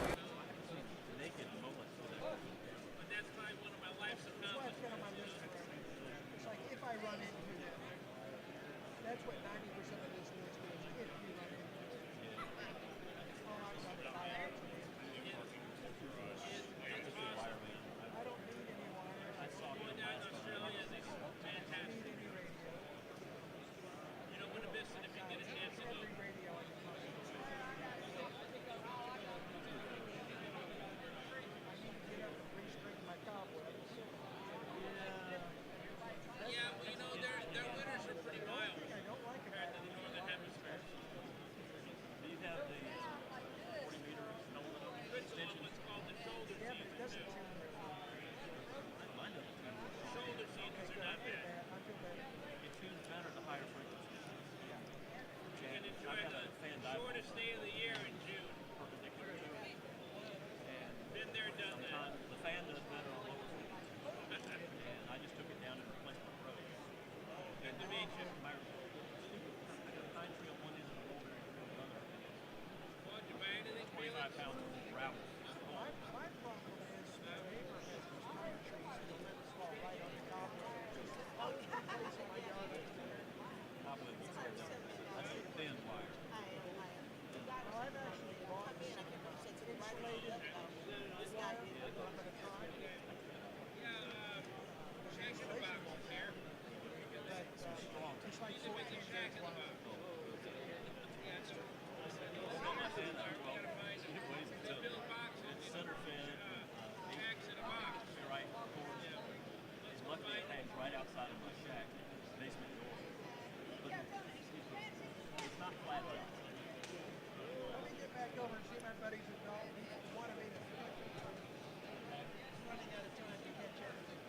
It's like if I run into them. That's what 90% of this list is. If you run into them. Oh, I'm not by accident. I don't need any wires. I saw going down in Australia. They fantastic. Need any radio. You know, wouldn't miss it if you get a chance to go. Every radio I can find. Yeah, well, you know, their winters are pretty wild compared to the northern hemisphere. These have the 40-meter Richmond, what's called the shoulder seasons too. Shoulder seasons are not bad. It tunes better to higher frequencies. You can enjoy the shortest day of the year in June. Been there, done that. The fan does better on lower frequencies. And I just took it down and replaced my road. Good to meet you. I got a pine tree on one end and a mulberry tree on the other. Well, did you buy anything, 25 pounds of gravel. My problem is my neighbor has these pine trees and the limbs fall right on the cobweb. All these big trees in my yard up there. That's a thin wire. Well, I've actually bought some insulated wire that I'm going to try. Shaking the box here. But everybody's adult. He wanted me to running out of time to catch everything.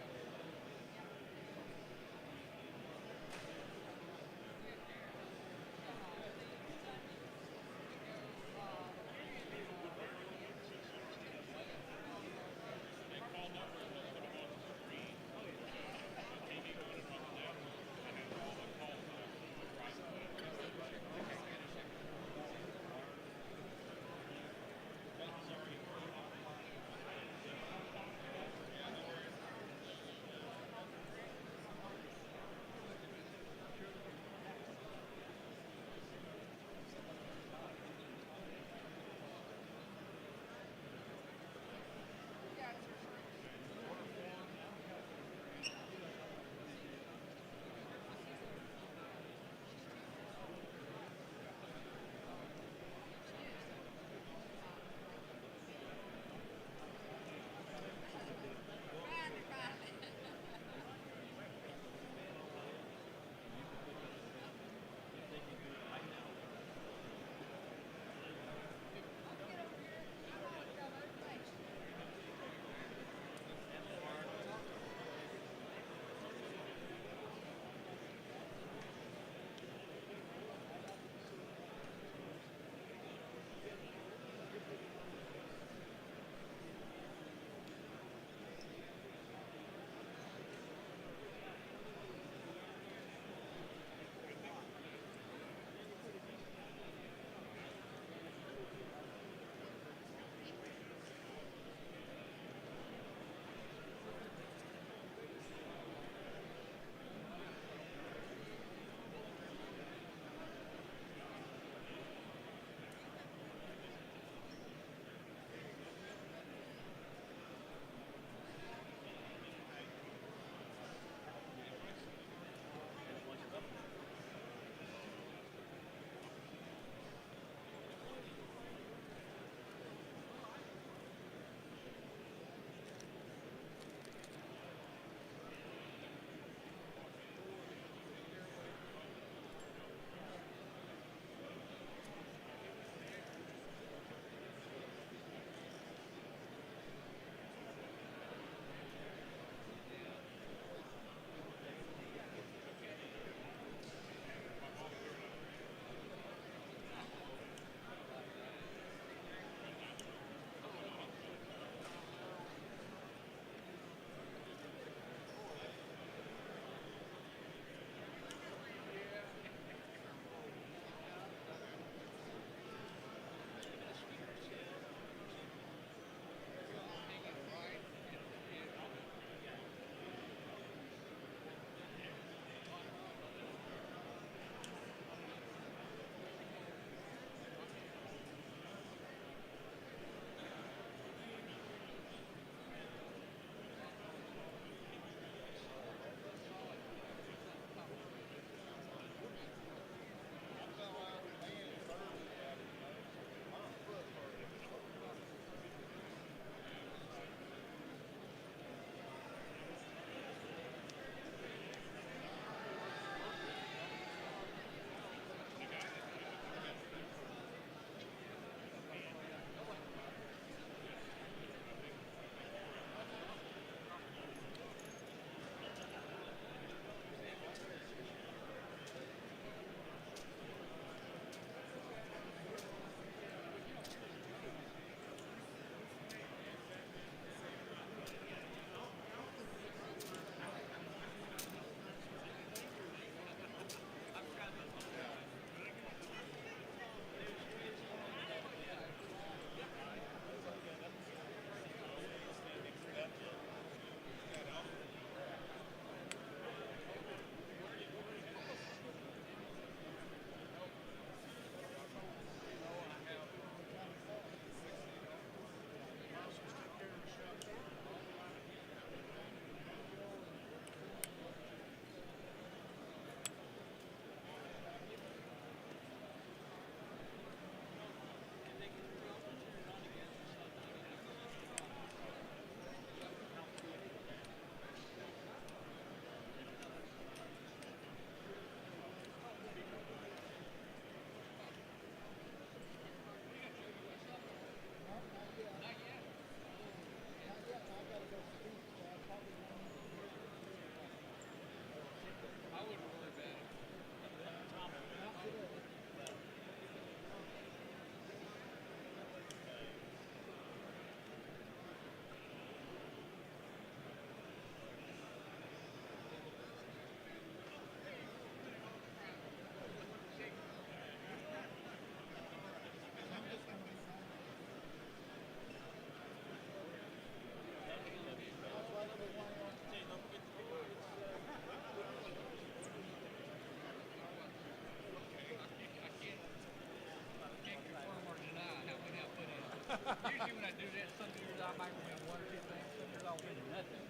Usually when I do that, some years I might win one or two things, some years I'll win nothing.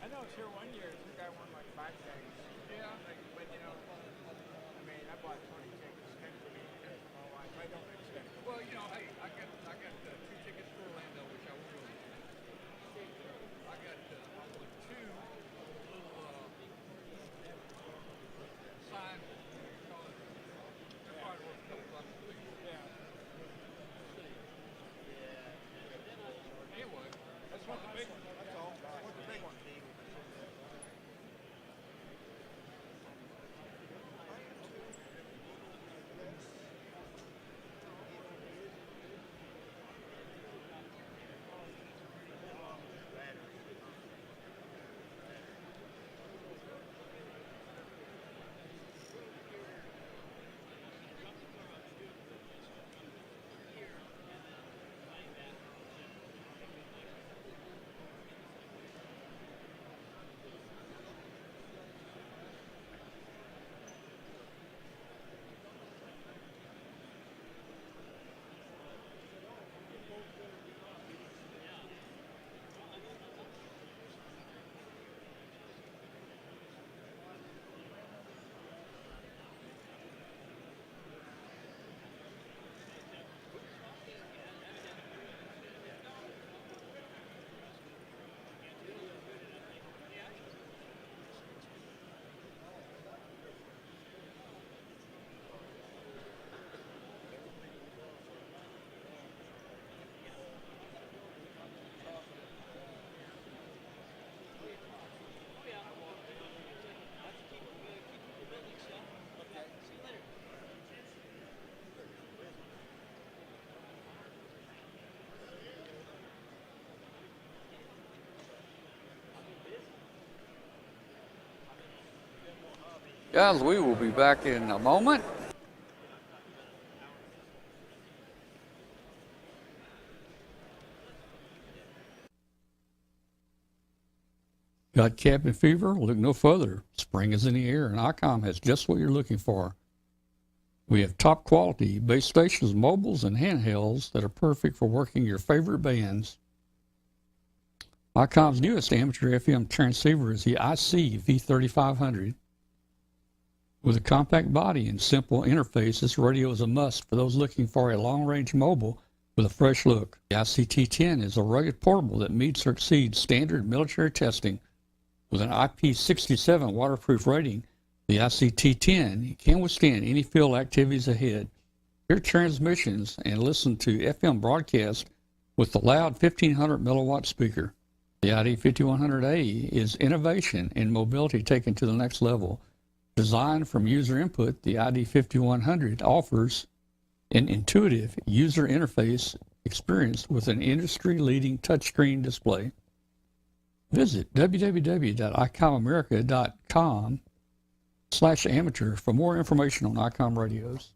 I know sure one year this guy won like 5 things. Yeah. Like, but you know, I mean, I bought 20 tickets, 10 for me, 10 for my wife. I don't expect it. Well, you know, hey, I got 2 tickets for Orlando, which I will. I got 2 little signed. They're probably worth a couple bucks a piece. Yeah. Anyway, That's what the big one. That's all. I want the big one. Guys, we will be back in a moment. Got cabin fever? Look no further. Spring is in the air, and ICOM has just what you're looking for. We have top quality base stations, mobiles, and handhelds that are perfect for working your favorite bands. ICOM's newest amateur FM transceiver is the IC V3500. With a compact body and simple interface, this radio is a must for those looking for a long-range mobile with a fresh look. The ICT-10 is a rugged portable that meets or exceeds standard military testing. With an IP67 waterproof rating, the ICT-10 can withstand any field activities ahead. Hear transmissions and listen to FM broadcasts with the loud 1500 milliwatt speaker. The ID5100A is innovation and mobility taken to the next level. Designed from user input, the ID5100 offers an intuitive user interface experience with an industry-leading touchscreen display. Visit www.icomamerica.com/amateur for more information on ICOM radios.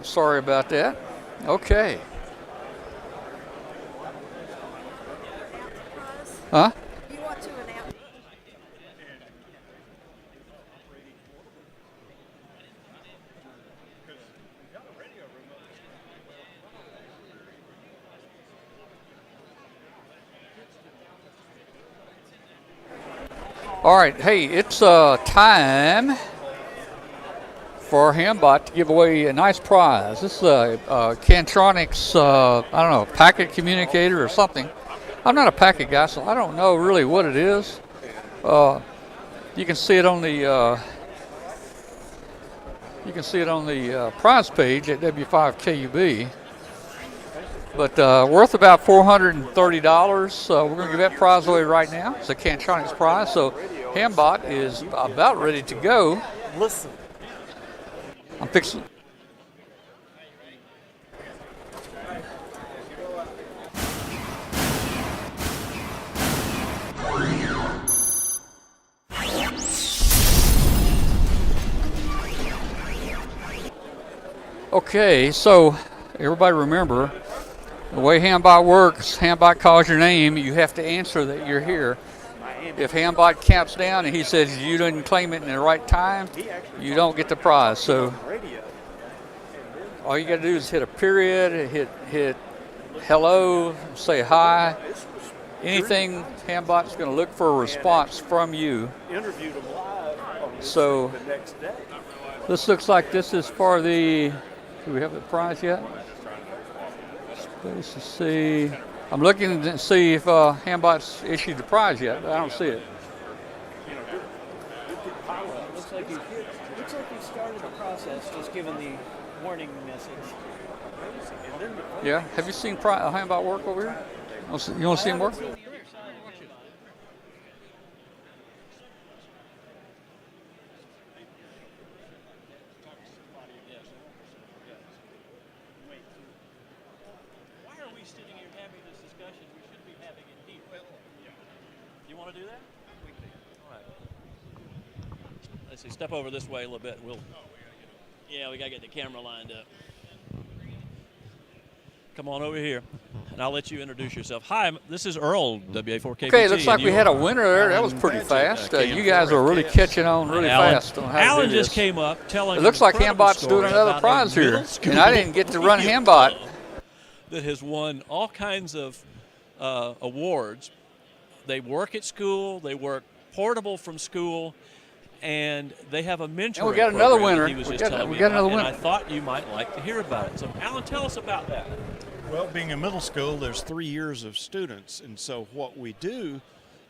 Sorry about that. Okay. Huh? You want to announce? All right, hey, it's time for Hambot to give away a nice prize. This is a Cantronics, I don't know, packet communicator or something. I'm not a packet guy, so I don't know really what it is. You can see it on the prize page at W5KUB. But worth about $430. We're going to give that prize away right now. It's a Cantronics prize. So Hambot is about ready to go. Listen. I'm fixing. Okay, so everybody remember, the way Hambot works, Hambot calls your name, you have to answer that you're here. If Hambot counts down and he says you didn't claim it in the right time, you don't get the prize. So all you got to do is hit a period, hit hello, say hi. Anything, Hambot's going to look for a response from you. Interviewed them live So the next day. this looks like this is for the, do we have the prize yet? Space to see. I'm looking to see if Hambot's issued the prize yet, but I don't see it. Looks like you started the process, just given the warning message. Yeah, have you seen Hambot work over here? You want to see him work? Step over this way a little bit. We got to get the camera lined up. Come on over here, and I'll let you introduce yourself. Hi, this is Earl, WA4KBT. Okay, looks like we had a winner there. That was pretty fast. You guys are really catching on really fast on how to do Alan this. just came up telling It looks like incredible Hambot's doing story another about prize a here, middle school and I didn't get to run Hambot. That has won all kinds of awards. They work at school. They work portable from school. And they have a mentoring And we got another program winner. He was We just got telling me another about, winner. And I thought you might like to hear about it. So, Alan, tell us about that. Well, being a middle school, there's 3 years of students. And so what we do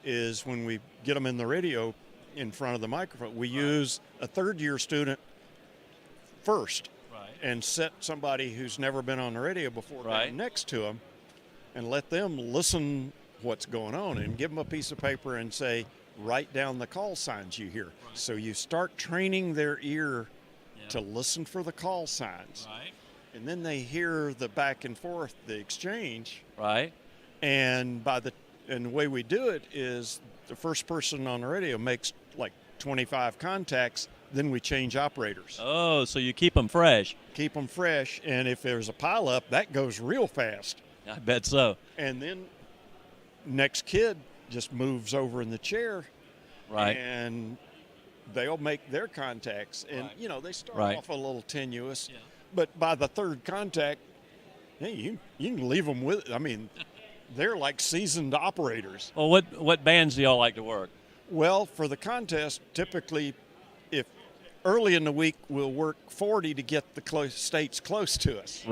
is when we get them in the radio in front of the microphone, we use a third-year student first and set somebody who's never been on the radio before down next to them and let them listen what's going on and give them a piece of paper and say, write down the call signs you hear. So you start training their ear to listen for the call signs. And then they hear the back and forth, the exchange. And the way we do it is the first person on the radio makes like 25 contacts, then we change operators. Oh, so you keep them fresh. Keep them fresh, and if there's a pileup, that goes real fast. I bet so. And then next kid just moves over in the chair, and they'll make their contacts. And, they start off a little tenuous, but by the third contact, hey, you can leave them with, they're like seasoned operators. Well, what bands do y'all like to work? Well, for the contest, typically, if early in the week, we'll work 40 to get the states close to us.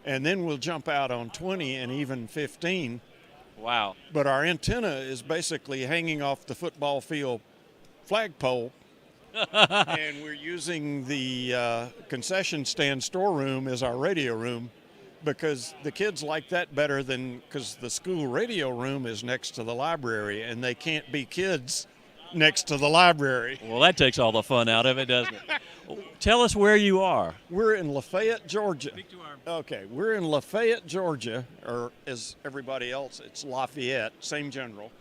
And then we'll jump out on 20 and even 15. Wow. But our antenna is basically hanging off the football field flagpole. And we're using the concession stand storeroom as our radio room because the kids like that better than, because the school radio room is next to the library and they can't be kids next to the library. Well, that takes all the fun out of it, doesn't it? Tell us where you are. We're in Lafayette, Georgia. Okay, we're in Lafayette, Georgia, or as everybody else, it's Lafayette, same general,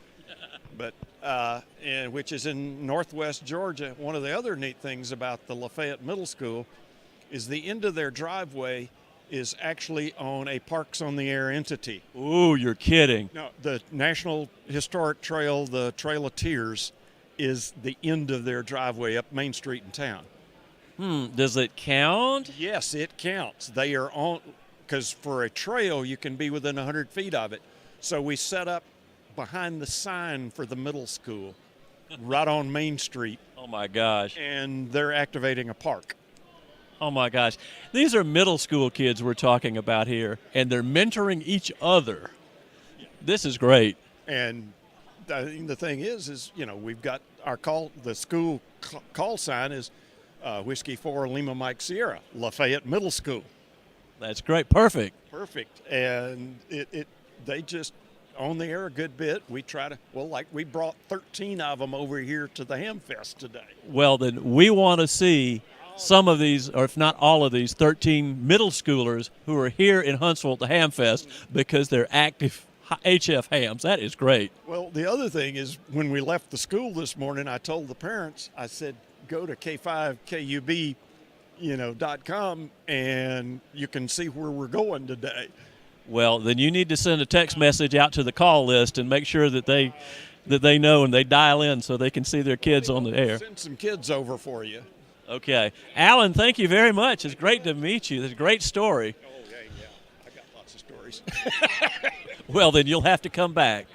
but which is in northwest Georgia. One of the other neat things about the Lafayette Middle School is the end of their driveway is actually on a Parks on the Air entity. Ooh, you're kidding. No, the National Historic Trail, the Trail of Tears, is the end of their driveway up Main Street in town. Does it count? Yes, it counts. They are on, because for a trail, you can be within 100 feet of it. So we set up behind the sign for the middle school right on Main Street. Oh my gosh. And they're activating a park. Oh my gosh. These are middle school kids we're talking about here, and they're mentoring each other. This is great. And the thing is, we've got our the school call sign is Whiskey 4 Lima Mike Sierra, Lafayette Middle School. That's great. Perfect. And they just on the air a good bit. We try to, we brought 13 of them over here to the Hamfest today. Well, then we want to see some of these, or if not all of these, 13 middle schoolers who are here in Huntsville at the Hamfest because they're active HF hams. That is great. Well, the other thing is when we left the school this morning, I told the parents, I said, go to K5KUB, .com, and you can see where we're going today. Well, then you need to send a text message out to the call list and make sure that they know and they dial in so they can see their kids on the air. Send some kids over for you. Okay. Alan, thank you very much. It's great to meet you. It's a great story. Oh, yeah. I got lots of stories. Well, then you'll have to come back.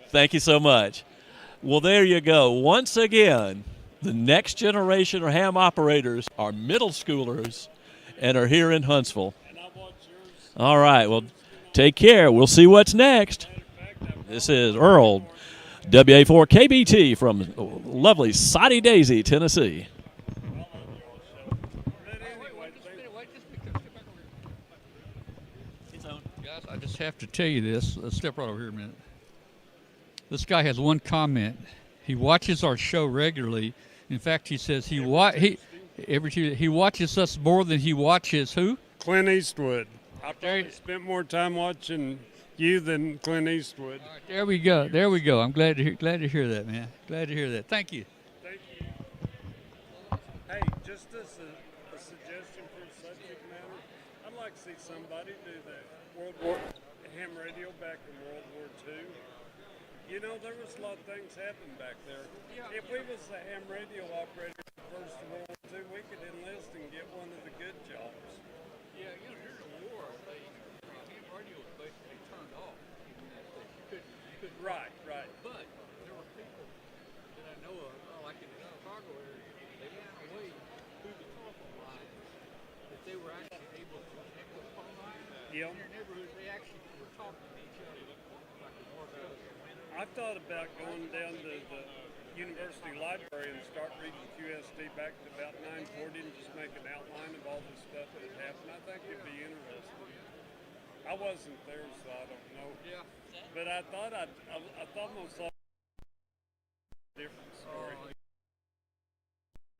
Thank you so much. Well, there you go. Once again, the next generation of ham operators are middle schoolers and are here in Huntsville. All right. Well, take care. We'll see what's next. This is Earl, WA4KBT from lovely Soddy Daisy, Tennessee. Guys, I just have to tell you this. Let's step right over here a minute. This guy has one comment. He watches our show regularly. In fact, he says he watches us more than he watches who? Clint Eastwood. I probably spent more time watching you than Clint Eastwood. All right, there we go. There we go. I'm glad to hear that, man. Glad to hear that. Thank you. Thank you. Hey, just as a suggestion for a subject matter, I'd like to see somebody do that ham radio back in World War II. There was a lot of things happened back there. If we was the ham radio operator in the First World War II, we could enlist and get one of the good jobs. Yeah, during the war, ham radio was basically turned off. Right. But there were people that I know of, like in the Chicago area, they found a way through the telephone line that they were actually able to connect with phone lines. Yep. In their neighborhoods, they actually were talking to each other. I thought about going down to the university library and start reading QSD back to about 940 and just make an outline of all the stuff that happened. I think it'd be interesting. I wasn't there, so I don't know. Yeah. But I thought I almost saw a different story.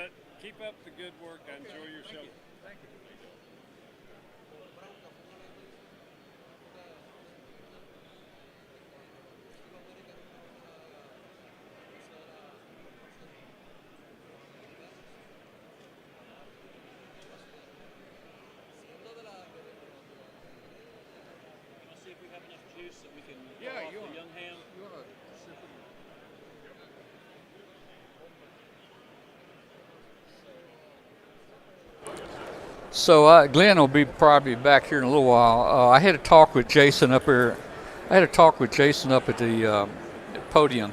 But keep up the good work. I enjoy your show. Thank you. See if we have enough juice that we can Yeah, off you the want young ham. You want to sip it? So Glenn will be probably back here in a little while. I had a talk with Jason up here. I had a talk with Jason up at the podium.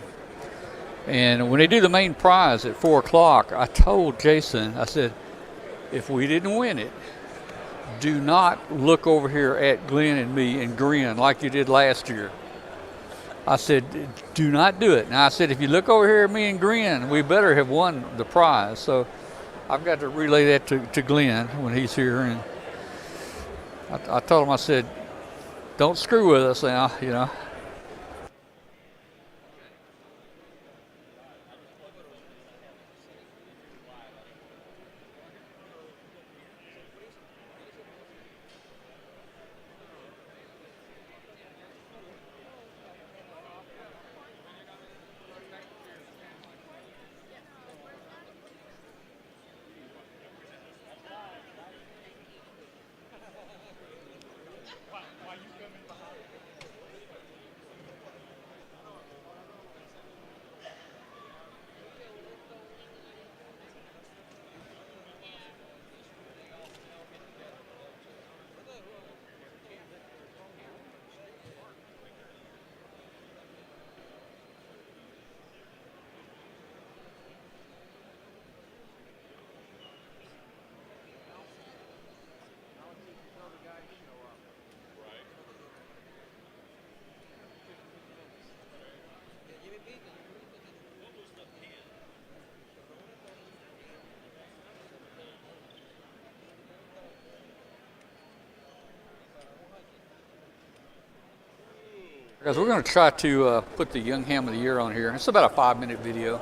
And when they do the main prize at 4 o'clock, I told Jason, I said, if we didn't win it, do not look over here at Glenn and me and grin like you did last year. I said, do not do it. Now I said, if you look over here at me and grin, we better have won the prize. So I've got to relay that to Glenn when he's here. And I told him, I said, don't screw with us now, Guys, we're going to try to put the Young Ham of the Year on here. It's about a 5-minute video.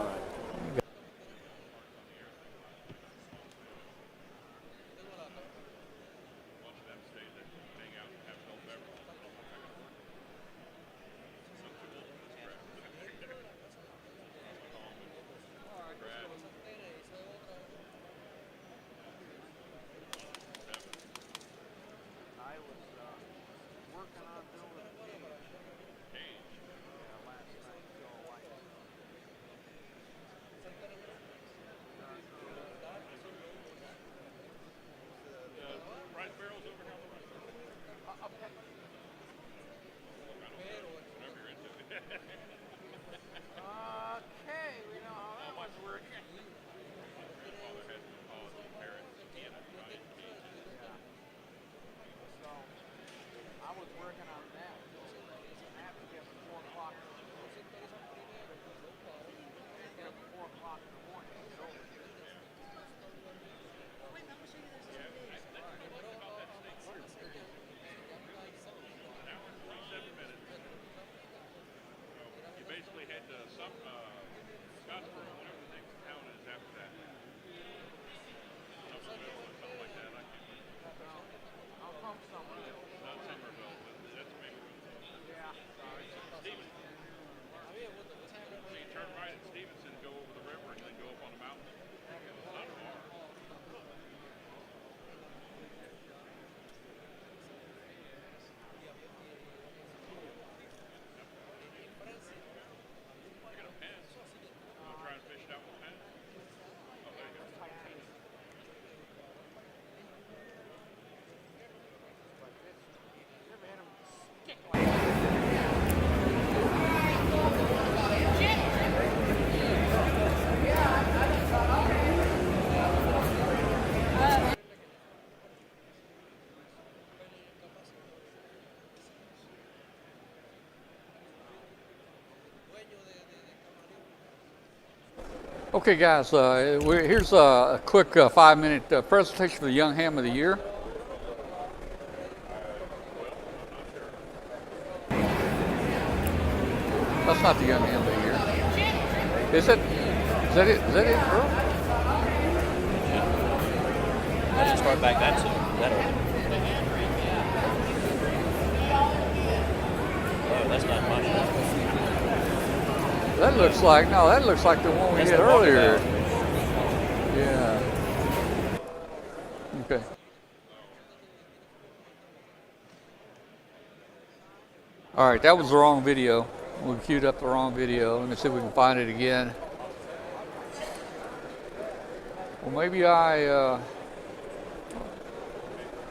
Okay, guys, here's a quick 5-minute presentation for the Young Ham of the Year. That's not the Young Ham of the Year. Is it? Is that it? Is that it, Earl? I didn't start back that soon. That early. Oh, that's not much. That looks like, no, that looks like the one we did earlier. Yeah. Okay. All right, that was the wrong video. We queued up the wrong video. Let me see if we can find it again. Well, maybe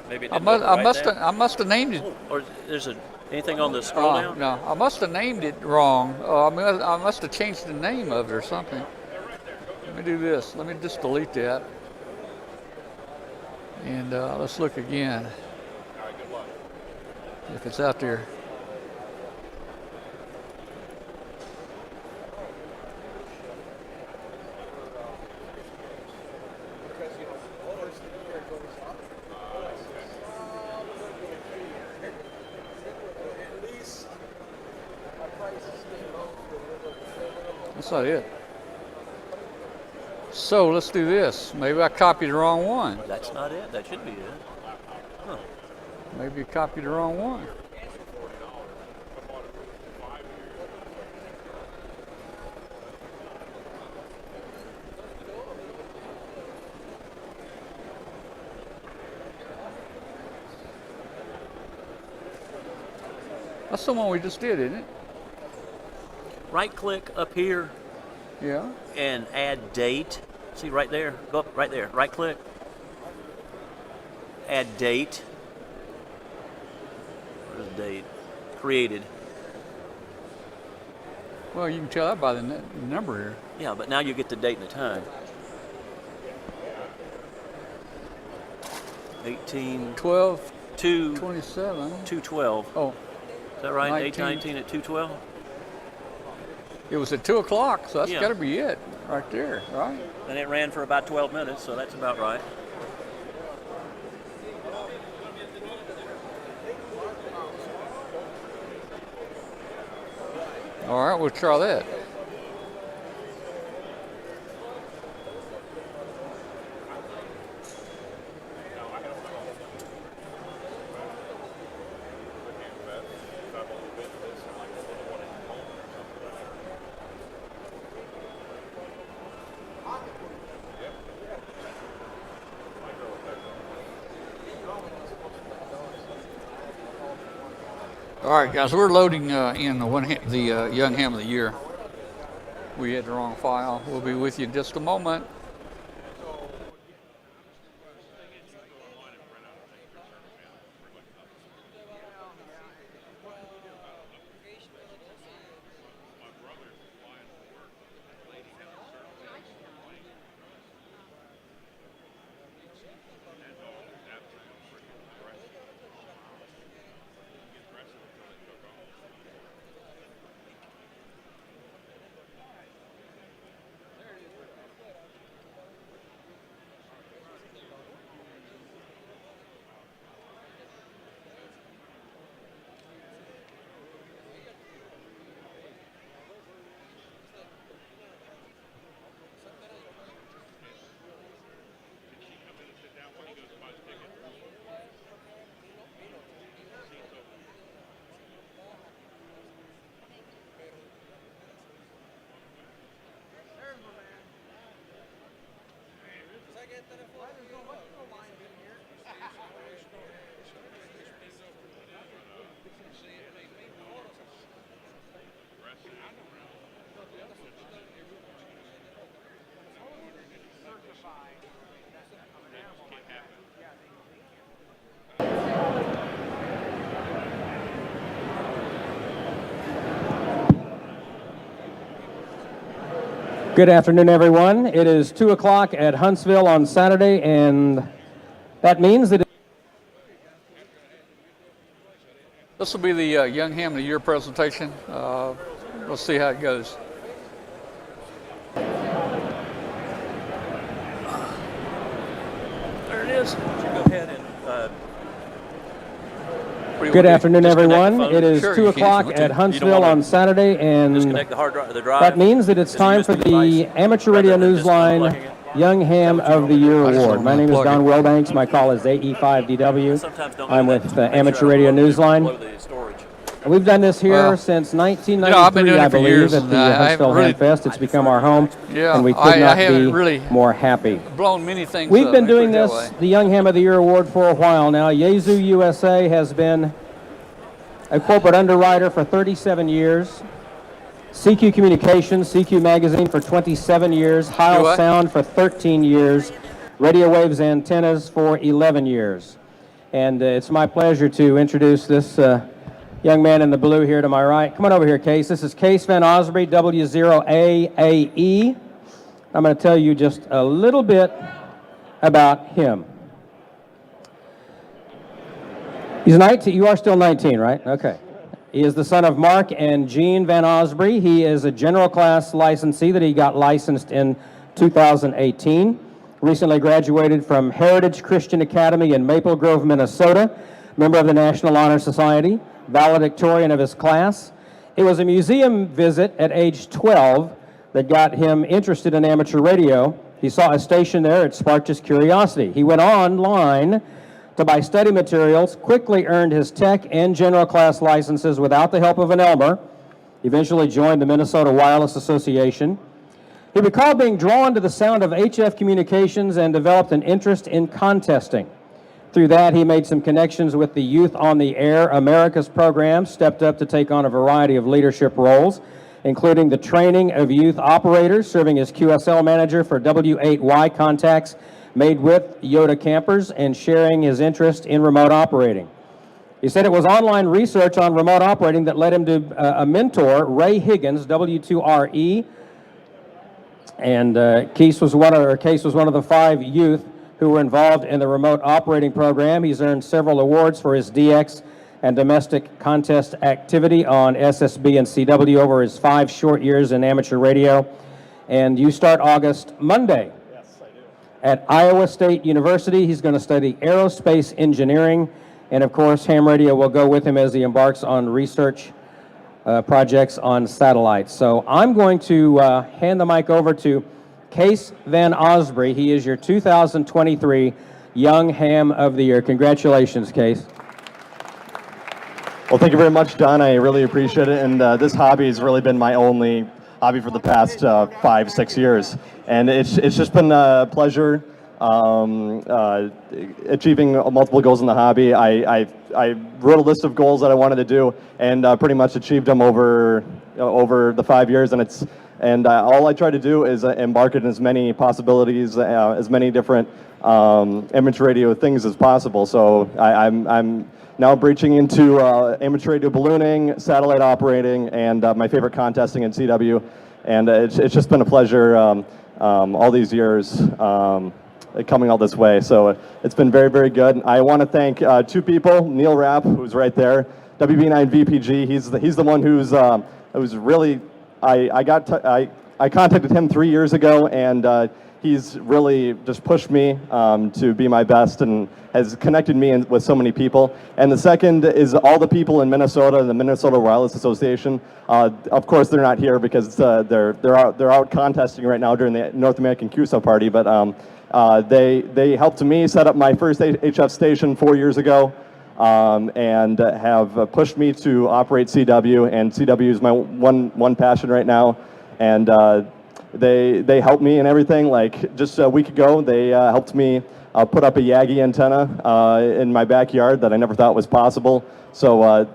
Maybe it I must have named it. Or there's anything on the scroll down? No, I must have named it wrong. I must have changed the name of it or something. Let me do this. Let me just delete that. And let's look again. If it's out there. That's not it. So let's do this. Maybe I copied the wrong one. That's not it. That should be it. Huh. Maybe I copied the wrong one. That's the one we just did, isn't it? Right click up here. Yeah. And add date. See right there? Go up right there. Right click. Add date. Where's the date? Created. Well, you can tell that by the number here. Yeah, but now you get the date and the time. 18. 12. 2. 27. 2:12. Oh. Is that right? 19. 8:19 at 2:12? It was at 2 o'clock, so that's Yeah. got to be it right there, right? And it ran for about 12 minutes, so that's about right. All right, we'll try that. All right, guys, we're loading in the Young Ham of the Year. We had the wrong file. We'll be with you in just a moment. Good afternoon, everyone. It is 2 o'clock at Huntsville on Saturday, and that means that This will be the Young Ham of the Year presentation. Let's see how it goes. There it is. Go ahead and. Good afternoon, everyone. It is 2 o'clock at Huntsville on Saturday, and that means that it's time for the Amateur Radio Newsline Young Ham of the Year Award. My name is Don Wilbanks. My call is AE5DW. I'm with Amateur Radio Newsline. And we've done this here since 1993, I believe, at the Huntsville Hamfest. It's become our home, and we could not be more happy. Blown many things We've up, been doing put it this, that way. the Young Ham of the Year Award, for a while now. Yazoo USA has been a corporate underwriter for 37 years. CQ Communications, CQ Magazine for 27 years. Heil Sound for 13 years. Radio Waves Antennas for 11 years. And it's my pleasure to introduce this young man in the blue here to my right. Come on over here, Case. This is Case Van Osbury, W0AAE. I'm going to tell you just a little bit about him. He's 19. You are still 19, right? Okay. He is the son of Mark and Jean Van Osbury. He is a general class licensee that he got licensed in 2018. Recently graduated from Heritage Christian Academy in Maple Grove, Minnesota. Member of the National Honor Society. Valedictorian of his class. It was a museum visit at age 12 that got him interested in amateur radio. He saw a station there, it sparked his curiosity. He went online to buy study materials, quickly earned his tech and general class licenses without the help of an Elmer. Eventually joined the Minnesota Wireless Association. He recalled being drawn to the sound of HF communications and developed an interest in contesting. Through that, he made some connections with the Youth on the Air Americas program, stepped up to take on a variety of leadership roles, including the training of youth operators, serving as QSL manager for W8Y contacts made with Yoda campers, and sharing his interest in remote operating. He said it was online research on remote operating that led him to a mentor, Ray Higgins, W2RE, and Case was one of the 5 youth who were involved in the remote operating program. He's earned several awards for his DX and domestic contest activity on SSB and CW over his 5 short years in amateur radio. And you start August Monday. Yes, I do. At Iowa State University. He's going to study aerospace engineering. And of course, ham radio will go with him as he embarks on research projects on satellite. So I'm going to hand the mic over to Case Van Osbury. He is your 2023 Young Ham of the Year. Congratulations, Case. Well, thank you very much, Don. I really appreciate it. And this hobby has really been my only hobby for the past 5-6 years. And it's just been a pleasure achieving multiple goals in the hobby. I wrote a list of goals that I wanted to do, and pretty much achieved them over the 5 years. And all I try to do is embark in as many possibilities, as many different amateur radio things as possible. So I'm now breaching into amateur radio ballooning, satellite operating, and my favorite contesting in CW. And it's just been a pleasure all these years coming all this way. So it's been very, very good. I want to thank two people, Neil Rapp, who's right there, WB9 VPG. He's the one who's really, I contacted him 3 years ago, and he's really just pushed me to be my best and has connected me with so many people. And the second is all the people in Minnesota, the Minnesota Wireless Association. Of course, they're not here because they're out contesting right now during the North American QSO party. But they helped me set up my first HF station 4 years ago, and have pushed me to operate CW. And CW is my one passion right now. And they helped me and everything. Like just a week ago, they helped me put up a Yagi antenna in my backyard that I never thought was possible. So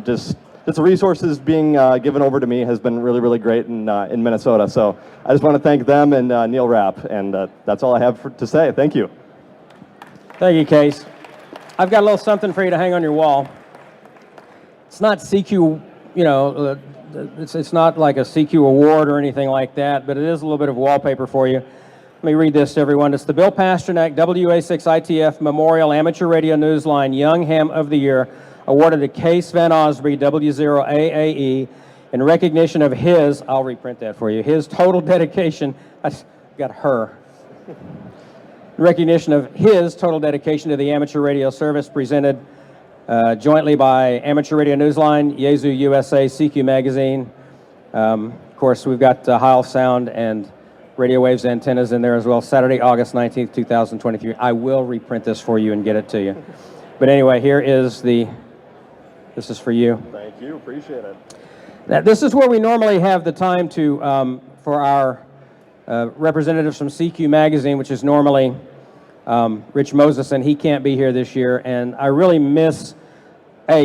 just the resources being given over to me has been really, really great in Minnesota. So I just want to thank them and Neil Rapp, and that's all I have to say. Thank you. Thank you, Case. I've got a little something for you to hang on your wall. It's not CQ, it's not like a CQ award or anything like that, but it is a little bit of wallpaper for you. Let me read this to everyone. It's the Bill Pasternak WA6ITF Memorial Amateur Radio Newsline Young Ham of the Year, awarded to Case Van Osbury W0AAE in recognition of his, I'll reprint that for you, his total dedication, I got her. In recognition of his total dedication to the amateur radio service, presented jointly by Amateur Radio Newsline, Yazoo USA, CQ Magazine. Of course, we've got Heil Sound and Radio Waves antennas in there as well. Saturday, August 19th, 2023. I will reprint this for you and get it to you. But anyway, here is this is for you. Thank you, appreciate it. Now, this is where we normally have the time to, for our representatives from CQ Magazine, which is normally Rich Moses, and he can't be here this year. And I really miss,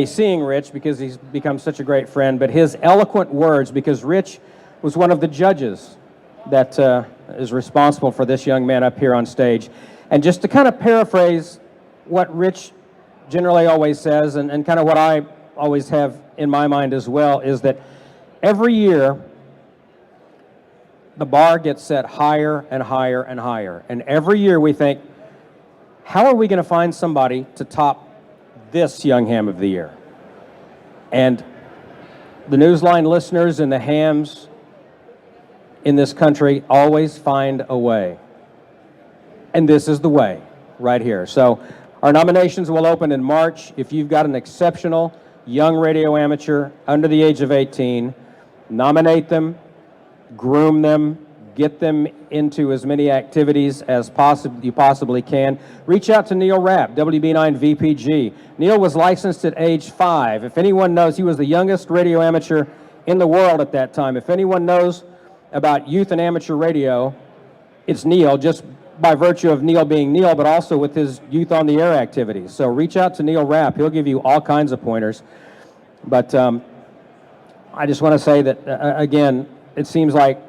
seeing Rich because he's become such a great friend, but his eloquent words, because Rich was one of the judges that is responsible for this young man up here on stage. And just to kind of paraphrase what Rich generally always says, and kind of what I always have in my mind as well, is that every year the bar gets set higher and higher and higher. And every year we think, how are we going to find somebody to top this Young Ham of the Year? And the Newsline listeners and the hams in this country always find a way. And this is the way, right here. So our nominations will open in March. If you've got an exceptional young radio amateur under the age of 18, nominate them, groom them, get them into as many activities as you possibly can. Reach out to Neil Rapp, WB9 VPG. Neil was licensed at age 5. If anyone knows, he was the youngest radio amateur in the world at that time. If anyone knows about youth and amateur radio, it's Neil, just by virtue of Neil being Neil, but also with his youth on the air activities. So reach out to Neil Rapp. He'll give you all kinds of pointers. But I just want to say that, again, it seems like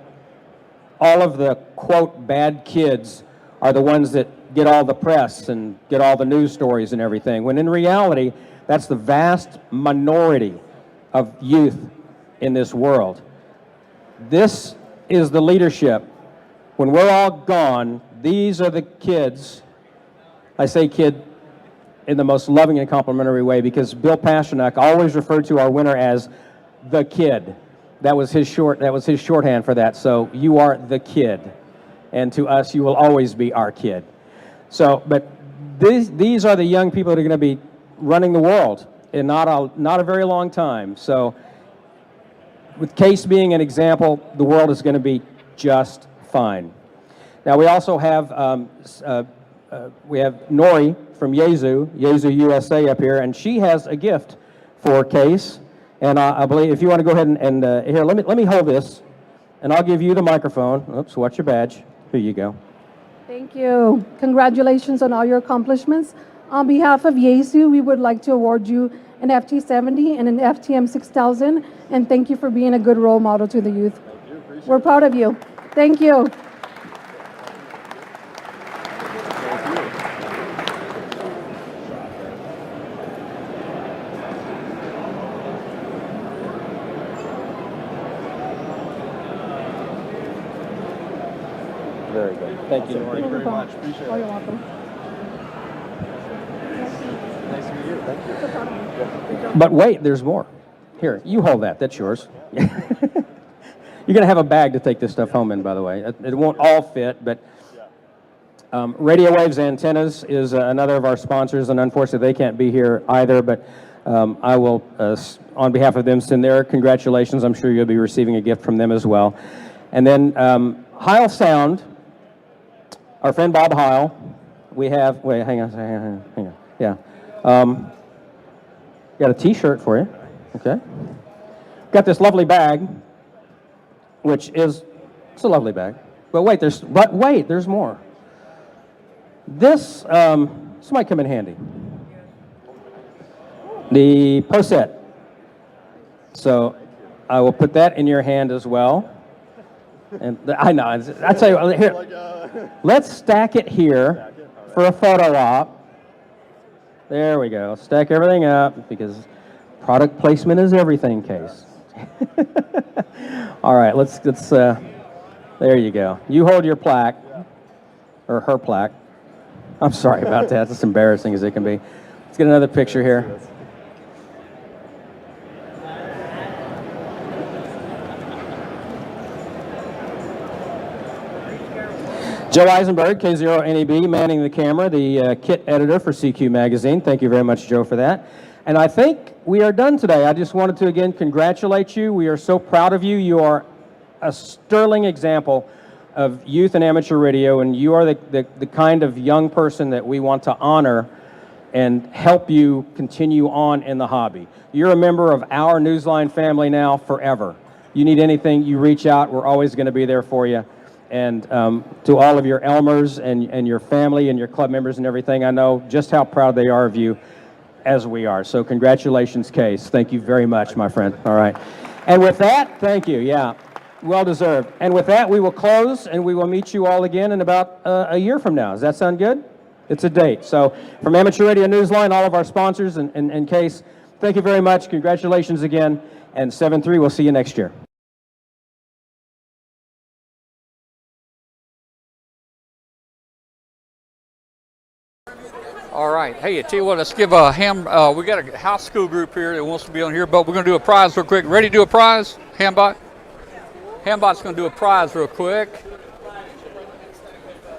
all of the, quote, bad kids are the ones that get all the press and get all the news stories and everything, when in reality, that's the vast minority of youth in this world. This is the leadership. When we're all gone, these are the kids. I say kid in the most loving and complimentary way, because Bill Pasternak always referred to our winner as the kid. That was his shorthand for that. So you are the kid, and to us, you will always be our kid. So, but these are the young people that are going to be running the world in not a very long time. So with Case being an example, the world is going to be just fine. Now we also have Nori from Yezu USA up here, and she has a gift for Case. And I believe if you want to go ahead and here, let me hold this, and I'll give you the microphone. Oops, watch your badge. Here you go. Thank you. Congratulations on all your accomplishments. On behalf of Yesu, we would like to award you an FT70 and an FTM 6000, and thank you for being a good role model to the youth. We're proud of you. Thank you. Very good. Thank you, Nori, very much. Appreciate it. Oh, you're welcome. Nice to meet you. Thank you. But wait, there's more. Here, you hold that. That's yours. You're going to have a bag to take this stuff home in, by the way. It won't all fit, but Radio Waves Antennas is another of our sponsors, and unfortunately they can't be here either, but I will, on behalf of them, send their congratulations. I'm sure you'll be receiving a gift from them as well. And then Heil Sound, our friend Bob Heil, we have, wait, hang on, yeah. Got a t-shirt for you, okay. Got this lovely bag, which is, it's a lovely bag. But wait, there's more. This might come in handy. The posette. So I will put that in your hand as well. And I know, I tell you, here, let's stack it here for a photo op. There we go. Stack everything up because product placement is everything, Case. All right, let's there you go. You hold your plaque, or her plaque. I'm sorry about that. It's as embarrassing as it can be. Let's get another picture here. Joe Eisenberg, K0NEB, manning the camera, the kit editor for CQ Magazine. Thank you very much, Joe, for that. And I think we are done today. I just wanted to, again, congratulate you. We are so proud of you. You are a sterling example of youth and amateur radio, and you are the kind of young person that we want to honor and help you continue on in the hobby. You're a member of our Newsline family now forever. You need anything, you reach out. We're always going to be there for you. And to all of your Elmers and your family and your club members and everything, I know just how proud they are of you, as we are. So congratulations, Case. Thank you very much, my friend. All right. And with that, thank you. Yeah, well deserved. And with that, we will close, and we will meet you all again in about a year from now. Does that sound good? It's a date. So from Amateur Radio Newsline, all of our sponsors and Case, thank you very much. Congratulations again. And 7-3, we'll see you next year. All right. Hey, I tell you what, let's give a we got a house school group here that wants to be on here, but we're going to do a prize real quick. Ready to do a prize, Hambot? Hambot's going to do a prize real quick.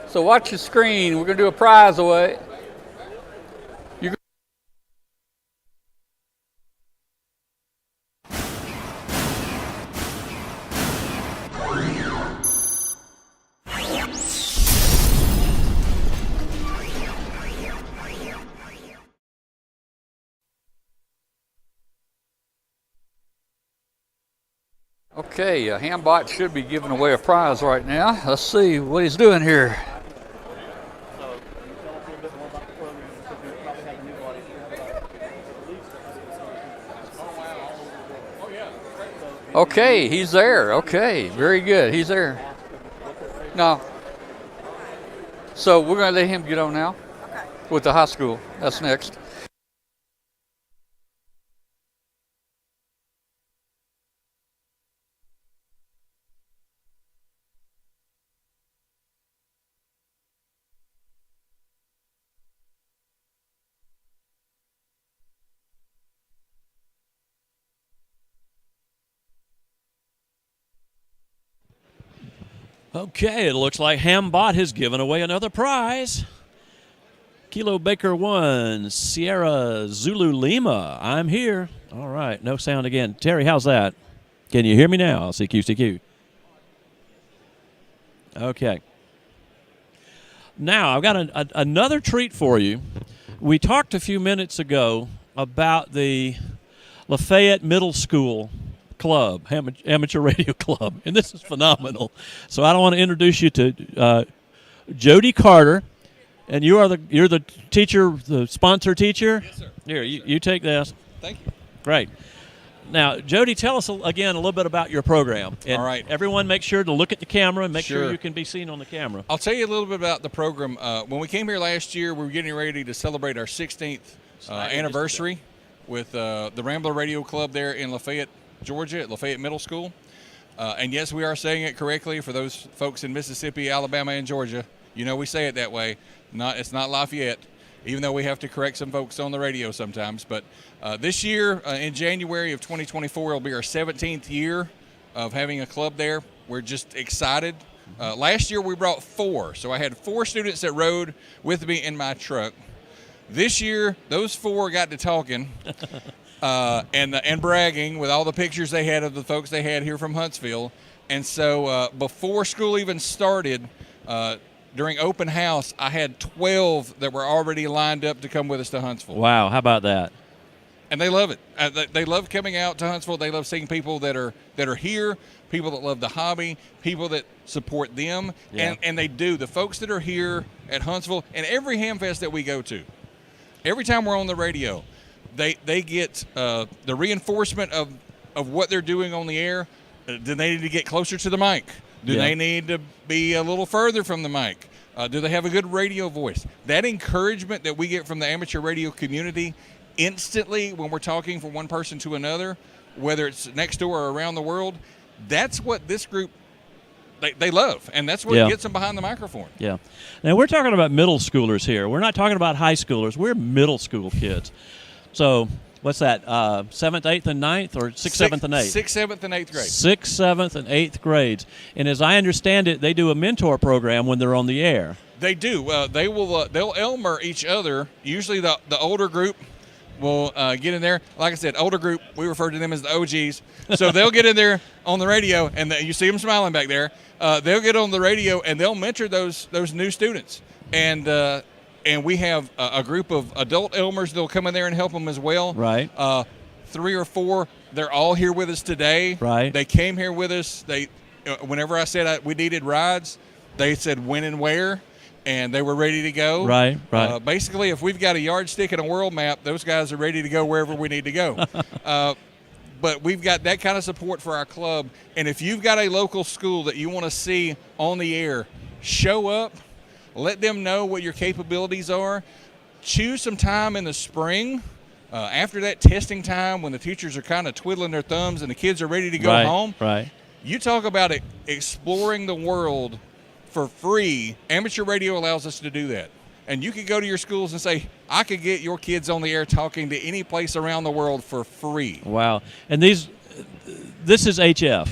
So watch your screen. We're going to do a prize away. Okay, Hambot should be giving away a prize right now. Let's see what he's doing here. Okay, he's there. Okay, very good. He's there. No. So we're going to let him get on now with the high school. That's next. Okay, it looks like Hambot has given away another prize. Kilo Baker 1, Sierra Zulu Lima. I'm here. All right, no sound again. Terry, how's that? Can you hear me now? CQ. Okay. Now, I've got another treat for you. We talked a few minutes ago about the Lafayette Middle School Club, Amateur Radio Club, and this is phenomenal. So I want to introduce you to Jody Carter, and you're the teacher, the sponsor teacher? Yes, sir. Here, you take this. Thank you. Great. Now, Jody, tell us again a little bit about your program. And all right. Everyone make sure to look at the camera and make sure Sure. you can be seen on the camera. I'll tell you a little bit about the program. When we came here last year, we were getting ready to celebrate our 16th anniversary with the Rambler Radio Club there in Lafayette, Georgia, at Lafayette Middle School. And yes, we are saying it correctly for those folks in Mississippi, Alabama, and Georgia. You know we say it that way. It's not Lafayette, even though we have to correct some folks on the radio sometimes. But this year, in January of 2024, it'll be our 17th year of having a club there. We're just excited. Last year, we brought 4. So I had 4 students that rode with me in my truck. This year, those 4 got to talking and bragging with all the pictures they had of the folks they had here from Huntsville. And so before school even started, during open house, I had 12 that were already lined up to come with us to Huntsville. Wow, how about that? And they love it. They love coming out to Huntsville. They love seeing people that are here, people that love the hobby, people that support them. Yeah. And they do. The folks that are here at Huntsville and every Hamfest that we go to, every time we're on the radio, they get the reinforcement of what they're doing on the air. Do they need to get closer to the mic? Do they need to be a little further from the mic? Do they have a good radio voice? That encouragement that we get from the amateur radio community instantly when we're talking from one person to another, whether it's next door or around the world, that's what this group, they love. And that's what gets them behind the microphone. Yeah. Now, we're talking about middle schoolers here. We're not talking about high schoolers. We're middle school kids. So what's that, 7th, 8th, and 9th, or 6th, 7th, and 8th? 6th, 7th, and 8th grade. 6th, 7th, and 8th grades. And as I understand it, they do a mentor program when they're on the air. They do. They'll Elmer each other. Usually the older group will get in there. Like I said, older group, we refer to them as the OGs. So they'll get in there on the radio, and you see them smiling back there. They'll get on the radio, and they'll mentor those new students. And we have a group of adult Elmers that'll come in there and help them as well. Right. 3 or 4, they're all here with us today. Right. They came here with us. Whenever I said we needed rides, they said when and where, and they were ready to go. Right. Basically, if we've got a yardstick and a world map, those guys are ready to go wherever we need to go. But we've got that kind of support for our club. And if you've got a local school that you want to see on the air, show up. Let them know what your capabilities are. Choose some time in the spring after that testing time when the teachers are kind of twiddling their thumbs and the kids are ready to go home. Right. You talk about exploring the world for free. Amateur radio allows us to do that. And you could go to your schools and say, I could get your kids on the air talking to any place around the world for free. Wow. And this is HF.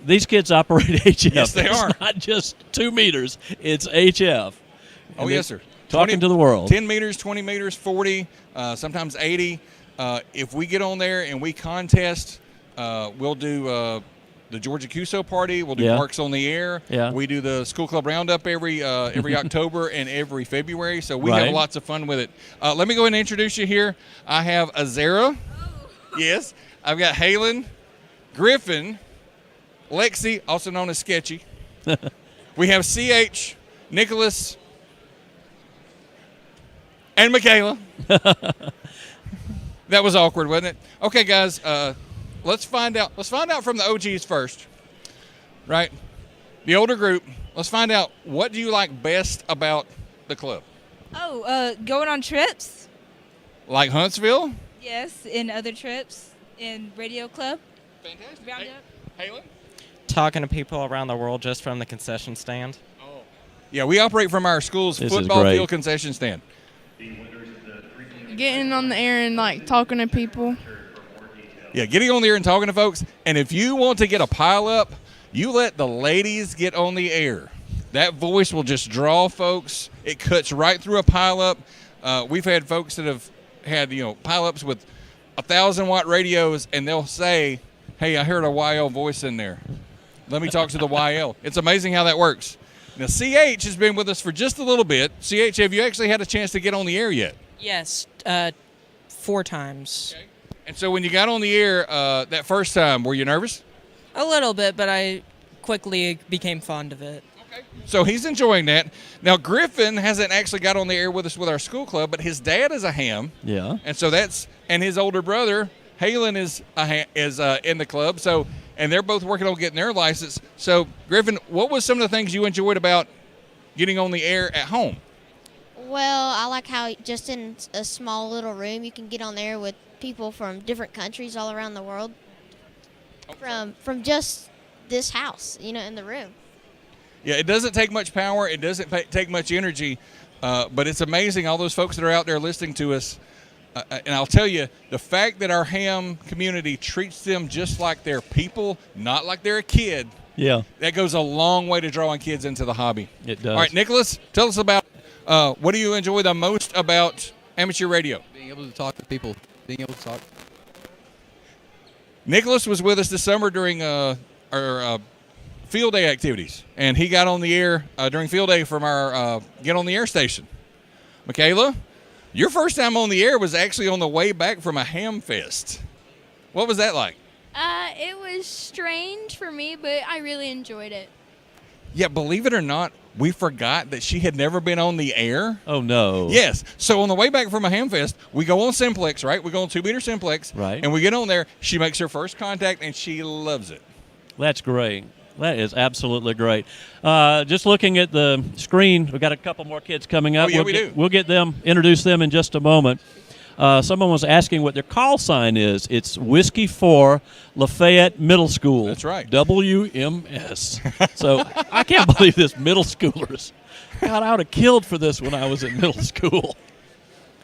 These kids operate HF. Yes, they are. It's not just 2 meters. It's HF. Oh, yes, sir. Talking to the world. 10 meters, 20 meters, 40, sometimes 80. If we get on there and we contest, we'll do the Georgia QSO party. We'll do Marks on the Air. Yeah. We do the School Club Roundup every October and every February. So we have lots of fun with it. Let me go ahead and introduce you here. I have Azera. Yes. I've got Halen, Griffin, Lexi, also known as Sketchy. We have CH, Nicholas, and Michaela. That was awkward, wasn't it? Okay, guys, let's find out. Let's find out from the OGs first, right? The older group. Let's find out, what do you like best about the club? Oh, going on trips. Like Huntsville? Yes, in other trips in Radio Club. Fantastic. Roundup. Halen? Talking to people around the world just from the concession stand. Oh. Yeah, we operate from our school's football field concession stand. Getting on the air and like talking to people. Yeah, getting on the air and talking to folks. And if you want to get a pile up, you let the ladies get on the air. That voice will just draw folks. It cuts right through a pile up. We've had folks that have had, pile ups with 1,000-watt radios, and they'll say, Hey, I heard a YL voice in there. Let me talk to the YL. It's amazing how that works. Now, CH has been with us for just a little bit. CH, have you actually had a chance to get on the air yet? Yes, 4 times. Okay. And so when you got on the air that first time, were you nervous? A little bit, but I quickly became fond of it. So he's enjoying that. Now, Griffin hasn't actually got on the air with us with our school club, but his dad is a ham. Yeah. And so and his older brother, Halen, is in the club. So, and they're both working on getting their license. So, Griffin, what was some of the things you enjoyed about getting on the air at home? Well, I like how just in a small little room you can get on there with people from different countries all around the world. From just this house, in the room. Yeah, it doesn't take much power. It doesn't take much energy, but it's amazing all those folks that are out there listening to us. And I'll tell you, the fact that our ham community treats them just like they're people, not like they're a kid, that goes a long way to drawing kids into the hobby. It does. All right, Nicholas, tell us about what do you enjoy the most about amateur radio? Being able to talk to people, being able to talk. Nicholas was with us this summer during our field day activities, and he got on the air during field day from our Get on the Air station. Michaela, your first time on the air was actually on the way back from a Hamfest. What was that like? It was strange for me, but I really enjoyed it. Yeah, believe it or not, we forgot that she had never been on the air. Oh, no. Yes. So on the way back from a Hamfest, we go on Simplex, right? We go on 2-meter Simplex. Right. And we get on there. She makes her first contact, and she loves it. That's great. That is absolutely great. Just looking at the screen, we've got a couple more kids coming up. Oh, yeah, we do. We'll introduce them in just a moment. Someone was asking what their call sign is. It's Whiskey 4 Lafayette Middle School. That's right. WMS. So I can't believe this middle schoolers. God, I would have killed for this when I was in middle school.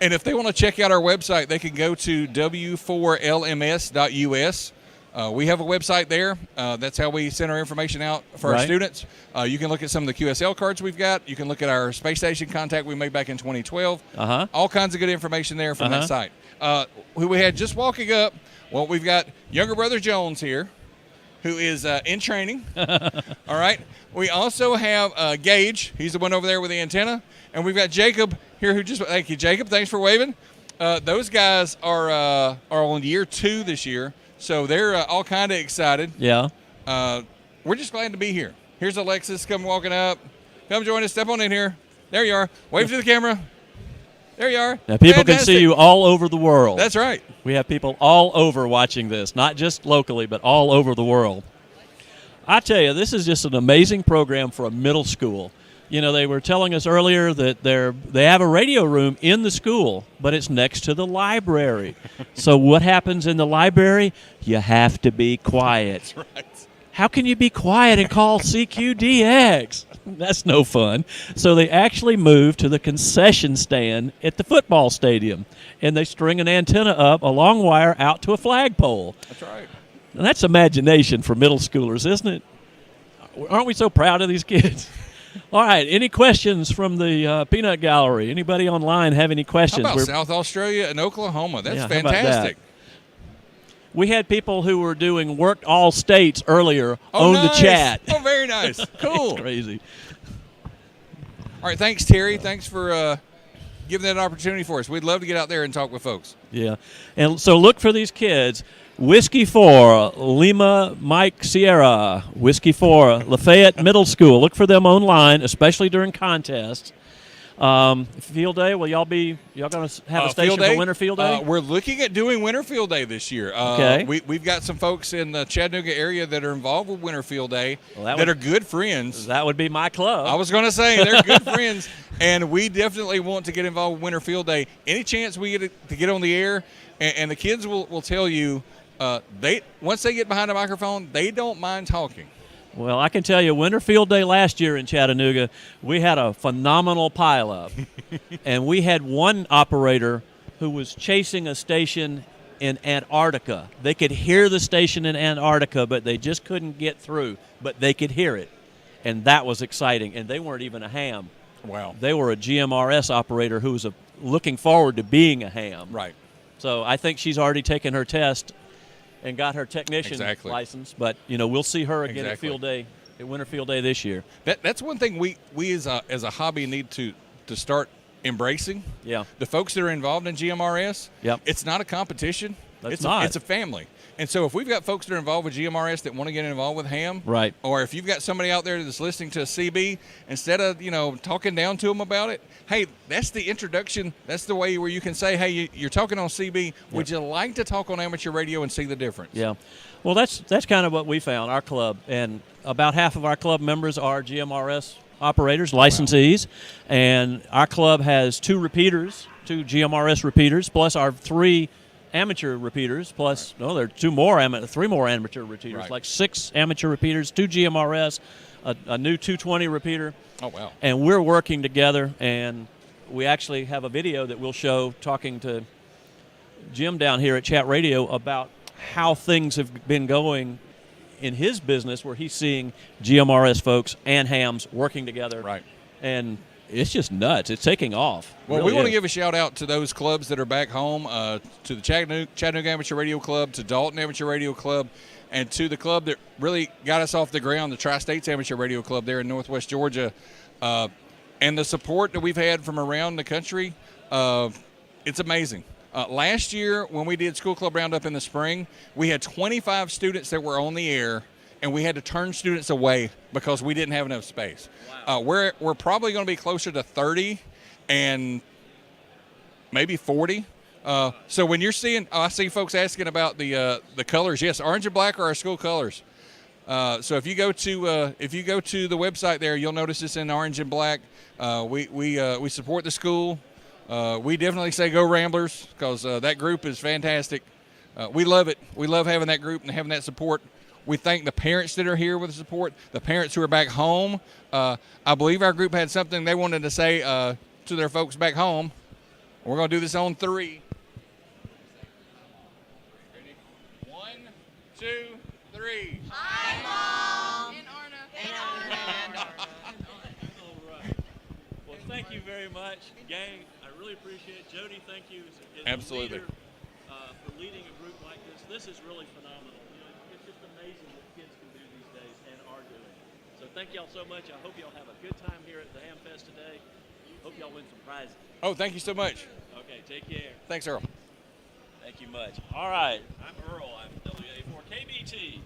And if they want to check out our website, they can go to w4lms.us. We have a website there. That's how we send our information out for our students. You can look at some of the QSL cards we've got. You can look at our space station contact we made back in 2012. All kinds of good information there from that site. Who we had just walking up, well, we've got younger brother Jones here, who is in training. All right. We also have Gage. He's the one over there with the antenna. And we've got Jacob here who thank you, Jacob. Thanks for waving. Those guys are on year 2 this year. So they're all kind of excited. Yeah. We're just glad to be here. Here's Alexis come walking up. Come join us. Step on in here. There you are. Wave to the camera. There you are. Now, people can see you all over the world. That's right. We have people all over watching this, not just locally, but all over the world. I tell you, this is just an amazing program for a middle school. They were telling us earlier that they have a radio room in the school, but it's next to the library. So what happens in the library? You have to be quiet. That's right. How can you be quiet and call CQDX? That's no fun. So they actually moved to the concession stand at the football stadium, and they string an antenna up a long wire out to a flagpole. That's right. Now, that's imagination for middle schoolers, isn't it? Aren't we so proud of these kids? All right, any questions from the Peanut Gallery? Anybody online have any questions? How about South Australia and Oklahoma? That's fantastic. We had people who were doing Worked All States earlier on nice. the chat. Oh, very nice. Cool. It's crazy. All right, thanks, Terry. Thanks for giving that opportunity for us. We'd love to get out there and talk with folks. Yeah, and so look for these kids. Whiskey 4, Lima Mike Sierra, Whiskey 4, Lafayette Middle School. Look for them online, especially during contests. Field day, will y'all going to have a station for Winter Field Day? We're looking at doing Winter Field Day this year. Okay. We've got some folks in the Chattanooga area that are involved with Winter Field Day that are good friends. That would be my club. I was going to say, they're good friends, and we definitely want to get involved with Winter Field Day. Any chance we get to get on the air, and the kids will tell you, once they get behind a microphone, they don't mind talking. Well, I can tell you, Winter Field Day last year in Chattanooga, we had a phenomenal pileup. And we had one operator who was chasing a station in Antarctica. They could hear the station in Antarctica, but they just couldn't get through. But they could hear it. And that was exciting. And they weren't even a ham. Wow. They were a GMRS operator who was looking forward to being a ham. Right. So I think she's already taken her test and got her technician Exactly. license. But we'll see her again at Exactly. field day, at Winter Field Day this year. That's one thing we as a hobby need to start embracing. Yeah. The folks that are involved in GMRS. Yep. It's not a competition. That's not. It's a family. And so if we've got folks that are involved with GMRS that want to get involved with ham, Right. or if you've got somebody out there that's listening to a CB, instead of talking down to them about it, hey, that's the introduction. That's the way where you can say, hey, you're talking on CB. Would you like to talk on amateur radio and see the difference? Yeah. Well, that's kind of what we found, our club. And about half of our club members are GMRS operators, licensees. And our club has 2 GMRS repeaters, plus our 3 amateur repeaters, plus there are 3 more amateur repeaters, Right. like 6 amateur repeaters, 2 GMRS, a new 220 repeater. Oh, wow. And we're working together, and we actually have a video that we'll show talking to Jim down here at Chat Radio about how things have been going in his business, where he's seeing GMRS folks and hams working together. Right. And it's just nuts. It's taking off. Well, Really we want to is. give a shout out to those clubs that are back home, to the Chattanooga Amateur Radio Club, to Dalton Amateur Radio Club, and to the club that really got us off the ground, the Tri-States Amateur Radio Club there in Northwest Georgia. And the support that we've had from around the country, it's amazing. Last year, when we did School Club Roundup in the spring, we had 25 students that were on the air, and we had to turn students away because we didn't have enough space. Wow. We're probably going to be closer to 30 and maybe 40. So when you're seeing, I see folks asking about the colors. Yes, orange and black are our school colors. So if you go to the website there, you'll notice it's in orange and black. We support the school. We definitely say go Ramblers, because that group is fantastic. We love it. We love having that group and having that support. We thank the parents that are here with the support, the parents who are back home. I believe our group had something they wanted to say to their folks back home. We're going to do this on 3. Ready? 1, 2, 3. Hi, Mom. And Arna. All right. Well, thank you very much, gang. I really appreciate it. Jody, thank you as Absolutely. a leader, for leading a group like this. This is really phenomenal. It's just amazing what kids can do these days and are doing. So thank y'all so much. I hope y'all have a good time here at the Hamfest today. Hope y'all win some prizes. Oh, thank you so much. Okay, take care. Thanks, Earl. Thank you much. All right, I'm Earl. I'm WA4KBT.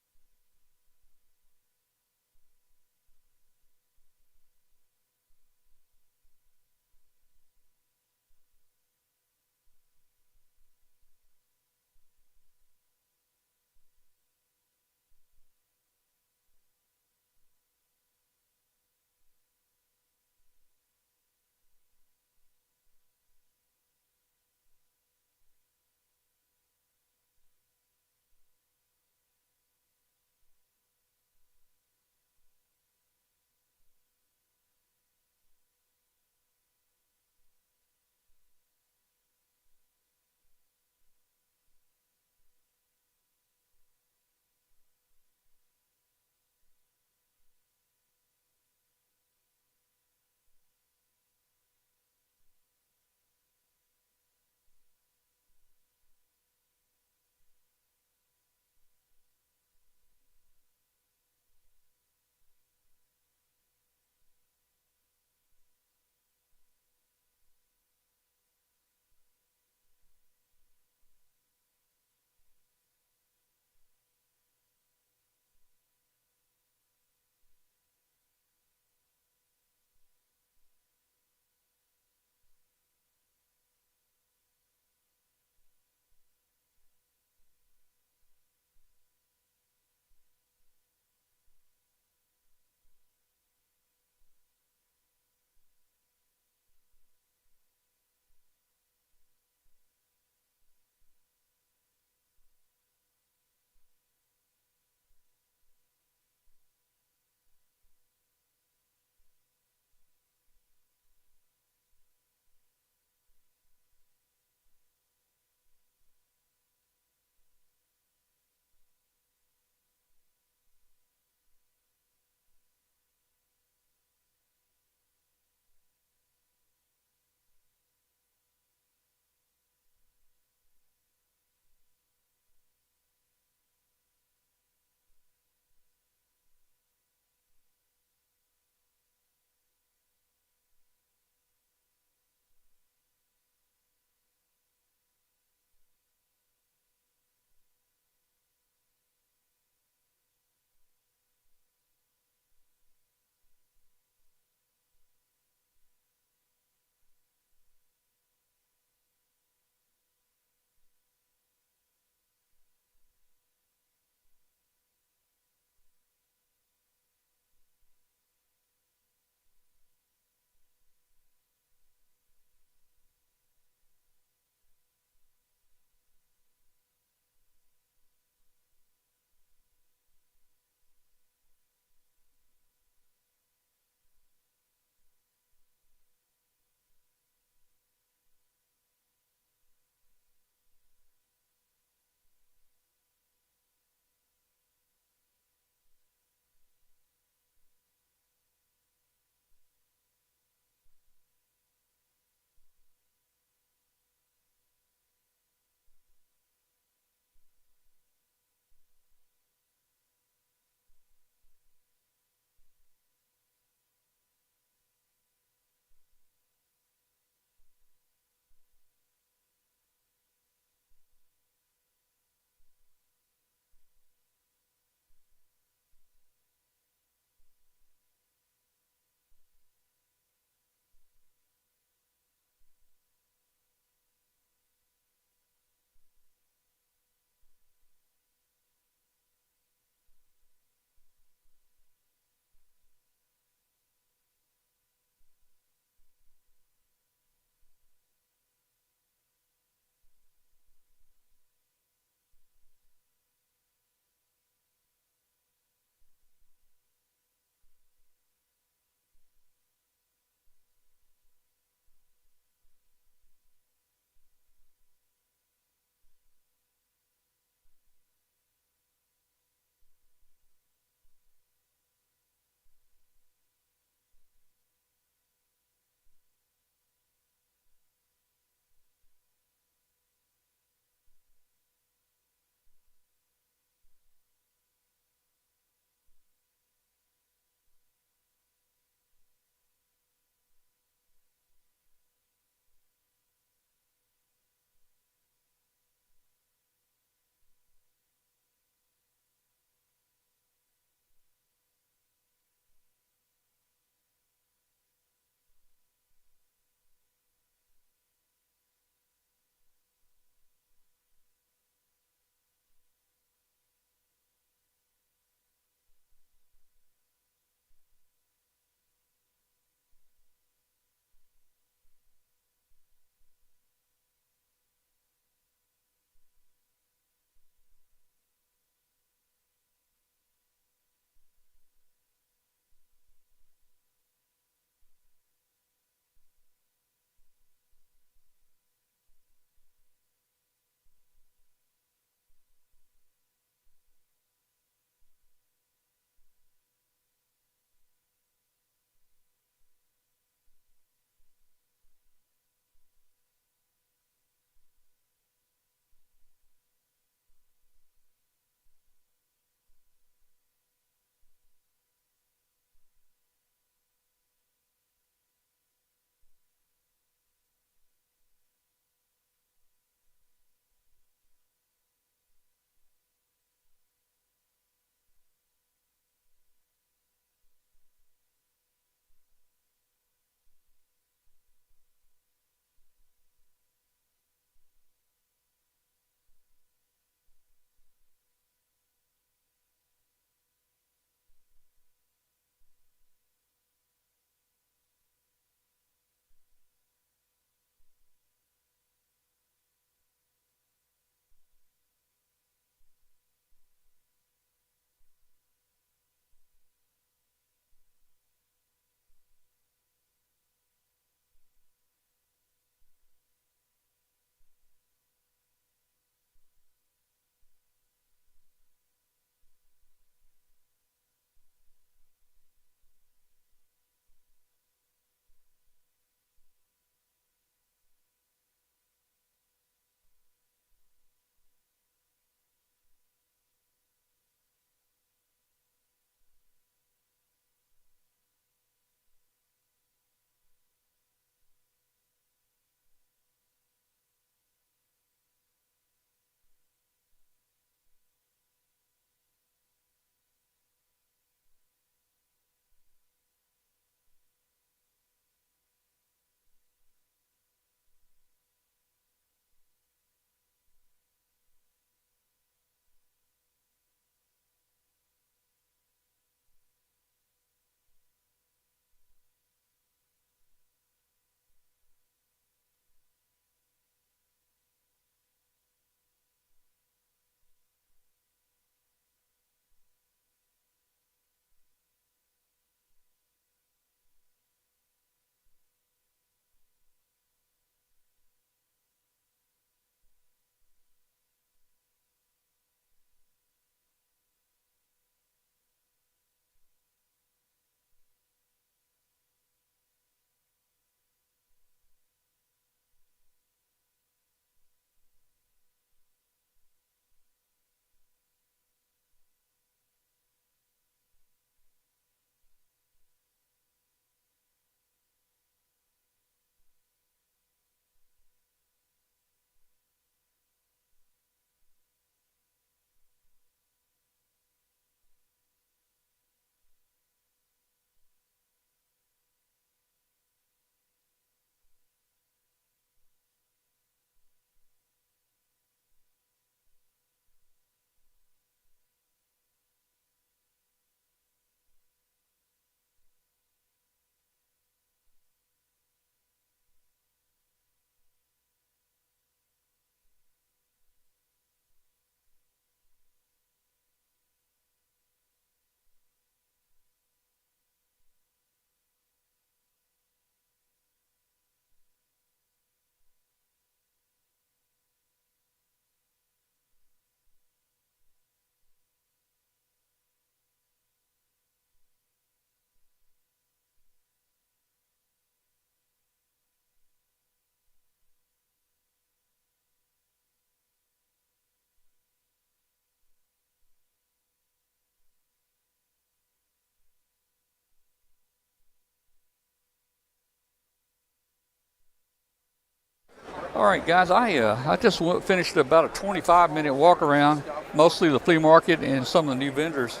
All right, guys, I just finished about a 25-minute walk around, mostly the flea market and some of the new vendors.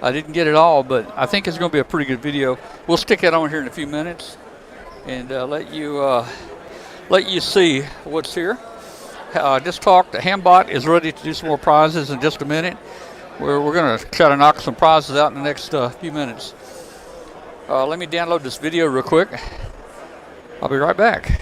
I didn't get it all, but I think it's going to be a pretty good video. We'll stick it on here in a few minutes and let you see what's here. Just talked. Hambot is ready to do some more prizes in just a minute. We're going to try to knock some prizes out in the next few minutes. Let me download this video real quick. I'll be right back.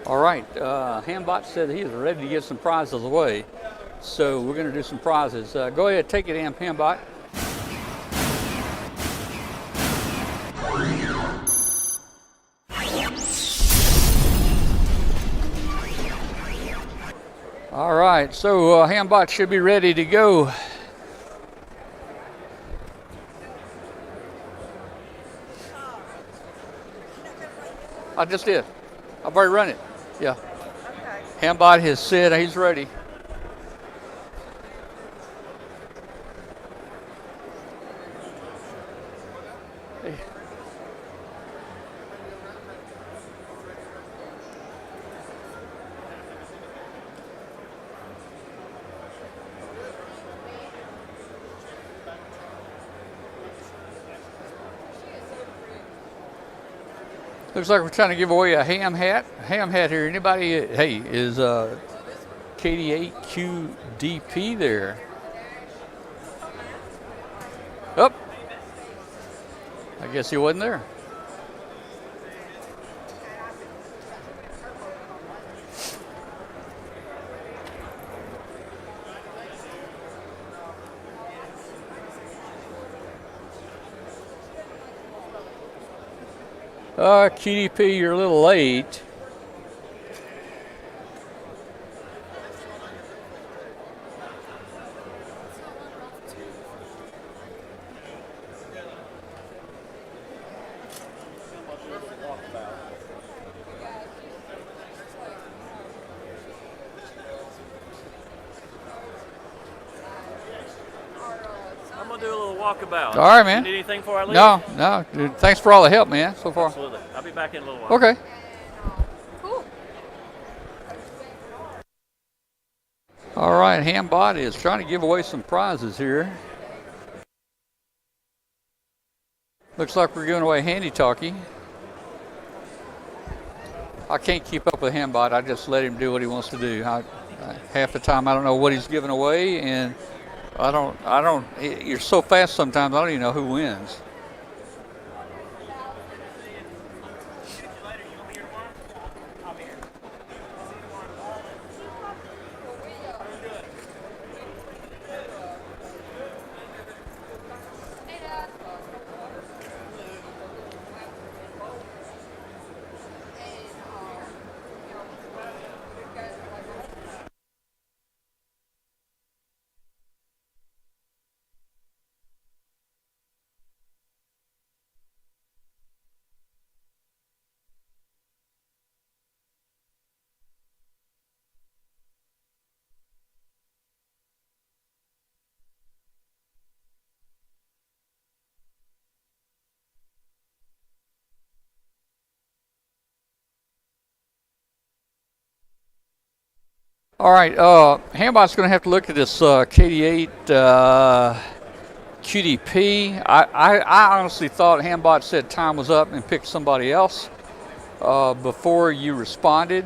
All right, Hambot said he is ready to give some prizes away, so we're going to do some prizes. Go ahead, take it, Hambot. All right, so Hambot should be ready to go. I just did. I've already run it. Yeah. Okay. Hambot has said he's ready. Hey. Looks like we're trying to give away a ham hat. Ham hat here. Anybody? Hey, is KD8QDP there? Oh, I guess he wasn't there. QDP, you're a little late. I'm gonna do a little walkabout. All right, man. You need anything before I leave? No, dude. Thanks for all the help, man, so far. Absolutely. I'll be back in a little while. Okay. All right, Hambot is trying to give away some prizes here. Looks like we're giving away handy talkie. I can't keep up with Hambot. I just let him do what he wants to do. Half the time I don't know what he's giving away, and I don't. You're so fast sometimes I don't even know who wins. All right, Hambot's going to have to look at this KD8 QDP. I honestly thought Hambot said time was up and picked somebody else before you responded.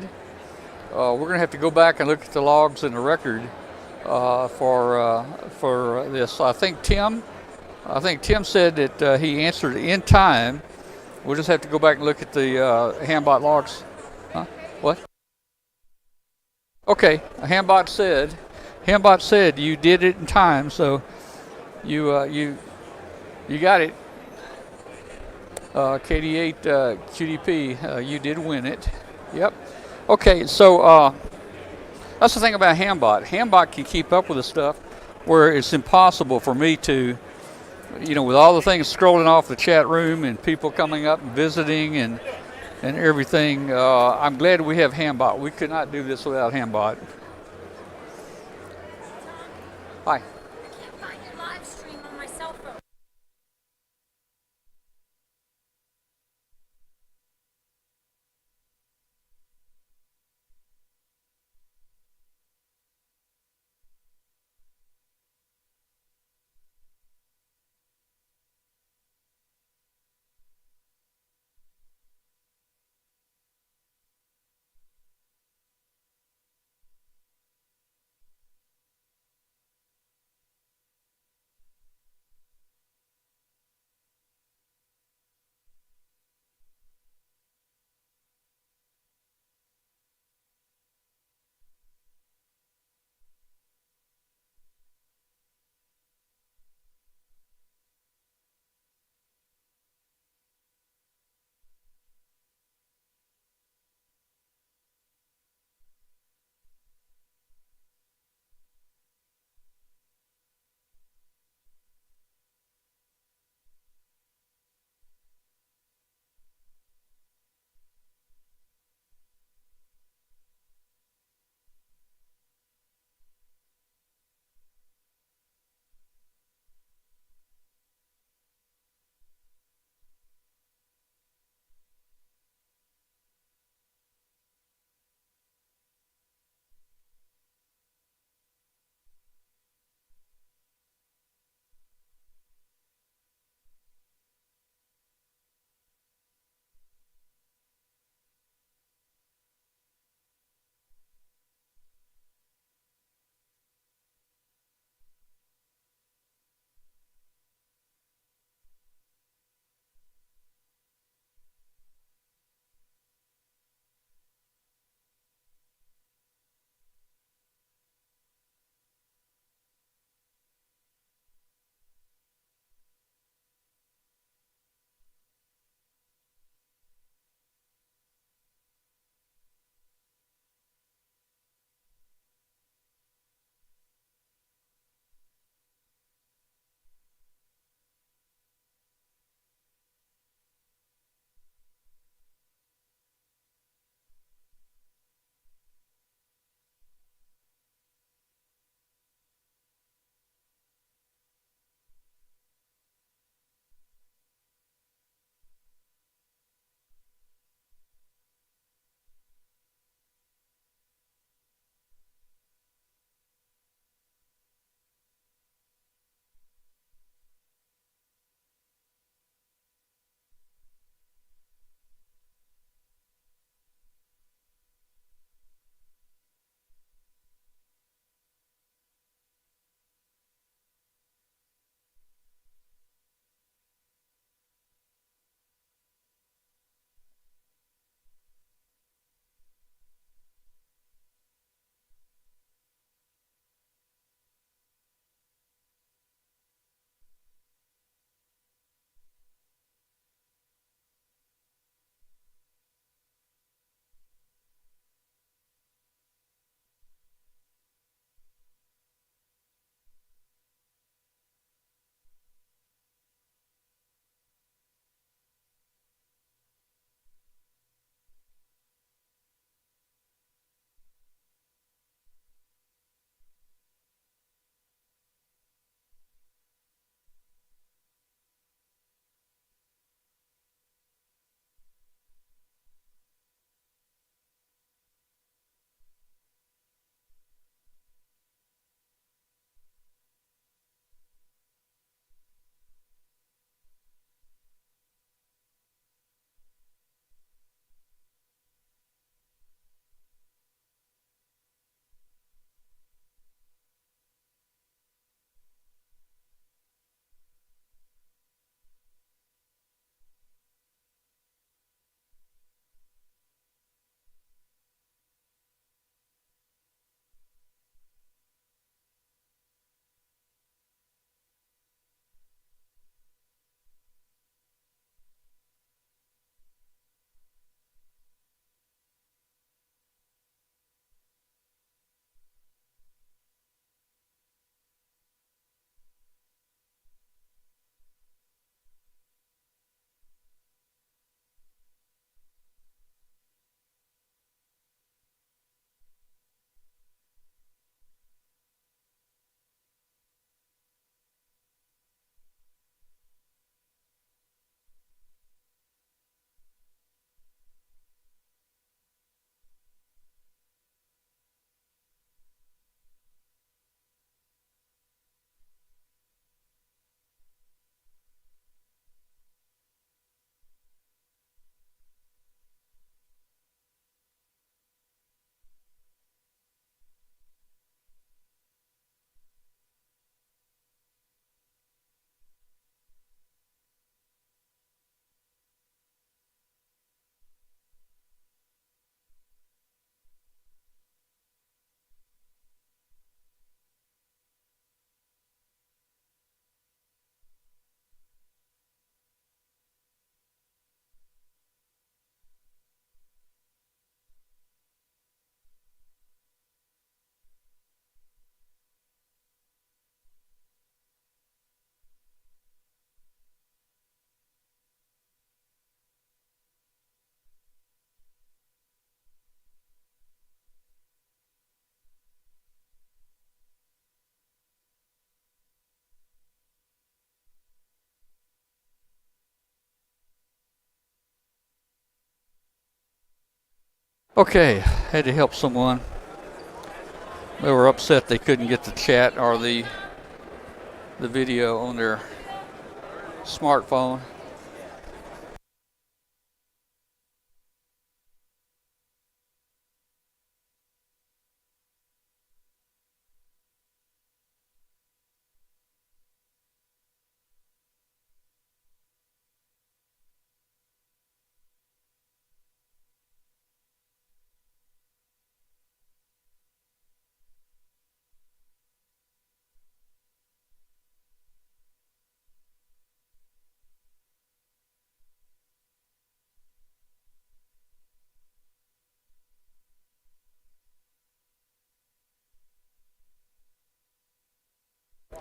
We're going to have to go back and look at the logs and the record for this. I think Tim said that he answered in time. We'll just have to go back and look at the Hambot logs. Huh? What? Okay, Hambot said you did it in time, so you got it. KD8 QDP, you did win it. Yep. Okay, so that's the thing about Hambot. Hambot can keep up with the stuff where it's impossible for me to you know, with all the things scrolling off the chat room and people coming up and visiting and everything, I'm glad we have Hambot. We could not do this without Hambot. Hi. Okay, had to help someone. They were upset they couldn't get the chat or the video on their smartphone.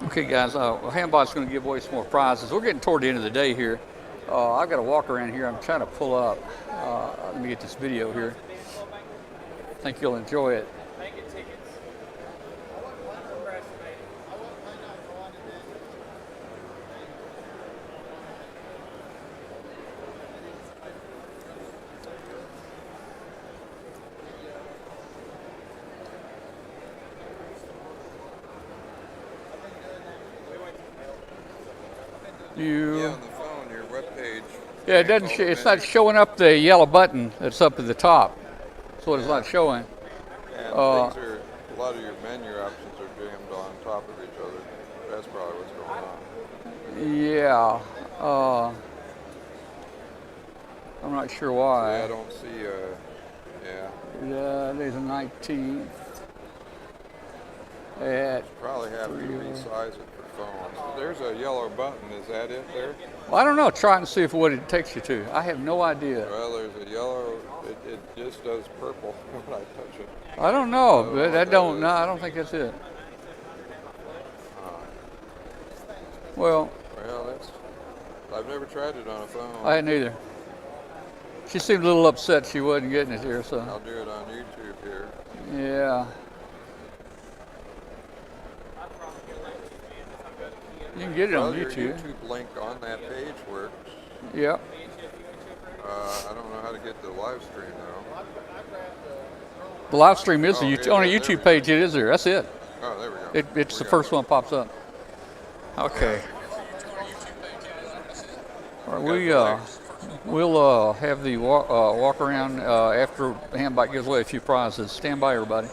Okay, guys, Handbot's going to give away some more prizes. We're getting toward the end of the day here. I've got to walk around here. I'm trying to pull up. Let me get this video here. I think you'll enjoy it. Yeah, on the phone, your webpage. Yeah, it doesn't. It's not showing up the yellow button that's up at the top. That's what it's not showing. And things are, a lot of your menu options are jammed on top of each other. That's probably what's going on. Yeah. I'm not sure why. Yeah, I don't see. Yeah. There's a 19th. At Probably have to resize it for phones. There's a yellow button. Is that it there? Well, I don't know. Try and see if what it takes you to. I have no idea. Well, there's a yellow. It just does purple when I touch it. I don't know, but I don't think that's it. Well, that's. I've never tried it on a phone. I hadn't either. She seemed a little upset she wasn't getting it here, so. I'll do it on YouTube here. Yeah. You can get it on YouTube. Your YouTube link on that page works. Yep. I don't know how to get the live stream though. The live stream is on a YouTube page. It is there. That's it. Oh, there we go. It's the first one pops up. Okay. All right, we'll have the walk around after Handbike gives away a few prizes. Stand by, everybody.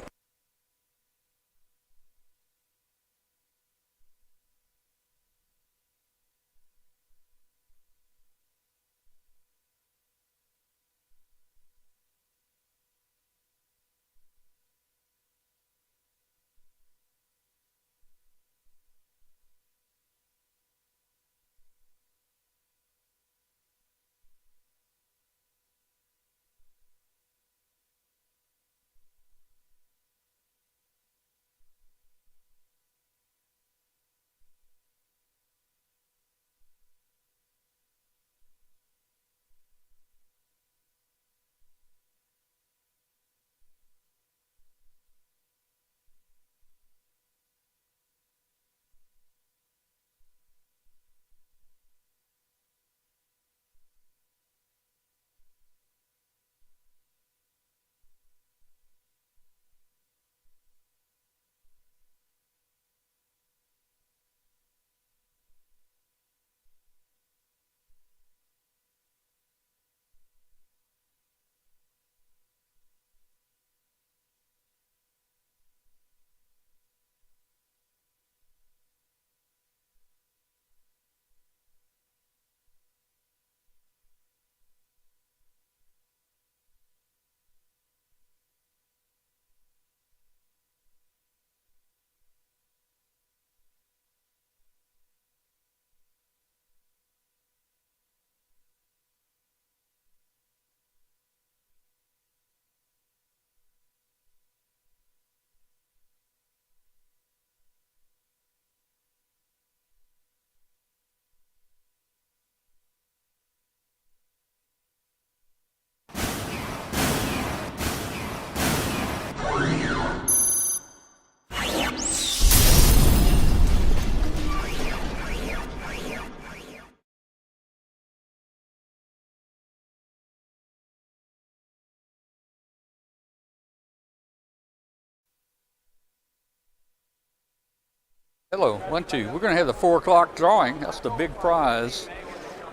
Hello, 1, 2. We're going to have the 4 o'clock drawing. That's the big prize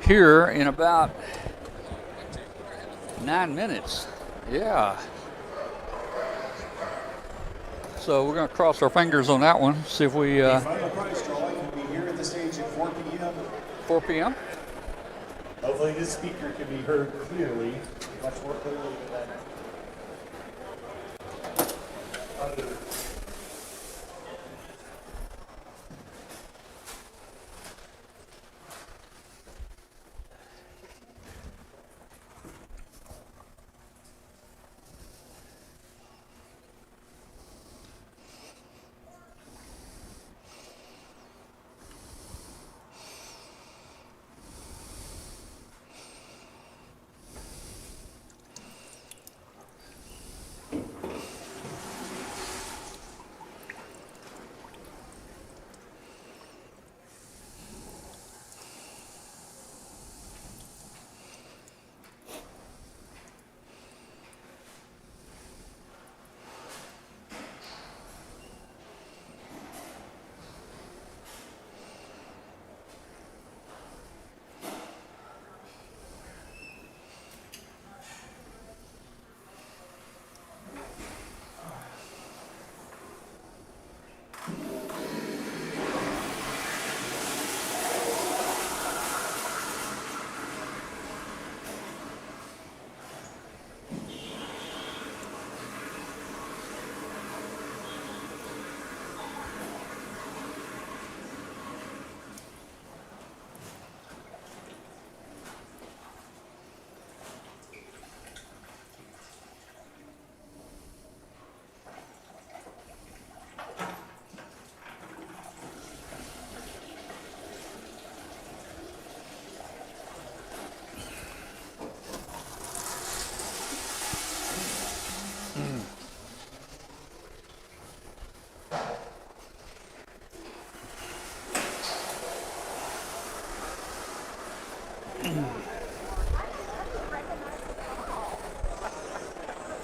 here in about 9 minutes. Yeah. So we're going to cross our fingers on that one. See if we. The final prize drawing will be here at the stage at 4 p.m. 4 p.m. Hopefully, this speaker can be heard clearly, much more clearly than that.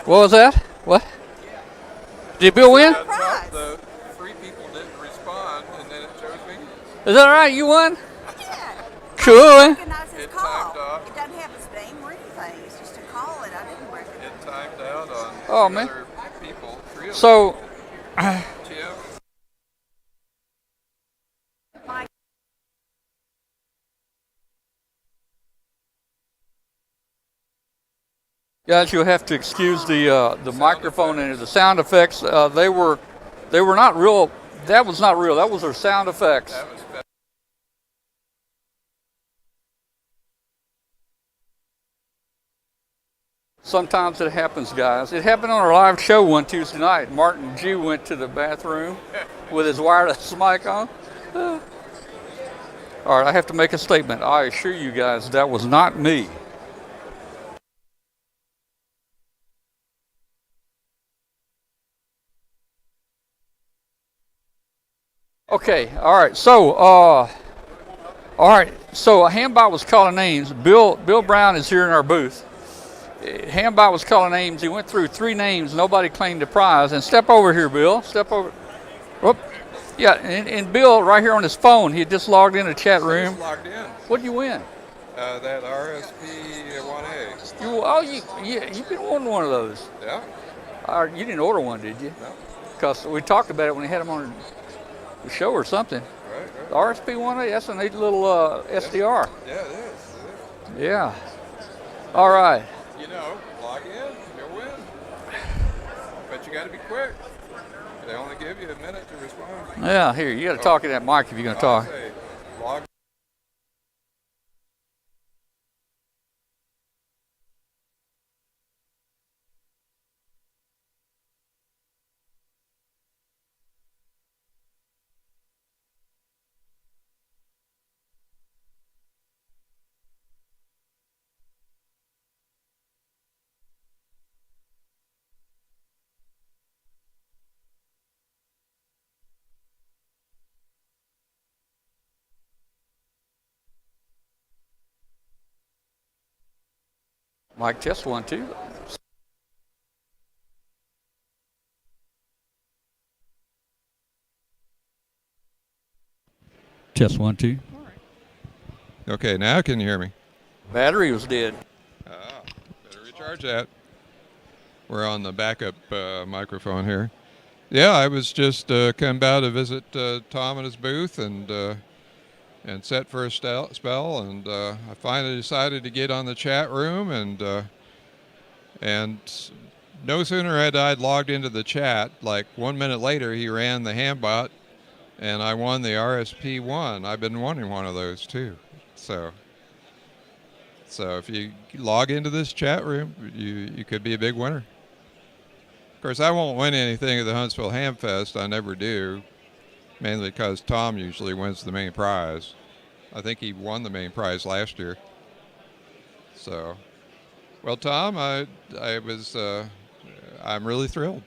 What was that? What? Did Bill win? The 3 people didn't respond, and then it shows me. Is that right? You won? Yeah. Cool. I recognize his It call. timed out. It doesn't have his name or anything. It's just a call, and I didn't recognize It timed out on Oh, 3 man. other people. 3 of So. them. Tim. Guys, you'll have to excuse the microphone and the sound effects. They were not real. That was not real. That was their sound effects. Sometimes it happens, guys. It happened on our live show one Tuesday night. Martin G went to the bathroom with his wireless mic on. All right, I have to make a statement. I assure you guys that was not me. Okay, all right. So, Hambot was calling names. Bill Brown is here in our booth. Hambot was calling names. He went through 3 names. Nobody claimed the prize. And step over here, Bill. Step over. Whoop. Yeah, and Bill right here on his phone. He had just logged in the chat room. Just logged in. What did you win? That RSP 1A. You've been wanting one of those. Yeah. You didn't order one, did you? No. Because we talked about it when we had them on the show or something. Right. The RSP-1A, that's a neat little SDR. Yeah, it is. Yeah. All right. You know, log in, you'll win. But you got to be quick. They only give you a minute to respond. Yeah, here, you got to talk in that mic if you're going to talk. Say, log Mic test 1, 2. Test 1, 2. Okay, now can you hear me? Battery was dead. Better recharge that. We're on the backup microphone here. Yeah, I was just come by to visit Tom at his booth and set for a spell, and I finally decided to get on the chat room, and no sooner had I logged into the chat, like 1 minute later he ran the Hambot, and I won the RSP1. I've been wanting one of those too. So if you log into this chat room, you could be a big winner. Of course, I won't win anything at the Huntsville Hamfest. I never do, mainly because Tom usually wins the main prize. I think he won the main prize last year. So, well, Tom, I'm really thrilled.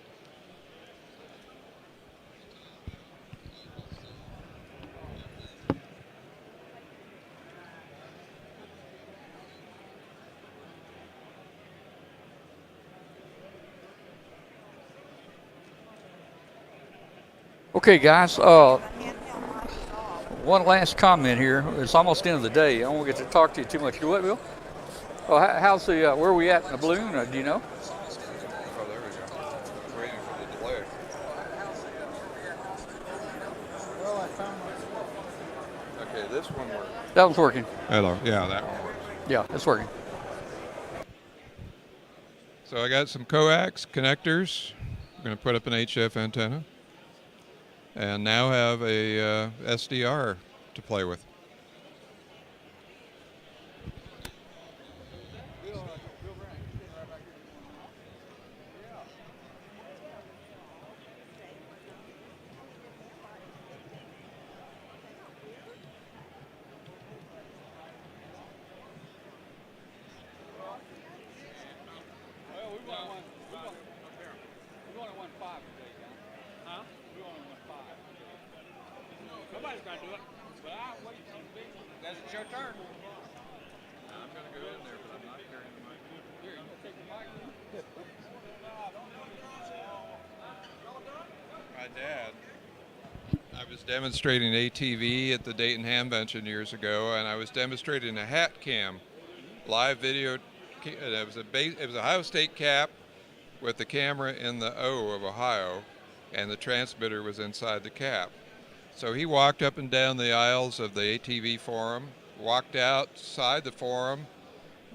Okay, guys. One last comment here. It's almost the end of the day. I won't get to talk to you too much. Do what, Bill? Oh, how's the? Where are we at in the balloon? Do you know? Oh, there we go. Waiting for the delay. Well, I found my. Okay, this one works. That one's working. Hello. Yeah, that one works. Yeah, it's working. So I got some coax connectors. I'm going to put up an HF antenna, and now have a SDR to play with. Somebody's got to do it. But I'll wait. That's your turn. I'm going to go in there, but I'm not carrying the mic. Here, you take the mic. My dad. I was demonstrating ATV at the Dayton Hamvention years ago, and I was demonstrating a hat cam, live video. It was a Ohio State cap with the camera in the O of Ohio, and the transmitter was inside the cap. So he walked up and down the aisles of the ATV forum, walked outside the forum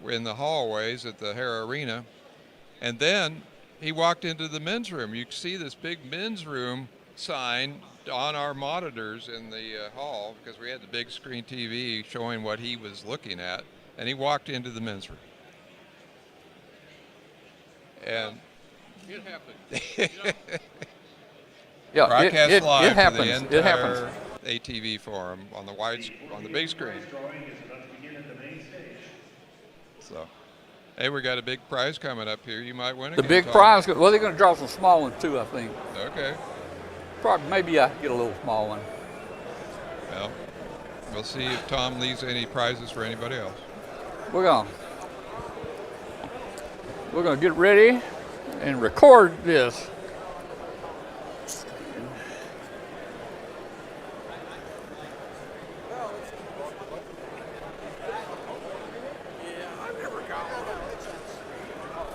in the hallways at the Hare Arena, and then he walked into the men's room. You can see this big men's room sign on our monitors in the hall, because we had the big screen TV showing what he was looking at, and he walked into the men's room. And it happened. Yeah, broadcast live it happens. to the entire It happens. ATV forum on the big screen. So, hey, we got a big prize coming up here. You might win The again, big Tom. prize. Well, they're going to draw some small ones too, I think. Okay. Probably, maybe I get a little small one. Well, we'll see if Tom leaves any prizes for anybody else. We're going to get ready and record this.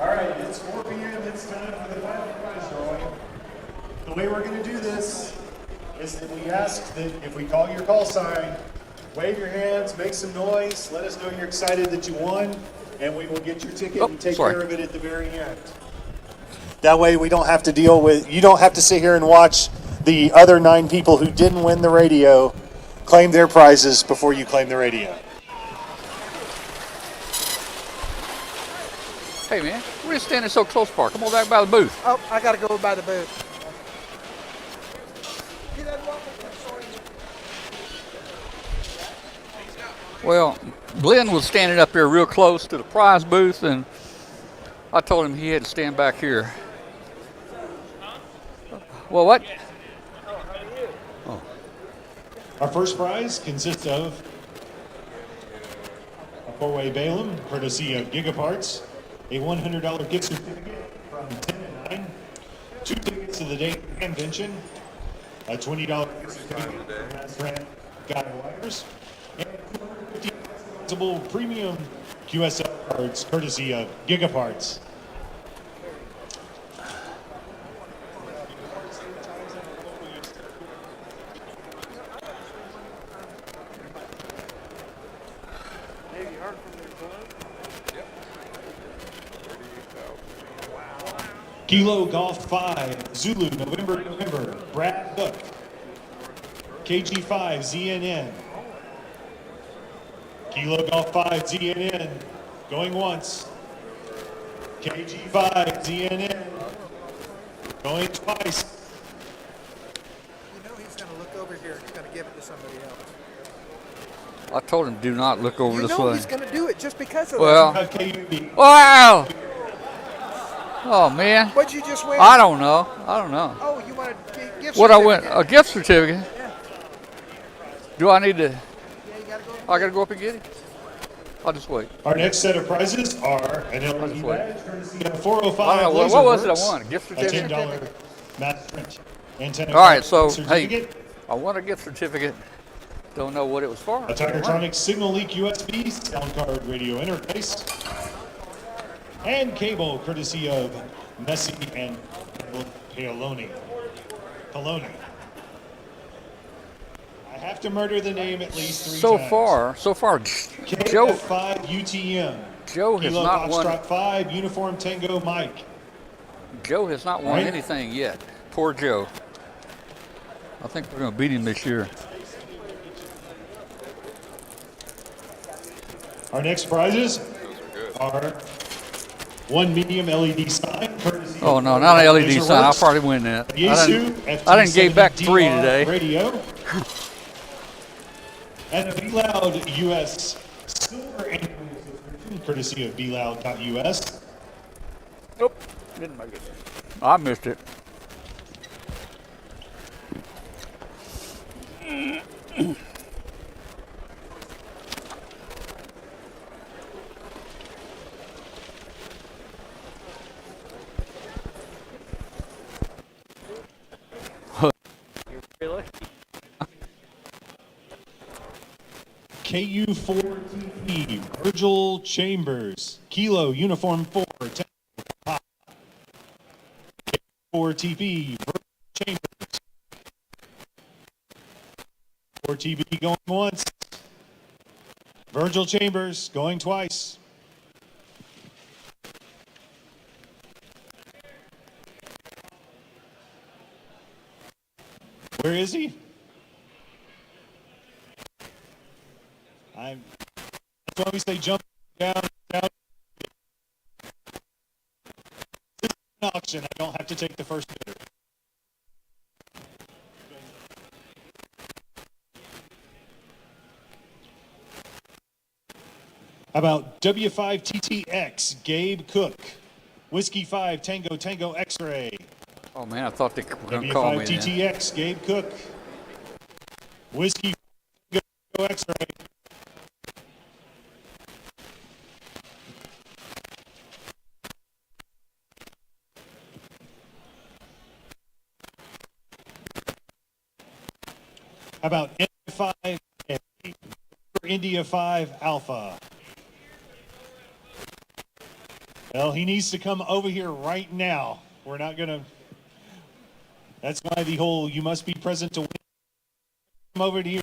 All right, it's 4 p.m. It's time for the final prize drawing. The way we're going to do this is that we ask that if we call your call sign, wave your hands, make some noise, let us know you're excited that you won, and we will get your ticket and take care of it at the very end. That way we don't have to you don't have to sit here and watch the other 9 people who didn't win the radio claim their prizes before you claim the radio. Hey, man, we're just standing so close, Park. Come on back by the booth. Oh, I got to go by the booth. Well, Glenn was standing up here real close to the prize booth, and I told him he had to stand back here. Well, what? Oh. Our first prize consists of a 4-way Balaam, courtesy of Gigaparts, a $100 gift certificate from 10 to 9, 2 tickets to the Dayton Convention, a $20 gift certificate from Mass Rant, guy wires, and 250 flexible premium QSL cards courtesy of Gigaparts. Kilo Golf 5, Zulu, November, Brad Hook. KG5, ZNN. Kilo Golf 5, ZNN, going once. KG5, ZNN, going twice. You know he's going to look over here and he's going to give it to somebody else. I told him do not look over You this know way. he's going to do it just because of Well, that. wow! Oh man. What'd you just win? I don't know. Oh, you want a gift What I certificate? went a gift certificate. Yeah. Do I need to? Yeah, you got to go. I gotta go up and get it. I'll just wait. Our next set of prizes are an LED badge courtesy of 405 I don't know, what was it I won? A gift certificate? A $10 Matt French antenna. All right, so certificate. hey, I won a gift certificate. Don't know what it was for. A Tigertronic Signal Leak USB sound card radio interface. And cable courtesy of Messi and Paoloni. I have to murder the name at least 3 times. So far, Joe. KF5 UTM. Joe has Kilo not won. Foxtrot 5 Uniform Tango Mike. Joe has not won Right. anything yet. Poor Joe. I think we're going to beat him this year. Our next prizes are one medium LED sign. Courtesy Oh of no, not an LED Laserworks. sign. I'll probably win that. Yaesu I didn't give back 3 FT70 today. Radio. And a Be Loud US silver annual subscription, courtesy of BeLoud.us. Nope, didn't make it. I missed it. Really? KU4TP, Virgil Chambers, Kilo Uniform 4, KU4TP, Virgil Chambers. 4TP going once. Virgil Chambers going twice. Where is he? That's why we say jump down. This is an auction. I don't have to take the first bidder. How about W5TTX, Gabe Cook, Whiskey 5 Tango Tango X-Ray. Oh man, I thought they were going to call me. W5TTX, Gabe Cook, Whiskey 5 Tango X-Ray. How about India 5 India 5 Alpha? Well, he needs to come over here right now. We're not going to. That's why the whole you must be present to win. Come over to here.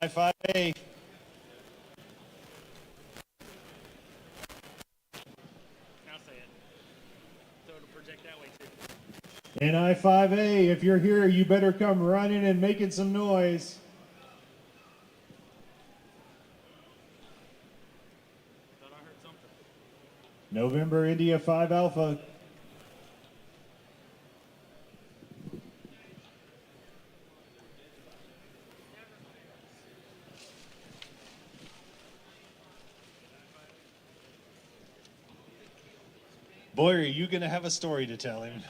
I5A. And I5A, if you're here, you better come running and making some noise. November India 5 Alpha. Boy, are you going to have a story to tell him.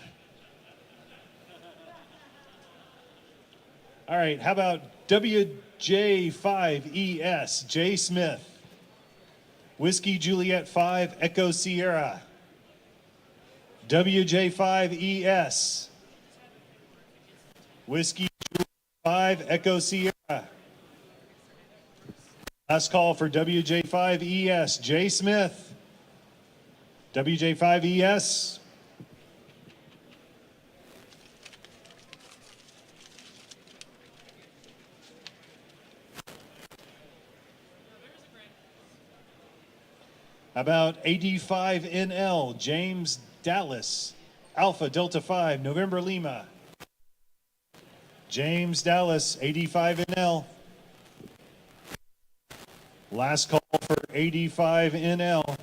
All right, how about WJ5ES, J. Smith. Whiskey Juliet 5, Echo Sierra. WJ5ES. Whiskey 5 Echo Sierra. Last call for WJ5ES, Jay Smith. WJ5ES. About AD5NL, James Dallas, Alpha Delta 5, November Lima. James Dallas, AD5NL. Last call for AD5NL.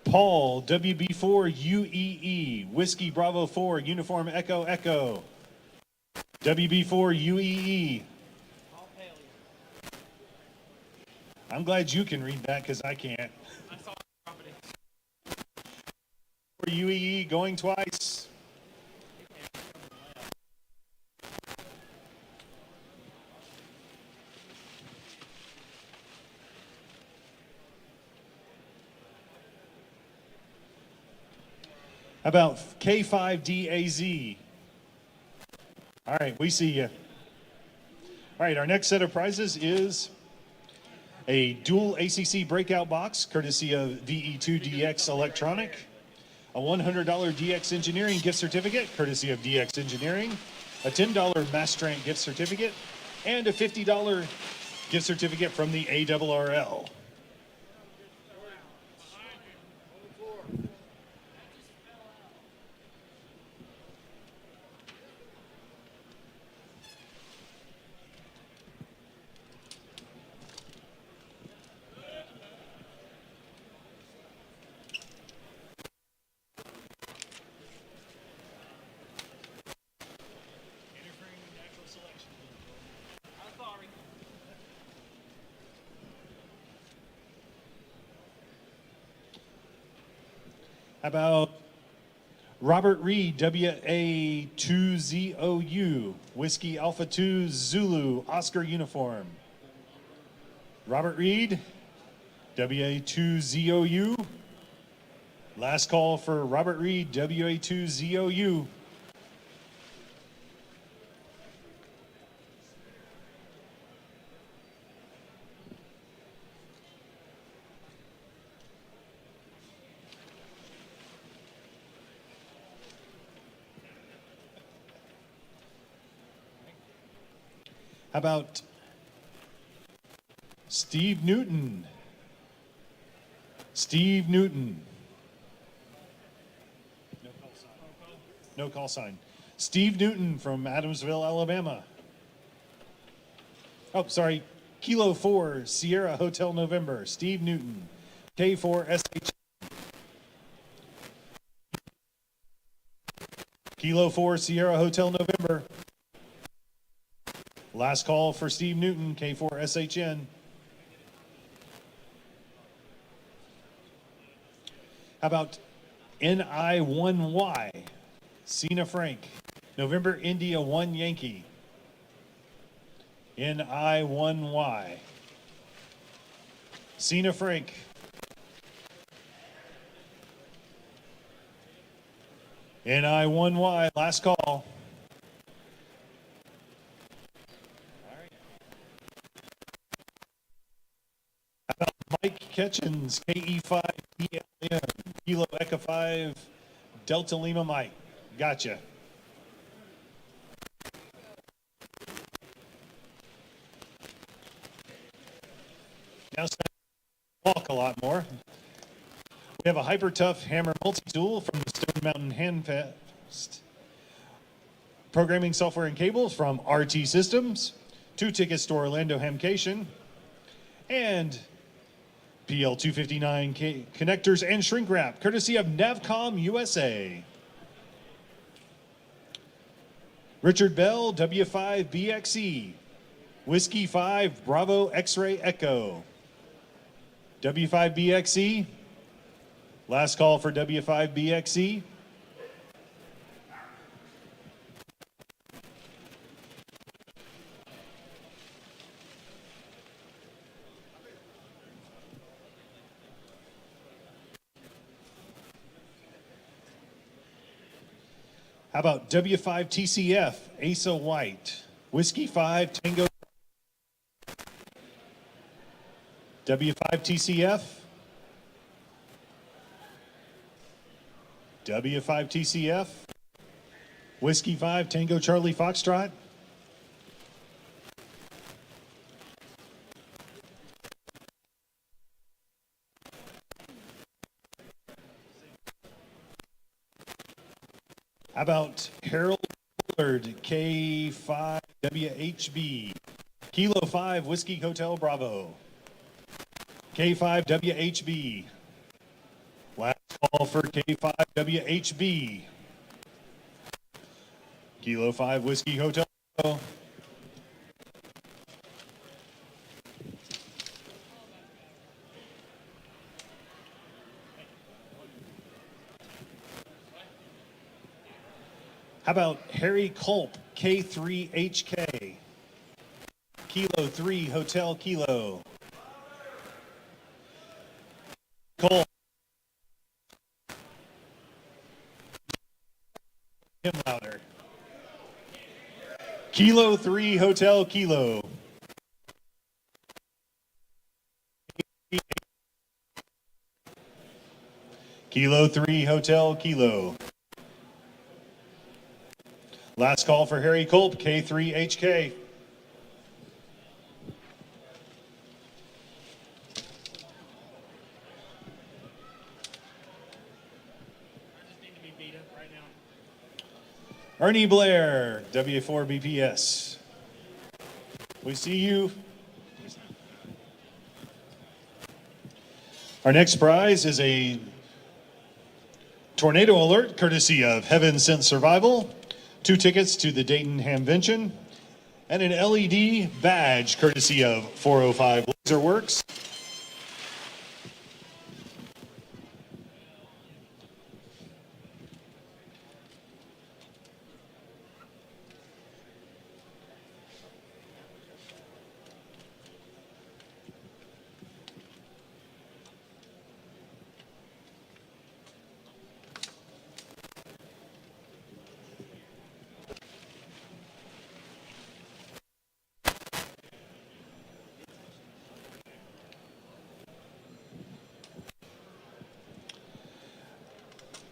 Paul, WB4 UEE, Whiskey Bravo 4, Uniform Echo Echo. WB4 UEE. I'm glad you can read that because I can't. For UEE going twice. How about K5DAZ? All right, we see you. All right, our next set of prizes is a dual ACC breakout box, courtesy of VE2DX Electronic, a $100 DX Engineering gift certificate, courtesy of DX Engineering, a $10 Mastrant gift certificate, and a $50 gift certificate from the ARRL. How about Robert Reed, WA2ZOU, Whiskey Alpha 2 Zulu, Oscar uniform. Robert Reed, WA2ZOU. Last call for Robert Reed, WA2ZOU. How about Steve Newton? Steve Newton. No call sign. Steve Newton from Adamsville, Alabama. Oh, sorry. Kilo 4, Sierra Hotel November. Steve Newton. K4SH. Kilo 4, Sierra Hotel November. Last call for Steve Newton, K4SHN. How about NI1Y, Cena Frank, November India 1 Yankee. NI1Y. Cena Frank. NI1Y, last call. Mike Ketchens, KE5DLM, Kilo Echo 5, Delta Lima Mike. Gotcha. Now it's time to walk a lot more. We have a Hyper Tough Hammer multi-tool from the Stone Mountain Hamfest. Programming software and cables from RT Systems. 2 tickets to Orlando Hamcation. And PL259 connectors and shrink wrap, courtesy of Navcom USA. Richard Bell, W5BXE, Whiskey 5 Bravo X-Ray Echo. W5BXE, last call for W5BXE. How about W5TCF, Asa White, Whiskey 5, Tango. W5TCF. W5TCF, Whiskey 5, Tango Charlie Foxtrot. How about Harold Willard, K5WHB, Kilo 5, Whiskey Hotel Bravo, K5WHB. Last call for K5WHB. Kilo 5, Whiskey Hotel Bravo. How about Harry Culp, K3HK, Kilo 3, Hotel Kilo. Culp. Him louder. Kilo 3, Hotel Kilo. Kilo 3, Hotel Kilo. Last call for Harry Culp, K3HK. Ernie Blair, W4BPS. We see you. Our next prize is a tornado alert courtesy of Heaven Sent Survival, 2 tickets to the Dayton Hamvention, and an LED badge courtesy of 405 Laser Works.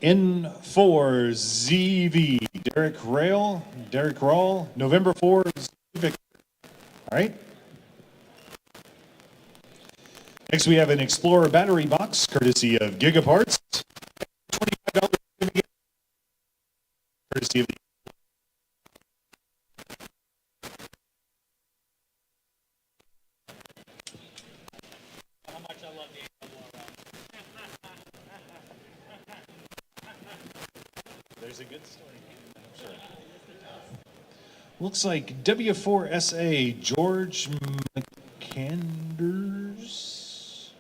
N4ZV, Derek Rawl, November 4, Victor. All right. Next, we have an Explorer battery box, courtesy of Gigaparts. $25 courtesy of the There's a good story. Sure. Looks like W4SA, George McCanders.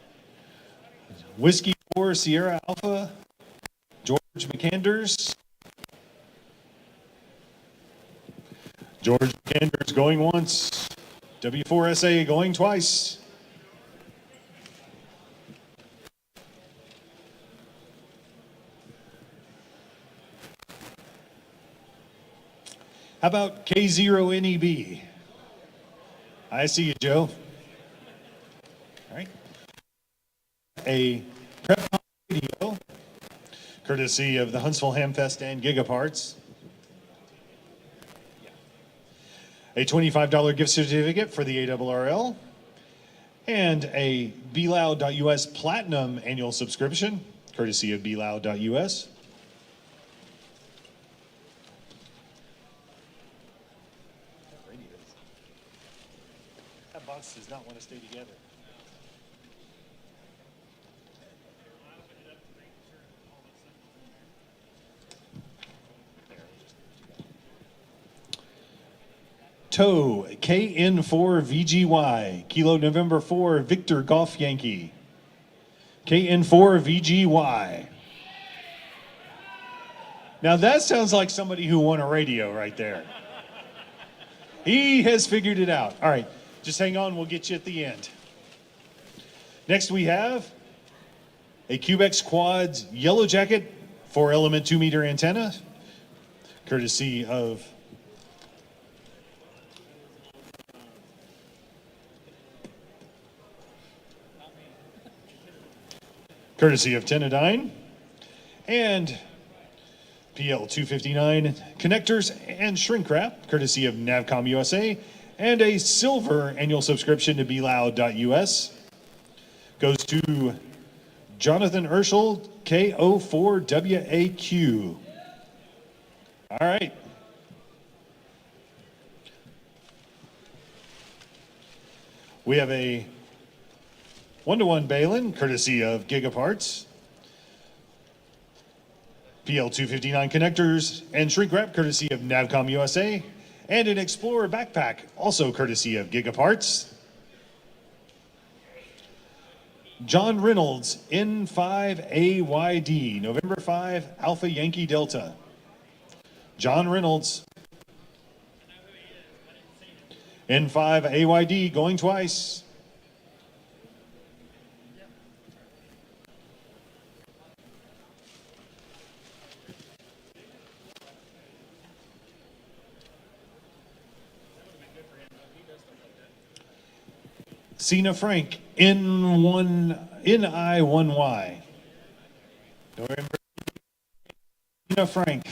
Whiskey 4, Sierra Alpha, George McCanders. George McCanders going once. W4SA going twice. How about K0NEB? I see you, Joe. All right. A prep video, courtesy of the Huntsville Hamfest and Gigaparts. A $25 gift certificate for the ARRL. And a BLoud.us Platinum annual subscription, courtesy of BLoud.us. That box does not want to stay together. Toe, KN4VGY, Kilo November 4, Victor Golf Yankee. KN4VGY. Now that sounds like somebody who won a radio right there. He has figured it out. All right, just hang on, we'll get you at the end. Next we have a Cubex Quads Yellow Jacket 4-element 2-meter antenna, courtesy of Tenadine, and PL 259 connectors and shrink wrap, courtesy of Navcom USA, and a silver annual subscription to BeLoud.us goes to Jonathan Urschel, KO4WAQ. All right. We have a 1-to-1 Balin, courtesy of Gigaparts. PL 259 connectors and shrink wrap, courtesy of Navcom USA. And an Explorer backpack, also courtesy of Gigaparts. John Reynolds, N5AYD, November 5, Alpha Yankee Delta. John Reynolds, N5AYD, going twice. Cena Frank, NI1Y. November. Cena Frank,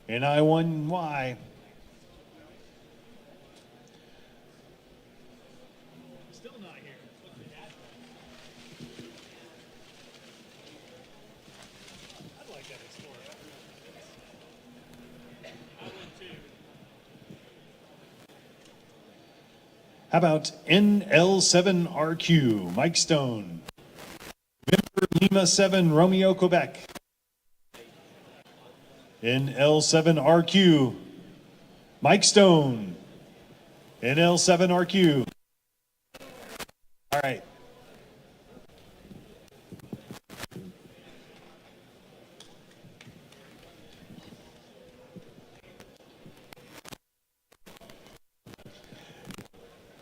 NI1Y. Still not here. I'd like that Explorer. I would too. How about NL7RQ, Mike Stone. November Lima 7, Romeo, Quebec. NL7RQ, Mike Stone. NL7RQ. All right.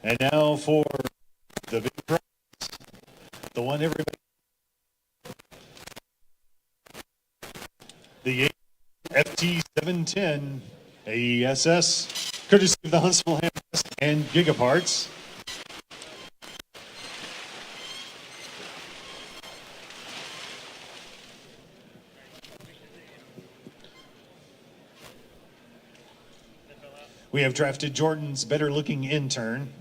And now for the big prize, the one everybody, the FT710 AESS, courtesy of the Huntsville Hamfest and Gigaparts. We have drafted Jordan's better looking intern.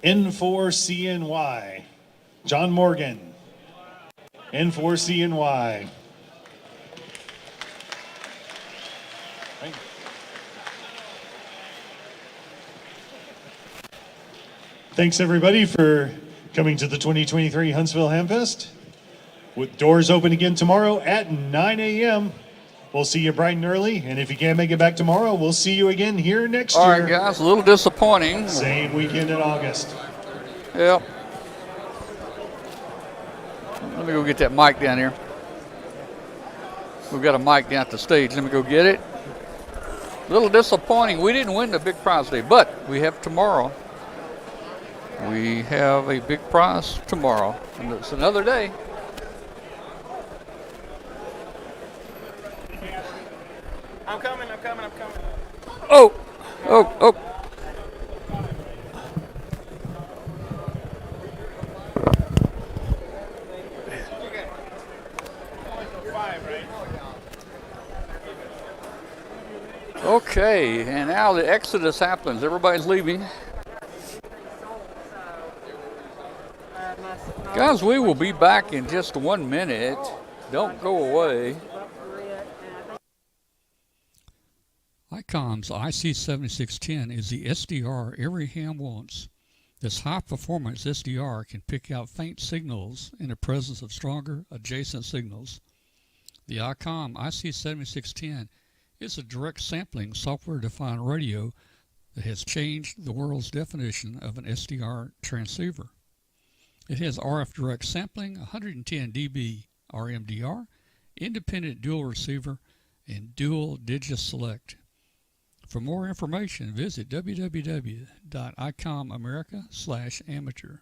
N4CNY, John Morgan. N4CNY. Thanks everybody for coming to the 2023 Huntsville Hamfest. With doors open again tomorrow at 9 a.m. We'll see you bright and early, and if you can't make it back tomorrow, we'll see you again here next year. All right, guys, a little disappointing. Same weekend in August. Yep. Let me go get that mic down here. We've got a mic down at the stage. Let me go get it. A little disappointing. We didn't win the big prize today, but we have tomorrow. We have a big prize tomorrow, and it's another day. I'm coming. Oh. Okay, and now the exodus happens. Everybody's leaving. Guys, we will be back in just 1 minute. Don't go away. ICOM's IC7610 is the SDR every ham wants. This high-performance SDR can pick out faint signals in the presence of stronger adjacent signals. The ICOM IC7610 is a direct sampling software-defined radio that has changed the world's definition of an SDR transceiver. It has RF direct sampling, 110 dB RMDR, independent dual receiver, and dual digit select. For more information, visit www.icomamerica/amateur.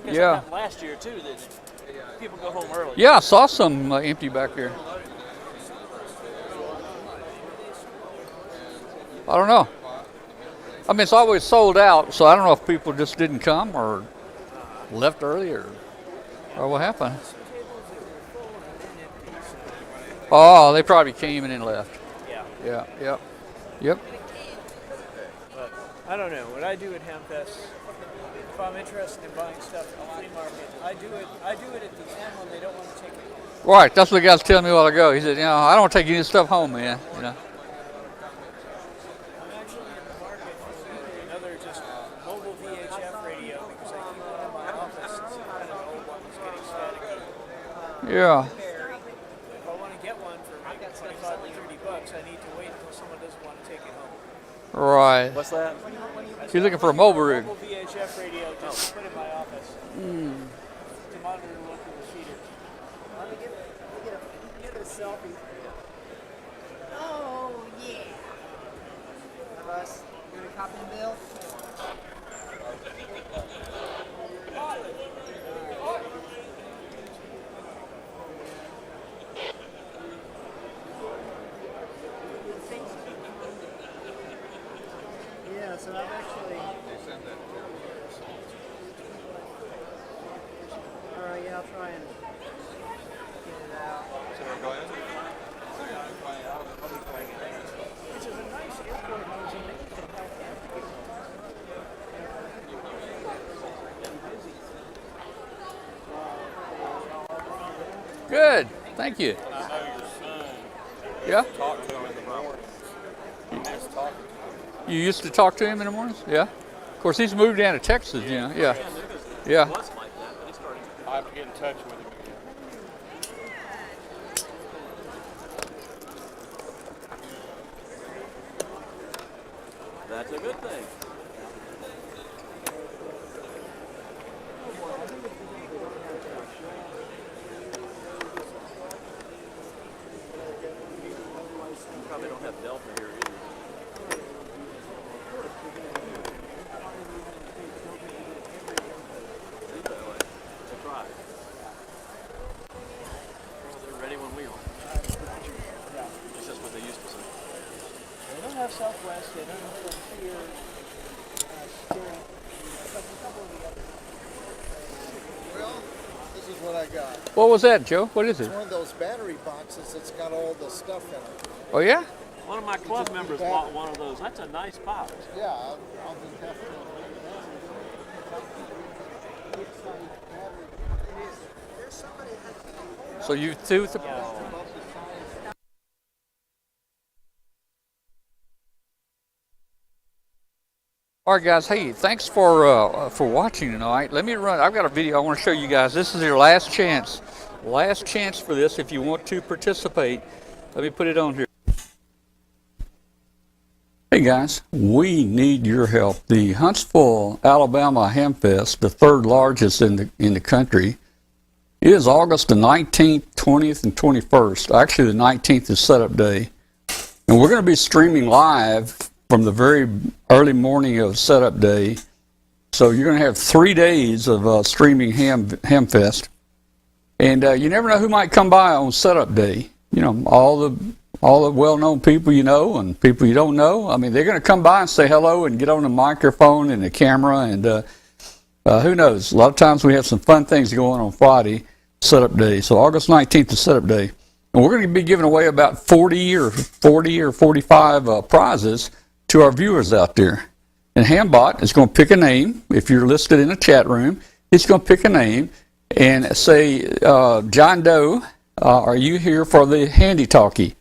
Yeah. Last year too, that people go home early. Yeah, I saw some empty back here. I don't know. I mean, it's always sold out, so I don't know if people just didn't come or left early or what happened. Oh, they probably came and then left. Yeah. Yeah, yep. Yep. But I don't know. What I do at Hamfest, if I'm interested in buying stuff at the flea market, I do it at the end when they don't want to take it home. Right, that's what the guy's telling me a while ago. He said, I don't take any stuff home, man. I'm actually in the market for another just mobile VHF radio because I keep one in my office. It's kind of an old one that's getting staticky. Yeah. If I want to get one for maybe $25 or $30, I need to wait until someone doesn't want to take it home. Right. What's that? He's looking for a mobile rig. Mobile VHF radio just put in my office to monitor the local receiver. Let me get a selfie. Oh, yeah. Of us doing a copy and bill. Yeah, so I've actually. All right, yeah, I'll try and get it out. So we're going? Which is a nice airport museum. Good. Thank you. I know your son. Yeah? Talked to him in the morning. He missed talking. You used to talk to him in the mornings? Yeah. Of course, he's moved down to Texas, Yeah. Yeah. I have to get in touch with him again. That's a good thing. Probably don't have Delta here either. Try. They're ready when we are. That's just what they used to say. They don't have Southwest, they don't have Frontier, Spirit, but a couple of the others. Well, this is what I got. What was that, Joe? What is it? It's one of those battery boxes that's got all the stuff in it. Oh, yeah? One of my club members bought one of those. That's a nice box. Yeah, I'll just have to. So you two. All right, guys. Hey, thanks for watching tonight. Let me run. I've got a video I want to show you guys. This is your last chance. Last chance for this if you want to participate. Let me put it on here. Hey guys, we need your help. The Huntsville, Alabama Hamfest, the third largest in the country, is August the 19th, 20th, and 21st. Actually, the 19th is setup day. And we're going to be streaming live from the very early morning of setup day So you're going to have 3 days of streaming Hamfest. And you never know who might come by on setup day. You know, all the well-known people you know and people you don't know. I mean, they're going to come by and say hello and get on the microphone and the camera. And who knows? A lot of times we have some fun things going on Friday, setup day. So August 19th is setup day. And we're going to be giving away about 40 or 45 prizes to our viewers out there. And Hambot is going to pick a name. If you're listed in a chat room, he's going to pick a name and say, John Doe, are you here for the handy talkie?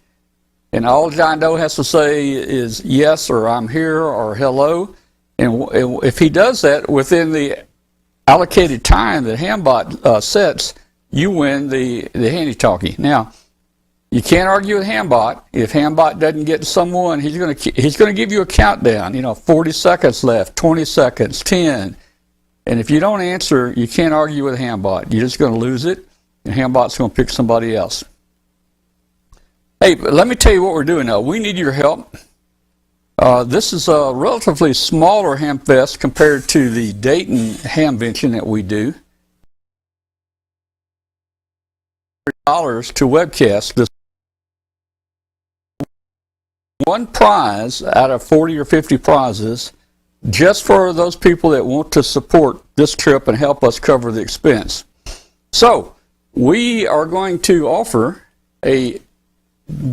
And all John Doe has to say is yes, or I'm here, or hello. And if he does that within the allocated time that Hambot sets, you win the handy talkie. Now, you can't argue with Hambot. If Hambot doesn't get to someone, he's going to give you a countdown. You know, 40 seconds left, 20 seconds, 10. And if you don't answer, you can't argue with Hambot. You're just going to lose it, and Hambot's going to pick somebody else. Hey, let me tell you what we're doing now. We need your help. This is a relatively smaller Hamfest compared to the Dayton Hamvention that we do. $100 to webcast this. One prize out of 40 or 50 prizes just for those people that want to support this trip and help us cover the expense. So we are going to offer a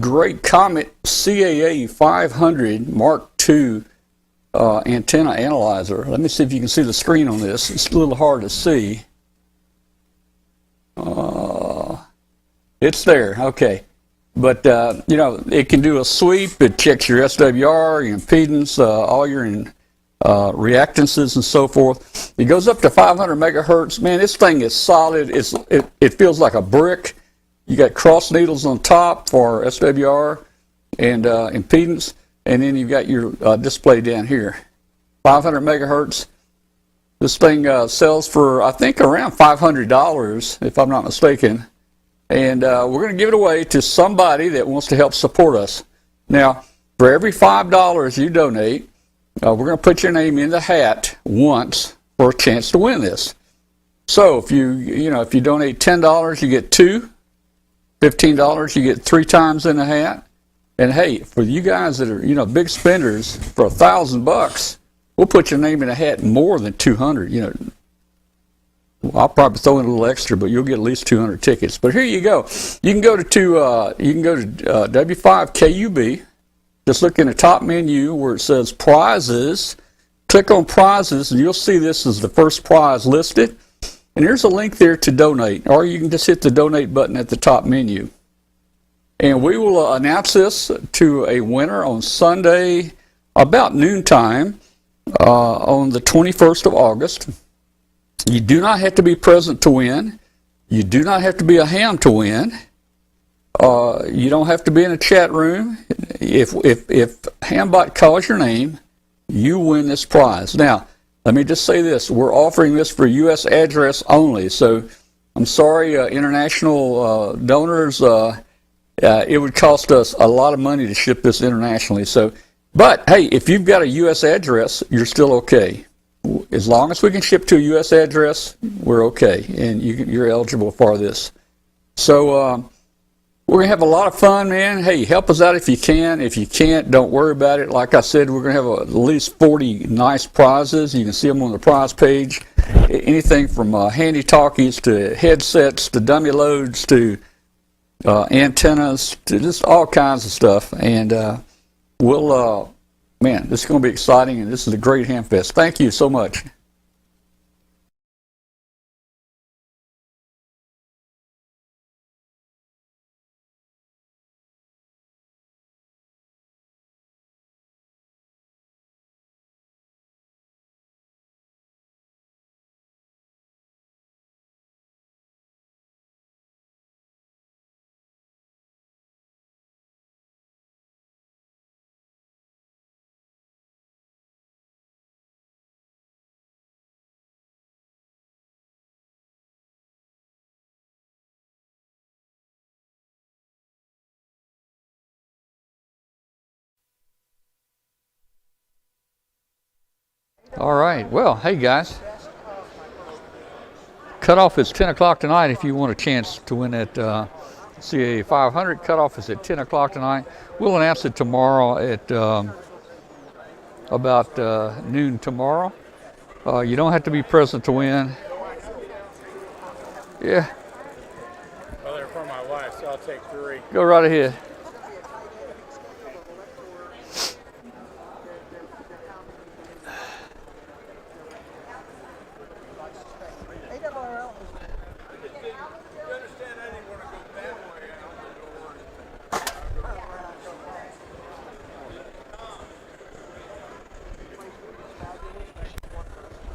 great Comet CAA 500 Mark II antenna analyzer. Let me see if you can see the screen on this. It's a little hard to see. It's there, okay. But, you know, it can do a sweep. It checks your SWR, your impedance, all your reactances and so forth. It goes up to 500 megahertz. Man, this thing is solid. It feels like a brick. You got cross needles on top for SWR and impedance. And then you've got your display down here. 500 megahertz. This thing sells for, I think, around $500, if I'm not mistaken. And we're going to give it away to somebody that wants to help support us. Now, for every $5 you donate, we're going to put your name in the hat once for a chance to win this. So if if you donate $10, you get 2. $15, you get 3 times in the hat. And hey, for you guys that are big spenders, for $1,000, we'll put your name in a hat more than 200. I'll probably throw in a little extra, but you'll get at least 200 tickets. But here you go. You can go to W5KUB. Just look in the top menu where it says prizes. Click on prizes, and you'll see this is the first prize listed. And here's a link there to donate, or you can just hit the donate button at the top menu. And we will announce this to a winner on Sunday about noontime on the 21st of August. You do not have to be present to win. You do not have to be a ham to win. You don't have to be in a chat room. If Hambot calls your name, you win this prize. Now, let me just say this. We're offering this for U.S. address only. So I'm sorry, international donors, it would cost us a lot of money to ship this internationally. But, hey, if you've got a U.S. address, you're still okay. As long as we can ship to a U.S. address, we're okay, and you're eligible for this. So we're going to have a lot of fun, man. Hey, help us out if you can. If you can't, don't worry about it. Like I said, we're going to have at least 40 nice prizes. You can see them on the prize page. Anything from handy talkies to headsets to dummy loads to antennas to just all kinds of stuff. And man, this is going to be exciting, and this is a great Hamfest. Thank you so much. All right. Well, hey guys. Cutoff is 10 o'clock tonight if you want a chance to win that CAA 500. Cutoff is at 10 o'clock tonight. We'll announce it tomorrow at about noon tomorrow. You don't have to be present to win. Yeah. Well, they're for my wife, so I'll take 3. Go right ahead.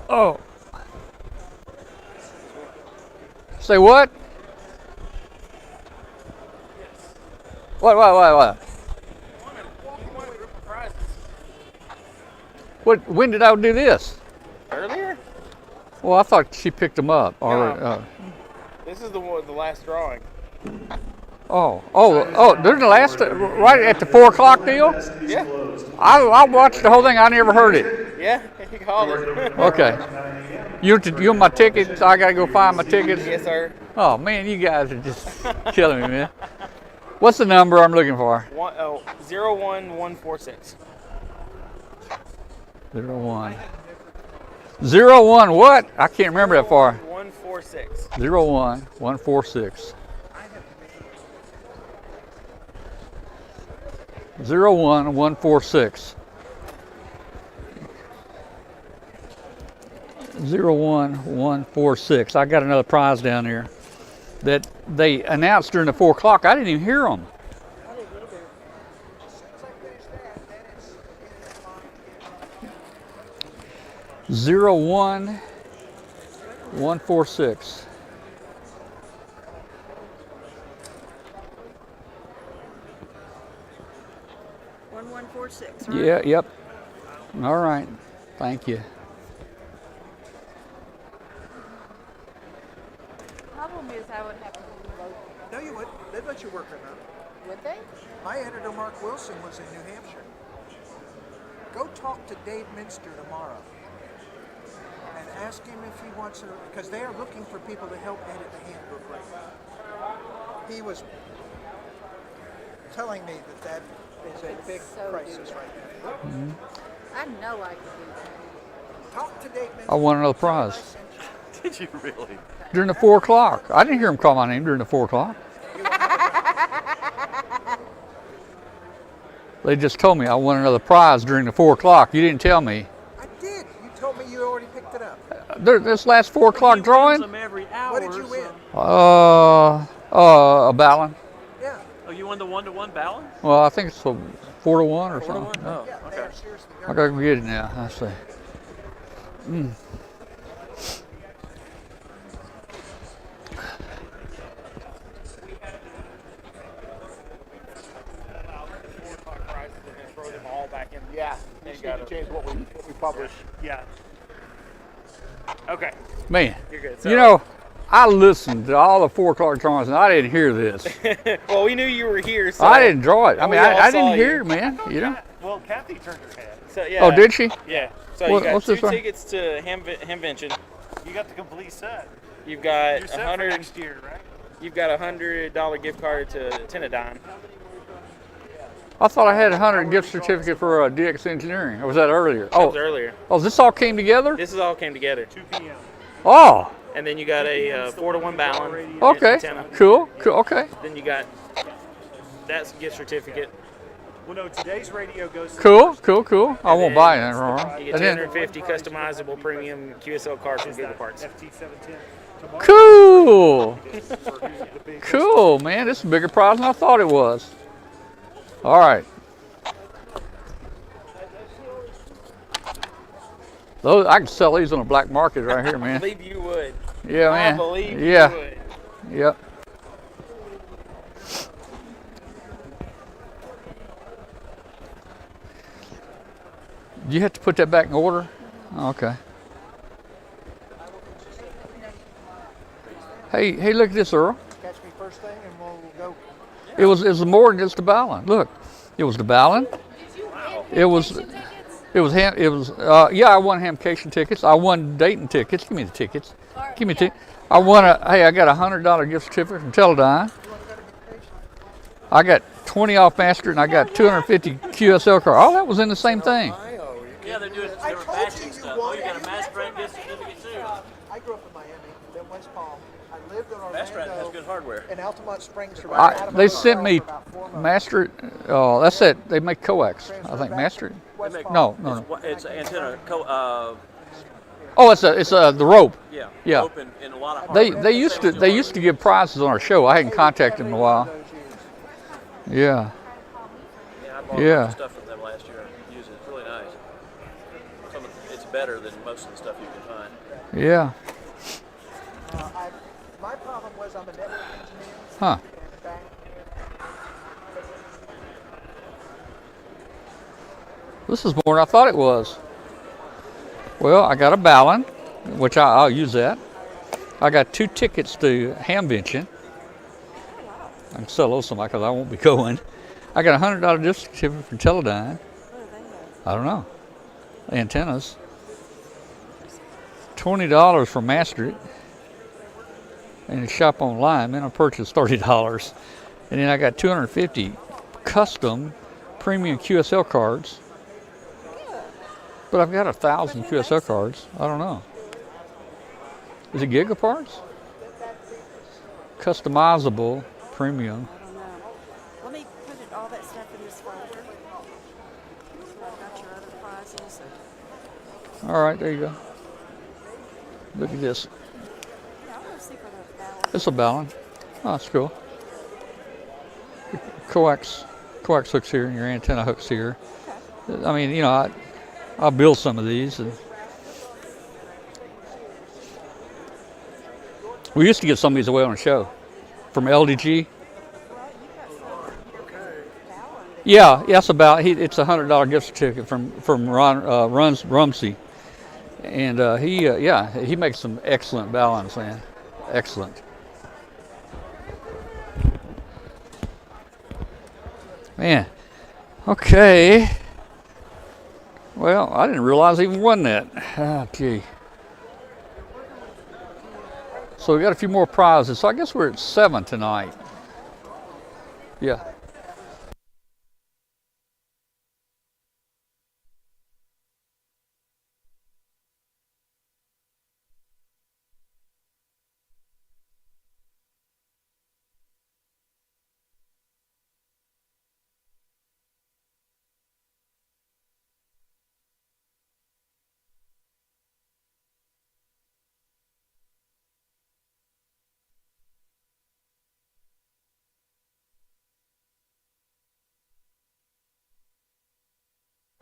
Oh. Say what? What? What? When did I do this? Earlier? Well, I thought she picked them up. Or, This is the last drawing. During the last, right at the 4 o'clock deal? Yeah. I watched the whole thing. I never heard it. Yeah, you called it. Okay. You my tickets? I gotta go find my tickets? Yes, sir. Oh man, you guys are just killing me, man. What's the number I'm looking for? 01146. 01. 01 what? I can't remember that far. 146. 01146. 01146. 01146. I got another prize down there that they announced during the 4 o'clock. I didn't even hear them. Zero 146. Right? Yeah, yep. All right. Thank you. Problem is I would have to reload. No, you wouldn't. They'd let you work enough. Would they? My editor, Mark Wilson, was in New Hampshire. Go talk to Dave Minster tomorrow and ask him if he wants to, because they are looking for people to help edit the handbook right now. He was telling me that is a big crisis right now. Mm-hmm. I know I could do that. Talk to Dave Minster. I won another prize. Did you really? During the 4 o'clock. I didn't hear him call my name during the 4 o'clock. They just told me I won another prize during the 4 o'clock. You didn't tell me. I did. You told me you already picked it up. This last 4 o'clock drawing? What did you win? A ballon. Yeah. Oh, you won the 1-to-1 ballon? Well, I think it's a 4-to-1 or something. 4-to-1? Oh, Yeah, they okay. are seriously I gotta go get it now. Let's see. Yeah, you got to change what we publish. Yeah. Okay. Man, You're good. you know, I listened to all the 4 o'clock drawings and I didn't hear this. Well, we knew you were here, so I didn't draw it. I mean, we all I saw didn't hear you. it, man. You know. Well, Kathy turned her head. So yeah. Oh, did she? Yeah. So What- you got what's 2 this one? tickets to Hamvention. You got the complete set. You've got You're set for 100. next year, right? You've got a $100 gift card to Tenadine. I thought I had a 100 gift certificate for DX Engineering. Or was that earlier? That was earlier. Oh, this all came together? This is all came together. 2 p.m. Oh, And then you got a 4-to-1 ballon. okay. antenna. Cool. Okay. Then you got that gift certificate. Well, no, today's radio goes to Cool. I won't buy it. Wrong. You get And then, 250 customizable premium QSL cards from Google Parts. FT710. cool. Cool, man. This is a bigger prize than I thought it was. All right. Those I can sell these on the black market right here, I man. believe you would. Yeah, man. I believe Yeah. you would. Yep. Do you have to put that back in order? Okay. Hey, look at this, Earl. Catch me first thing and we'll go. It was more than just the ballon. Look, it was the ballon. It was It was yeah, I won Hamcation tickets. I won Dayton tickets. Give me the tickets. Give me the ticket. I won I got a $100 gift certificate from Teledyne. I got 20 off Master, and I got 250 QSL card. All that was in the same thing. Yeah, they're doing different batching stuff. Oh, you got a Master gift certificate too. I grew up in Miami, then West Palm. I lived in Orlando. Master has good hardware. In Altamont Springs. They sent me Master. Oh, that's it. They make coax. I think Master. No. It's antenna. Oh, it's the rope. Yeah. Yeah. Rope and a lot of hardware. They used to give prizes on our show. I hadn't contacted them in a while. Yeah. Yeah, I bought a bunch of stuff from them last year. I use it. It's really nice. It's better than most of the stuff you can find. Yeah. My problem was I'm a network engineer. Huh. This is more than I thought it was. Well, I got a Ballon, which I'll use that. I got 2 tickets to Hamvention. I can sell those somebody because I won't be going. I got a $100 gift certificate from Teledyne. I don't know. Antennas. $20 for Master It. And the shop online, then I purchased $30. And then I got 250 custom premium QSL cards. But I've got 1,000 QSL cards. I don't know. Is it gigaparts? Customizable premium. I don't know. Let me put all that stuff in this folder. So I've got your other prizes. All right, there you go. Look at this. Yeah, I want to see for the Ballon. It's a Ballon. Oh, that's cool. Coax hooks here, and your antenna hooks here. Okay. I mean, you know, I'll build some of these. And we used to give some of these away on the show from LDG. Yeah, it's about. It's a $100 gift certificate from Ron Rumsey, and he makes some excellent Ballons, man. Excellent. Man, okay. Well, I didn't realize I even won that. Ah, gee. So we got a few more prizes. So I guess we're at 7 tonight. Yeah.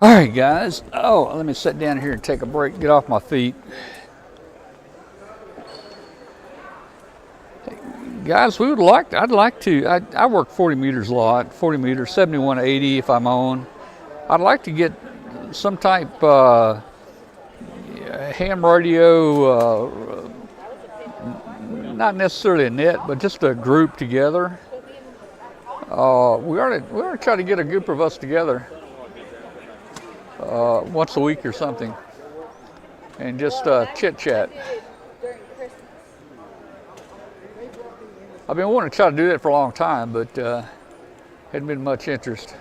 All right, guys. Oh, let me sit down here and take a break, get off my feet. Hey, guys, I'd like to, I work 40 meters a lot, 40 meters, 7180 if I'm on. I'd like to get some type ham radio, not necessarily a net, but just a group together. We ought to try to get a group of us together. Once a week or something, and just chit chat. I've been wanting to try to do that for a long time, but hadn't been much interest.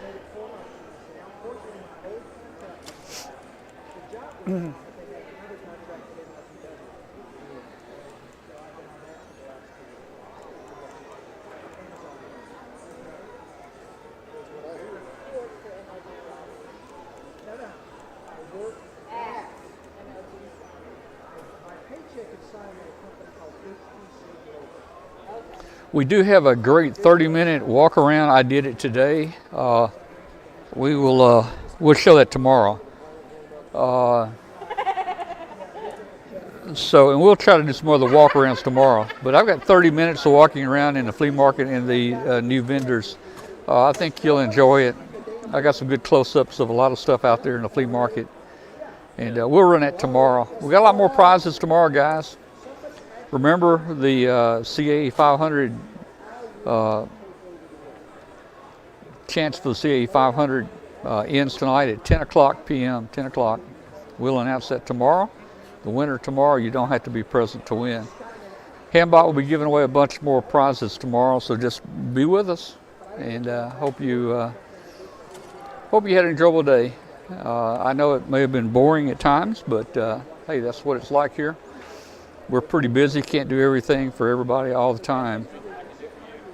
We do have a great 30-minute walk around. I did it today. We'll show that tomorrow. And we'll try to do some more of the walk arounds tomorrow. But I've got 30 minutes of walking around in the flea market and the new vendors. I think you'll enjoy it. I got some good close-ups of a lot of stuff out there in the flea market. And we'll run that tomorrow. We got a lot more prizes tomorrow, guys. Remember the CA 500 chance for the CA 500 ends tonight at 10 o'clock p.m., 10 o'clock. We'll announce that tomorrow. The winner tomorrow, you don't have to be present to win. Hambot will be giving away a bunch more prizes tomorrow, so just be with us. And hope you had an enjoyable day. I know it may have been boring at times, but hey, that's what it's like here. We're pretty busy, can't do everything for everybody all the time.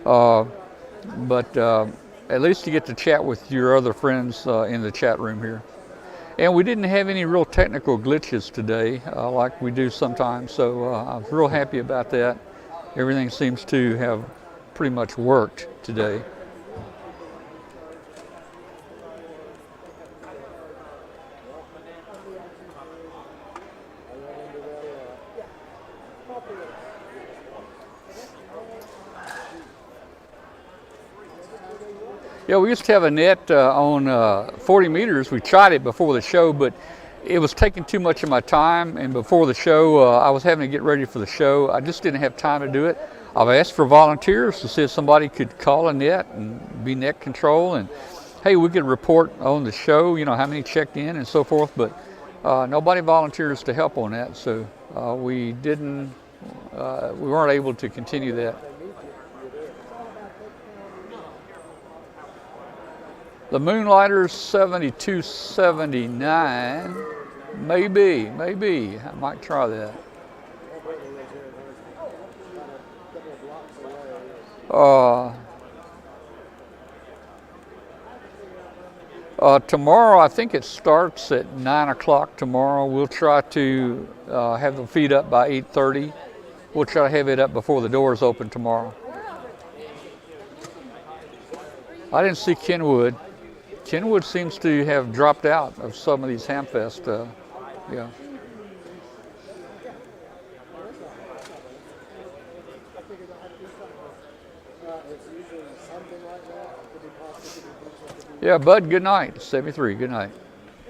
But at least you get to chat with your other friends in the chat room here. And we didn't have any real technical glitches today like we do sometimes, so I was real happy about that. Everything seems to have pretty much worked today. Yeah, we used to have a net on 40 meters. We tried it before the show, but it was taking too much of my time. And before the show, I was having to get ready for the show. I just didn't have time to do it. I've asked for volunteers to see if somebody could call a net and be net control. And hey, we could report on the show, you know, how many checked in and so forth. But nobody volunteers to help on that. So we weren't able to continue that. The Moonlighter's 7279. Maybe. I might try that. Tomorrow, I think it starts at 9 o'clock tomorrow. We'll try to have the feed up by 8:30. We'll try to have it up before the doors open tomorrow. I didn't see Kenwood. Kenwood seems to have dropped out of some of these Hamfest. Yeah. Yeah, Bud, good night. 73, good night.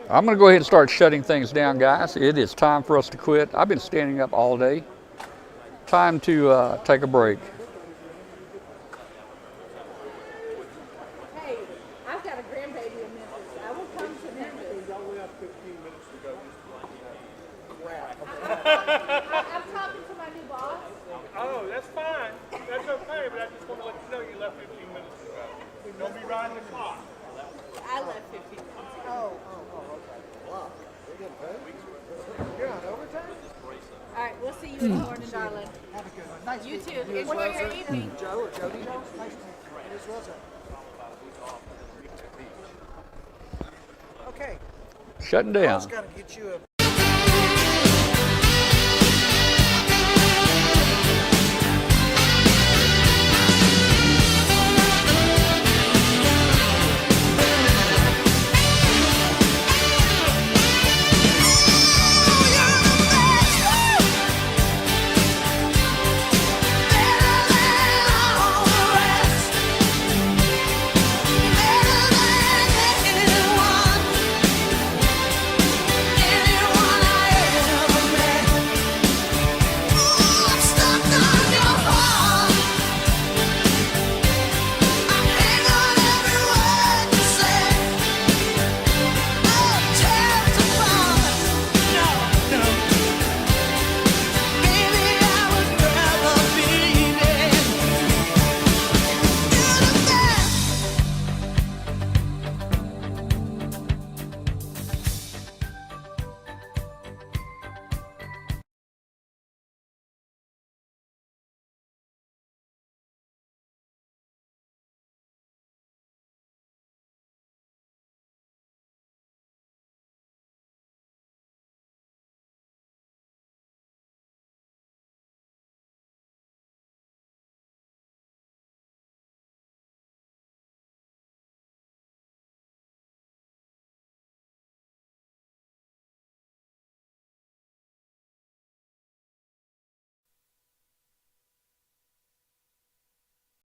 I'm going to go ahead and start shutting things down, guys. It is time for us to quit. I've been standing up all day. Time to take a break. I'm talking to my new boss. Oh, that's fine. That's okay, but I just want to let you know you left 15 minutes ago. Don't be riding the clock. I left 15 minutes ago. Oh, okay. Wow. You're on overtime? All right, we'll see you in the morning, darling. Have a good one. Nice you too. Enjoy your evening. Joe or Jody? Nice to meet you. As well, sir. Okay. Shutting down. Got to get you a